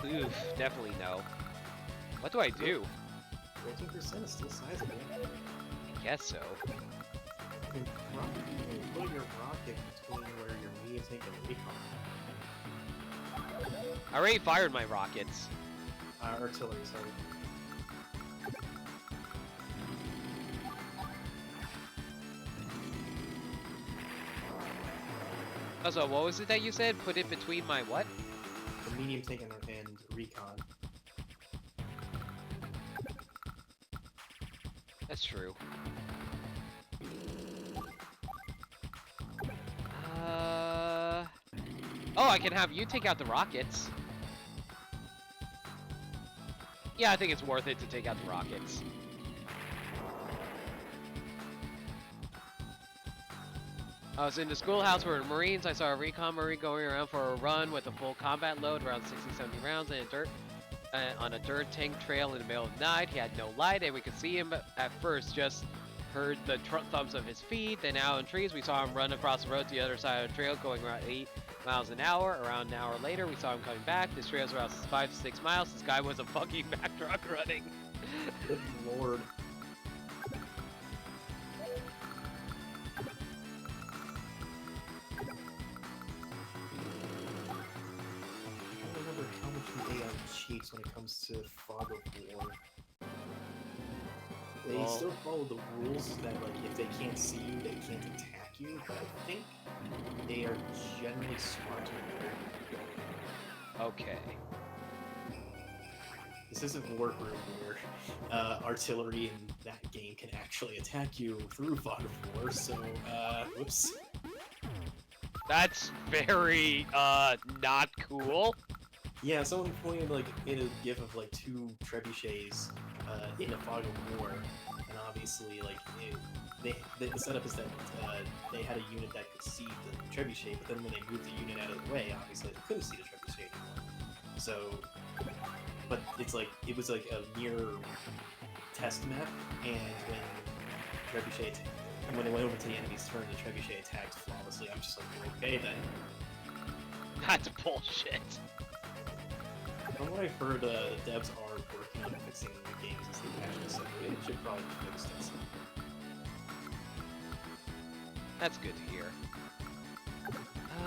Oof, definitely no. What do I do? 14% is still sizable. I guess so. I mean, put your rocket between where your medium tank and recon. I already fired my rockets. Artillery, sorry. Also, what was it that you said? Put it between my what? The medium tank and recon. That's true. Oh, I can have you take out the rockets. Yeah, I think it's worth it to take out the rockets. I was in the schoolhouse where the Marines. I saw a recon Marine going around for a run with a full combat load, around 60-70 rounds, and on a dirt tank trail in the middle of the night. He had no light, and we could see him at first. Just heard the thumps of his feet. Then out in trees, we saw him run across the road to the other side of the trail, going around 8 miles an hour. Around an hour later, we saw him coming back. This trail's around 5 to 6 miles. This guy was a fucking Mack truck running. Good lord. I don't remember how much you ate on cheats when it comes to Fog of War. They Well, still follow the rules that, like, if they can't see you, they can't attack you, but I think they are generally smart and okay. This isn't Wargroove where artillery in that game can actually attack you through Fog of War, so, whoops. That's very, not cool. Yeah, someone pointed, like, in a gif of, like, 2 trebuchets in a Fog of War, and obviously, like, the setup is that they had a unit that could see the trebuchet, but then when they moved the unit out of the way, obviously they couldn't see the trebuchet anymore. So, but it's like, it was like a mirror test map, and when it went over to the enemy's turn, the trebuchet attacked flawlessly. I'm just like, okay then. That's bullshit. From what I've heard, the devs are working on fixing the games as they patch this up. It should probably be fixed at some point. That's good to hear.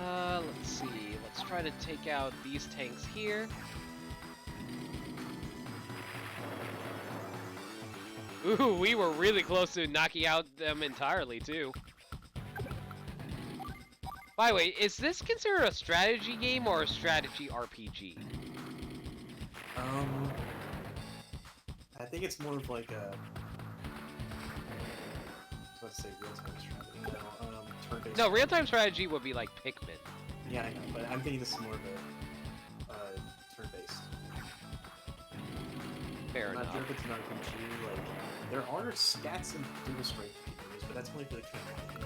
Let's see. Let's try to take out these tanks here. Ooh, we were really close to knocking out them entirely, too. By the way, is this considered a strategy game or a strategy RPG? I think it's more of like a... Let's say real-time strategy. No, turn-based. No, real-time strategy would be like Pikmin. Yeah, I know, but I'm thinking this is more of a turn-based. Fair I'm enough. not sure if it's an RPG. Like, there are stats and dual strike you can use, but that's only for the campaign.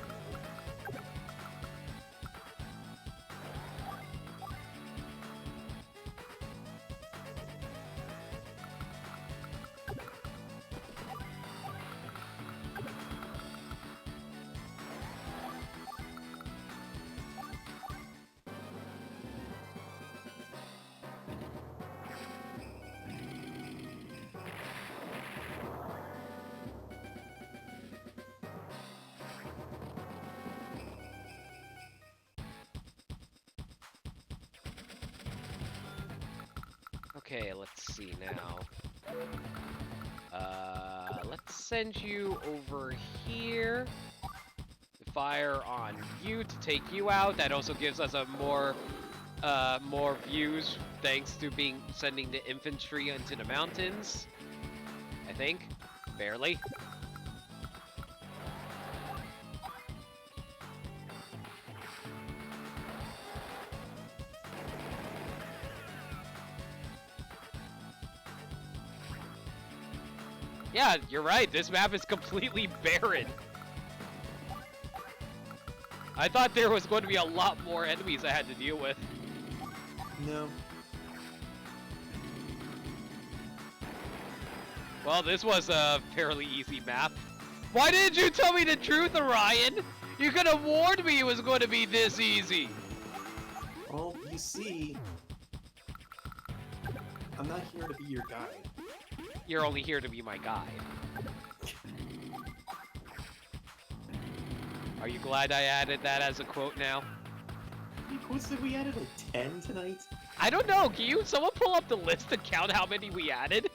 Okay, let's see now. Let's send you over here. Fire on you to take you out. That also gives us a more views thanks to sending the infantry into the mountains. I think, barely. Yeah, you're right. This map is completely barren. I thought there was going to be a lot more enemies I had to deal with. No. Well, this was a fairly easy map. Why didn't you tell me the truth, Orion? You could have warned me it was going to be this easy. Well, you see, I'm not here to be your guide. You're only here to be my guide. Are you glad I added that as a quote now? What said we added, like 10 tonight? I don't know. Can someone pull up the list and count how many we added?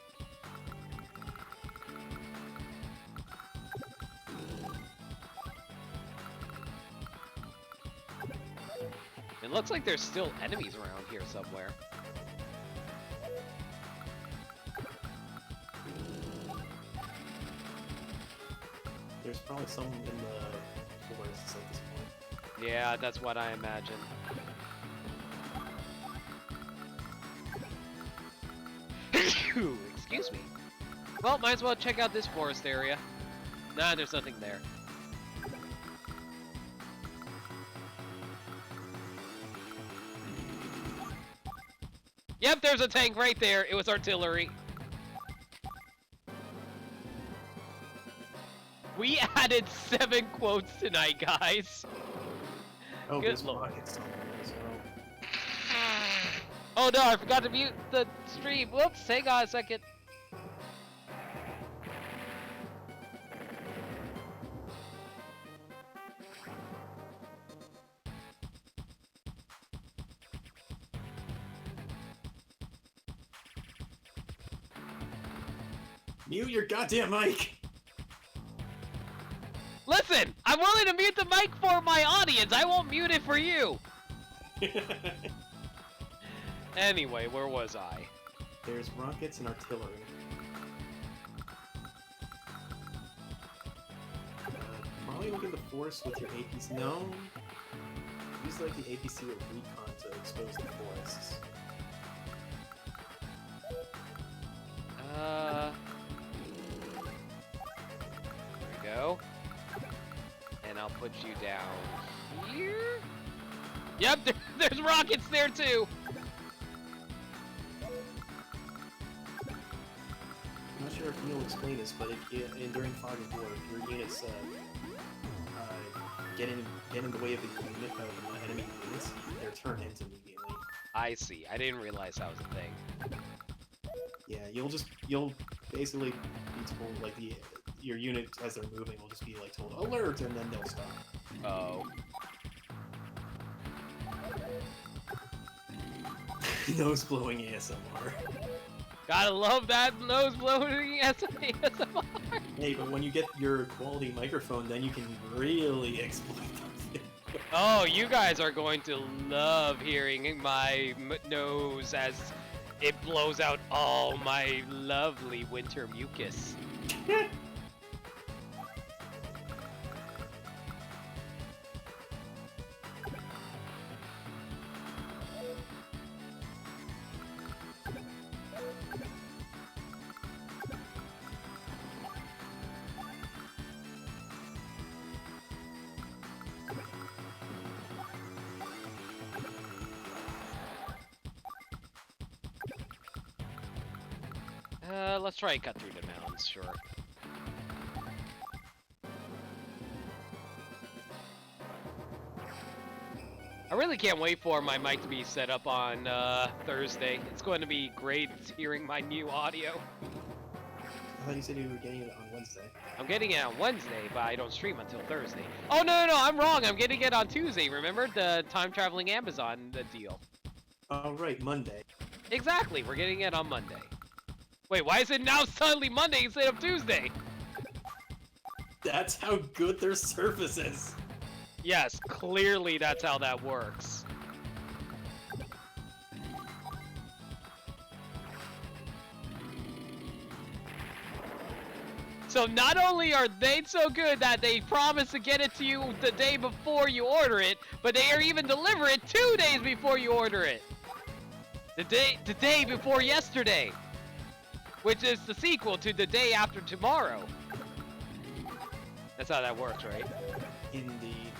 It looks like there's still enemies around here somewhere. There's probably some in the forests at this point. Yeah, that's what I imagine. Excuse me. Well, might as well check out this forest area. Nah, there's nothing there. Yep, there's a tank right there. It was artillery. We added 7 quotes tonight, guys. Oh, Good there's lord. rockets somewhere as well. Oh no, I forgot to mute the stream. Whoops, hang on a second. Mute your goddamn mic! Listen, I'm willing to mute the mic for my audience. I won't mute it for you. Anyway, where was I? There's rockets and artillery. Probably look at the force with your APC. No. Use like the APC or recon to expose the forests. There we go. And I'll put you down here. Yep, there's rockets there too. I'm not sure if Neil explained this, but during Fog of War, if your units get in the way of the enemy units, they're turned into immediately. I see. I didn't realize that was a thing. Yeah, you'll basically be told like your unit as they're moving will just be like told alert, and then they'll stop. Oh. Nose blowing ASMR. Gotta love that nose blowing ASMR. Hey, but when you get your quality microphone, then you can really exploit them. Oh, you guys are going to love hearing my nose as it blows out all my lovely winter mucus. Let's try and cut through the mountains, sure. I really can't wait for my mic to be set up on Thursday. It's going to be great hearing my new audio. I thought you said you were getting it on Wednesday. I'm getting it on Wednesday, but I don't stream until Thursday. Oh, no, I'm wrong. I'm getting it on Tuesday. Remember the time-traveling Amazon deal? Oh, right, Monday. Exactly. We're getting it on Monday. Wait, why is it now suddenly Monday instead of Tuesday? That's how good their service is. Yes, clearly that's how that works. So not only are they so good that they promise to get it to you the day before you order it, but they are even deliver it 2 days before you order it. The day before yesterday. Which is the sequel to the day after tomorrow. That's how that works, right? Indeed.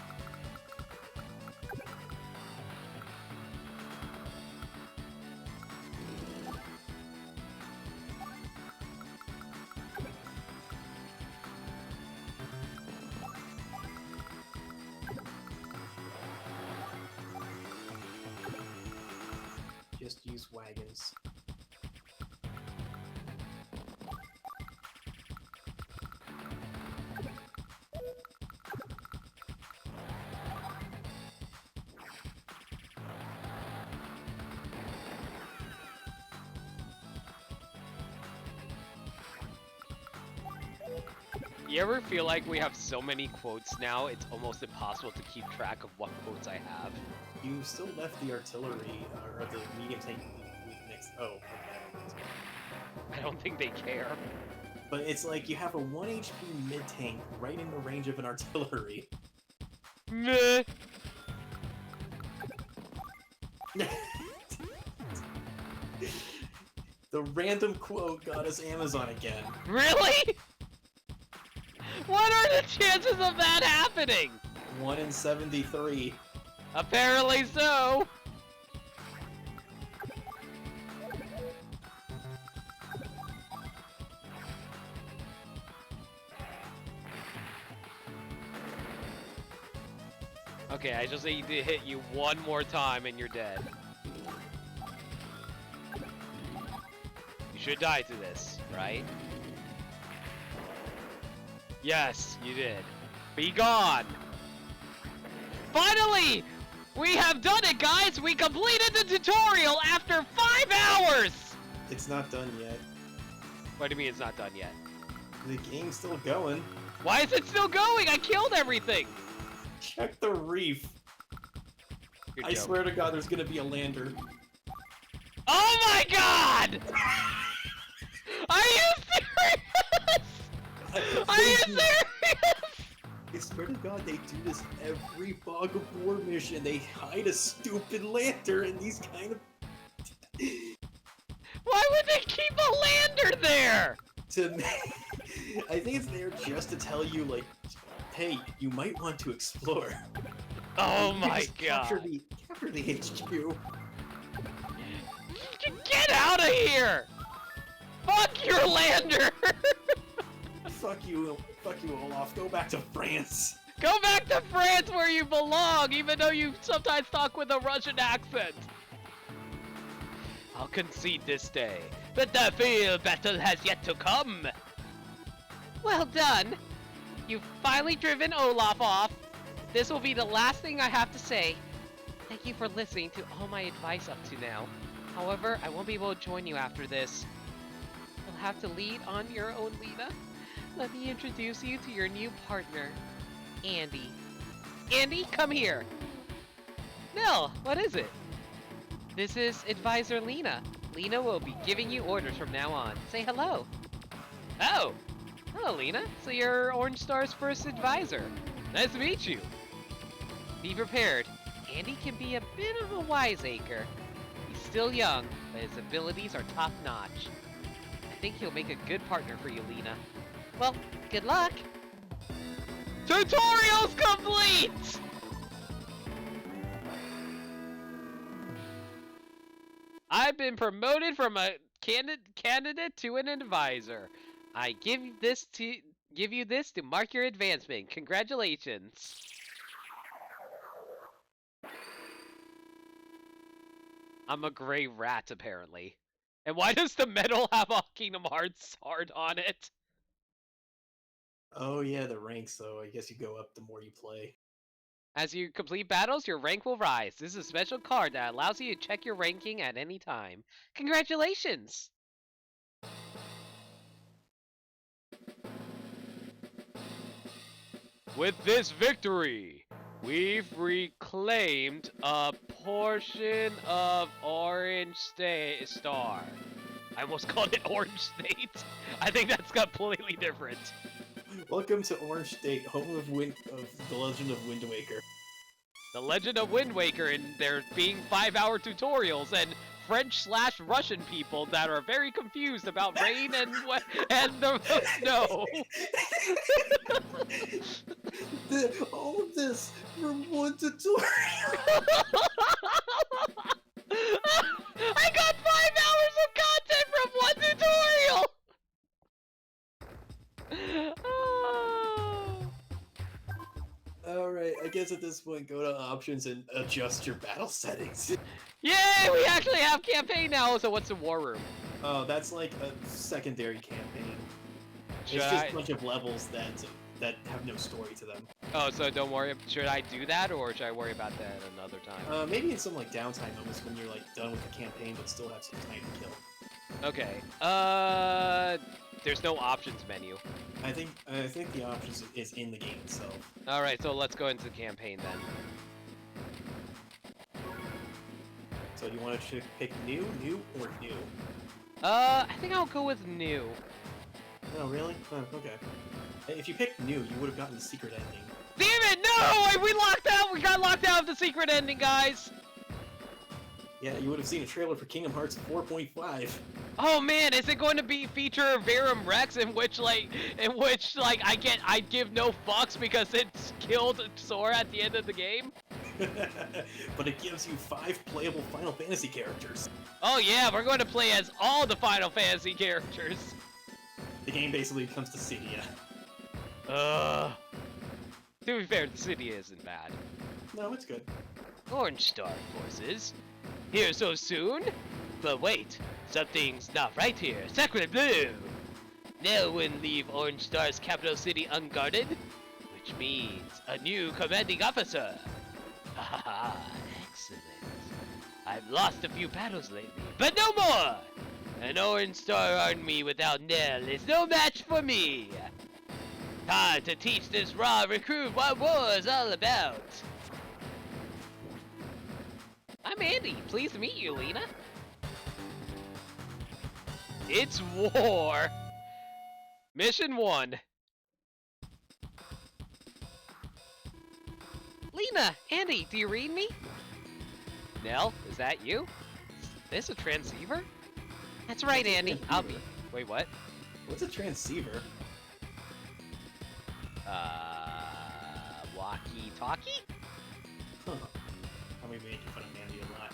Just use wagons. You ever feel like we have so many quotes now, it's almost impossible to keep track of what quotes I have? You still left the artillery, or the medium tank next. Oh, okay, I don't think they care. but it's like you have a 1 HP mid tank right in the range of an artillery. Meh. The random quote got us Amazon again. Really? What are the chances of that happening? 1 in 73. Apparently so. Okay, I just need to hit you one more time and you're dead. You should die to this, right? Yes, you did. Be gone! Finally! We have done it, guys! We completed the tutorial after 5 hours! It's not done yet. What do you mean it's not done yet? The game's still going. Why is it still going? I killed everything! Check the reef. You're I joking. swear to God, there's gonna be a lander. Oh my god! Are you serious? Are you serious? I swear to God, they do this every Fog of War mission. They hide a stupid lantern in these kind of... Why would they keep a lander there? I think it's there just to tell you, like, hey, you might want to explore. Oh You my just god. Capture the HQ. Get out of here! Fuck your lander! Fuck you, Olaf. Go back to France. Go back to France where you belong, even though you sometimes talk with a Russian accent. I'll concede this day, but the field battle has yet to come. Well done. You've finally driven Olaf off. This will be the last thing I have to say. Thank you for listening to all my advice up to now. However, I won't be able to join you after this. You'll have to lead on your own, Lena. Let me introduce you to your new partner, Andy. Andy, come here. Nell, what is it? This is Advisor Lena. Lena will be giving you orders from now on. Say hello. Oh! Hello, Lena. So you're Orange Star's first advisor. Nice to meet you. Be prepared. Andy can be a bit of a wiseacre. He's still young, but his abilities are top-notch. I think he'll make a good partner for you, Lena. Well, good luck! Tutorial's complete! I've been promoted from a candidate to an advisor. I give you this to mark your advancement. Congratulations. I'm a gray rat, apparently. And why does the medal have a Kingdom Hearts heart on it? Oh yeah, the ranks, so I guess you go up the more you play. As you complete battles, your rank will rise. This is a special card that allows you to check your ranking at any time. Congratulations! With this victory, we've reclaimed a portion of Orange Star. I almost called it Orange State. I think that's completely different. Welcome to Orange State, home of The Legend of Wind Waker. The Legend of Wind Waker, and there being 5-hour tutorials and French/Russian people that are very confused about rain and the snow. All of this from one tutorial. I got 5 hours of content from one tutorial. Alright, I guess at this point go to options and adjust your battle settings. Yay! We actually have campaign now. So what's the war room? Oh, that's like a secondary campaign. Should It's just I- a bunch of levels that have no story to them. Oh, so don't worry. Should I do that, or should I worry about that another time? Maybe in some like downtime moments when you're like done with the campaign but still have some time to kill. Okay. There's no options menu. I think the options is in the game itself. All right, so let's go into the campaign then. So do you want to pick new, or new? I think I'll go with new. Oh, really? Oh, okay. If you picked new, you would have gotten the secret ending. Damn it! No! We locked out. We got locked out of the secret ending, guys. Yeah, you would have seen a trailer for Kingdom Hearts 4.5. Oh man, is it going to be feature Verum Rex in which like I give no fucks because it's killed Sora at the end of the game? But it gives you 5 playable Final Fantasy characters. Oh yeah, we're going to play as all the Final Fantasy characters. The game basically becomes Dissidia. To be fair, the city isn't bad. No, it's good. Orange Star forces. Here so soon? But wait, something's not right here. Sacred blue! No one leave Orange Star's capital city unguarded, which means a new commanding officer. Haha, excellent. I've lost a few battles lately, but no more! An Orange Star army without Nell is no match for me! Time to teach this raw recruit what war is all about! I'm Andy. Pleased to meet you, Lena. It's war. Mission 1. Lena, Andy, do you read me? Nell, is that you? Is this a transceiver? That's right, What's a Andy. I'll be. transceiver? Wait, what? What's a transceiver? Walkie-talkie? Huh. Probably made fun of Andy a lot.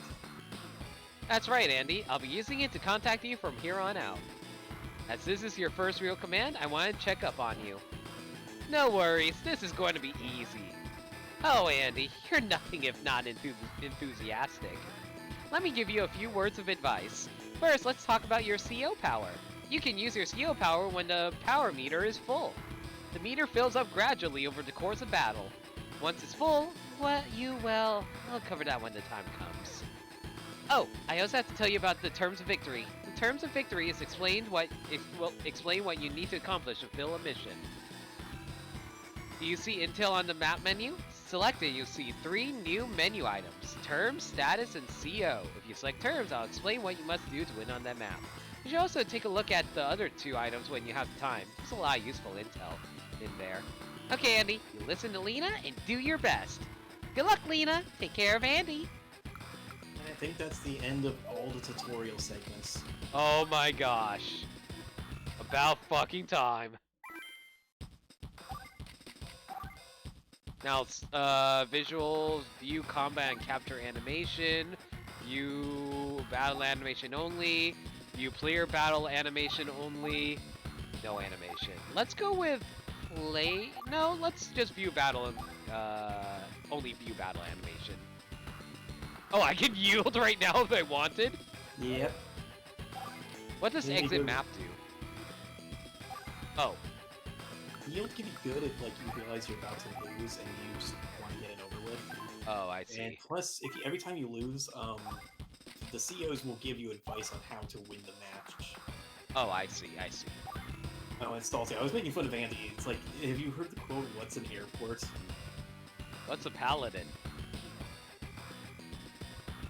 That's right, Andy. I'll be using it to contact you from here on out. As this is your first real command, I want to check up on you. No worries, this is going to be easy. Oh, Andy, you're nothing if not enthusiastic. Let me give you a few words of advice. First, let's talk about your CO power. You can use your CO power when the power meter is full. The meter fills up gradually over the course of battle. Once it's full, well, I'll cover that when the time comes. Oh, I also have to tell you about the terms of victory. The terms of victory is explain what you need to accomplish to fill a mission. Do you see intel on the map menu? Select it, you'll see 3 new menu items: terms, status, and CO. If you select terms, I'll explain what you must do to win on that map. You should also take a look at the other 2 items when you have time. There's a lot of useful intel in there. Okay, Andy, you listen to Lena and do your best. Good luck, Lena. Take care of Andy. And I think that's the end of all the tutorial segments. Oh my gosh. About fucking time. Now, visuals, view combat and capture animation, view battle animation only, view player battle animation only, no animation. Let's go with play, no, let's just view battle, only view battle animation. Oh, I can yield right now if I wanted? Yep. What does Maybe exit go- map do? Oh. Yield can be good if like you realize you're about to lose and you just want to get it over with. Oh, I And see. plus, if every time you lose, the COs will give you advice on how to win the match. Oh, I see, I see. Oh, and Stalty, I was making fun of Andy. It's like, have you heard the quote, "What's an airport"? What's a paladin?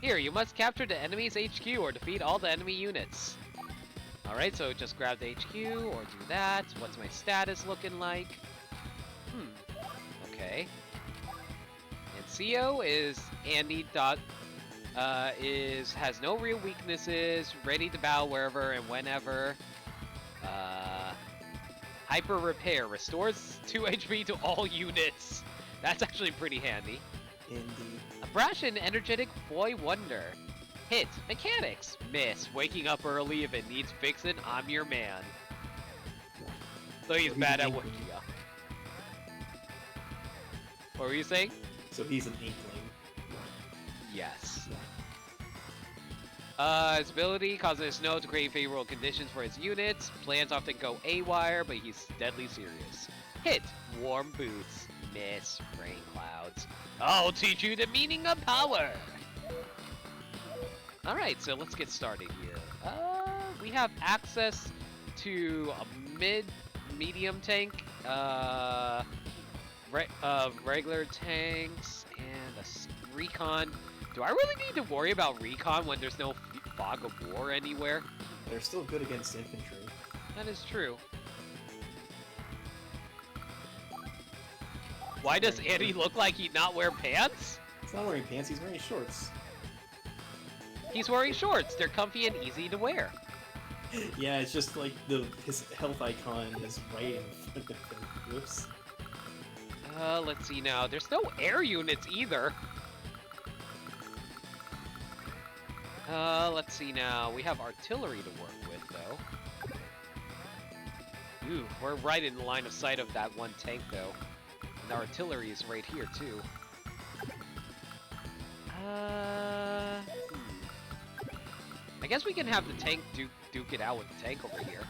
Here, you must capture the enemy's HQ or defeat all the enemy units. Alright, so just grab the HQ or do that. What's my status looking like? Okay. And CO is Andy has no real weaknesses, ready to bow wherever and whenever. Hyper repair restores 2 HP to all units. That's actually pretty handy. Indeed. A brash and energetic boy wonder. Hit. Mechanics. Miss. Waking up early if it needs fixing, I'm your man. So he's So bad he's at an waking inkling. up. What were you saying? So he's an inkling. Yes. His ability causes snow to create favorable conditions for his units. Plans often go AWire, but he's deadly serious. Hit. Warm boots. Miss. Rain clouds. I'll teach you the meaning of power! Alright, so let's get started here. We have access to a medium tank, regular tanks, and a recon. Do I really need to worry about recon when there's no fog of war anywhere? They're still good against infantry. That is true. Why does Andy look like he'd not wear pants? He's not wearing pants, he's wearing shorts. He's wearing shorts. They're comfy and easy to wear. Yeah, it's just like his health icon is right in front of him. Whoops. Let's see now. There's no air units either. Let's see now. We have artillery to work with, though. Ooh, we're right in the line of sight of that one tank, though. And the artillery is right here, too. I guess we can have the tank duke it out with the tank over here.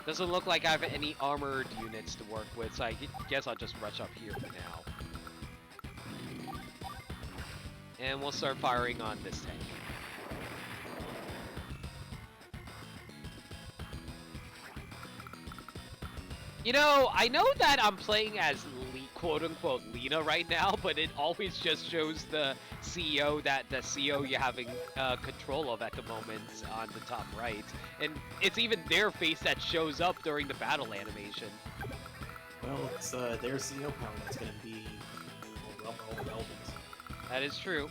Doesn't look like I have any armored units to work with, so I guess I'll just rush up here for now. And we'll start firing on this tank. You know, I know that I'm playing as quote-unquote Lena right now, but it always just shows the CEO you're having control of at the moment on the top right. And it's even their face that shows up during the battle animation. Well, it's their CEO power that's going to be all relevant. That is true.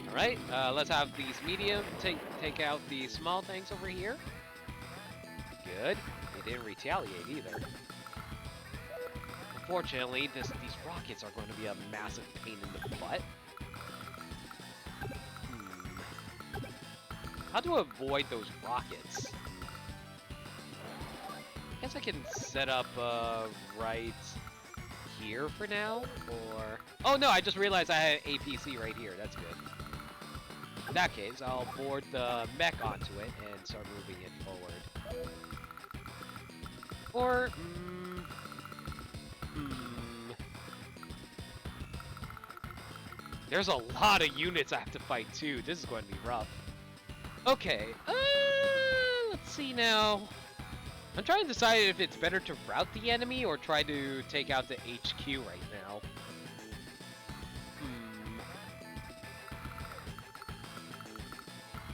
Alright, let's have these medium take out the small tanks over here. Good. They didn't retaliate either. Unfortunately, these rockets are going to be a massive pain in the butt. How to avoid those rockets? I guess I can set up right here for now, or... Oh no, I just realized I had an APC right here. That's good. In that case, I'll board the mech onto it and start moving it forward. Or, there's a lot of units I have to fight too. This is going to be rough. Okay, let's see now. I'm trying to decide if it's better to rout the enemy or try to take out the HQ right now.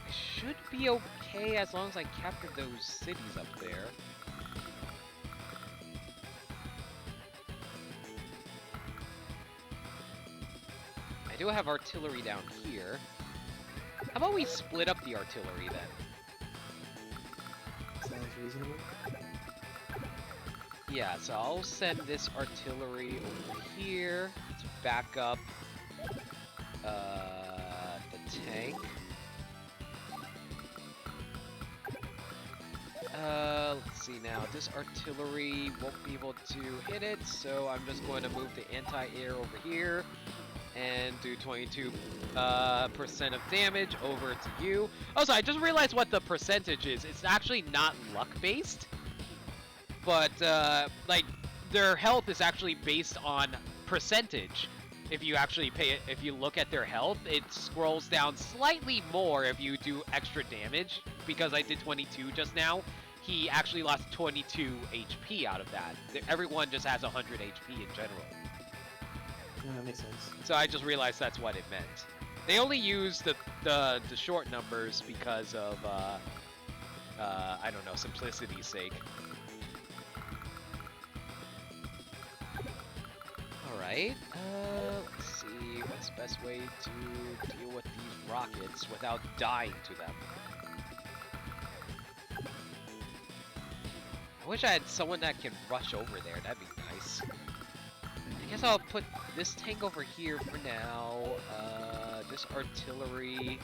I should be okay as long as I capture those cities up there. I do have artillery down here. How about we split up the artillery then? Sounds reasonable. Yeah, so I'll send this artillery over here to back up the tank. Let's see now. This artillery won't be able to hit it, so I'm just going to move the anti-air over here and do 22% of damage over to you. Also, I just realized what the percentage is. It's actually not luck-based, but like their health is actually based on percentage. If you actually if you look at their health, it scrolls down slightly more if you do extra damage. Because I did 22 just now, he actually lost 22 HP out of that. Everyone just has 100 HP in general. Yeah, that makes sense. So I just realized that's what it meant. They only use the short numbers because of I don't know, simplicity's sake. Alright, let's see what's the best way to deal with these rockets without dying to them. I wish I had someone that can rush over there, that'd be nice. I guess I'll put this tank over here for now. This artillery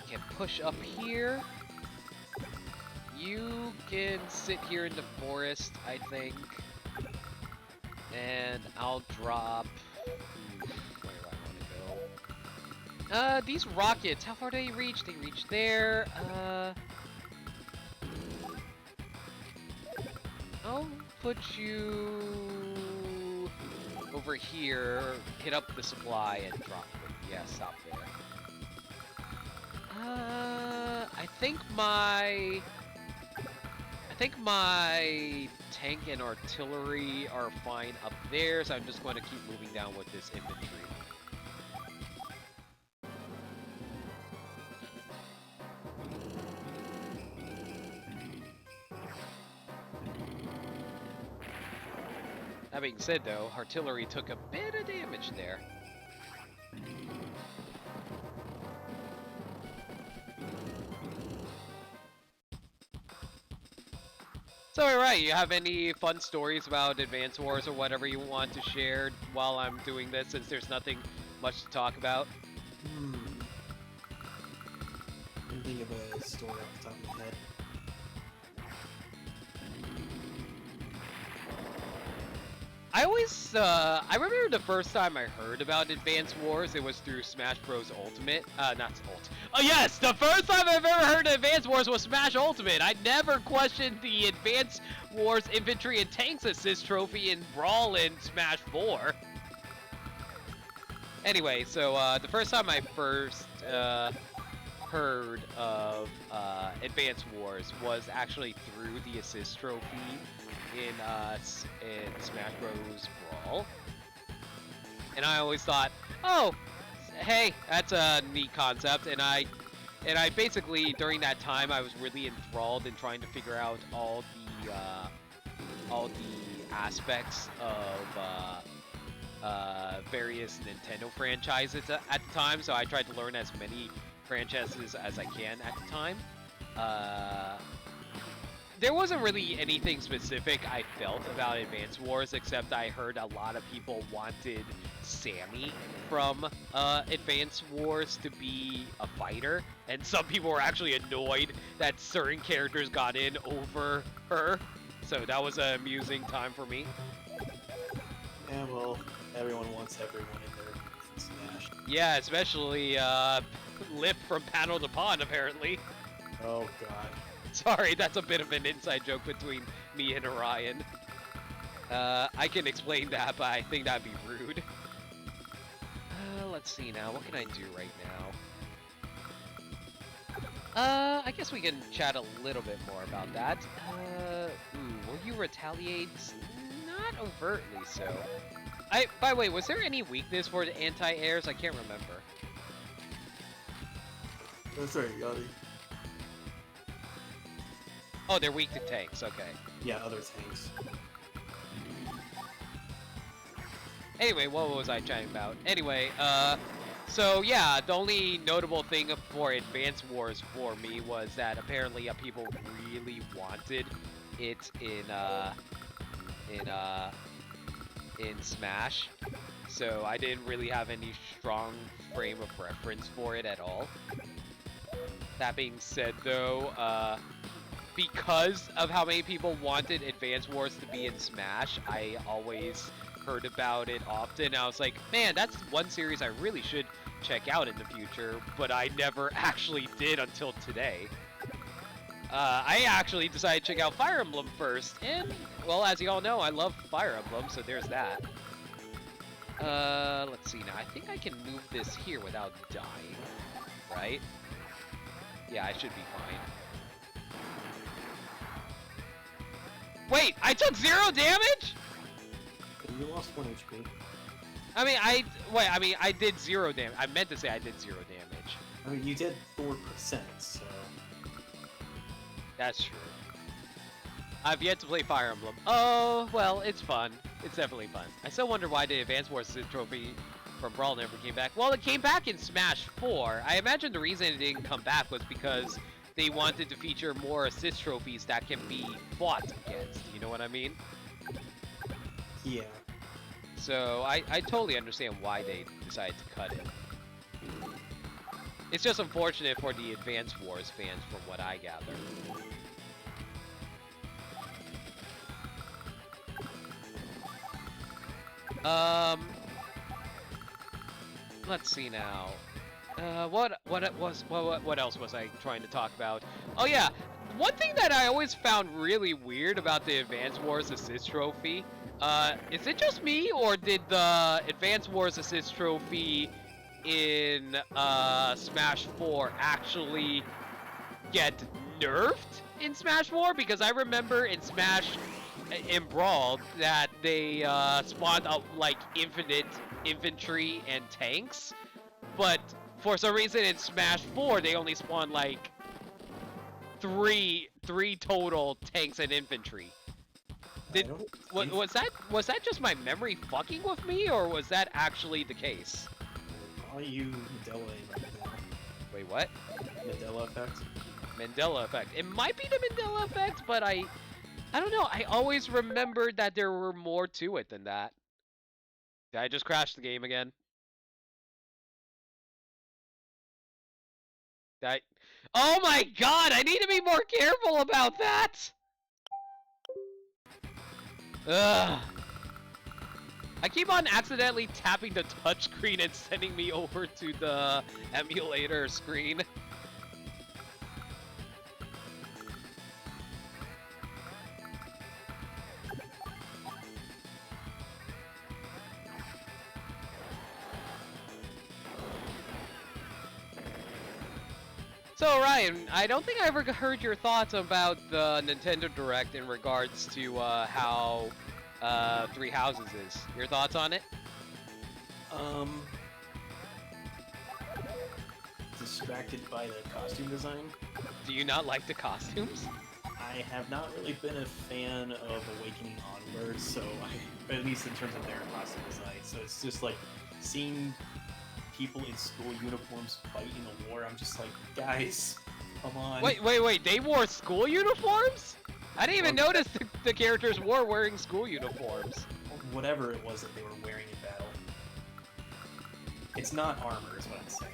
can push up here. You can sit here in the forest, I think. And I'll drop... where do I want to go? These rockets, how far do they reach? They reach there. I'll put you over here, hit up the supply, and drop it. Yeah, stop there. I think my tank and artillery are fine up there, so I'm just going to keep moving down with this infantry. That being said, though, artillery took a bit of damage there. So, alright, you have any fun stories about Advance Wars or whatever you want to share while I'm doing this, since there's nothing much to talk about? I can think of a story off the top of my head. I remember the first time I heard about Advance Wars, it was through Smash Bros. Ultimate. Not Ult. Oh yes, the first time I've ever heard of Advance Wars was Smash Ultimate. I never questioned the Advance Wars Infantry and Tanks Assist trophy in Brawl in Smash 4. Anyway, so the first time I first heard of Advance Wars was actually through the Assist trophy in Smash Bros. Brawl, and I always thought, oh, hey, that's a neat concept, and I basically during that time I was really enthralled in trying to figure out all the aspects of various Nintendo franchises at the time, so I tried to learn as many franchises as I can at the time. There wasn't really anything specific I felt about Advance Wars, except I heard a lot of people wanted Sammy from Advance Wars to be a fighter, and some people were actually annoyed that certain characters got in over her, so that was an amusing time for me. Yeah, well, everyone wants everyone in their Smash. Yeah, especially Lip from Panel to Pond, apparently. Oh god. Sorry, that's a bit of an inside joke between me and Orion. I can explain that, but I think that'd be rude. Let's see now. What can I do right now? I guess we can chat a little bit more about that. Will you retaliate? Not overtly so. By the way, was there any weakness for the anti-airs? I can't remember. That's right, Yachty. Oh, they're weak to tanks, okay. Yeah, other tanks. Anyway, what was I chatting about? Anyway, so yeah, the only notable thing for Advance Wars for me was that apparently people really wanted it in Smash. So I didn't really have any strong frame of reference for it at all. That being said though, because of how many people wanted Advance Wars to be in Smash, I always heard about it often. I was like, man, that's one series I really should check out in the future, but I never actually did until today. I actually decided to check out Fire Emblem first, and, well, as you all know, I love Fire Emblem, so there's that. Let's see now. I think I can move this here without dying, right? Yeah, I should be fine. Wait, I took 0 damage? You lost 1 HP. I did 0 damage. I meant to say I did 0 damage. I mean, you did 4%, so... That's true. I've yet to play Fire Emblem. Oh, well, it's fun. It's definitely fun. I still wonder why the Advance Wars trophy from Brawl never came back. Well, it came back in Smash 4. I imagine the reason it didn't come back was because they wanted to feature more assist trophies that can be fought against. You know what I mean? Yeah. So I totally understand why they decided to cut it. It's just unfortunate for the Advance Wars fans from what I gather. Let's see now. What else was I trying to talk about? Oh yeah, one thing that I always found really weird about the Advance Wars Assist Trophy, is it just me, or did the Advance Wars Assist Trophy in Smash 4 actually get nerfed in Smash 4? Because I remember in Brawl that they spawned up like infinite infantry and tanks, but for some reason in Smash 4 they only spawned like three total tanks and infantry. Was that just my memory fucking with me, or was that actually the case? Probably you Mandela right now. Wait, what? Mandela effect? Mandela effect. It might be the Mandela effect, but I don't know. I always remembered that there were more to it than that. Did I just crash the game again? Oh my god, I need to be more careful about that! Ugh. I keep on accidentally tapping the touchscreen and sending me over to the emulator screen. So Ryan, I don't think I ever heard your thoughts about the Nintendo Direct in regards to how Three Houses is. Your thoughts on it? Distracted by the costume design. Do you not like the costumes? I have not really been a fan of Awakening Onward, at least in terms of their costume design. So it's just like seeing people in school uniforms fight in a war. I'm just like, guys, come on. Wait, they wore school uniforms? I didn't even notice the characters were wearing school uniforms. Whatever it was that they were wearing in battle. It's not armor, is what I'm saying.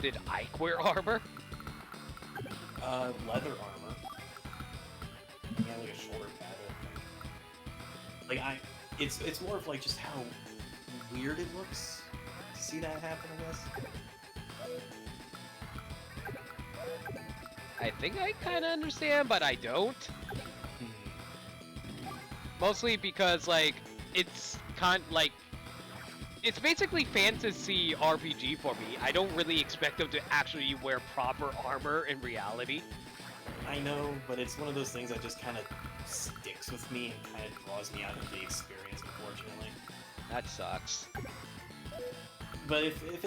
Did Ike wear armor? Leather armor. He had like a shoulder pad, I think. It's more of like just how weird it looks to see that happen, I guess. I think I kind of understand, but I don't. Mostly because, like, it's it's basically fantasy RPG for me. I don't really expect them to actually wear proper armor in reality. I know, but it's one of those things that just kind of sticks with me and kind of draws me out of the experience, unfortunately. That sucks. But if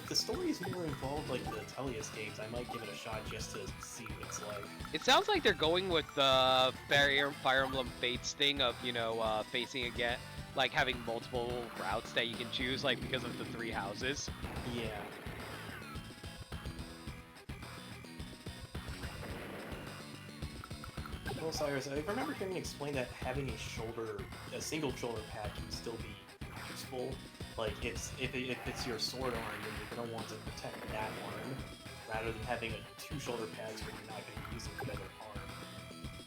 the story is more involved like the Tellius games, I might give it a shot just to see what it's like. It sounds like they're going with the Fire Emblem Fates thing of, you know, facing again, like having multiple routes that you can choose, like because of the three houses. Yeah. Well, Cyrus, I remember hearing you explain that having a single shoulder pad can still be useful. Like, if it's your sword arm, then you're gonna want to protect that arm, rather than having two shoulder pads where you're not gonna be using the other arm.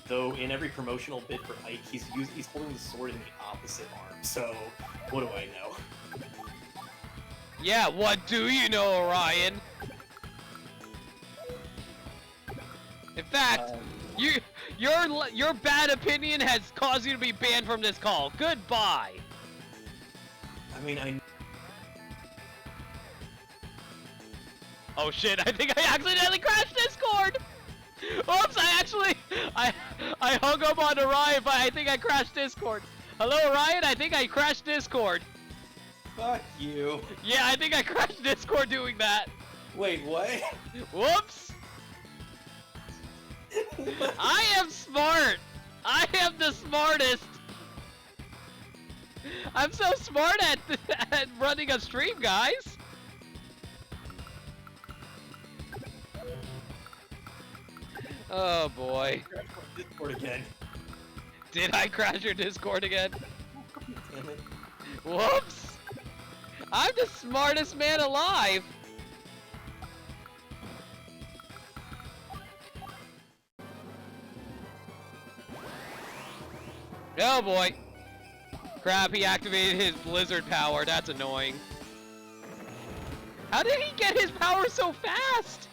Though in every promotional bit for Ike, he's holding the sword in the opposite arm. So, what do I know? Yeah, what do you know, Orion? In fact, your bad opinion has caused you to be banned from this call. Goodbye. I mean, Oh shit, I think I accidentally crashed Discord! Oops, I hung up on Orion, but I think I crashed Discord. Hello, Orion, I think I crashed Discord. Fuck you. Yeah, I think I crashed Discord doing that. Wait, what? Whoops. I am smart. I am the smartest. I'm so smart at running a stream, guys. Oh boy. Discord again. Did I crash your Discord again? Damn it. Whoops. I'm the smartest man alive. Oh boy. Crap, he activated his blizzard power. That's annoying. How did he get his power so fast?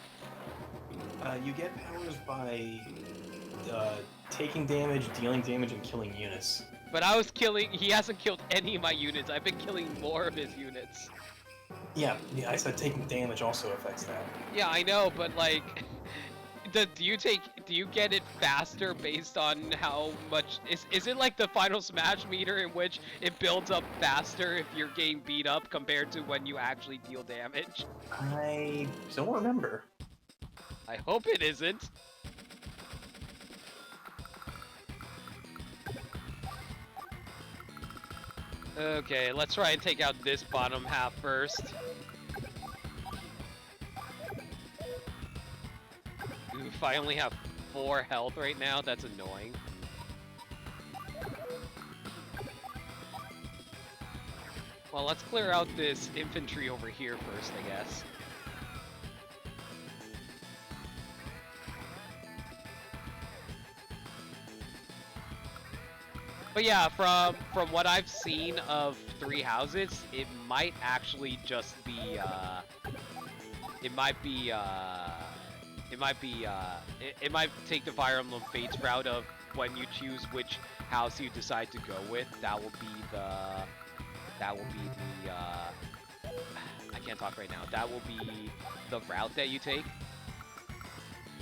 You get powers by taking damage, dealing damage, and killing units. But he hasn't killed any of my units. I've been killing more of his units. Yeah, I said taking damage also affects that. Yeah, I know, but like, do you get it faster based on how much, is it like the Final Smash meter in which it builds up faster if you're getting beat up compared to when you actually deal damage? I don't remember. I hope it isn't. Okay, let's try and take out this bottom half first. Oof, I only have 4 health right now, that's annoying. Well, let's clear out this infantry over here first, I guess. But yeah, from what I've seen of Three Houses, it might actually just be it might be it might take the Fire Emblem Fates route of when you choose which house you decide to go with. That will be the I can't talk right now. That will be the route that you take.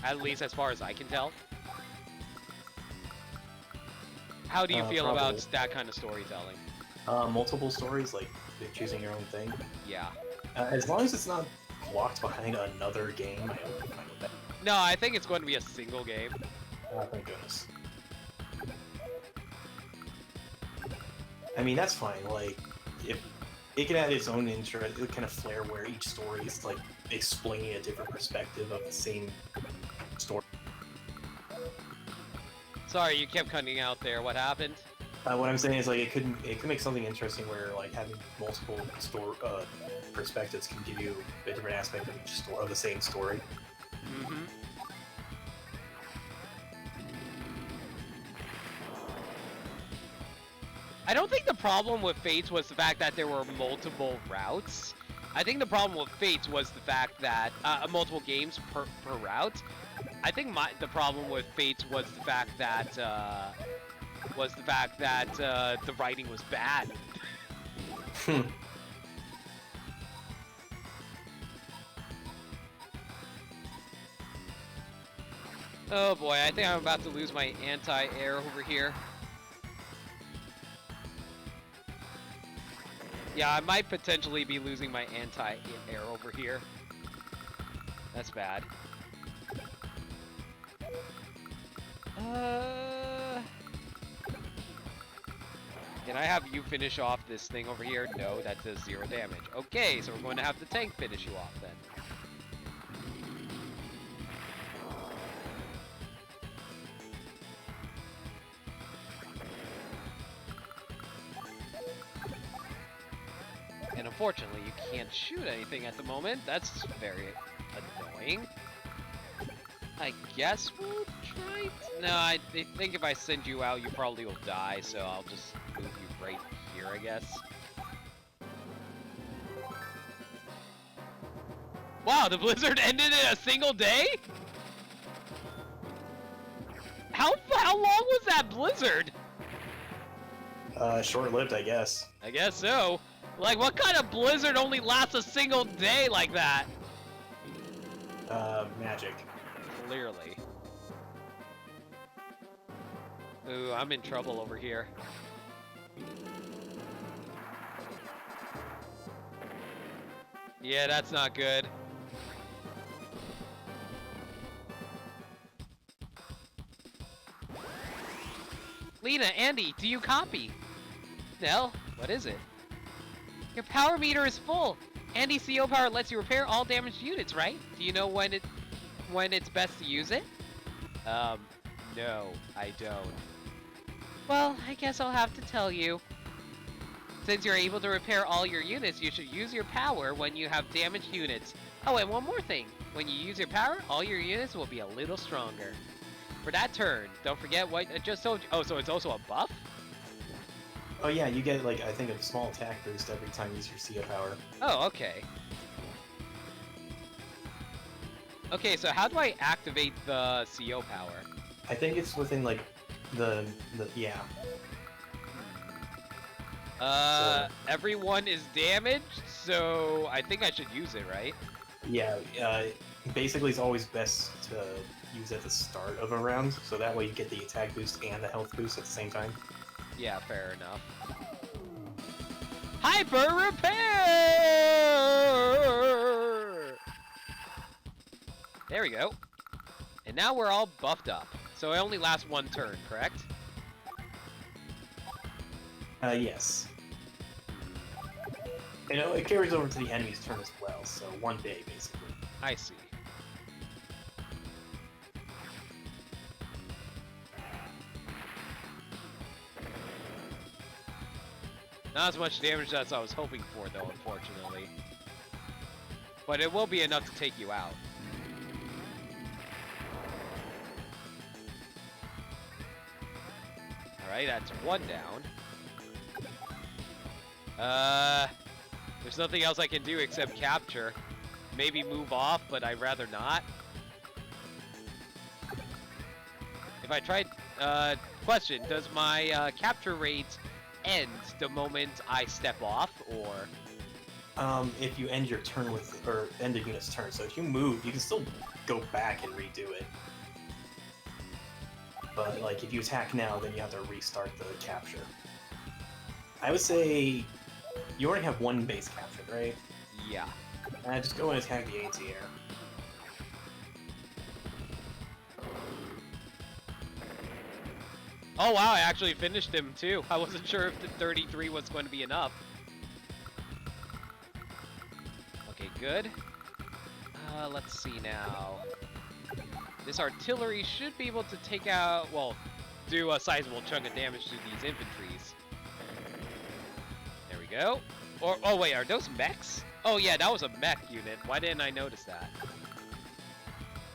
At least as far as I can tell. How do you feel Probably. about that kind of storytelling? Multiple stories, like choosing your own thing. Yeah. As long as it's not locked behind another game, I don't fine with that. No, I think it's going to be a single game. Oh, thank goodness. I mean, that's fine. Like, if it can add its own interest, it kind of flair where each story is like explaining a different perspective of the same story. Sorry, you kept cutting out there. What happened? What I'm saying is like it could make something interesting where like having multiple perspectives can give you a different aspect of each story of the same story. Mm-hmm. I don't think the problem with Fates was the fact that there were multiple routes. I think the problem with Fates was the fact that multiple games per route. I think the problem with Fates was the fact that the writing was bad. Oh boy, I think I'm about to lose my anti-air over here. Yeah, I might potentially be losing my anti-air over here. That's bad. Can I have you finish off this thing over here? No, that does 0 damage. Okay, so we're going to have the tank finish you off then. And unfortunately, you can't shoot anything at the moment. That's very annoying. I guess we'll try. No, I think if I send you out, you probably will die, so I'll just move you right here, I guess. Wow, the blizzard ended in a single day? How long was that blizzard? Short-lived, I guess. I guess so. Like, what kind of blizzard only lasts a single day like that? Magic. Clearly. Ooh, I'm in trouble over here. Yeah, that's not good. Lena, Andy, do you copy? Nell, what is it? Your power meter is full. Andy CO power lets you repair all damaged units, right? Do you know when it's best to use it? No, I don't. Well, I guess I'll have to tell you. Since you're able to repair all your units, you should use your power when you have damaged units. Oh, and one more thing. When you use your power, all your units will be a little stronger. For that turn, don't forget what I just told you. Oh, so it's also a buff? Oh yeah, you get like I think a small attack boost every time you use your CO power. Oh, okay. Okay, so how do I activate the CO power? I think it's within like the yeah. Everyone is damaged, so I think I should use it, right? Yeah, basically it's always best to use at the start of a round, so that way you get the attack boost and the health boost at the same time. Yeah, fair enough. Hyper repair! There we go. And now we're all buffed up. So it only lasts one turn, correct? Yes. You know, it carries over to the enemy's turn as well, so one day, basically. I see. Not as much damage as I was hoping for, though, unfortunately. But it will be enough to take you out. Alright, that's one down. There's nothing else I can do except capture. Maybe move off, but I'd rather not. If I tried, question, does my capture rate end the moment I step off, or? If you end your turn with, or end a unit's turn, so if you move, you can still go back and redo it. But, like, if you attack now, then you have to restart the capture. I would say you already have one base captured, right? Yeah. Just go and attack the ATR. Oh wow, I actually finished him too. I wasn't sure if the 33 was going to be enough. Okay, good. Let's see now. This artillery should be able to take out, well, do a sizable chunk of damage to these infantries. There we go. Or, oh wait, are those mechs? Oh yeah, that was a mech unit. Why didn't I notice that?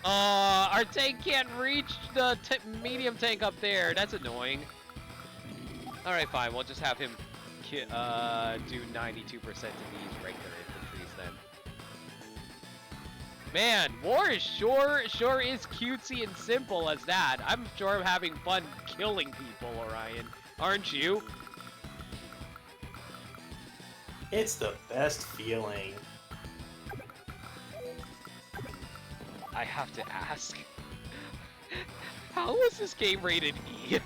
Our tank can't reach the medium tank up there. That's annoying. Alright, fine. We'll just have him do 92% to these regular infantries then. Man, war is sure is cutesy and simple as that. I'm sure I'm having fun killing people, Orion. Aren't you? It's the best feeling. I have to ask. How is this game rated E?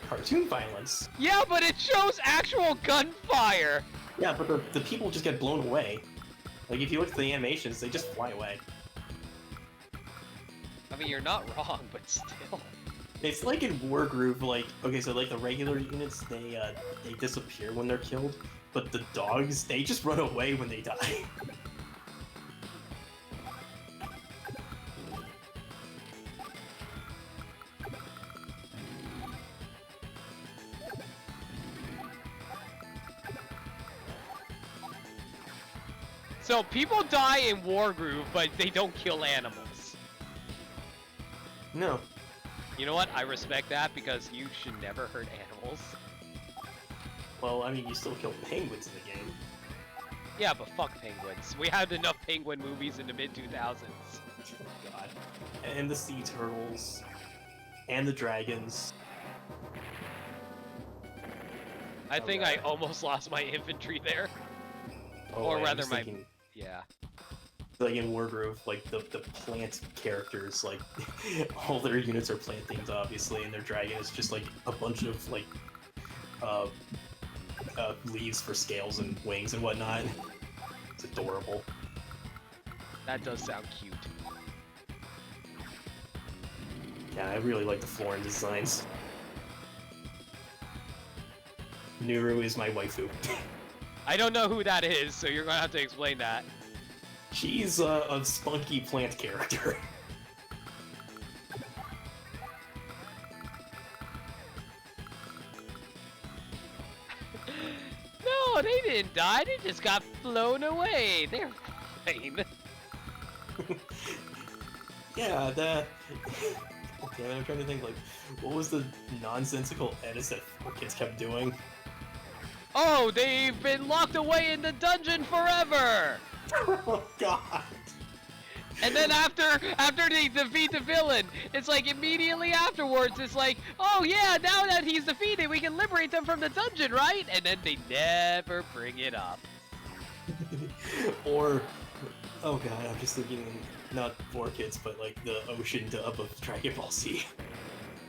Cartoon violence. Yeah, but it shows actual gunfire! Yeah, but the people just get blown away. Like, if you look at the animations, they just fly away. I mean, you're not wrong, but still. It's like in Wargroove, like, okay, so like the regular units, they disappear when they're killed, but the dogs, they just run away when they die. So people die in Wargroove, but they don't kill animals. No. You know what? I respect that because you should never hurt animals. Well, I mean, you still kill penguins in the game. Yeah, but fuck penguins. We had enough penguin movies in the mid-2000s. Oh, God. And the sea turtles. And the dragons. I think God. I almost lost my infantry there. Oh, Or I'm rather just my... thinking, Yeah. like in Wargroove, like the plant characters, like all their units are plant themes, obviously, and their dragon is just like a bunch of like leaves for scales and wings and whatnot. It's adorable. That does sound cute. Yeah, I really like the Florin designs. Nuru is my waifu. I don't know who that is, so you're gonna have to explain that. She's a spunky plant character. No, they didn't die. They just got flown away. They're fine. Yeah, damn it, I'm trying to think, like, what was the nonsensical edits that 4Kids kept doing? Oh, they've been locked away in the dungeon forever! Oh, God! And then after they defeat the villain, it's like immediately afterwards, it's like, oh yeah, now that he's defeated, we can liberate them from the dungeon, right? And then they never bring it up. Or, oh God, I'm just thinking, not 4Kids, but like the ocean dub of Dragon Ball Z.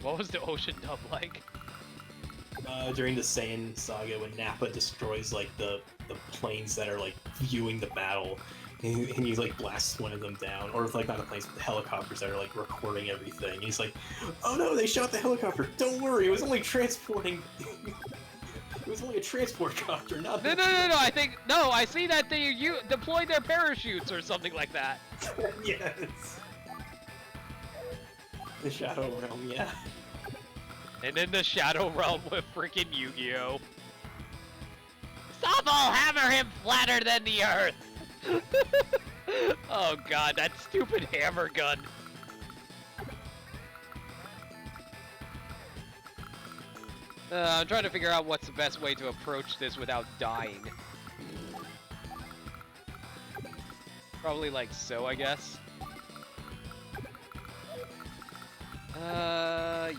What was the ocean dub like? During the Saiyan saga, when Nappa destroys like the planes that are like viewing the battle, and he like blasts one of them down, or like not the planes, but the helicopters that are like recording everything. And he's like, "Oh no, they shot the helicopter! Don't worry, it was only transporting. It was only a transport copter, not." No, I see that they deployed their parachutes or something like that. Yes. The Shadow Realm, yeah. And then the Shadow Realm with freaking Yu-Gi-Oh! Stop all hammer him flatter than the earth! Oh god, that stupid hammer gun. I'm trying to figure out what's the best way to approach this without dying. Probably like so, I guess.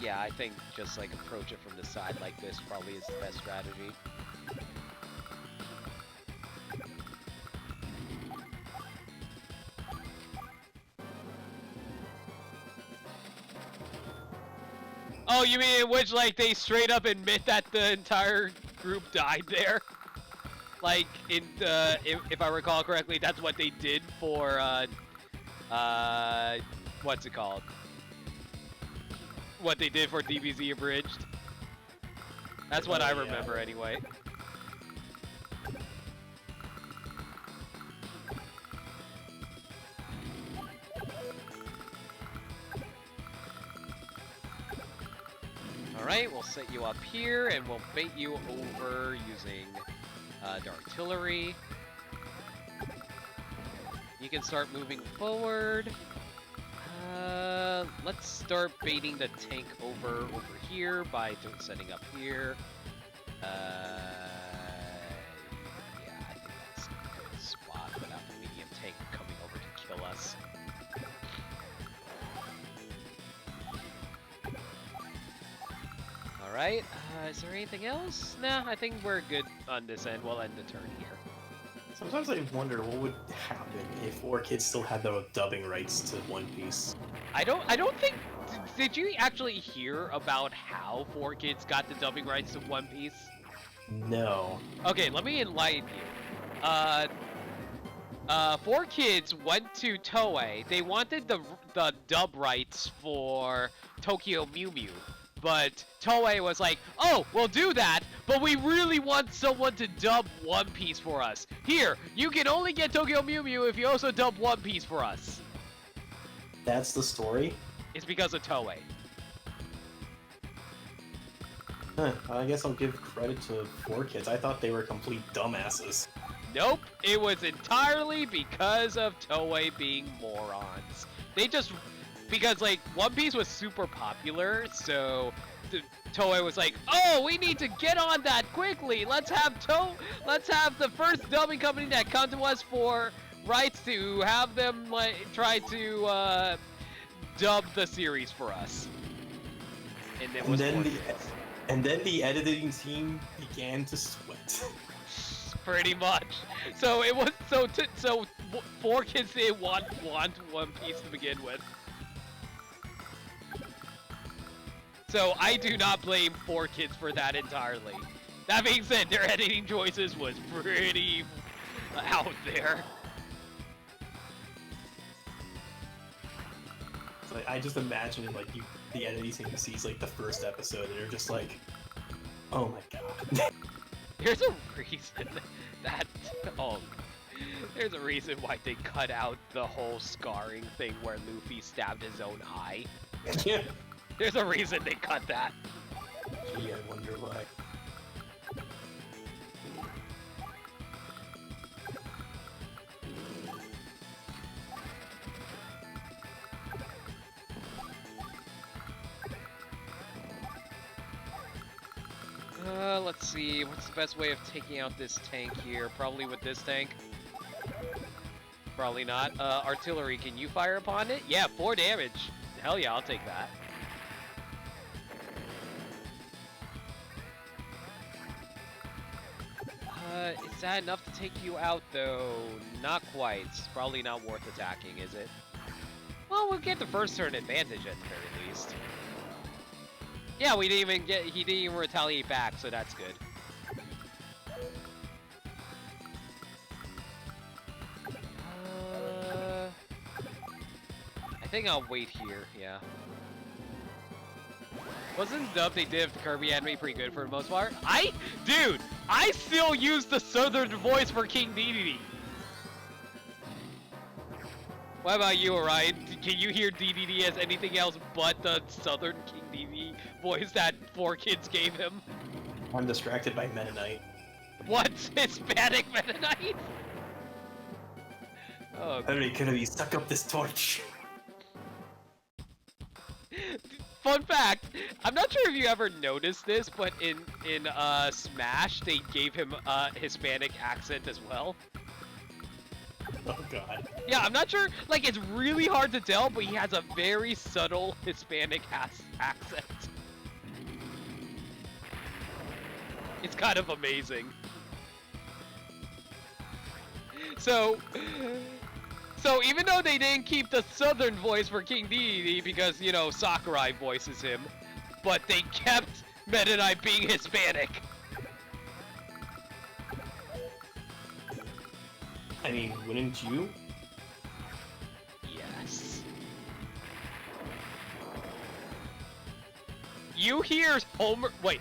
Yeah, I think just like approach it from the side like this probably is the best strategy. Oh, you mean in which, like, they straight up admit that the entire group died there? Like, in the, if I recall correctly, that's what they did for, what's it called? What they did for DBZ Abridged. That's what I remember anyway. Alright, we'll set you up here, and we'll bait you over using the artillery. You can start moving forward. Let's start baiting the tank over here by setting up here. Yeah, I think that's a good spot without the medium tank coming over to kill us. Alright, is there anything else? Nah, I think we're good on this end. We'll end the turn here. Sometimes I wonder what would happen if 4 Kids still had the dubbing rights to One Piece. I don't think... Did you actually hear about how 4 Kids got the dubbing rights to One Piece? No. Okay, let me enlighten you. 4 Kids went to Toei. They wanted the dub rights for Tokyo Mew Mew. But Toei was like, oh, we'll do that, but we really want someone to dub One Piece for us. Here, you can only get Tokyo Mew Mew if you also dub One Piece for us. That's the story? It's because of Toei. Huh, I guess I'll give credit to 4 Kids. I thought they were complete dumbasses. Nope, it was entirely because of Toei being morons. They just... Because, like, One Piece was super popular, so Toei was like, oh, we need to get on that quickly. Let's have the first dubbing company that come to us for rights to have them, like, try to dub the series for us. And it was and then the editing team began to sweat. Pretty much. So it was so 4 Kids didn't want One Piece to begin with. So I do not blame 4 Kids for that entirely. That being said, their editing choices was pretty out there. So I just imagine like the editing team sees like the first episode and they're just like, oh my god. There's a reason that there's a reason why they cut out the whole scarring thing where Luffy stabbed his own eye. Yeah. There's a reason they cut that. Gee, I wonder why. Let's see, what's the best way of taking out this tank here? Probably with this tank. Probably not. Artillery, can you fire upon it? Yeah, 4 damage. Hell yeah, I'll take that. Is that enough to take you out, though? Not quite. It's probably not worth attacking, is it? Well, we'll get the first turn advantage at the very least. Yeah, he didn't even retaliate back, so that's good. I think I'll wait here, yeah. Wasn't the dub they did of the Kirby anime pretty good for the most part? Dude, I still use the Southern voice for King Dedede. What about you, Orion? Can you hear Dedede as anything else but the Southern King Dedede voice that 4 Kids gave him? I'm distracted by Mennonite. What? Hispanic Mennonite? Oh, Hurry, Kirby, suck up this torch. fun fact, I'm not sure if you ever noticed this, but in Smash, they gave him a Hispanic accent as well. Oh god. Yeah, I'm not sure, like, it's really hard to tell, but he has a very subtle Hispanic accent. It's kind of amazing. So even though they didn't keep the southern voice for King Dedede because, you know, Sakurai voices him, but they kept Meta Knight being Hispanic. I mean, wouldn't you? Yes. You hear Homer... Wait.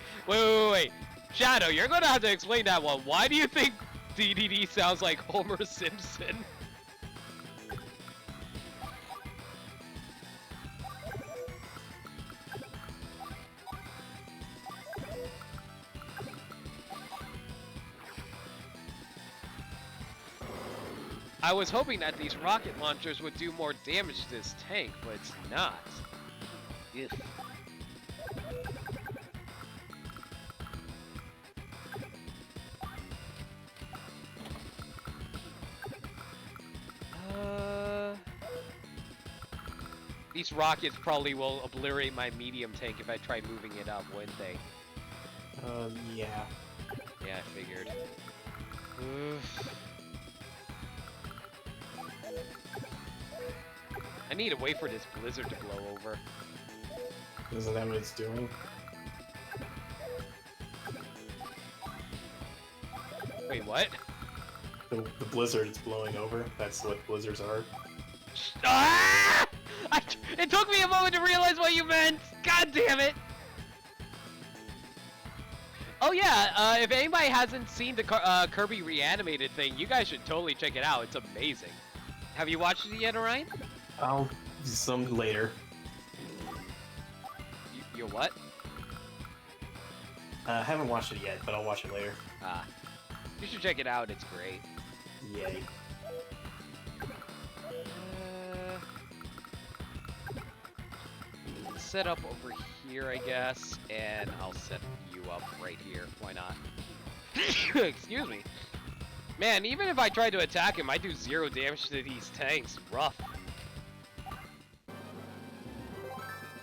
Shadow, you're gonna have to explain that one. Why do you think DDD sounds like Homer Simpson? I was hoping that these rocket launchers would do more damage to this tank, but it's not. Ugh. These rockets probably will obliterate my medium tank if I try moving it up, wouldn't they? Yeah. Yeah, I figured. Oof. I need to wait for this blizzard to blow over. Isn't that what it's doing? Wait, what? The blizzard is blowing over. That's what blizzards are. Ah! It took me a moment to realize what you meant! God damn it! Oh yeah, if anybody hasn't seen the Kirby Reanimated thing, you guys should totally check it out. It's amazing. Have you watched it yet, Orion? I'll some later. You what? I haven't watched it yet, but I'll watch it later. Ah. You should check it out, it's great. Yay. Set up over here, I guess, and I'll set you up right here. Why not? Excuse me. Man, even if I try to attack him, I do 0 damage to these tanks. Rough.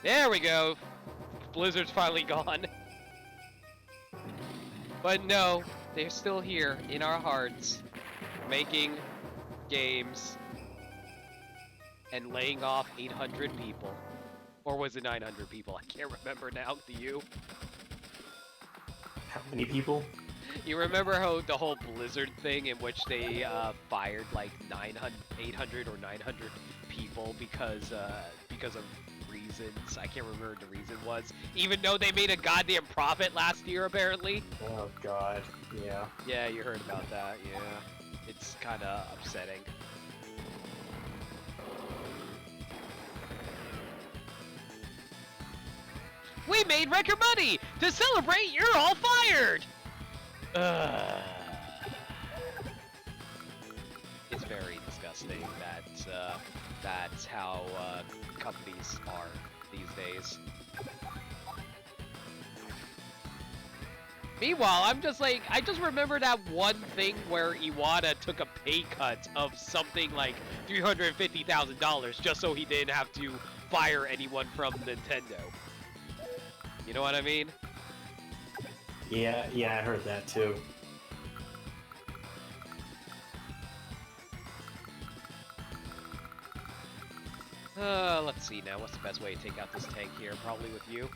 There we go. Blizzard's finally gone. But no, they're still here in our hearts, making games and laying off 800 people. Or was it 900 people? I can't remember now. Do you? How many people? You remember how the whole Blizzard thing in which they fired like 800 or 900 people because of reasons? I can't remember what the reason was. Even though they made a goddamn profit last year, apparently. Oh god, yeah. Yeah, you heard about that. Yeah, it's kind of upsetting. We made record money! To celebrate, you're all fired! It's very disgusting that that's how companies are these days. Meanwhile, I'm just like, I just remember that one thing where Iwata took a pay cut of something like $350,000 just so he didn't have to fire anyone from Nintendo. You know what I mean? Yeah, I heard that too. Let's see now. What's the best way to take out this tank here? Probably with you?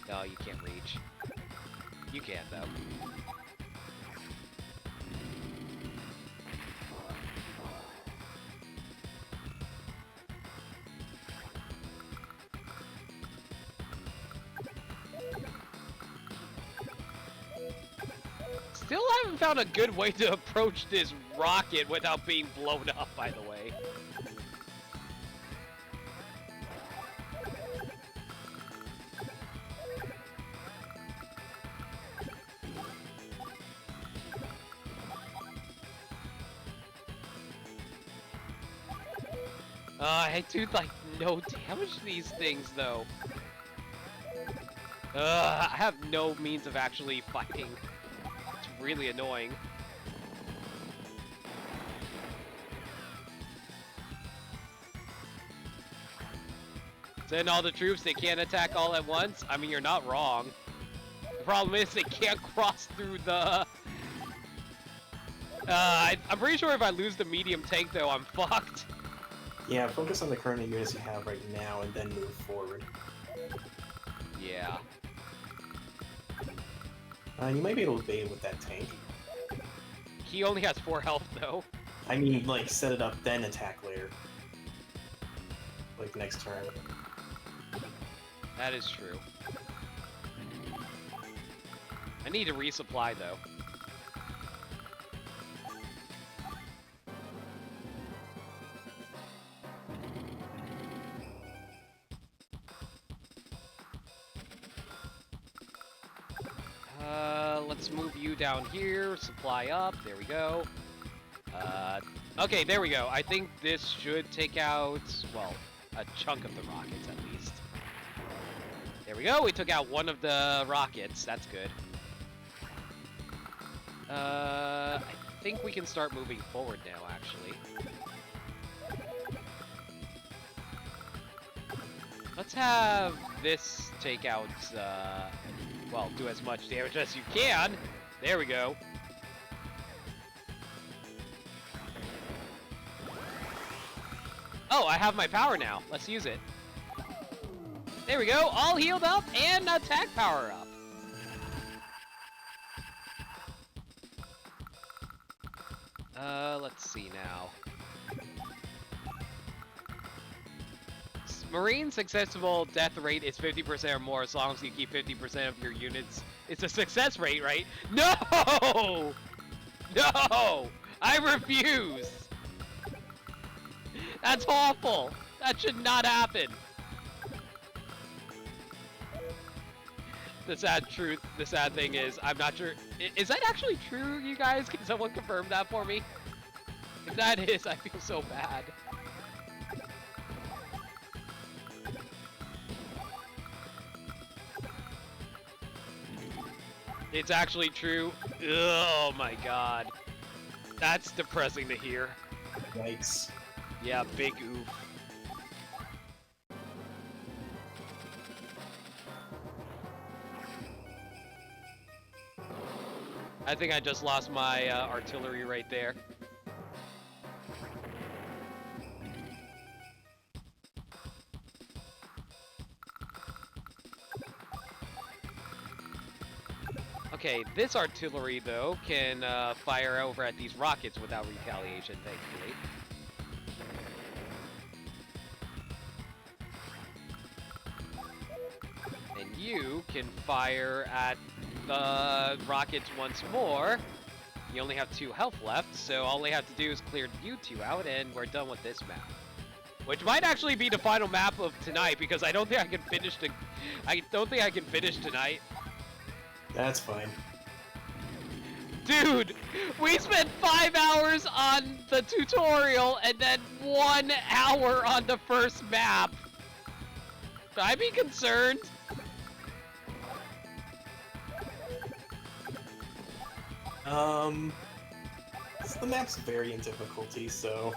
No, you can't reach. You can, though. Still haven't found a good way to approach this rocket without being blown up, by the way. I do like no damage to these things though. I have no means of actually fighting. It's really annoying. Send all the troops, they can't attack all at once? I mean, you're not wrong. The problem is they can't cross through the... I'm pretty sure if I lose the medium tank, though, I'm fucked. Yeah, focus on the current units you have right now and then move forward. Yeah. You might be able to bait it with that tank. He only has 4 health, though. I mean, like, set it up, then attack later. Like, next turn. That is true. I need to resupply, though. Let's move you down here, supply up, there we go. Okay, there we go. I think this should take out, well, a chunk of the rockets at least. There we go, we took out one of the rockets, that's good. I think we can start moving forward now, actually. Let's have this take out, well, do as much damage as you can. There we go. Oh, I have my power now. Let's use it. There we go. All healed up and attack power up. Let's see now. Marine successful death rate is 50% or more as long as you keep 50% of your units. It's a success rate, right? No! No! I refuse! That's awful! That should not happen! The sad thing is, I'm not sure. Is that actually true, you guys? Can someone confirm that for me? If that is, I feel so bad. It's actually true. Oh my god. That's depressing to hear. Yikes. Yeah, big oof. I think I just lost my artillery right there. Okay, this artillery, though, can fire over at these rockets without retaliation, thankfully. And you can fire at the rockets once more. You only have 2 health left, so all I have to do is clear you 2 out, and we're done with this map. Which might actually be the final map of tonight, because I don't think I can finish tonight. That's fine. Dude, we spent 5 hours on the tutorial and then 1 hour on the first map. Should I be concerned? The map's vary in difficulty, so...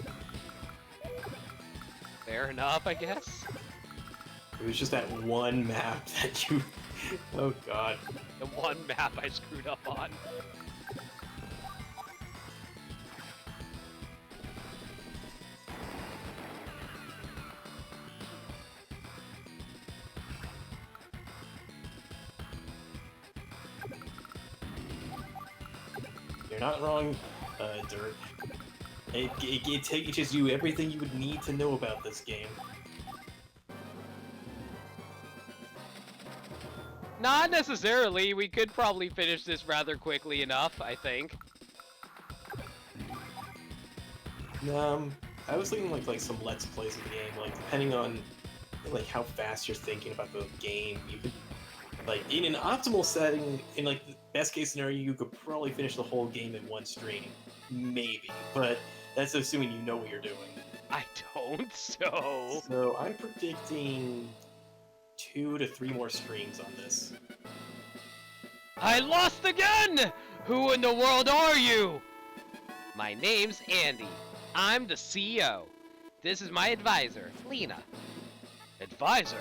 Fair enough, I guess. It was just that one map that you... Oh god. The one map I screwed up on. You're not wrong, Dirt. It teaches you everything you would need to know about this game. Not necessarily. We could probably finish this rather quickly enough, I think. I was thinking like some Let's Plays of the game, like depending on like how fast you're thinking about the game, you could like in an optimal setting, in like the best case scenario, you could probably finish the whole game in one stream. Maybe, but that's assuming you know what you're doing. I don't, so... So I'm predicting 2 to 3 more streams on this. I lost again! Who in the world are you? My name's Andy. I'm the CEO. This is my advisor, Lena. Advisor?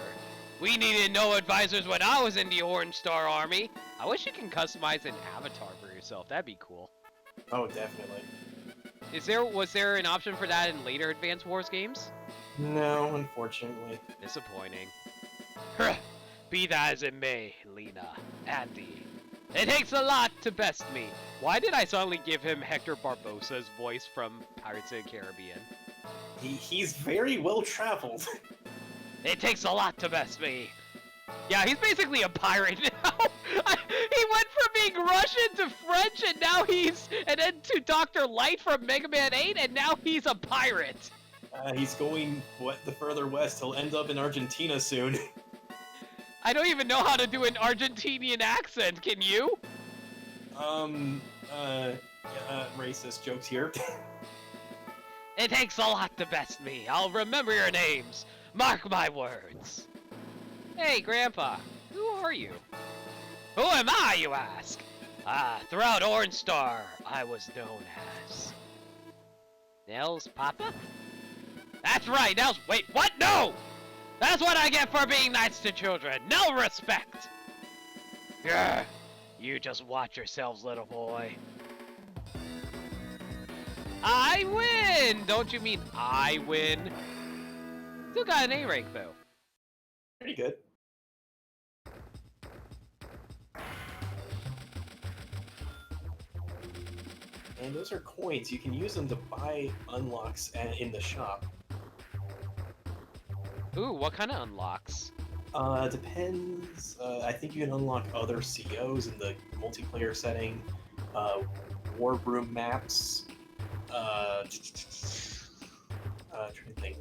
We needed no advisors when I was in the Orange Star Army. I wish you can customize an avatar for yourself. That'd be cool. Oh, definitely. Was there an option for that in later Advance Wars games? No, unfortunately. Disappointing. Be that as it may, Lena, Andy. It takes a lot to best me. Why did I suddenly give him Hector Barbossa's voice from Pirates of the Caribbean? He's very well traveled. It takes a lot to best me. Yeah, he's basically a pirate now. He went from being Russian to French, and then to Dr. Light from Mega Man 8, and now he's a pirate. He's going the further west. He'll end up in Argentina soon. I don't even know how to do an Argentinian accent. Can you? Racist jokes here. It takes a lot to best me. I'll remember your names. Mark my words. Hey, Grandpa. Who are you? Who am I, you ask? Throughout Orange Star, I was known as... Nell's Papa? That's right, Nell's... Wait, what? No! That's what I get for being nice to children. No respect. Grr. You just watch yourselves, little boy. I win! Don't you mean I win? Still got an A rank, though. Pretty good. And those are coins. You can use them to buy unlocks in the shop. Ooh, what kind of unlocks? Depends. I think you can unlock other COs in the multiplayer setting, war room maps, trying to think,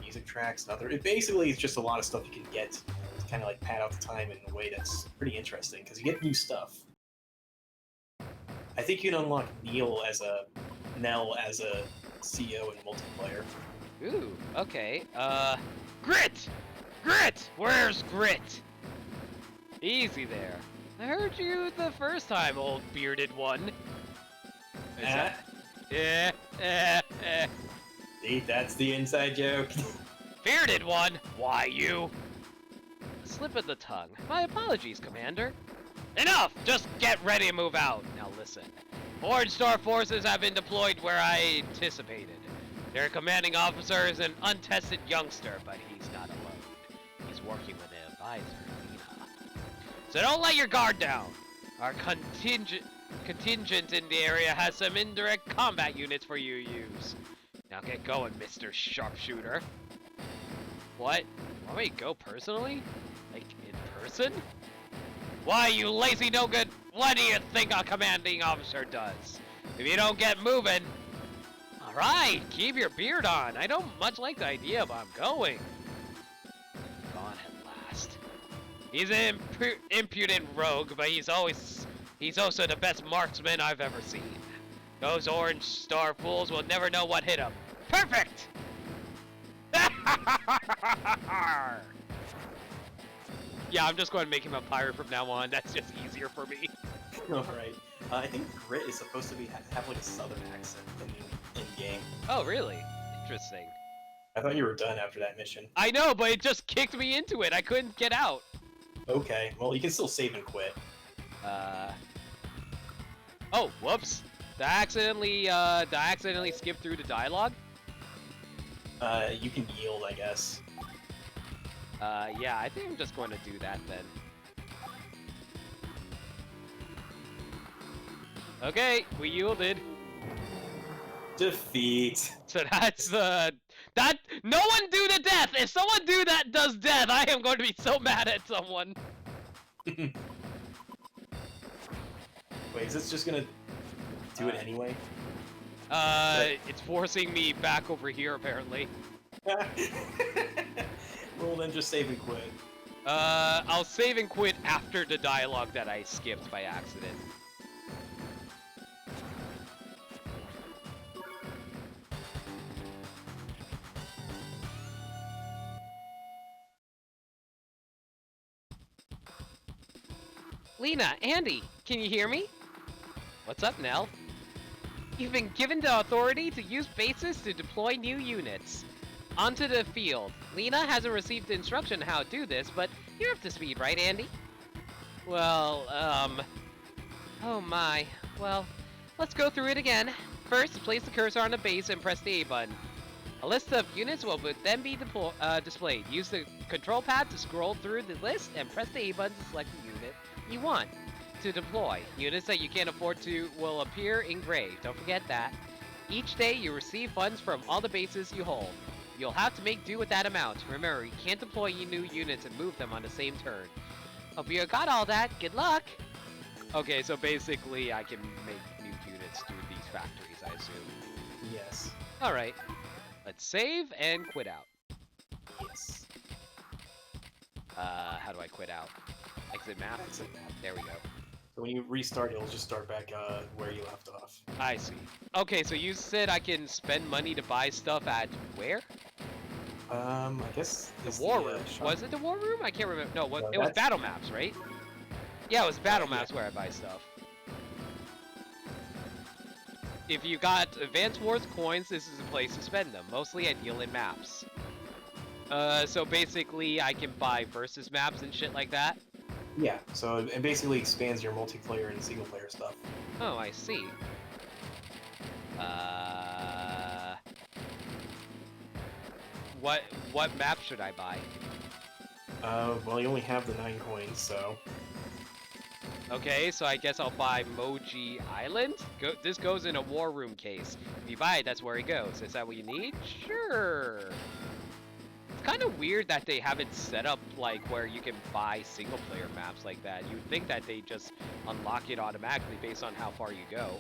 music tracks and other. It basically is just a lot of stuff you can get to kind of like pad out the time in a way that's pretty interesting because you get new stuff. I think you can unlock Nell as a CO in multiplayer. Ooh, okay. Grit! Grit! Where's Grit? Easy there. I heard you the first time, old bearded one. Is that... See, that's the inside joke. Bearded one? Why you? Slip of the tongue. My apologies, Commander. Enough! Just get ready to move out. Now listen. Orange Star forces have been deployed where I anticipated. Their commanding officer is an untested youngster, but he's not alone. He's working with an advisor, Lena. So don't let your guard down. Our contingent in the area has some indirect combat units for you to use. Now get going, Mr. Sharpshooter. What? Want me to go personally? Like, in person? Why, you lazy no-good, what do you think a commanding officer does? If you don't get moving... Alright, keep your beard on. I don't much like the idea, but I'm going. Gone at last. He's an impudent rogue, but he's also the best marksman I've ever seen. Those Orange Star fools will never know what hit them. Perfect! Yeah, I'm just going to make him a pirate from now on. That's just easier for me. Alright. I think Grit is supposed to have like a southern accent in game. Oh, really? Interesting. I thought you were done after that mission. I know, but it just kicked me into it. I couldn't get out. Okay, well, you can still save and quit. Oh, whoops. Did I accidentally skip through the dialogue? You can yield, I guess. Yeah, I think I'm just going to do that then. Okay, we yielded. Defeat. So that's no one do the death. If someone does death, I am going to be so mad at someone. Wait, is this just gonna do it anyway? It's forcing me back over here apparently. Well, then just save and quit. I'll save and quit after the dialogue that I skipped by accident. Lena, Andy, can you hear me? What's up, Nell? You've been given the authority to use bases to deploy new units. Onto the field. Lena hasn't received the instruction how to do this, but you're up to speed, right, Andy? Well, oh my. Well, let's go through it again. First, place the cursor on the base and press the A button. A list of units will then be displayed. Use the control pad to scroll through the list and press the A button to select the unit you want to deploy. Units that you can't afford to will appear in gray. Don't forget that. Each day, you receive funds from all the bases you hold. You'll have to make do with that amount. Remember, you can't deploy new units and move them on the same turn. Hope you got all that. Good luck! Okay, so basically I can make new units through these factories, I assume. Yes. Alright. Let's save and quit out. Yes. How do I quit out? Exit map? Exit map. There we go. So when you restart, it'll just start back where you left off. I see. Okay, so you said I can spend money to buy stuff at where? I guess The war room. shop. Was it the war room? I can't remember. No, No, it was that's- battle maps, right? Yeah, it was battle yeah. maps where I buy stuff. If you got Advance Wars coins, this is a place to spend them. Mostly I deal in maps. So basically I can buy versus maps and shit like that. Yeah, so it basically expands your multiplayer and single player stuff. Oh, I see. What map should I buy? Well, you only have the 9 coins, so... Okay, so I guess I'll buy Moji Island. This goes in a war room case. If you buy it, that's where it goes. Is that what you need? Sure. It's kind of weird that they haven't set up like where you can buy single player maps like that. You'd think that they just unlock it automatically based on how far you go.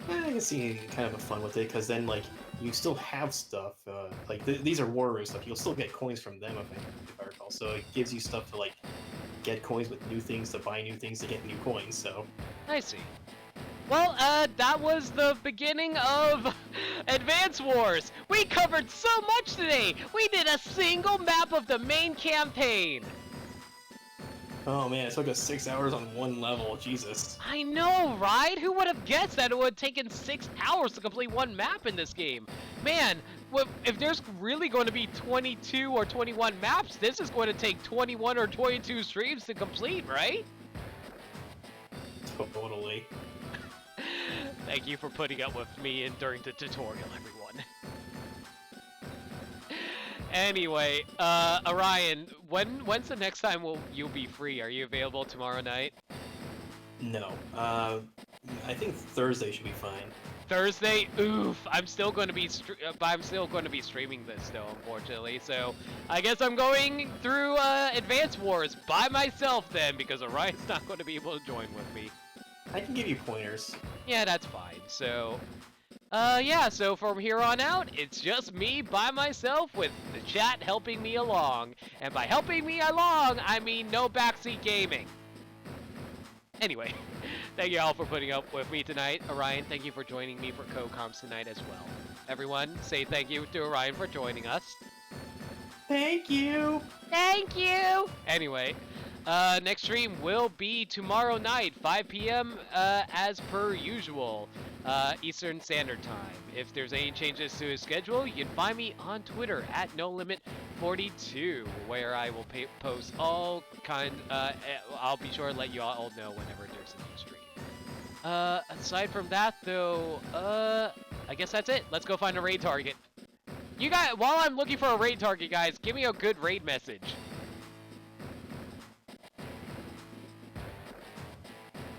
I can see kind of a fun with it, because then, like, you still have stuff, like, these are war room stuff, you'll still get coins from them, if I recall, so it gives you stuff to, like, get coins with new things, to buy new things, to get new coins, so... I see. Well, that was the beginning of Advance Wars! We covered so much today! We did a single map of the main campaign! Oh man, it took us 6 hours on one level, Jesus. I know, right? Who would have guessed that it would have taken 6 hours to complete one map in this game? Man, if there's really going to be 22 or 21 maps, this is going to take 21 or 22 streams to complete, right? Totally. Thank you for putting up with me during the tutorial, everyone. Anyway, Orion, when's the next time you'll be free? Are you available tomorrow night? No, I think Thursday should be fine. Thursday? Oof! I'm still going to be streaming this though, unfortunately. So I guess I'm going through Advance Wars by myself then, because Orion's not going to be able to join with me. I can give you pointers. Yeah, that's fine. So, yeah, so from here on out, it's just me by myself with the chat helping me along. And by helping me along, I mean no backseat gaming. Anyway, thank you all for putting up with me tonight. Orion, thank you for joining me for co-comps tonight as well. Everyone, say thank you to Orion for joining us. Thank you! Thank you! Anyway, next stream will be tomorrow night, 5 p.m. As per usual, Eastern Standard Time. If there's any changes to his schedule, you can find me on Twitter at NoLimit42, where I will post all I'll be sure to let you all know whenever there's a new stream. Aside from that, though, I guess that's it. Let's go find a raid target. You guys, while I'm looking for a raid target, guys, give me a good raid message.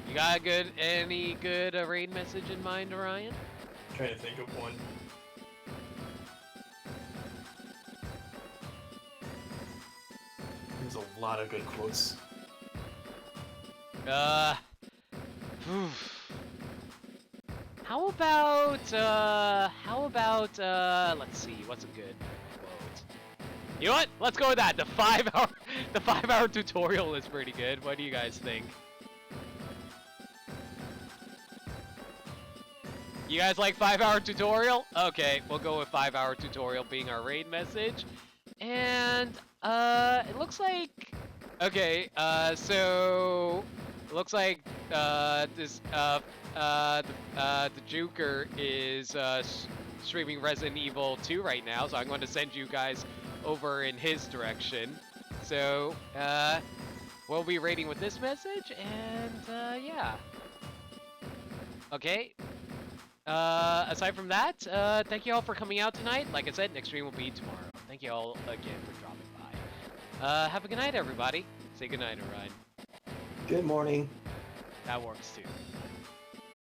You got any good raid message in mind, Orion? Trying to think of one. There's a lot of good quotes. How about, let's see, what's a good quote? You know what? Let's go with that. The 5-hour tutorial is pretty good. What do you guys think? You guys like 5-hour tutorial? Okay, we'll go with 5-hour tutorial being our raid message. And, it looks like Okay, so looks like the Joker is streaming Resident Evil 2 right now, so I'm going to send you guys over in his direction. So we'll be rating with this message, and yeah. Okay. Aside from that, thank you all for coming out tonight. Like I said, next stream will be tomorrow. Thank you all again for dropping by. Have a good night, everybody. Say good night, Orion. Good morning. That works too.